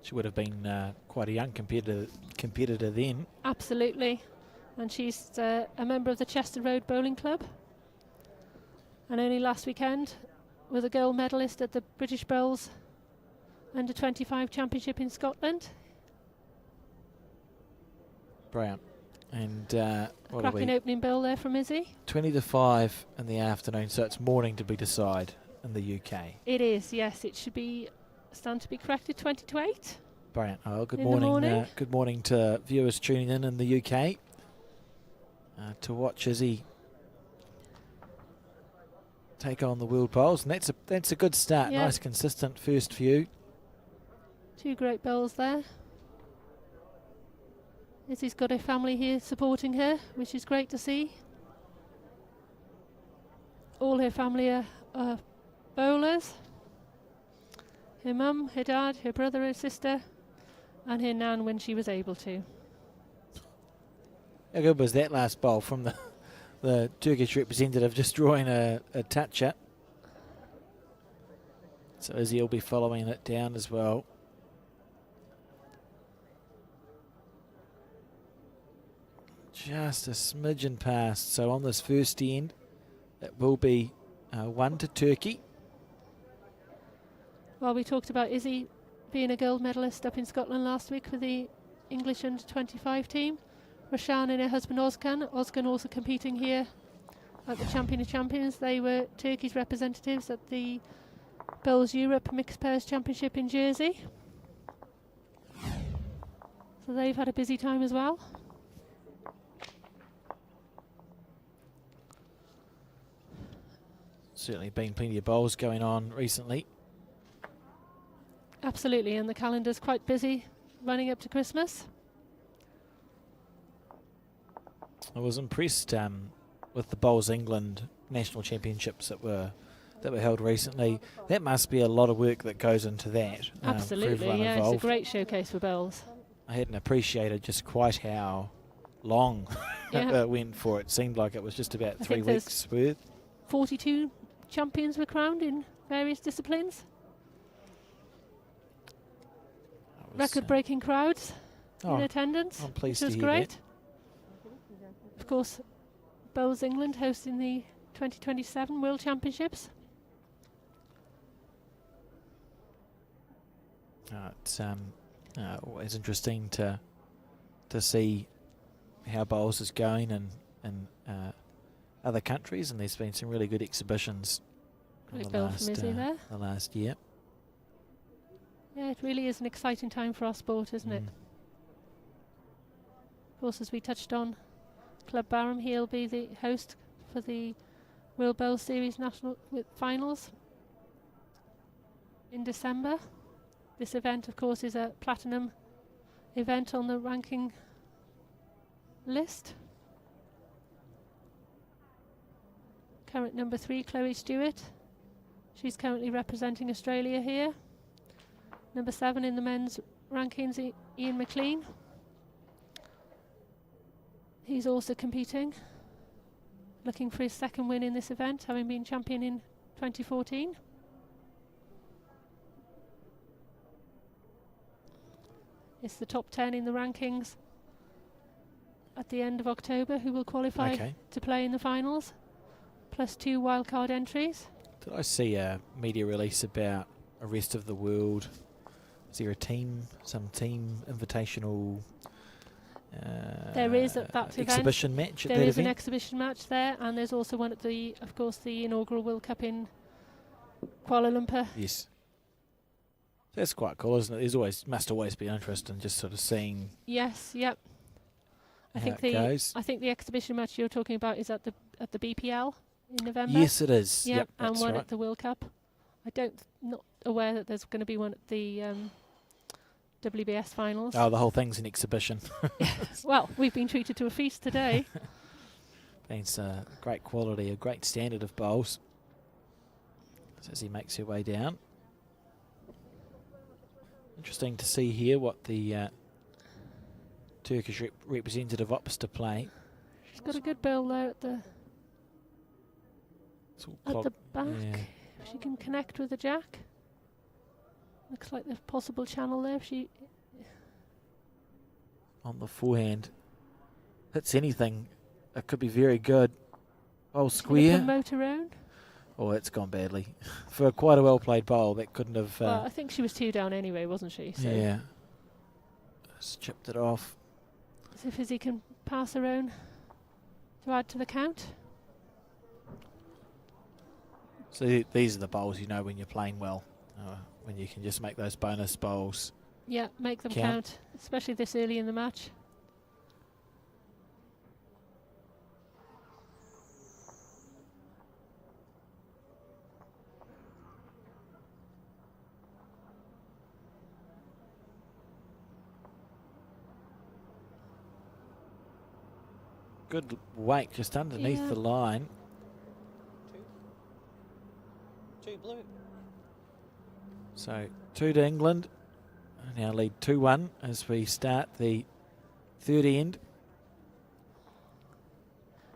She would have been quite a young competitor then. Absolutely. And she's a member of the Chester Road Bowling Club. And only last weekend was a gold medalist at the British Bowls Under-25 Championship in Scotland. Brilliant. And what Cracking opening bowl there from Izzy. 20 to 5 in the afternoon, so it's morning to be decided in the UK. It is, yes. It should be stand to be corrected 20 to 8. Brilliant. Oh, good In the morning. morning. Good morning to viewers tuning in the UK to watch Izzy take on the World Bowls, and that's a good start. Yeah. Nice, consistent first few. 2 great bowls there. Izzy's got a family here supporting her, which is great to see. All her family are bowlers. Her mum, her dad, her brother, her sister, and her nan when she was able to. How good was that last bowl from the Turkish representative, just drawing a toucher? So Izzy will be following it down as well. Just a smidgen past. So on this first end, it will be 1 to Turkey. Well, we talked about Izzy being a gold medalist up in Scotland last week for the English under-25 team. Rashan and her husband Ozkan. Ozkan also competing here at the Champion of Champions. They were Turkey's representatives at the Bowls Europe Mixed Pairs Championship in Jersey. So they've had a busy time as well. Certainly been plenty of bowls going on recently. Absolutely, and the calendar's quite busy running up to Christmas. I was impressed with the Bowls England National Championships that were held recently. That must be a lot of work that goes into that. For Absolutely, everyone yeah, involved. it's a great showcase for bowls. I hadn't appreciated just quite how long Yeah. it went for. It seemed like it was just about I 3 think there's weeks worth. 42 champions were crowned in various disciplines. Record-breaking crowds in attendance, I'm which pleased was to hear great. Of course, Bowls England hosting the 2027 World Championships. It's always interesting to see how bowls is going in other countries, and there's been some really good exhibitions Great in bill from Izzy there. the last year. Yeah, it really is an exciting time for our sport, isn't it? Of course, as we touched on, Club Barham, he'll be the host for the World Bowl Series National Finals in December. This event, of course, is a platinum event on the ranking list. Current number 3, Chloe Stewart. She's currently representing Australia here. Number 7 in the men's rankings, Ian McLean. He's also competing, looking for his second win in this event, having been champion in 2014. It's the top 10 in the rankings at the end of October who will qualify to play in the finals, plus 2 wildcard entries. Did I see a media release about a rest of the world? Is there some team invitational there is at that exhibition event. match? There is an exhibition match there, and there's also one at the inaugural World Cup in Kuala Lumpur. Yes. That's quite cool, isn't it? Must always be interesting just sort of seeing. Yes, yep. I think the exhibition match you're talking about is at the BPL in November. Yes, it is. Yep, and that's one right. at the World Cup. Not aware that there's going to be one at the WBS finals. Oh, the whole thing's an exhibition. Well, we've been treated to a feast today. It's great quality, a great standard of bowls. As he makes her way down. Interesting to see here what the Turkish representative opts to play. She's got a good bill there at the back. Yeah. If she can connect with the jack. Looks like there's a possible channel there. If she on the forehand hits anything, it could be very good. Oh, square. Motor around. Oh, it's gone badly. For quite a well-played bowl, that couldn't have... well, I think she was 2 down anyway, wasn't she? So yeah. Just chipped it off. See if Izzy can pass her own to add to the count. So these are the bowls you know when you're playing well. When you can just make those bonus bowls. Yeah, make them count, especially this early in the match. Good wake just underneath the line. 2 blue. So 2 to England. Now lead 2-1 as we start the third end.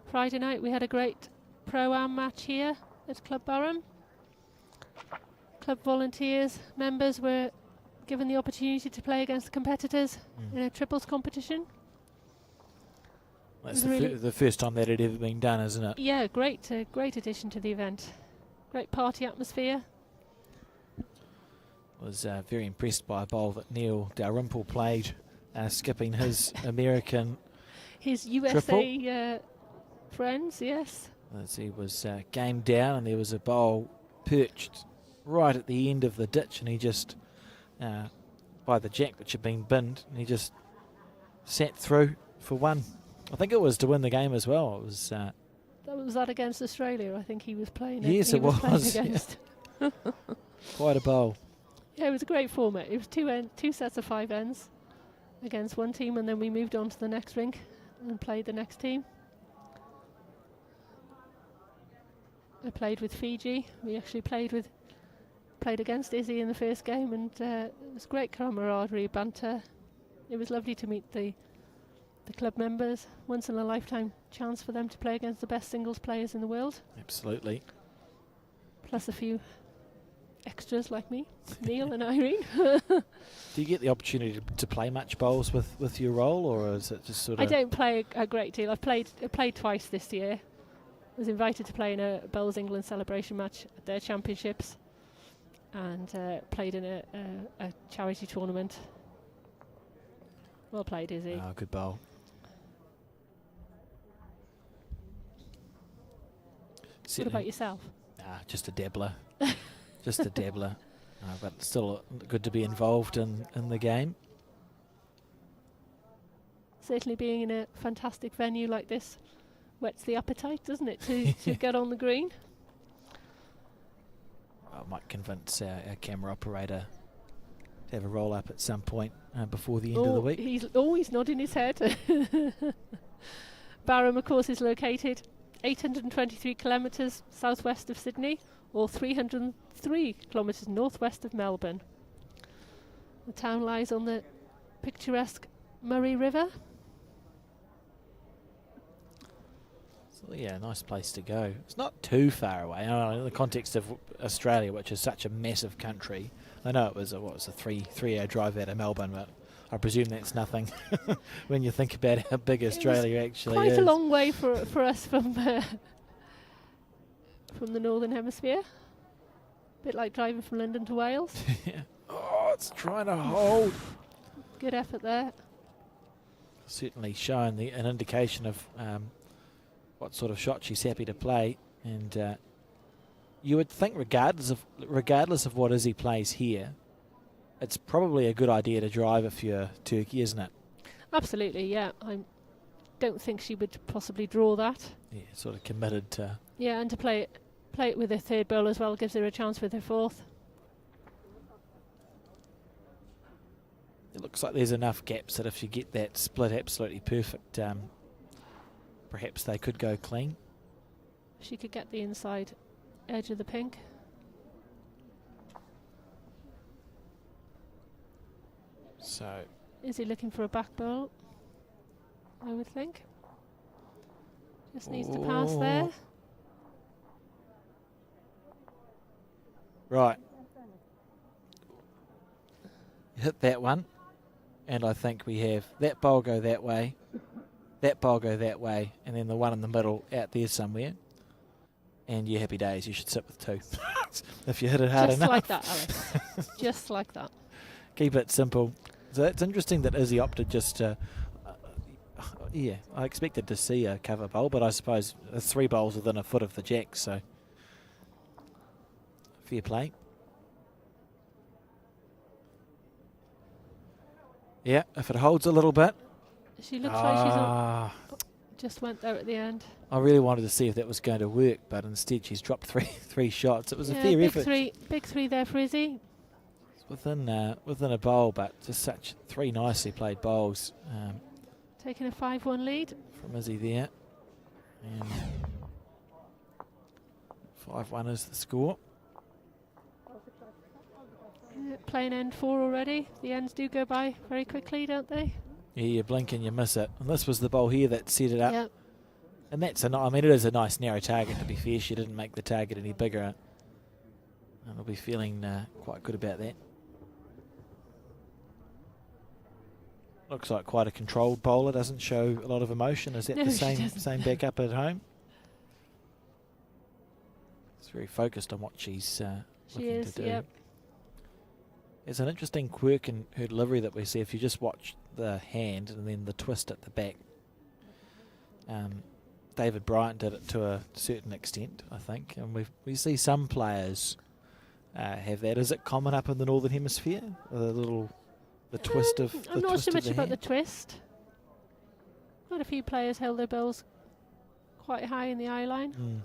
Friday night we had a great Pro-Am match here at Club Barham. Club volunteers, members were given the opportunity to play against the competitors in a triples competition. That's the first time that had ever been done, isn't it? Yeah, great addition to the event. Great party atmosphere. Was very impressed by a bowl that Neil Dalrymple played, skipping his American his USA friends, yes. As he was game down, and there was a bowl perched right at the end of the ditch, and he just, by the jack which had been binned, and he just sat through for 1. I think it was to win the game as well. It was. That against Australia. I think he was playing. Yes, it was. Against. Yeah. Quite a bowl. Yeah, it was a great format. It was 2 sets of 5 ends against one team, and then we moved on to the next rink and played the next team. I played with Fiji. We actually played against Izzy in the first game, and it was great camaraderie, banter. It was lovely to meet the club members. Once in a lifetime chance for them to play against the best singles players in the world. Absolutely. Plus a few extras like me, Neil and Irene. Do you get the opportunity to play much bowls with your role, or is it just sort of... I don't play a great deal. I played twice this year. I was invited to play in a Bowls England celebration match at their championships, and played in a charity tournament. Well played, Izzy. Oh, good bowl. certainly. What about yourself? Just a dabbler. Just a dabbler. But still good to be involved in the game. Certainly being in a fantastic venue like this whets the appetite, doesn't it, to get on the green? I might convince our camera operator to have a roll up at some point before the end of the week. He's nodding his head. Barham, of course, is located 823 kilometres southwest of Sydney, or 303 kilometres northwest of Melbourne. The town lies on the picturesque Murray River. So yeah, nice place to go. It's not too far away. In the context of Australia, which is such a massive country, I know it was a 3-hour drive out of Melbourne, but I presume that's nothing when you think about how big Australia actually is. Quite a long way for us from the Northern Hemisphere. A bit like driving from London to Wales. Yeah. Oh, it's trying to hold. Good effort there. Certainly showing an indication of what sort of shot she's happy to play, and you would think regardless of what Izzy plays here, it's probably a good idea to drive if you're Turkey, isn't it? Absolutely, yeah. I don't think she would possibly draw that. Yeah, sort of committed to. Yeah, and to play it with her third bowl as well gives her a chance with her fourth. It looks like there's enough gaps that if you get that split absolutely perfect, perhaps they could go clean. She could get the inside edge of the pink. So is he looking for a back bowl? I would think. Just needs to pass there. Right. Hit that one. And I think we have that bowl go that way, that bowl go that way, and then the one in the middle out there somewhere. And your happy days, you should sit with two. If you hit it hard enough. Just like that, Alice. Just like that. Keep it simple. So it's interesting that Izzy opted just to... yeah, I expected to see a cover bowl, but I suppose the 3 bowls within a foot of the jack, so... fair play. Yeah, if it holds a little bit. She looks like she's on, just went there at the end. I really wanted to see if that was going to work, but instead she's dropped three shots. It was a fair effort. Big three there for Izzy. It's within a bowl, but just such 3 nicely played bowls. Taking a 5-1 lead. From Izzy there. And 5-1 is the score. Playing end 4 already. The ends do go by very quickly, don't they? Yeah, you blink and you miss it. And this was the bowl here that set it up. Yep. And that's it is a nice narrow target, to be fair. She didn't make the target any bigger. And I'll be feeling quite good about that. Looks like quite a controlled bowler. Doesn't show a lot of emotion. Is that No, the she same backup at home? It's very focused on what she's looking to do. Yep. There's an interesting quirk in her delivery that we see if you just watch the hand and then the twist at the back. David Bryant did it to a certain extent, I think, and we see some players have that. Is it common up in the Northern Hemisphere? The twist of the I'm not so much about hand? the twist. Quite a few players held their bowls quite high in the eye line. Mm.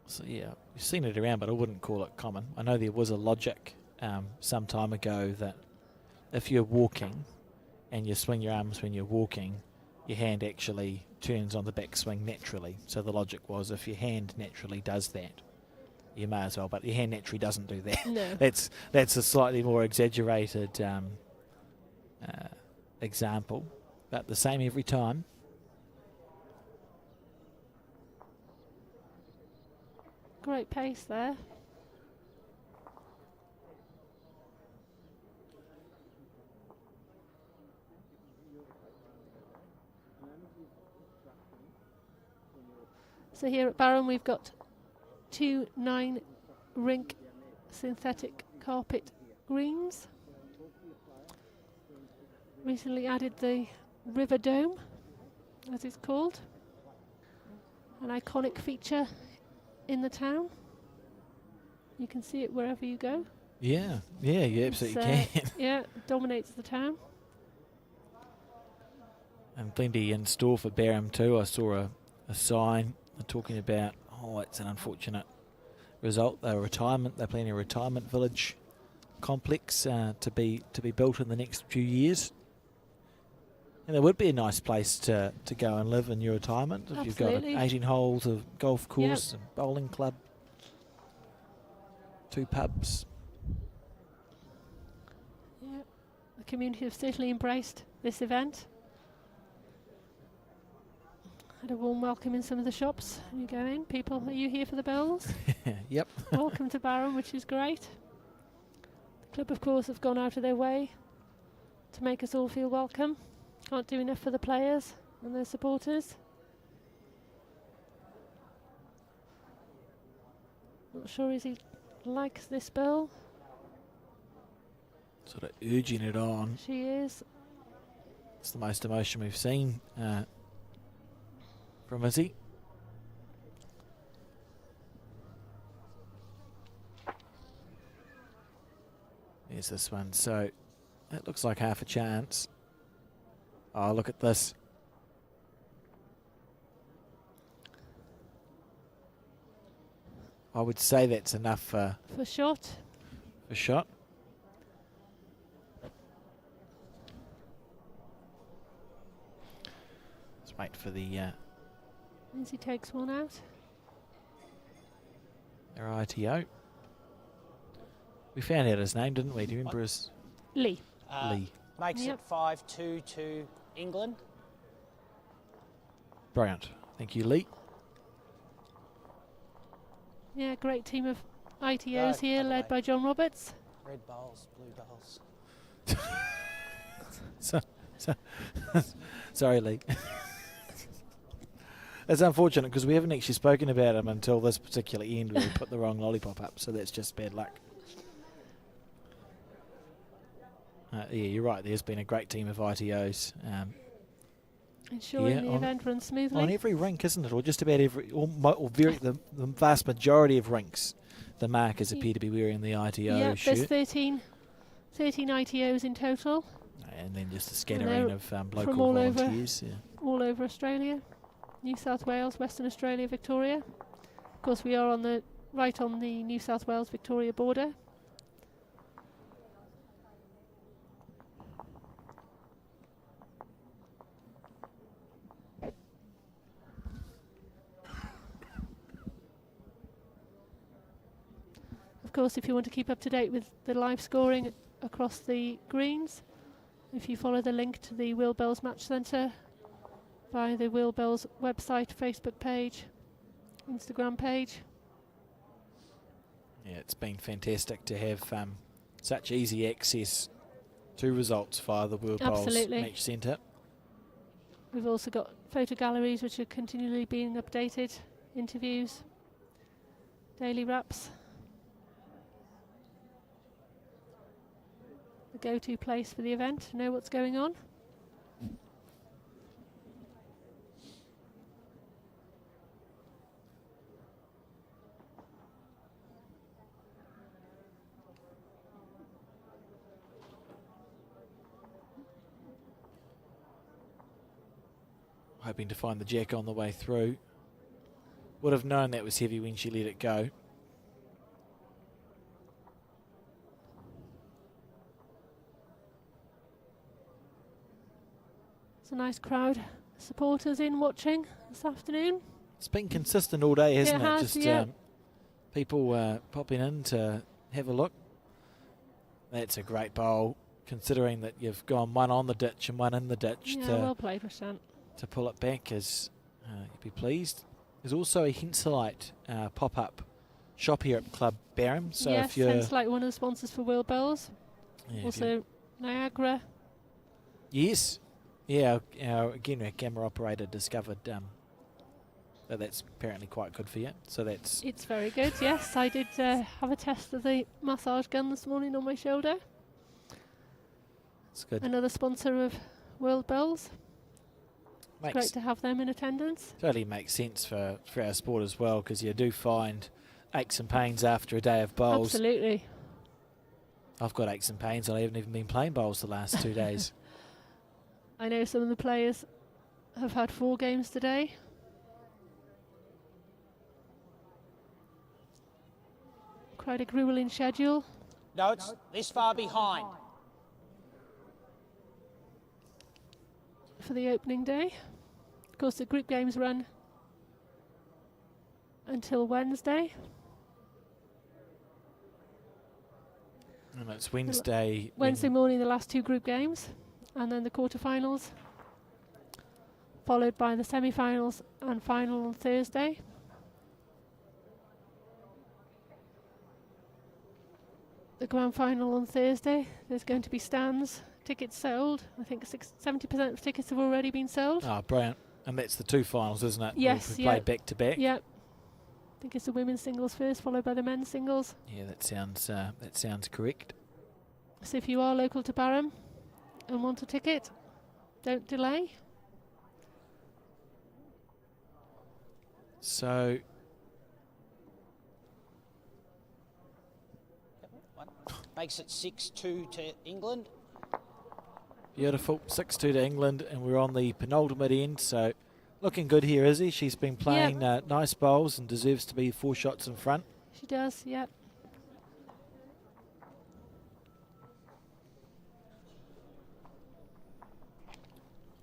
So yeah, we've seen it around, but I wouldn't call it common. I know there was a logic some time ago that if you're walking and you swing your arms when you're walking, your hand actually turns on the backswing naturally. So the logic was if your hand naturally does that, you may as well, but your hand naturally doesn't do that. No. That's a slightly more exaggerated example, but the same every time. Great pace there. So here at Barham we've got 2 9-rink synthetic carpet greens. Recently added the River Dome, as it's called. an iconic feature in the town. You can see it wherever you go. Yeah, you absolutely can. Yeah, dominates the town. And plenty in store for Barham too. I saw a sign talking about, it's an unfortunate result. They're planning a retirement village complex to be built in the next few years. And it would be a nice place to go and live in your retirement. If Absolutely. you've got 18 holes of golf course, a bowling club, 2 pubs. Yeah, the community have certainly embraced this event. Had a warm welcome in some of the shops. You go in, people, are you here for the bowls? Yep. Welcome to Barham, which is great. The club, of course, have gone out of their way to make us all feel welcome. Can't do enough for the players and their supporters. Not sure if he likes this bowl. Sort of urging it on. She is. It's the most emotion we've seen from Izzy. There's this one. So that looks like half a chance. Oh, look at this. I would say that's enough for shot. For shot. Let's wait for the Lindsay takes one out. their ITO. We found out his name, didn't we? Do you remember his? Lee. Lee. Makes it 5-2 to England. Brilliant. Thank you, Lee. Yeah, great team of ITOs here, led by John Roberts. Red bowls, blue bowls. Sorry, Lee. It's unfortunate because we haven't actually spoken about him until this particular end where we put the wrong lollipop up, so that's just bad luck. Yeah, you're right. There's been a great team of ITOs. Ensuring the event runs smoothly. On every rink, isn't it? Or just about every, the vast majority of rinks, the markers appear to be wearing the ITO shirt. There's 13 ITOs in total. And then just a scattering of local from all volunteers. All over Australia, New South Wales, Western Australia, Victoria. Of course, we are right on the New South Wales-Victoria border. Of course, if you want to keep up to date with the live scoring across the greens, if you follow the link to the Will Bells Match Centre via the Will Bells website, Facebook page, Instagram page. Yeah, it's been fantastic to have such easy access to results via the Will Bells Match Centre. We've also got photo galleries which are continually being updated, interviews, daily wraps. The go-to place for the event to know what's going on. Hoping to find the jack on the way through. Would have known that was heavy when she let it go. It's a nice crowd of supporters in watching this afternoon. It's been consistent all day, hasn't it? Has, Just people popping in to have a look. That's a great bowl, considering that you've gone one on the ditch and one in the ditch. Yeah, well played, Rashan. To pull it back is, you'd be pleased. There's also a Henselite pop-up shop here at Club Barham. So yes, if you're Henselite, one of the sponsors for Will Bells. Yeah, also Niagara. Yes. Yeah, our camera operator discovered that that's apparently quite good for you. So that's... It's very good, yes. I did have a test of the massage gun this morning on my shoulder. It's good. Another sponsor of World Bells. It's great to have them in attendance. Totally makes sense for our sport as well, because you do find aches and pains after a day of bowls. Absolutely. I've got aches and pains. I haven't even been playing bowls the last 2 days. I know some of the players have had 4 games today. Quite a grueling schedule. No, it's this far behind. For the opening day. Of course, the group games run until Wednesday. And it's Wednesday. Wednesday morning, the last 2 group games, and then the quarterfinals, followed by the semi-finals and final on Thursday. The grand final on Thursday, there's going to be stands, tickets sold. I think 70% of tickets have already been sold. Oh, brilliant. And that's the 2 finals, isn't it? Yes, we play back to back. Yeah. I think it's the women's singles first, followed by the men's singles. Yeah, that sounds correct. So if you are local to Barham and want a ticket, don't delay. So Makes it 6-2 to England. beautiful, 6-2 to England, and we're on the penultimate end. So looking good here, Izzy. She's been playing nice bowls and deserves to be 4 shots in front. She does, yeah.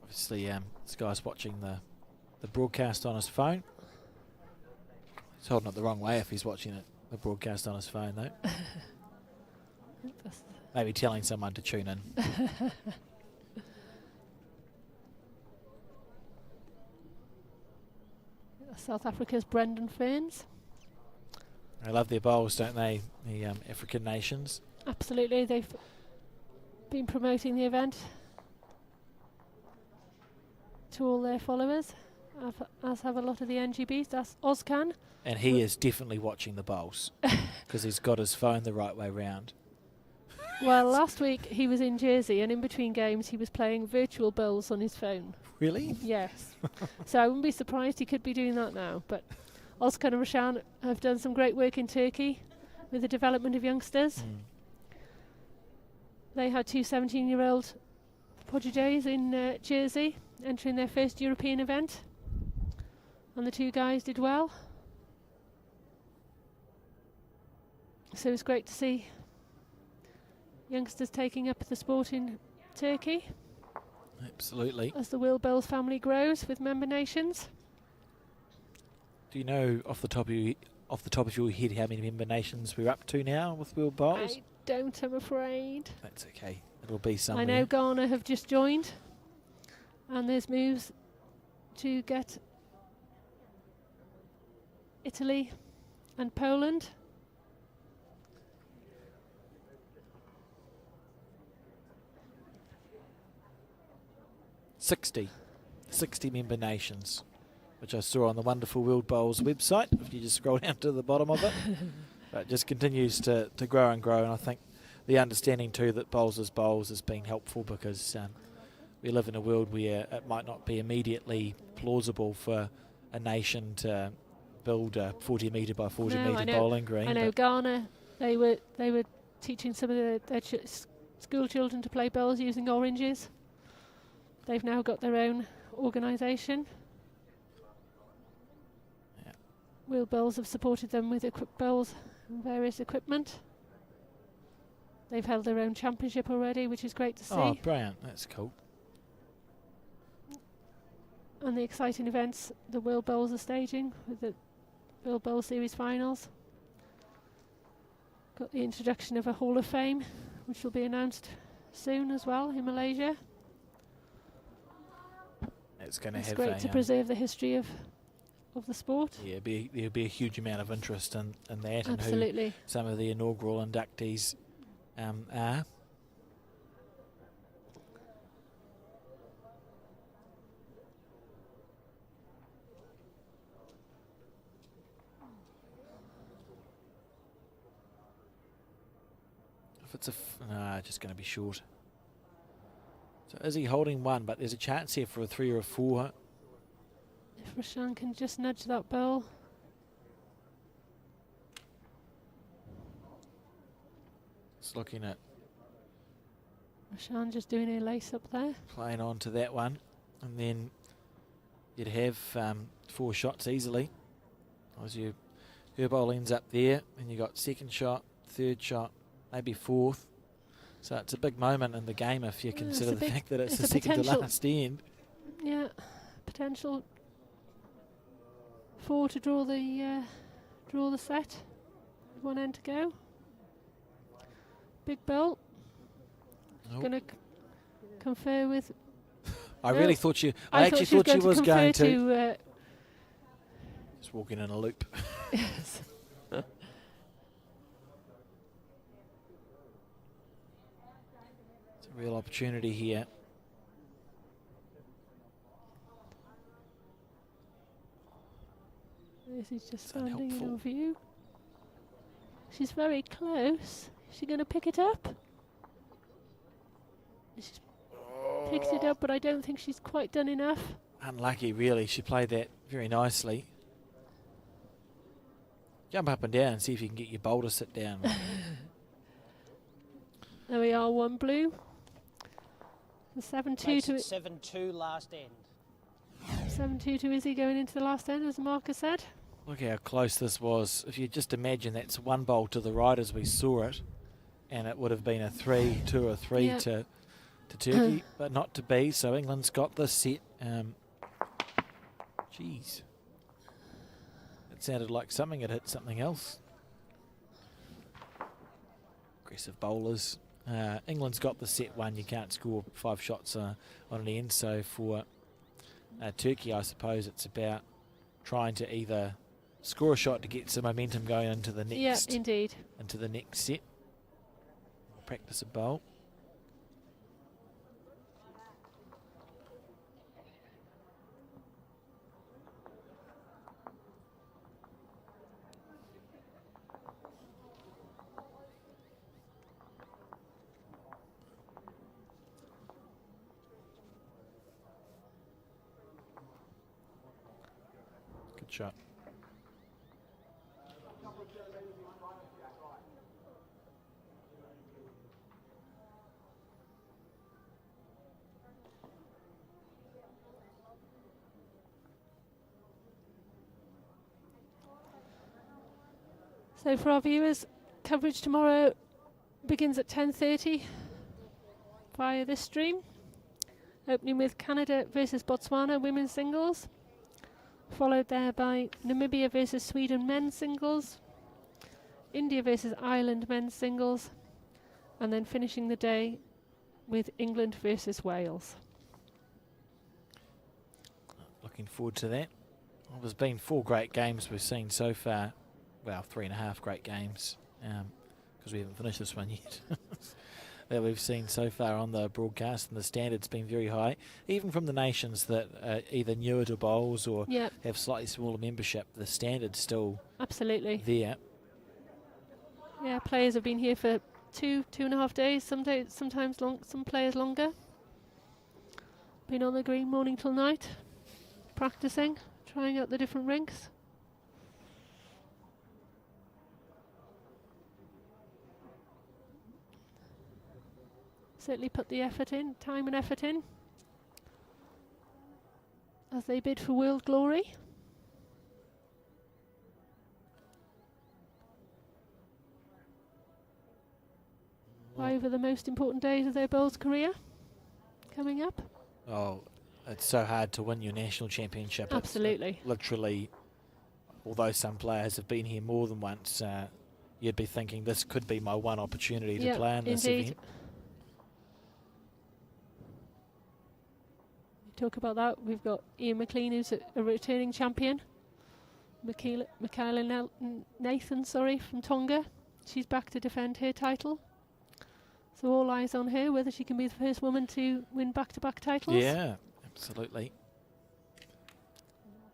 Obviously, this guy's watching the broadcast on his phone. He's holding it the wrong way if he's watching the broadcast on his phone, though. Maybe telling someone to tune in. South Africa's Brendan Ferns. They love their bowls, don't they, the African nations? Absolutely, they've been promoting the event to all their followers, as have a lot of the NGBs. That's Ozcan. And he is definitely watching the bowls because he's got his phone the right way round. Well, last week he was in Jersey, and in between games he was playing virtual bowls on his phone. Really? Yes. So I wouldn't be surprised he could be doing that now. But Ozcan and Rashan have done some great work in Turkey with the development of youngsters. They had 2 17-year-old proteges in Jersey entering their first European event, and the 2 guys did well. So it's great to see youngsters taking up the sport in Turkey. Absolutely. As the Will Bowles family grows with member nations. Do you know off the top of your head how many member nations we're up to now with Will Bowles? I don't, I'm afraid. That's okay. It'll be somewhere. I know Ghana have just joined, and there's moves to get Italy and Poland. Sixty member nations, which I saw on the wonderful World Bowls website, if you just scroll down to the bottom of it. But it just continues to grow and grow, and I think the understanding too that bowls is bowls has been helpful, because we live in a world where it might not be immediately plausible for a nation to build a 40 metre by 40 metre bowling green. I know Ghana, they were teaching some of their school children to play bowls using oranges. They've now got their own organisation. Yeah. Will Bowles have supported them with bowls and various equipment. They've held their own championship already, which is great to see. Oh, brilliant. That's cool. And the exciting events the Will Bowles are staging with the Will Bowles Series finals. Got the introduction of a Hall of Fame, which will be announced soon as well in Malaysia. It's going to have great to preserve the history of the sport. Yeah, there'll be a huge amount of interest in that. Absolutely. And who some of the inaugural inductees are. If it's just going to be short. So is he holding 1? But there's a chance here for a 3 or a 4 Rashan can just nudge that ball. Just looking at Rashan just doing a lace up there. playing on to that one, and then you'd have 4 shots easily. As her bowl ends up there, and you got second shot, third shot, maybe fourth. So it's a big moment in the game if you consider the fact that it's the second to last end. Yeah, potential 4 to draw the set. 1 end to go. Big ball. Nope. Going to confer with. I really thought you. I actually thought she was going to. Just walking in a loop. Yes. It's a real opportunity here. This is just standing in her view. She's very close. Is she going to pick it up? She's picked it up, but I don't think she's quite done enough. Unlucky, really. She played that very nicely. Jump up and down and see if you can get your bowl to sit down. There we are, 1 blue. The 7-2 to 7-2 last end. 7-2 to Izzy going into the last end, as Marcus said. Look how close this was. If you just imagine that's 1 bowl to the right as we saw it, and it would have been a 3-2 or 3 to Turkey, but not to be. So England's got this set. Jeez. It sounded like something had hit something else. Aggressive bowlers. England's got the set 1. You can't score 5 shots on an end. So for Turkey, I suppose it's about trying to either score a shot to get some momentum going into the next. Yeah, indeed. Into the next set. Practice a bowl. Good shot. So for our viewers, coverage tomorrow begins at 10:30 via this stream. Opening with Canada versus Botswana women's singles, followed there by Namibia versus Sweden men's singles, India versus Ireland men's singles, and then finishing the day with England versus Wales. Looking forward to that. Well, there's been 4 great games we've seen so far. Well, 3.5 great games, because we haven't finished this one yet, that we've seen so far on the broadcast, and the standard's been very high, even from the nations that are either newer to bowls or have slightly smaller membership. The standard's still absolutely there. Yeah, players have been here for 2.5 days, sometimes long, some players longer. Been on the green morning till night, practicing, trying out the different rinks. Certainly put the effort in, time and effort in, as they bid for world glory. Over the most important days of their bowls career coming up. Oh, it's so hard to win your national championship. Absolutely. Literally, although some players have been here more than once, you'd be thinking this could be my one opportunity to play in this event. Talk about that. We've got Ian McLean, who's a returning champion. Michaela Nathan, from Tonga. She's back to defend her title. So all eyes on her, whether she can be the first woman to win back-to-back titles. Yeah, absolutely.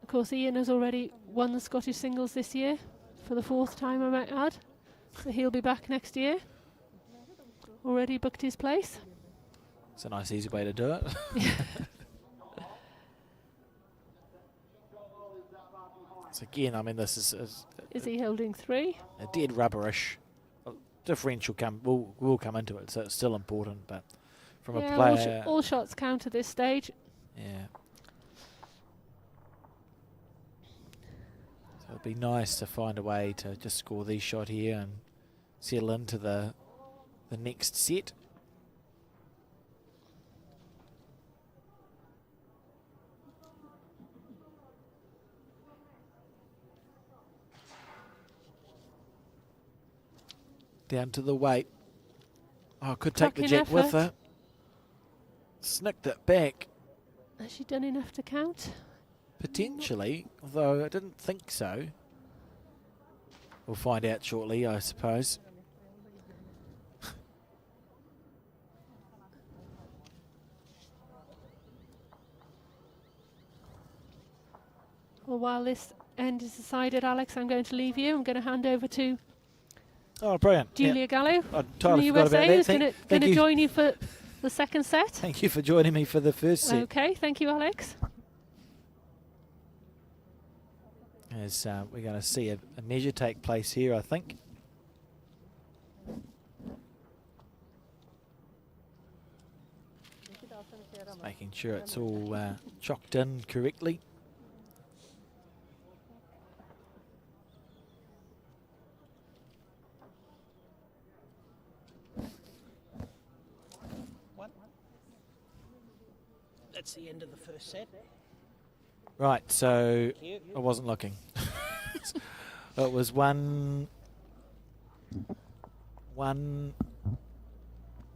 Of course, Ian has already won the Scottish singles this year for the 4th time, I might add. So he'll be back next year. Already booked his place. It's a nice, easy way to do it. So again, I mean, this is Is he holding 3? a dead rubberish. Differential will come into it, so it's still important. But from a player, all shots count at this stage. yeah. So it'd be nice to find a way to just score these shot here and settle into the next set. Down to the weight. Oh, could take the jack with her. Snicked it back. Has she done enough to count? Potentially, although I didn't think so. We'll find out shortly, I suppose. Well, while this end is decided, Alex, I'm going to leave you. I'm going to hand over to Brilliant. Julia Gallo I from totally the forgot about USA, that. who's going to join you for the second set. Thank you for joining me for the first set. Okay, thank you, Alex. As we're going to see a measure take place here, I think. Just making sure it's all chocked in correctly. That's the end of the first set. Right, so Thank you. I wasn't looking. It was one.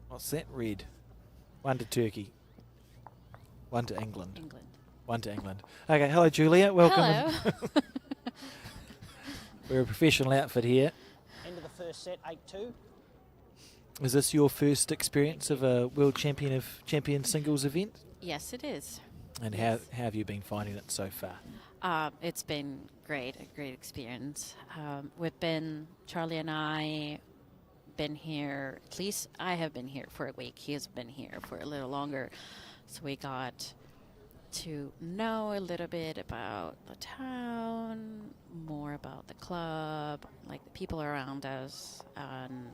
What's that? Red. 1 to Turkey. 1 to England. 1 to England. Okay, hello Julia, welcome. Hello. We're a professional outfit here. End of the first set, 8-2. Is this your first experience of a World Champion singles event? Yes, it is. And how have you been finding it so far? It's been great, a great experience. Charlie and I, been here, at least I have been here for a week. He has been here for a little longer. So we got to know a little bit about the town, more about the club, like the people around us, and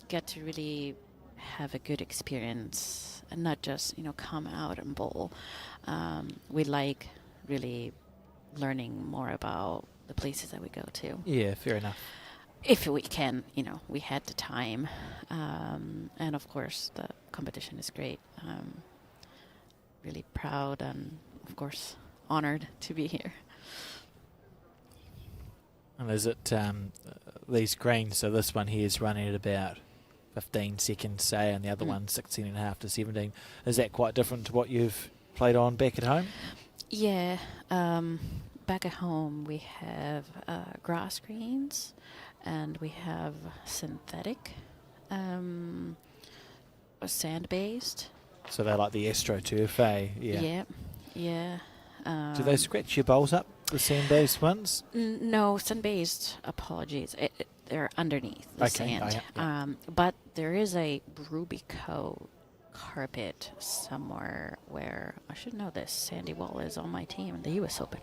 get to really have a good experience and not just, come out and bowl. We like really learning more about the places that we go to. Yeah, fair enough. If we can, we had the time. And of course, the competition is great. Really proud and, of course, honored to be here. And is it these greens, so this one here is running at about 15 seconds, say, and the other one 16.5 to 17. Is that quite different to what you've played on back at home? Yeah. Back at home, we have grass greens, and we have synthetic, sand-based. So they're like the AstroTurf, eh? Yeah. Yeah. Do they scratch your bowls up, the sand-based ones? No, sand-based, apologies. They're underneath the sand. Yeah. But there is a Rubico carpet somewhere where, I should know this, Sandy Wall is on my team in the US Open.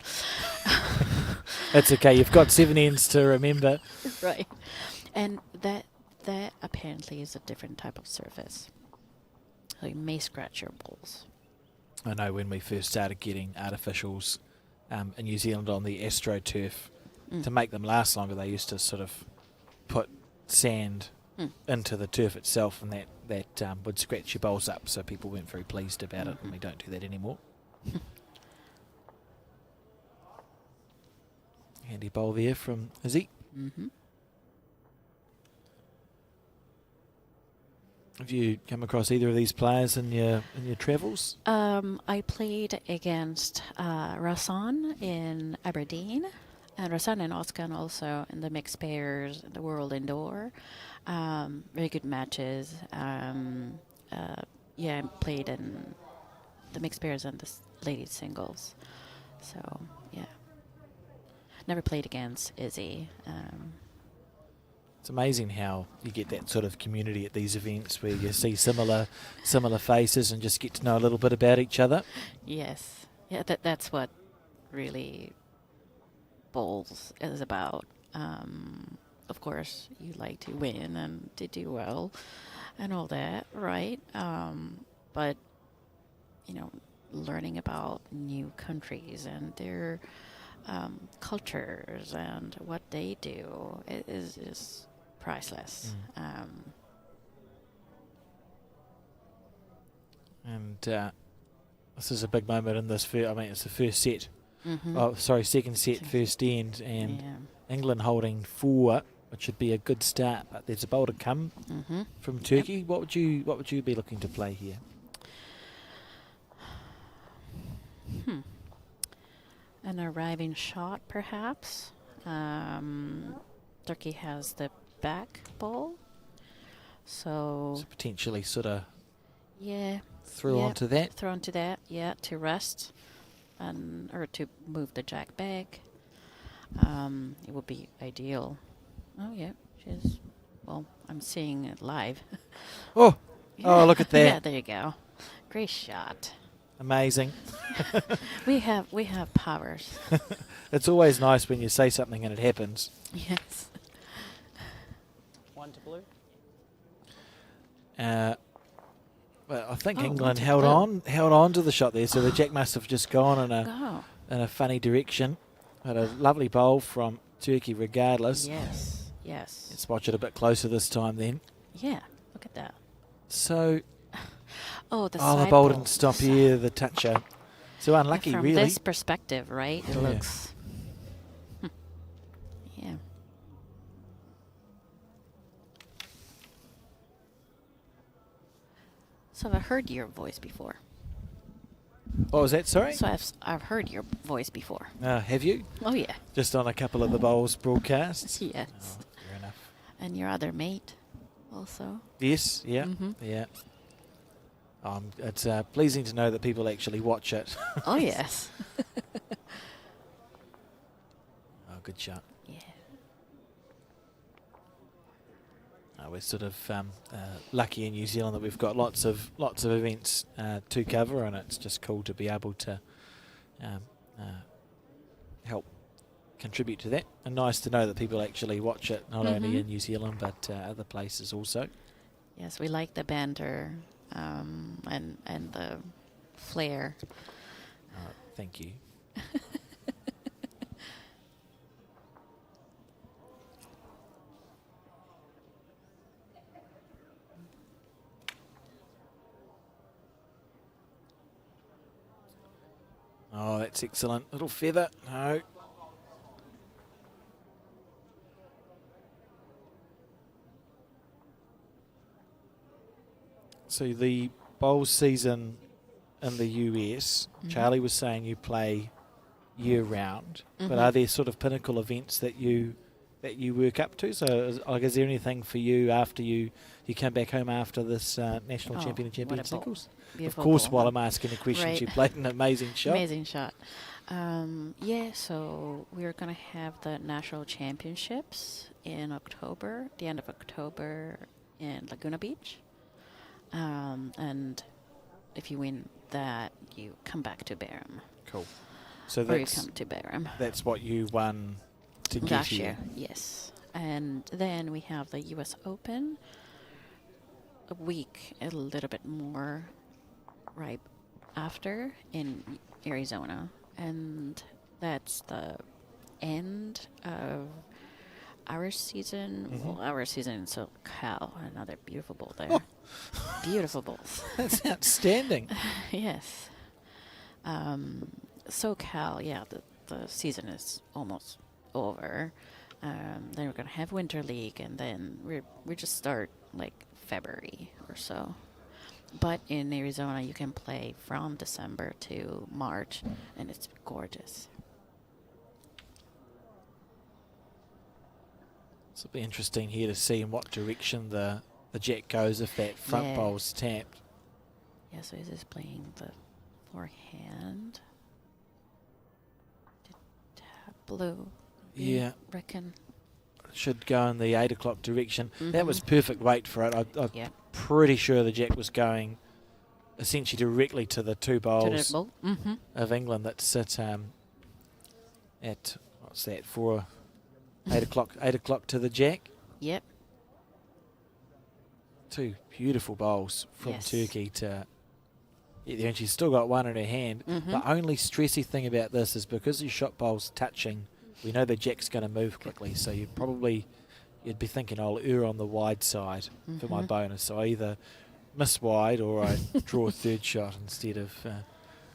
That's okay, you've got 7 ends to remember. Right. And that apparently is a different type of surface. So you may scratch your balls. I know when we first started getting artificials in New Zealand on the AstroTurf, to make them last longer, they used to sort of put sand into the turf itself, and that would scratch your bowls up, so people weren't very pleased about it, and we don't do that anymore. Handy bowl there from Izzy. Have you come across either of these players in your travels? I played against Rasan in Aberdeen, and Rasan and Oskan also in the mixed pairs, the World Indoor. Very good matches. I played in the mixed pairs and the ladies singles. So, yeah. Never played against Izzy. It's amazing how you get that sort of community at these events where you see similar faces and just get to know a little bit about each other. Yes. Yeah, that's what really bowls is about. Of course, you like to win and to do well and all that, right? But, you know, learning about new countries and their cultures and what they do is priceless. And this is a big moment in this first, I mean, it's the first set. Mhm. Oh, sorry, second set, first end, and England holding 4, which should be a good start. But there's a bowl to come from Turkey. What would you be looking to play here? An arriving shot, perhaps. Turkey has the back ball, so Potentially sort of yeah, throw onto that. Throw onto that, yeah, to rest, and or to move the jack back. It would be ideal. Oh yeah, she's. Well, I'm seeing it live. Oh, look at that! Yeah, there you go. Great shot. Amazing. we have powers. It's always nice when you say something and it happens. Yes. 1 to blue. Well, I think Oh, England 1 to held on to the shot there, so the jack must have just gone in a funny direction. Had a lovely bowl from Turkey, regardless. Yes, yes. Let's watch it a bit closer this time, then. Yeah, look at that. So. The the ball didn't stop here, the toucher. So unlucky, from really. this perspective, right? It looks. Yeah. So I've heard your voice before. What was that, sorry? So I've heard your voice before. Have you? Oh, yeah. Just on a couple of the Bowls broadcasts? Yes. Oh, fair enough. And your other mate also. Yes, yeah, yeah. It's pleasing to know that people actually watch it. Oh, yes. Good shot. Yeah. We're sort of lucky in New Zealand that we've got lots of events to cover, and it's just cool to be able to help contribute to that. And nice to know that people actually watch it, not only in New Zealand but other places also. Yes, we like the banter and the flair. Thank you. Oh, that's excellent. Little feather. No. So the Bowls season in the US, Charlie was saying you play year round, but are there sort of pinnacle events that you work up to? So is there anything for you after you come back home after this National Champion and Champions Nichols? Of course, while I'm asking the question, right. you played an amazing shot. Amazing shot. Yeah, so we're going to have the National Championships in October, the end of October in Laguna Beach. And if you win that, you come back to Barham. Cool. So or you come to Barham. That's what you won to get last here. year, yes. And then we have the US Open a little bit more right after in Arizona. And that's the end of our season. Well, our season in SoCal. Another beautiful bowl there. Oh. Beautiful bowls. That's outstanding. Yes. SoCal, yeah, the season is almost over. Then we're going to have Winter League, and then we just start like February or so. But in Arizona, you can play from December to March, and it's gorgeous. So it'll be interesting here to see in what direction the jack goes if that front bowl's tapped. Yeah, so he's just playing the forehand. Tap blue. Yeah. Reckon. Should go in the 8 o'clock direction. That was perfect weight for it. I'm pretty sure the jack was going essentially directly to the two bowls of England that sit at what's that for? 8 o'clock. 8 o'clock to the jack. Yep. Two beautiful bowls from Yes. Turkey to. Yeah, and she's still got one in her hand. The only stressy thing about this is because your shot bowl's touching, we know the jack's going to move quickly, so you'd be thinking I'll err on the wide side for my bonus. So I either miss wide or I draw a third shot instead of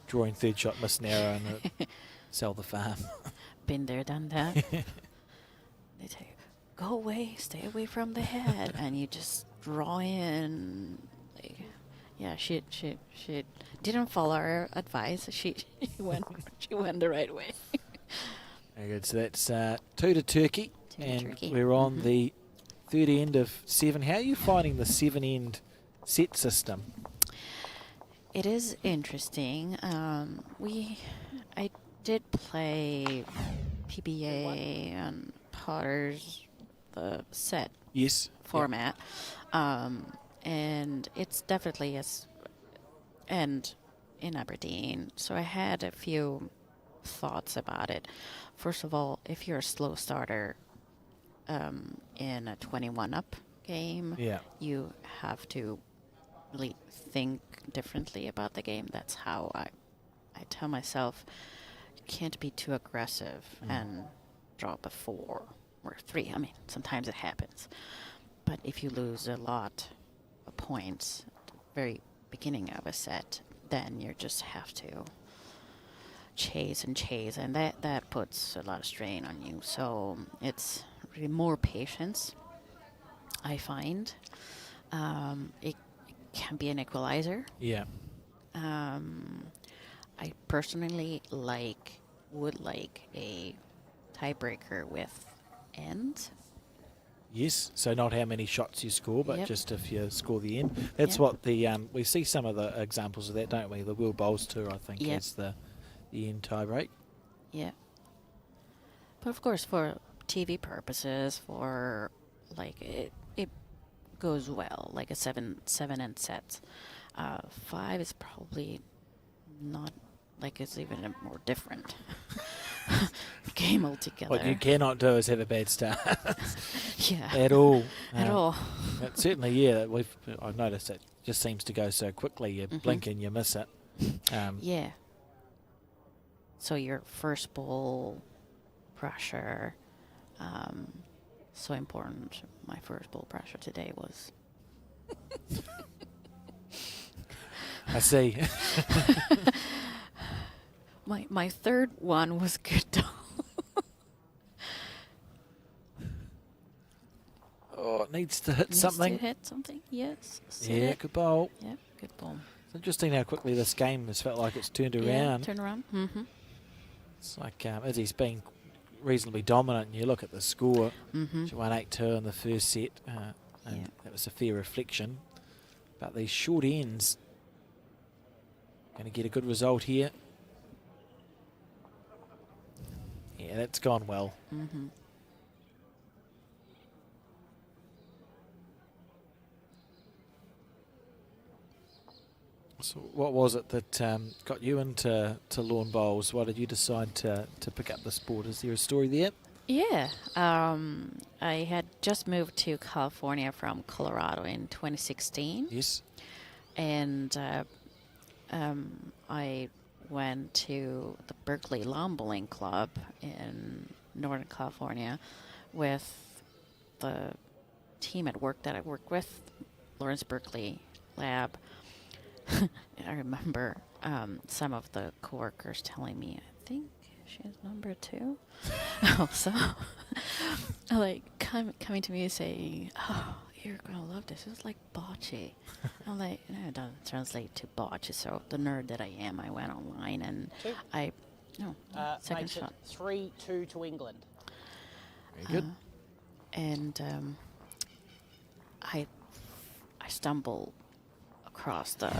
drawing third shot, miss narrow, and sell the farm. Been there, done that. They tell you, go away, stay away from the head, and you just draw in. Like, yeah, she didn't follow our advice. She went the right way. Very good. So that's 2 to Turkey, and Turkey. we're on the third end of 7. How are you finding the 7-end set system? It is interesting. I did play PBA and Potter's the set format, and it's definitely and in Aberdeen. So I had a few thoughts about it. First of all, if you're a slow starter in a 21-up game, you have to really think differently about the game. That's how I tell myself, you can't be too aggressive and drop a 4 or 3. I mean, sometimes it happens. But if you lose a lot of points at the very beginning of a set, then you just have to chase, and that puts a lot of strain on you. So it's really more patience, I find. It can be an equalizer. Yeah. I personally would like a tiebreaker with end. Yes, so not how many shots you score, but just if you score the end. That's what the we see some of the examples of that, don't we? The World Bowls Tour, I think, is the end tie break. Yeah. But of course, for TV purposes, for it goes well, like a 7 end set. 5 is probably not, it's even a more different game altogether. What you cannot do is have a bad start. Yeah. At all. At all. But certainly, I've noticed it just seems to go so quickly. You blink and you miss it. Yeah. So your first ball pressure, so important. My first ball pressure today was. I see. My third one was good though. Oh, it needs to hit something. Needs to hit something, yes. Yeah, good ball. Yep, good ball. It's interesting how quickly this game has felt like it's turned around. Turn around. Mm-hmm. It's like Izzy's been reasonably dominant, and you look at the score. She won 8-2 in the first set, and that was a fair reflection. But these short ends, going to get a good result here. Yeah, that's gone well. So what was it that got you into lawn bowls? Why did you decide to pick up the sport? Is there a story there? Yeah. I had just moved to California from Colorado in 2016. Yes. And I went to the Berkeley Lawn Bowling Club in Northern California with the team at work that I work with, Lawrence Berkeley Lab. I remember some of the coworkers telling me, I think she's number 2. Also, coming to me saying, "Oh, you're gonna love this. It's like bocce." I'm like, no, it doesn't translate to bocce. So the nerd that I am, I went online and second makes it shot 3-2 to England. Very good. And I stumbled across the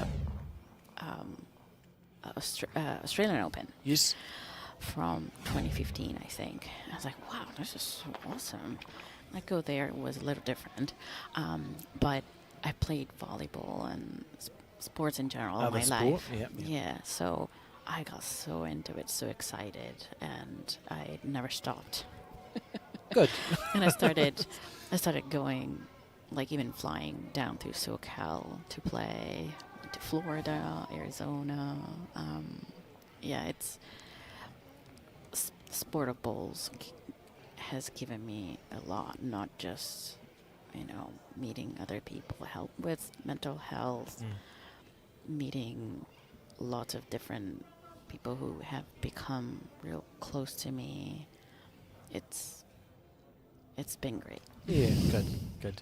Australian Open. Yes. From 2015, I think. I was like, wow, this is so awesome. I go there, it was a little different. But I played volleyball and sports in general all my life. Yeah. Yeah, so I got so into it, so excited, and I never stopped. Good. And I started going, like even flying down through SoCal to play, to Florida, Arizona. It's sport of bowls has given me a lot, not just meeting other people, help with mental health, meeting lots of different people who have become real close to me. It's been great. Yeah, good.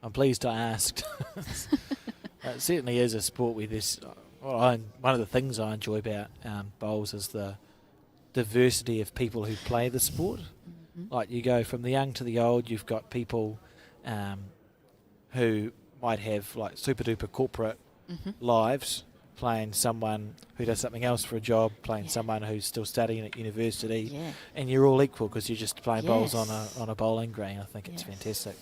I'm pleased I asked. It certainly is a sport where there's one of the things I enjoy about bowls is the diversity of people who play the sport. Like you go from the young to the old. You've got people who might have like super duper corporate lives, playing someone who does something else for a job, playing someone who's still studying at university, and you're all equal because you're just playing bowls on a bowling green. I think it's fantastic.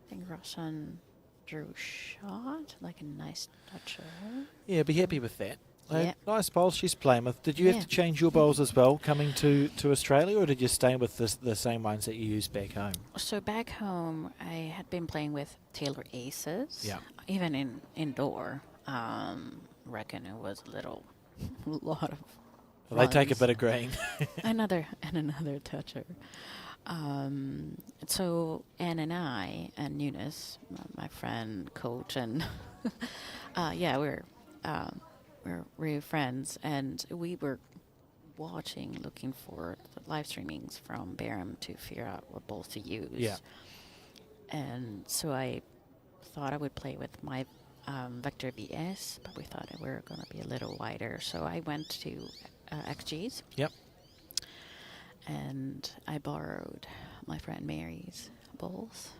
I think Roshan drew shot, like a nice toucher. Yeah, be happy with that. Yeah. Nice bowls she's playing with. Did you have to change your bowls as well coming to Australia, or did you stay with the same ones that you used back home? So back home, I had been playing with Taylor Aces. Yeah. Even in indoor, reckon it was a lot of. Well, they take a runs. bit of green. another toucher. So Anne and I and Eunice, my friend, coach, and we're really friends, and we were looking for the live streamings from Barham to figure out what bowls to use. Yeah. And so I thought I would play with my Vector VS, but we thought we were going to be a little wider, so I went to XG's. Yep. And I borrowed my friend Mary's bowls.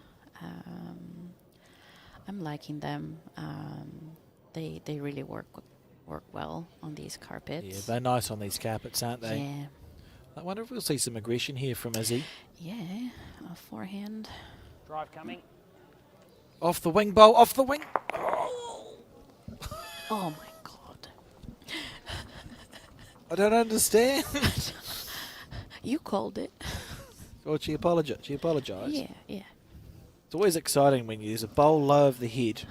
I'm liking them. They really work well on these carpets. Yeah, they're nice on these carpets, aren't they? Yeah. I wonder if we'll see some aggression here from Izzy. Yeah, a forehand. Drive coming. Off the wing bowl, off the wing. Oh my God. I don't understand. You called it. Well, she apologised. Yeah. It's always exciting when there's a bowl low of the head.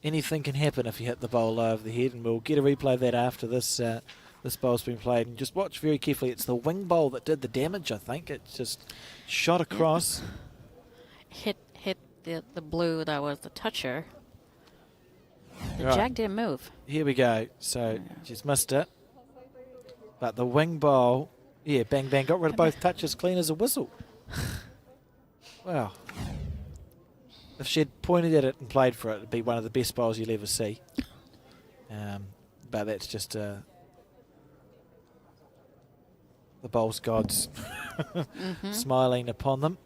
Anything can happen if you hit the bowl low of the head, and we'll get a replay of that after this bowl's been played. And just watch very carefully. It's the wing bowl that did the damage, I think. It's just shot across. Hit the blue that was the toucher. The Right. jack didn't move. Here we go. So she's missed it. But the wing bowl, bang, bang, got rid of both touches clean as a whistle. Wow. If she'd pointed at it and played for it, it'd be one of the best bowls you'll ever see. But that's just the bowls gods smiling upon them.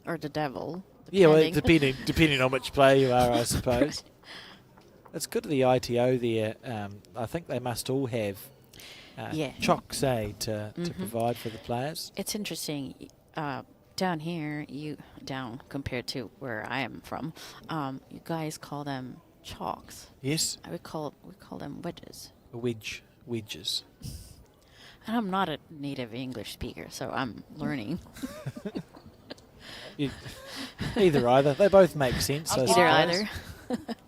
Or the devil. Yeah, well, depending on which player you are, I suppose. It's good of the ITO there. I think they must all have chocks, to provide for the players. It's interesting. Down here, down compared to where I am from, you guys call them chalks. Yes. We call them wedges. Wedges. And I'm not a native English speaker, so I'm learning. Either. They both make sense. I suppose. Either.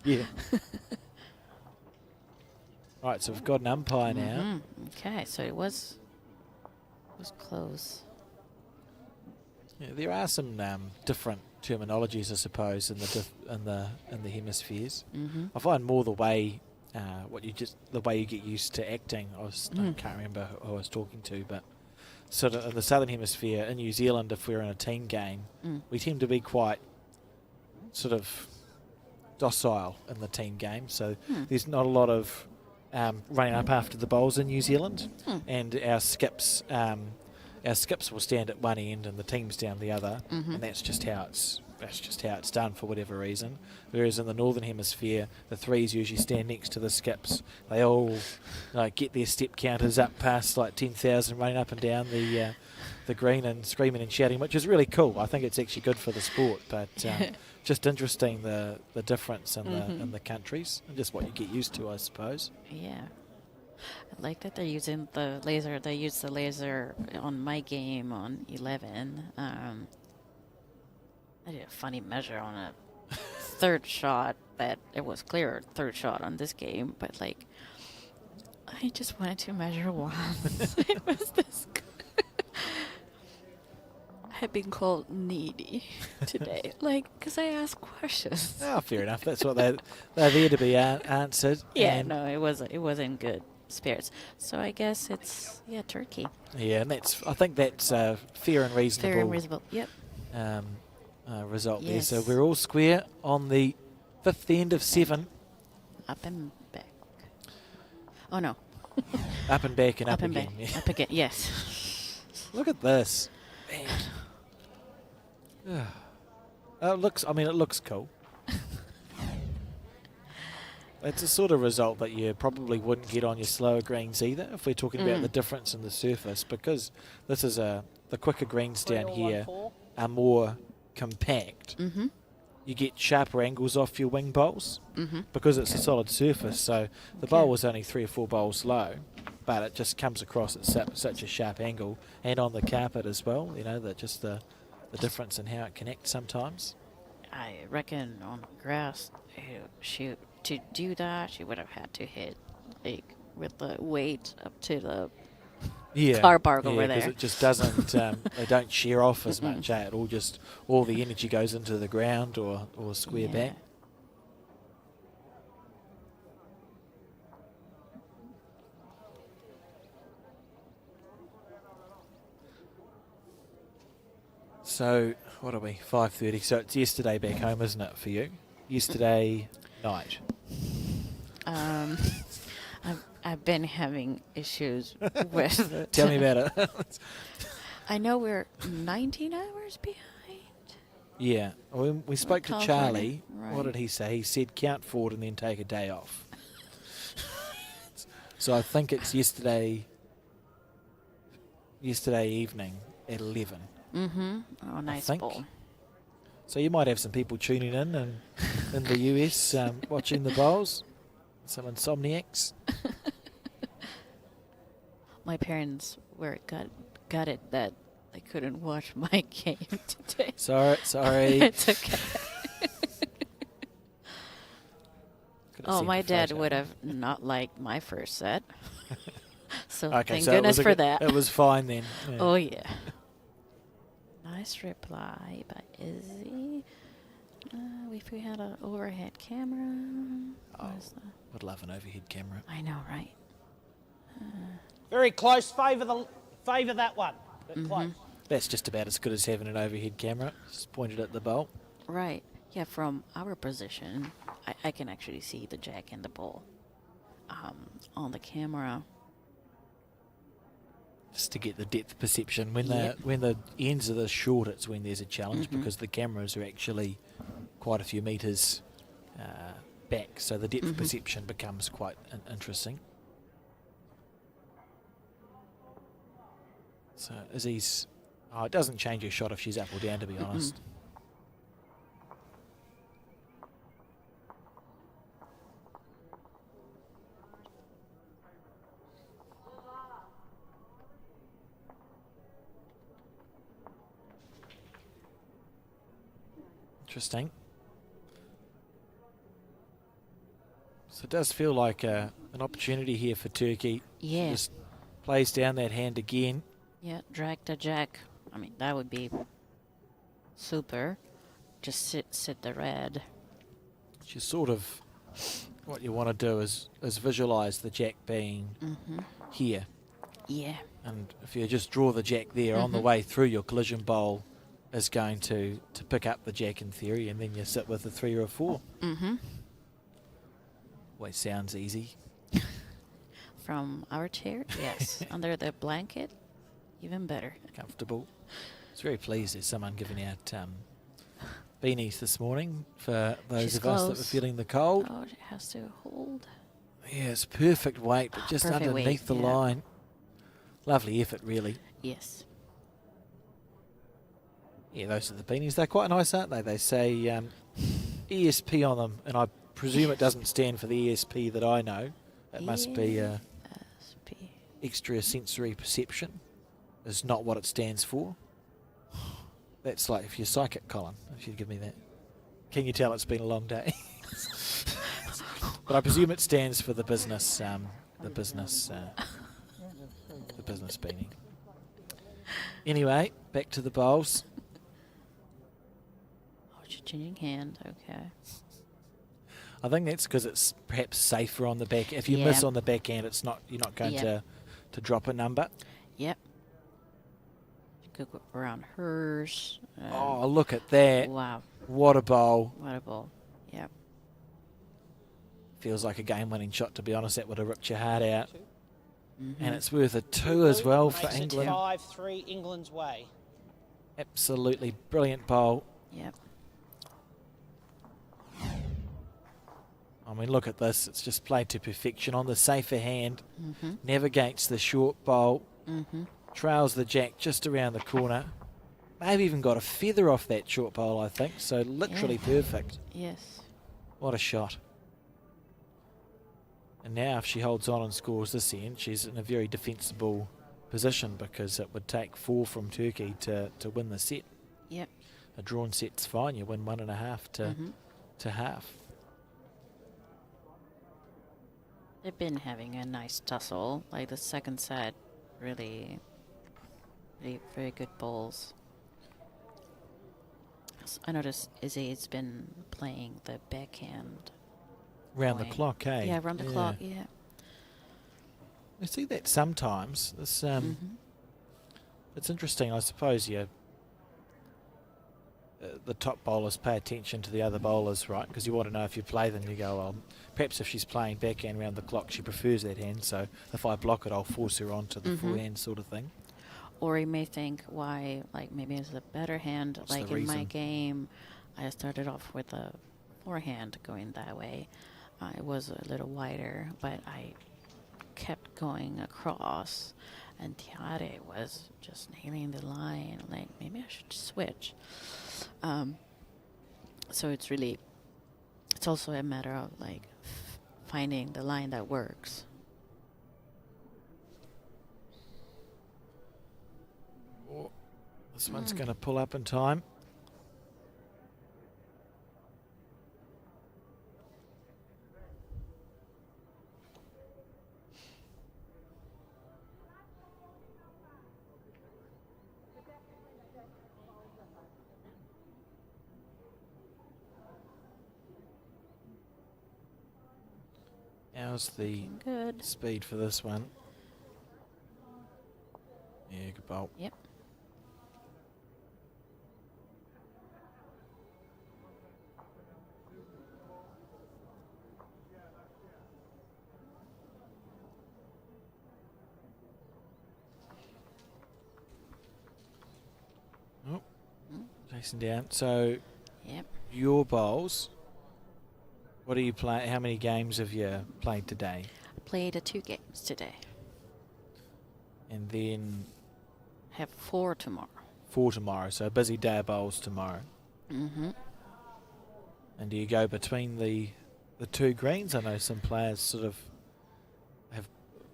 Yeah. Right, so we've got an umpire now. Okay, so it was close. Yeah, there are some different terminologies, I suppose, in the hemispheres. I find more the way you get used to acting. I can't remember who I was talking to, but sort of in the southern hemisphere, in New Zealand, if we're in a team game, we tend to be quite sort of docile in the team game. So there's not a lot of running up after the bowls in New Zealand, and our skips will stand at one end and the team's down the other, and that's just how that's just how it's done for whatever reason. Whereas in the Northern Hemisphere, the threes usually stand next to the skips. They all get their step counters up past like 10,000, running up and down the green and screaming and shouting, which is really cool. I think it's actually good for the sport, but just interesting the difference in the countries and just what you get used to, I suppose. Yeah. I like that they're using the laser. They used the laser on my game on 11. I did a funny measure on a third shot that it was clear third shot on this game, but like I just wanted to measure once. It was this good. I have been called needy today, because I ask questions. Oh, fair enough. That's what they're there to be answered. Yeah, no, it wasn't good spirits. So I guess it's Turkey. Yeah, and I think that's fair and reasonable. Fair and reasonable. Yep. Result Yes. there. So we're all square on the fifth end of 7. Up and back. Oh no. Up and back and up and again. back. Yeah. Up again. Yes. Look at this. Man. It looks cool. It's a sort of result that you probably wouldn't get on your slower greens either if we're talking about the difference in the surface, because this is the quicker greens down here are more compact. Mm-hmm. You get sharper angles off your wing bowls because it's a solid surface. So the bowl was only 3 or 4 bowls low, but it just comes across at such a sharp angle, and on the carpet as well. That just the difference in how it connects sometimes. I reckon on grass, to do that, she would have had to hit with the weight up to the car park over there. Because it just doesn't. They don't shear off as much. It all the energy goes into the ground or square back. So what are we? 5:30. So it's yesterday back home, isn't it, for you? Yesterday night. I've been having issues with. Tell me about it. I know we're 19 hours behind. Yeah, we spoke to Charlie. Right. What did he say? He said count forward and then take a day off. So I think it's yesterday evening at 11. Mm-hmm. Oh, nice ball. So you might have some people tuning in and in the US watching the bowls. Some insomniacs. My parents were gutted that they couldn't watch my game today. Sorry. It's okay. Oh, my dad would have not liked my first set. So thank goodness for that. It was fine then. Yeah. Oh, yeah. Nice reply by Izzy. If we had an overhead camera. I'd love an overhead camera. I know, right? Very close. Favour that one. But close. That's just about as good as having an overhead camera. Just pointed at the bowl. Right. Yeah, from our position, I can actually see the jack and the ball on the camera. Just to get the depth perception. When the ends are this short, it's when there's a challenge because the cameras are actually quite a few metres back, so the depth perception becomes quite interesting. So Izzy's... Oh, it doesn't change her shot if she's up or down, to be honest. Interesting. So it does feel like an opportunity here for Turkey. Yeah. Just plays down that hand again. Yeah, drag the jack. I mean, that would be super. Just sit the red. Just sort of what you want to do is visualise the jack being here. Yeah. And if you just draw the jack there on the way through, your collision bowl is going to pick up the jack in theory, and then you sit with a 3 or a 4. Always sounds easy. From our chair, yes. Under the blanket, even better. Comfortable. I was very pleased there's someone giving out beanies this morning for those She's of us that were close. feeling the cold. Oh, it has to hold. Yeah, it's perfect weight, but just Perfect underneath weight, the yeah. line. Lovely effort, really. Yes. Yeah, those are the beanies. They're quite nice, aren't they? They say ESP on them, and I presume it doesn't stand for the ESP that I know. It must be ESP. extra sensory perception. Is not what it stands for. That's like if you're psychic, Colin, if you'd give me that. Can you tell it's been a long day? But I presume it stands for the business beanie. Anyway, back to the bowls. Oh, she's changing hand. Okay. I think that's because it's perhaps safer on the back. If you miss on the backhand, it's not. You're not going to drop a number. Yep. You could go around hers. Oh, look at that! Wow. What a bowl! What a bowl. Yep. Feels like a game-winning shot. To be honest, that would have ripped your heart out. Mm-hmm. And it's worth a 2 as well for Makes it England. 5-3 England's way. Absolutely brilliant bowl. Yep. I mean, look at this. It's just played to perfection on the safer hand. Mm-hmm. Navigates the short bowl. Mm-hmm. Trails the jack just around the corner. Maybe even got a feather off that short bowl, I think. So literally perfect. Yes. What a shot. And now if she holds on and scores this end, she's in a very defensible position because it would take 4 from Turkey to win the set. Yep. A drawn set's fine. You win 1.5 to half. They've been having a nice tussle. Like the second set, really very good bowls. I noticed Izzy's been playing the backhand. Round the clock, eh? Yeah, round the clock, yeah. I see that sometimes. This, it's interesting, I suppose. The top bowlers pay attention to the other bowlers, right? Because you want to know if you play them, you go, well, perhaps if she's playing backhand round the clock, she prefers that hand. So if I block it, I'll force her onto the forehand sort of thing. Or he may think, why, like maybe it's a better hand. What's like the in my reason? game, I started off with a forehand going that way. It was a little wider, but I kept going across, and Tiare was just nailing the line. Like, maybe I should switch. So it's also a matter of like finding the line that works. This one's going to pull up in time. How's the Good. speed for this one? Yeah, good bowl. Yep. Oh, chasing down. So, yep. Your bowls. What are you playing? How many games have you played today? I played 2 games today. And then Have 4 tomorrow. 4 tomorrow. So a busy day of bowls tomorrow. Mm-hmm. And do you go between the 2 greens? I know some players sort of have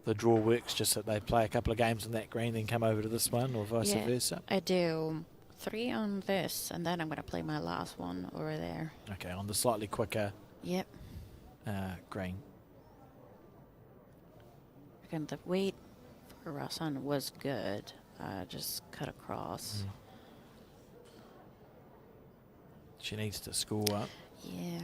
the draw works just that they play a couple of games on that green, then come over to this one, or vice versa. I do 3 on this, and then I'm going to play my last one over there. Okay, on the slightly quicker. Yep. Green. Again, the weight for Rasan was good. Just cut across. She needs to score up. Yeah.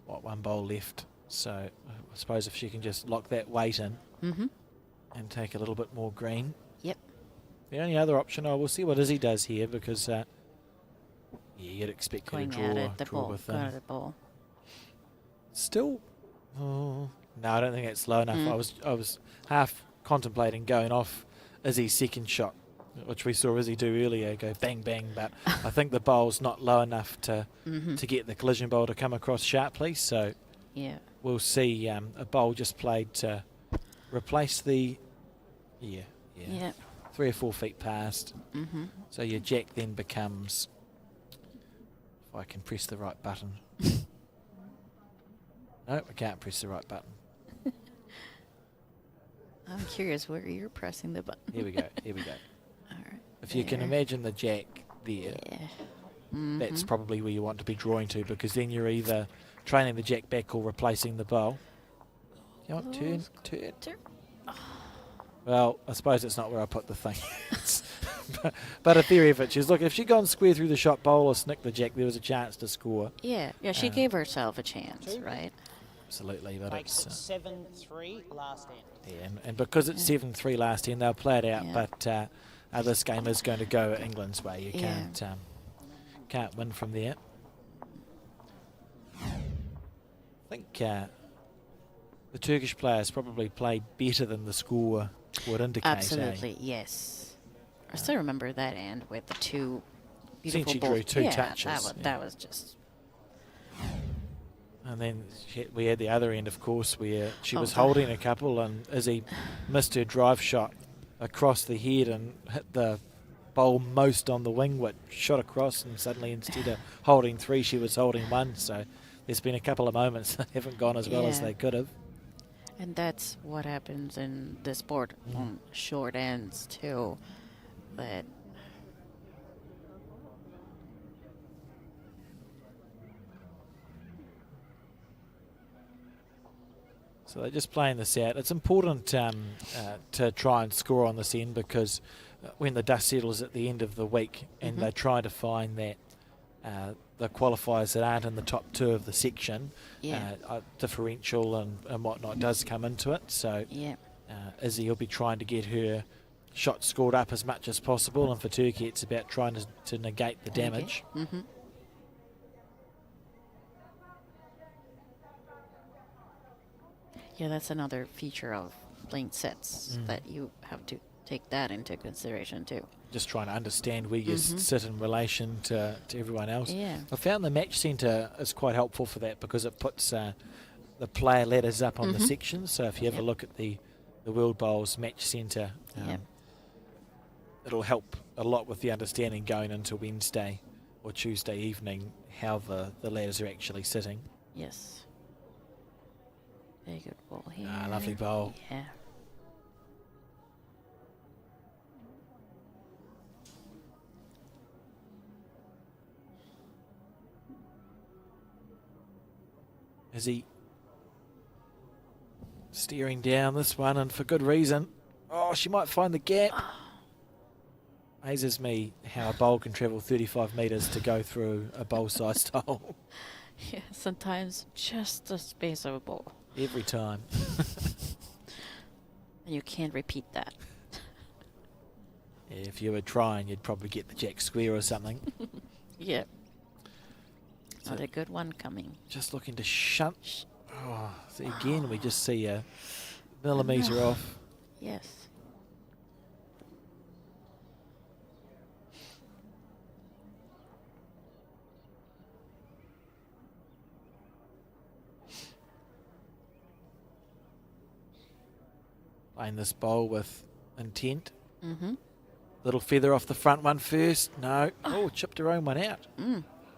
What, 1 bowl left. So I suppose if she can just lock that weight in and take a little bit more green. Yep. The only other option, we'll see what Izzy does here because you'd expect her to Going at it, the draw ball. within. Going at the ball. Still, no, I don't think it's low enough. I was half contemplating going off Izzy's second shot which we saw Izzy do earlier, go bang, bang, but I think the bowl's not low enough to get the collision bowl to come across sharply, so Yeah. we'll see a bowl just played to replace the, 3 or 4 feet past. So your jack then becomes, if I can press the right button. No, I can't press the right button. I'm curious where you're pressing the button. Here we go, here we go. All right. If you can imagine the jack there, that's probably where you want to be drawing to, because then you're either training the jack back or replacing the bowl. Come on, turn. Well, I suppose it's not where I put the thing. but a theory of it is, look, if she'd gone square through the shot bowl or snicked the jack, there was a chance to score. Yeah, she gave herself a chance, right? Absolutely, but Makes it's... it 7-3 last end. Yeah, and because it's 7-3 last end, they'll play it out, but this game is going to go England's way. You can't win from there. I think the Turkish players probably played better than the score would indicate. Absolutely, yes. I still remember that end with the two beautiful She balls. drew 2 touches. That was just... And then we had the other end, of course, where she was holding a couple and Izzy missed her drive shot across the head and hit the bowl most on the wing, which shot across, and suddenly instead of holding 3, she was holding 1. So there's been a couple of moments that haven't gone as well as they could have. And that's what happens in the sport on short ends too. But so they're just playing this out. It's important to try and score on this end, because when the dust settles at the end of the week and they try to find that the qualifiers that aren't in the top 2 of the section, differential and whatnot does come into it. So Izzy will be trying to get her shot scored up as much as possible, and for Turkey it's about trying to negate the damage. Yeah, that's another feature of playing sets, that you have to take that into consideration too. Just trying to understand where you sit in relation to everyone else. Yeah. I found the match centre is quite helpful for that, because it puts the player ladders up on the sections. So if you have a look at the World Bowls match centre, it'll help a lot with the understanding going into Wednesday or Tuesday evening how the ladders are actually sitting. Yes. Very good ball here. Lovely bowl. Yeah. Is he steering down this one, and for good reason? Oh, she might find the gap. Amazes me how a bowl can travel 35 metres to go through a bowl-sized hole. Yeah, sometimes just the space of a ball. Every time. And you can't repeat that. Yeah, if you were trying, you'd probably get the jack square or something. Yeah. So Not a good one coming. Just looking to shunt. Oh, so again, we just see a millimetre off. Yes. Playing this bowl with intent. Little feather off the front one first. No. Oh, chipped her own one out.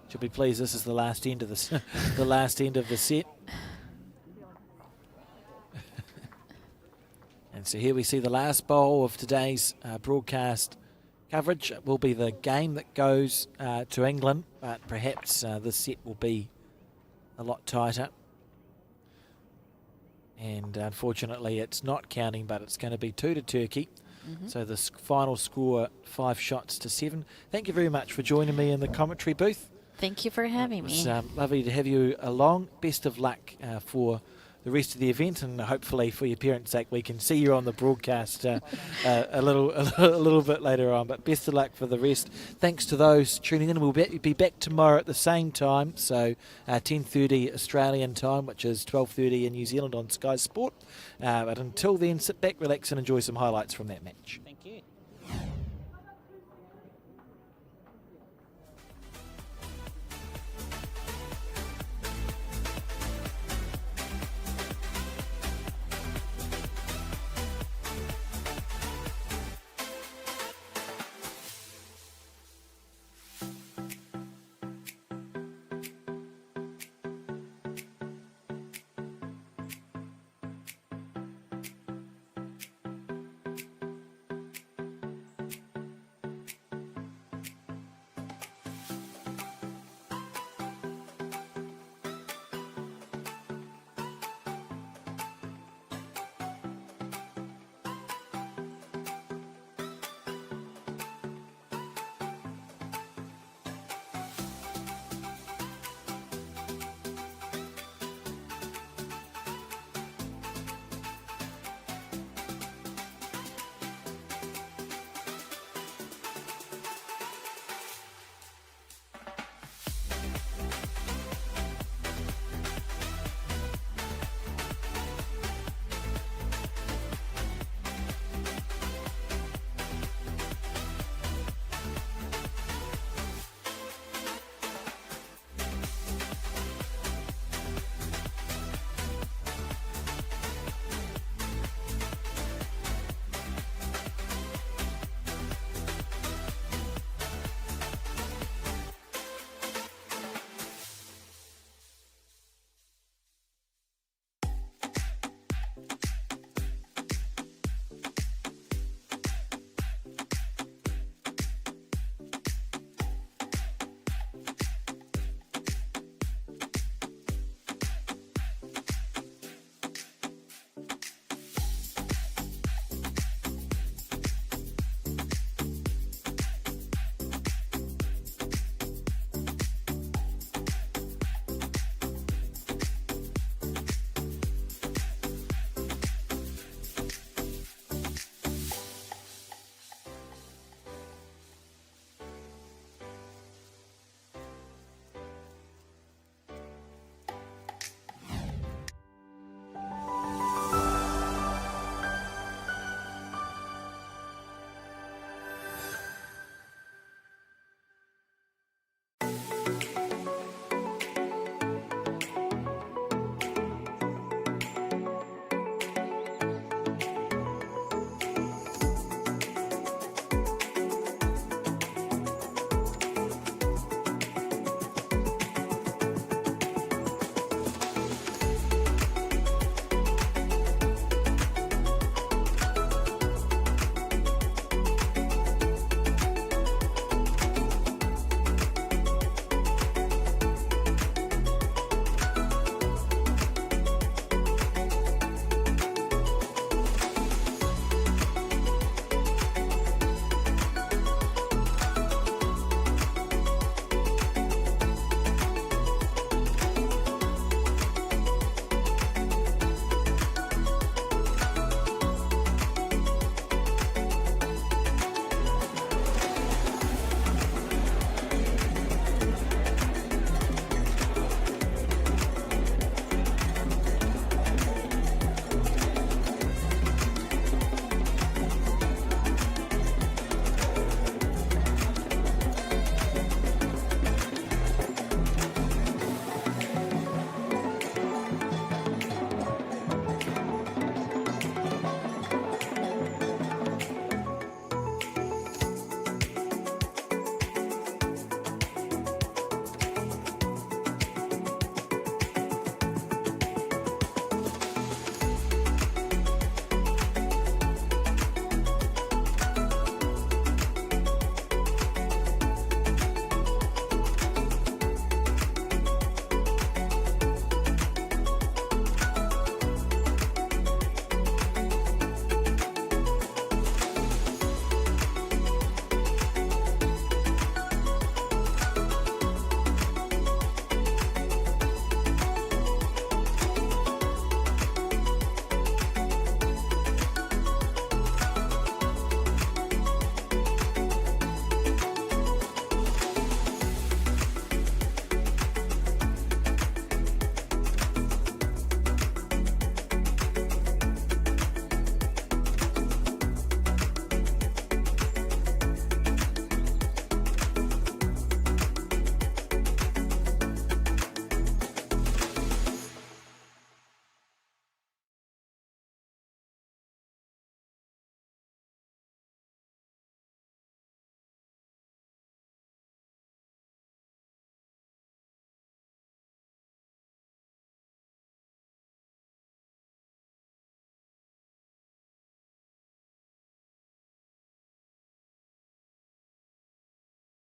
She'll be pleased this is the last end of the the last end of the set. And so here we see the last bowl of today's broadcast coverage. It will be the game that goes to England, but perhaps this set will be a lot tighter. And unfortunately it's not counting, but it's going to be 2 to Turkey. So the final score 5 shots to 7. Thank you very much for joining me in the commentary booth. Thank you for having me. It's lovely to have you along. Best of luck for the rest of the event, and hopefully for your parents' sake we can see you on the broadcast a little bit later on. But best of luck for the rest. Thanks to those tuning in. We'll be back tomorrow at the same time, so 10:30 Australian time, which is 12:30 in New Zealand on Sky Sport. But until then, sit back, relax and enjoy some highlights from that match. Thank you.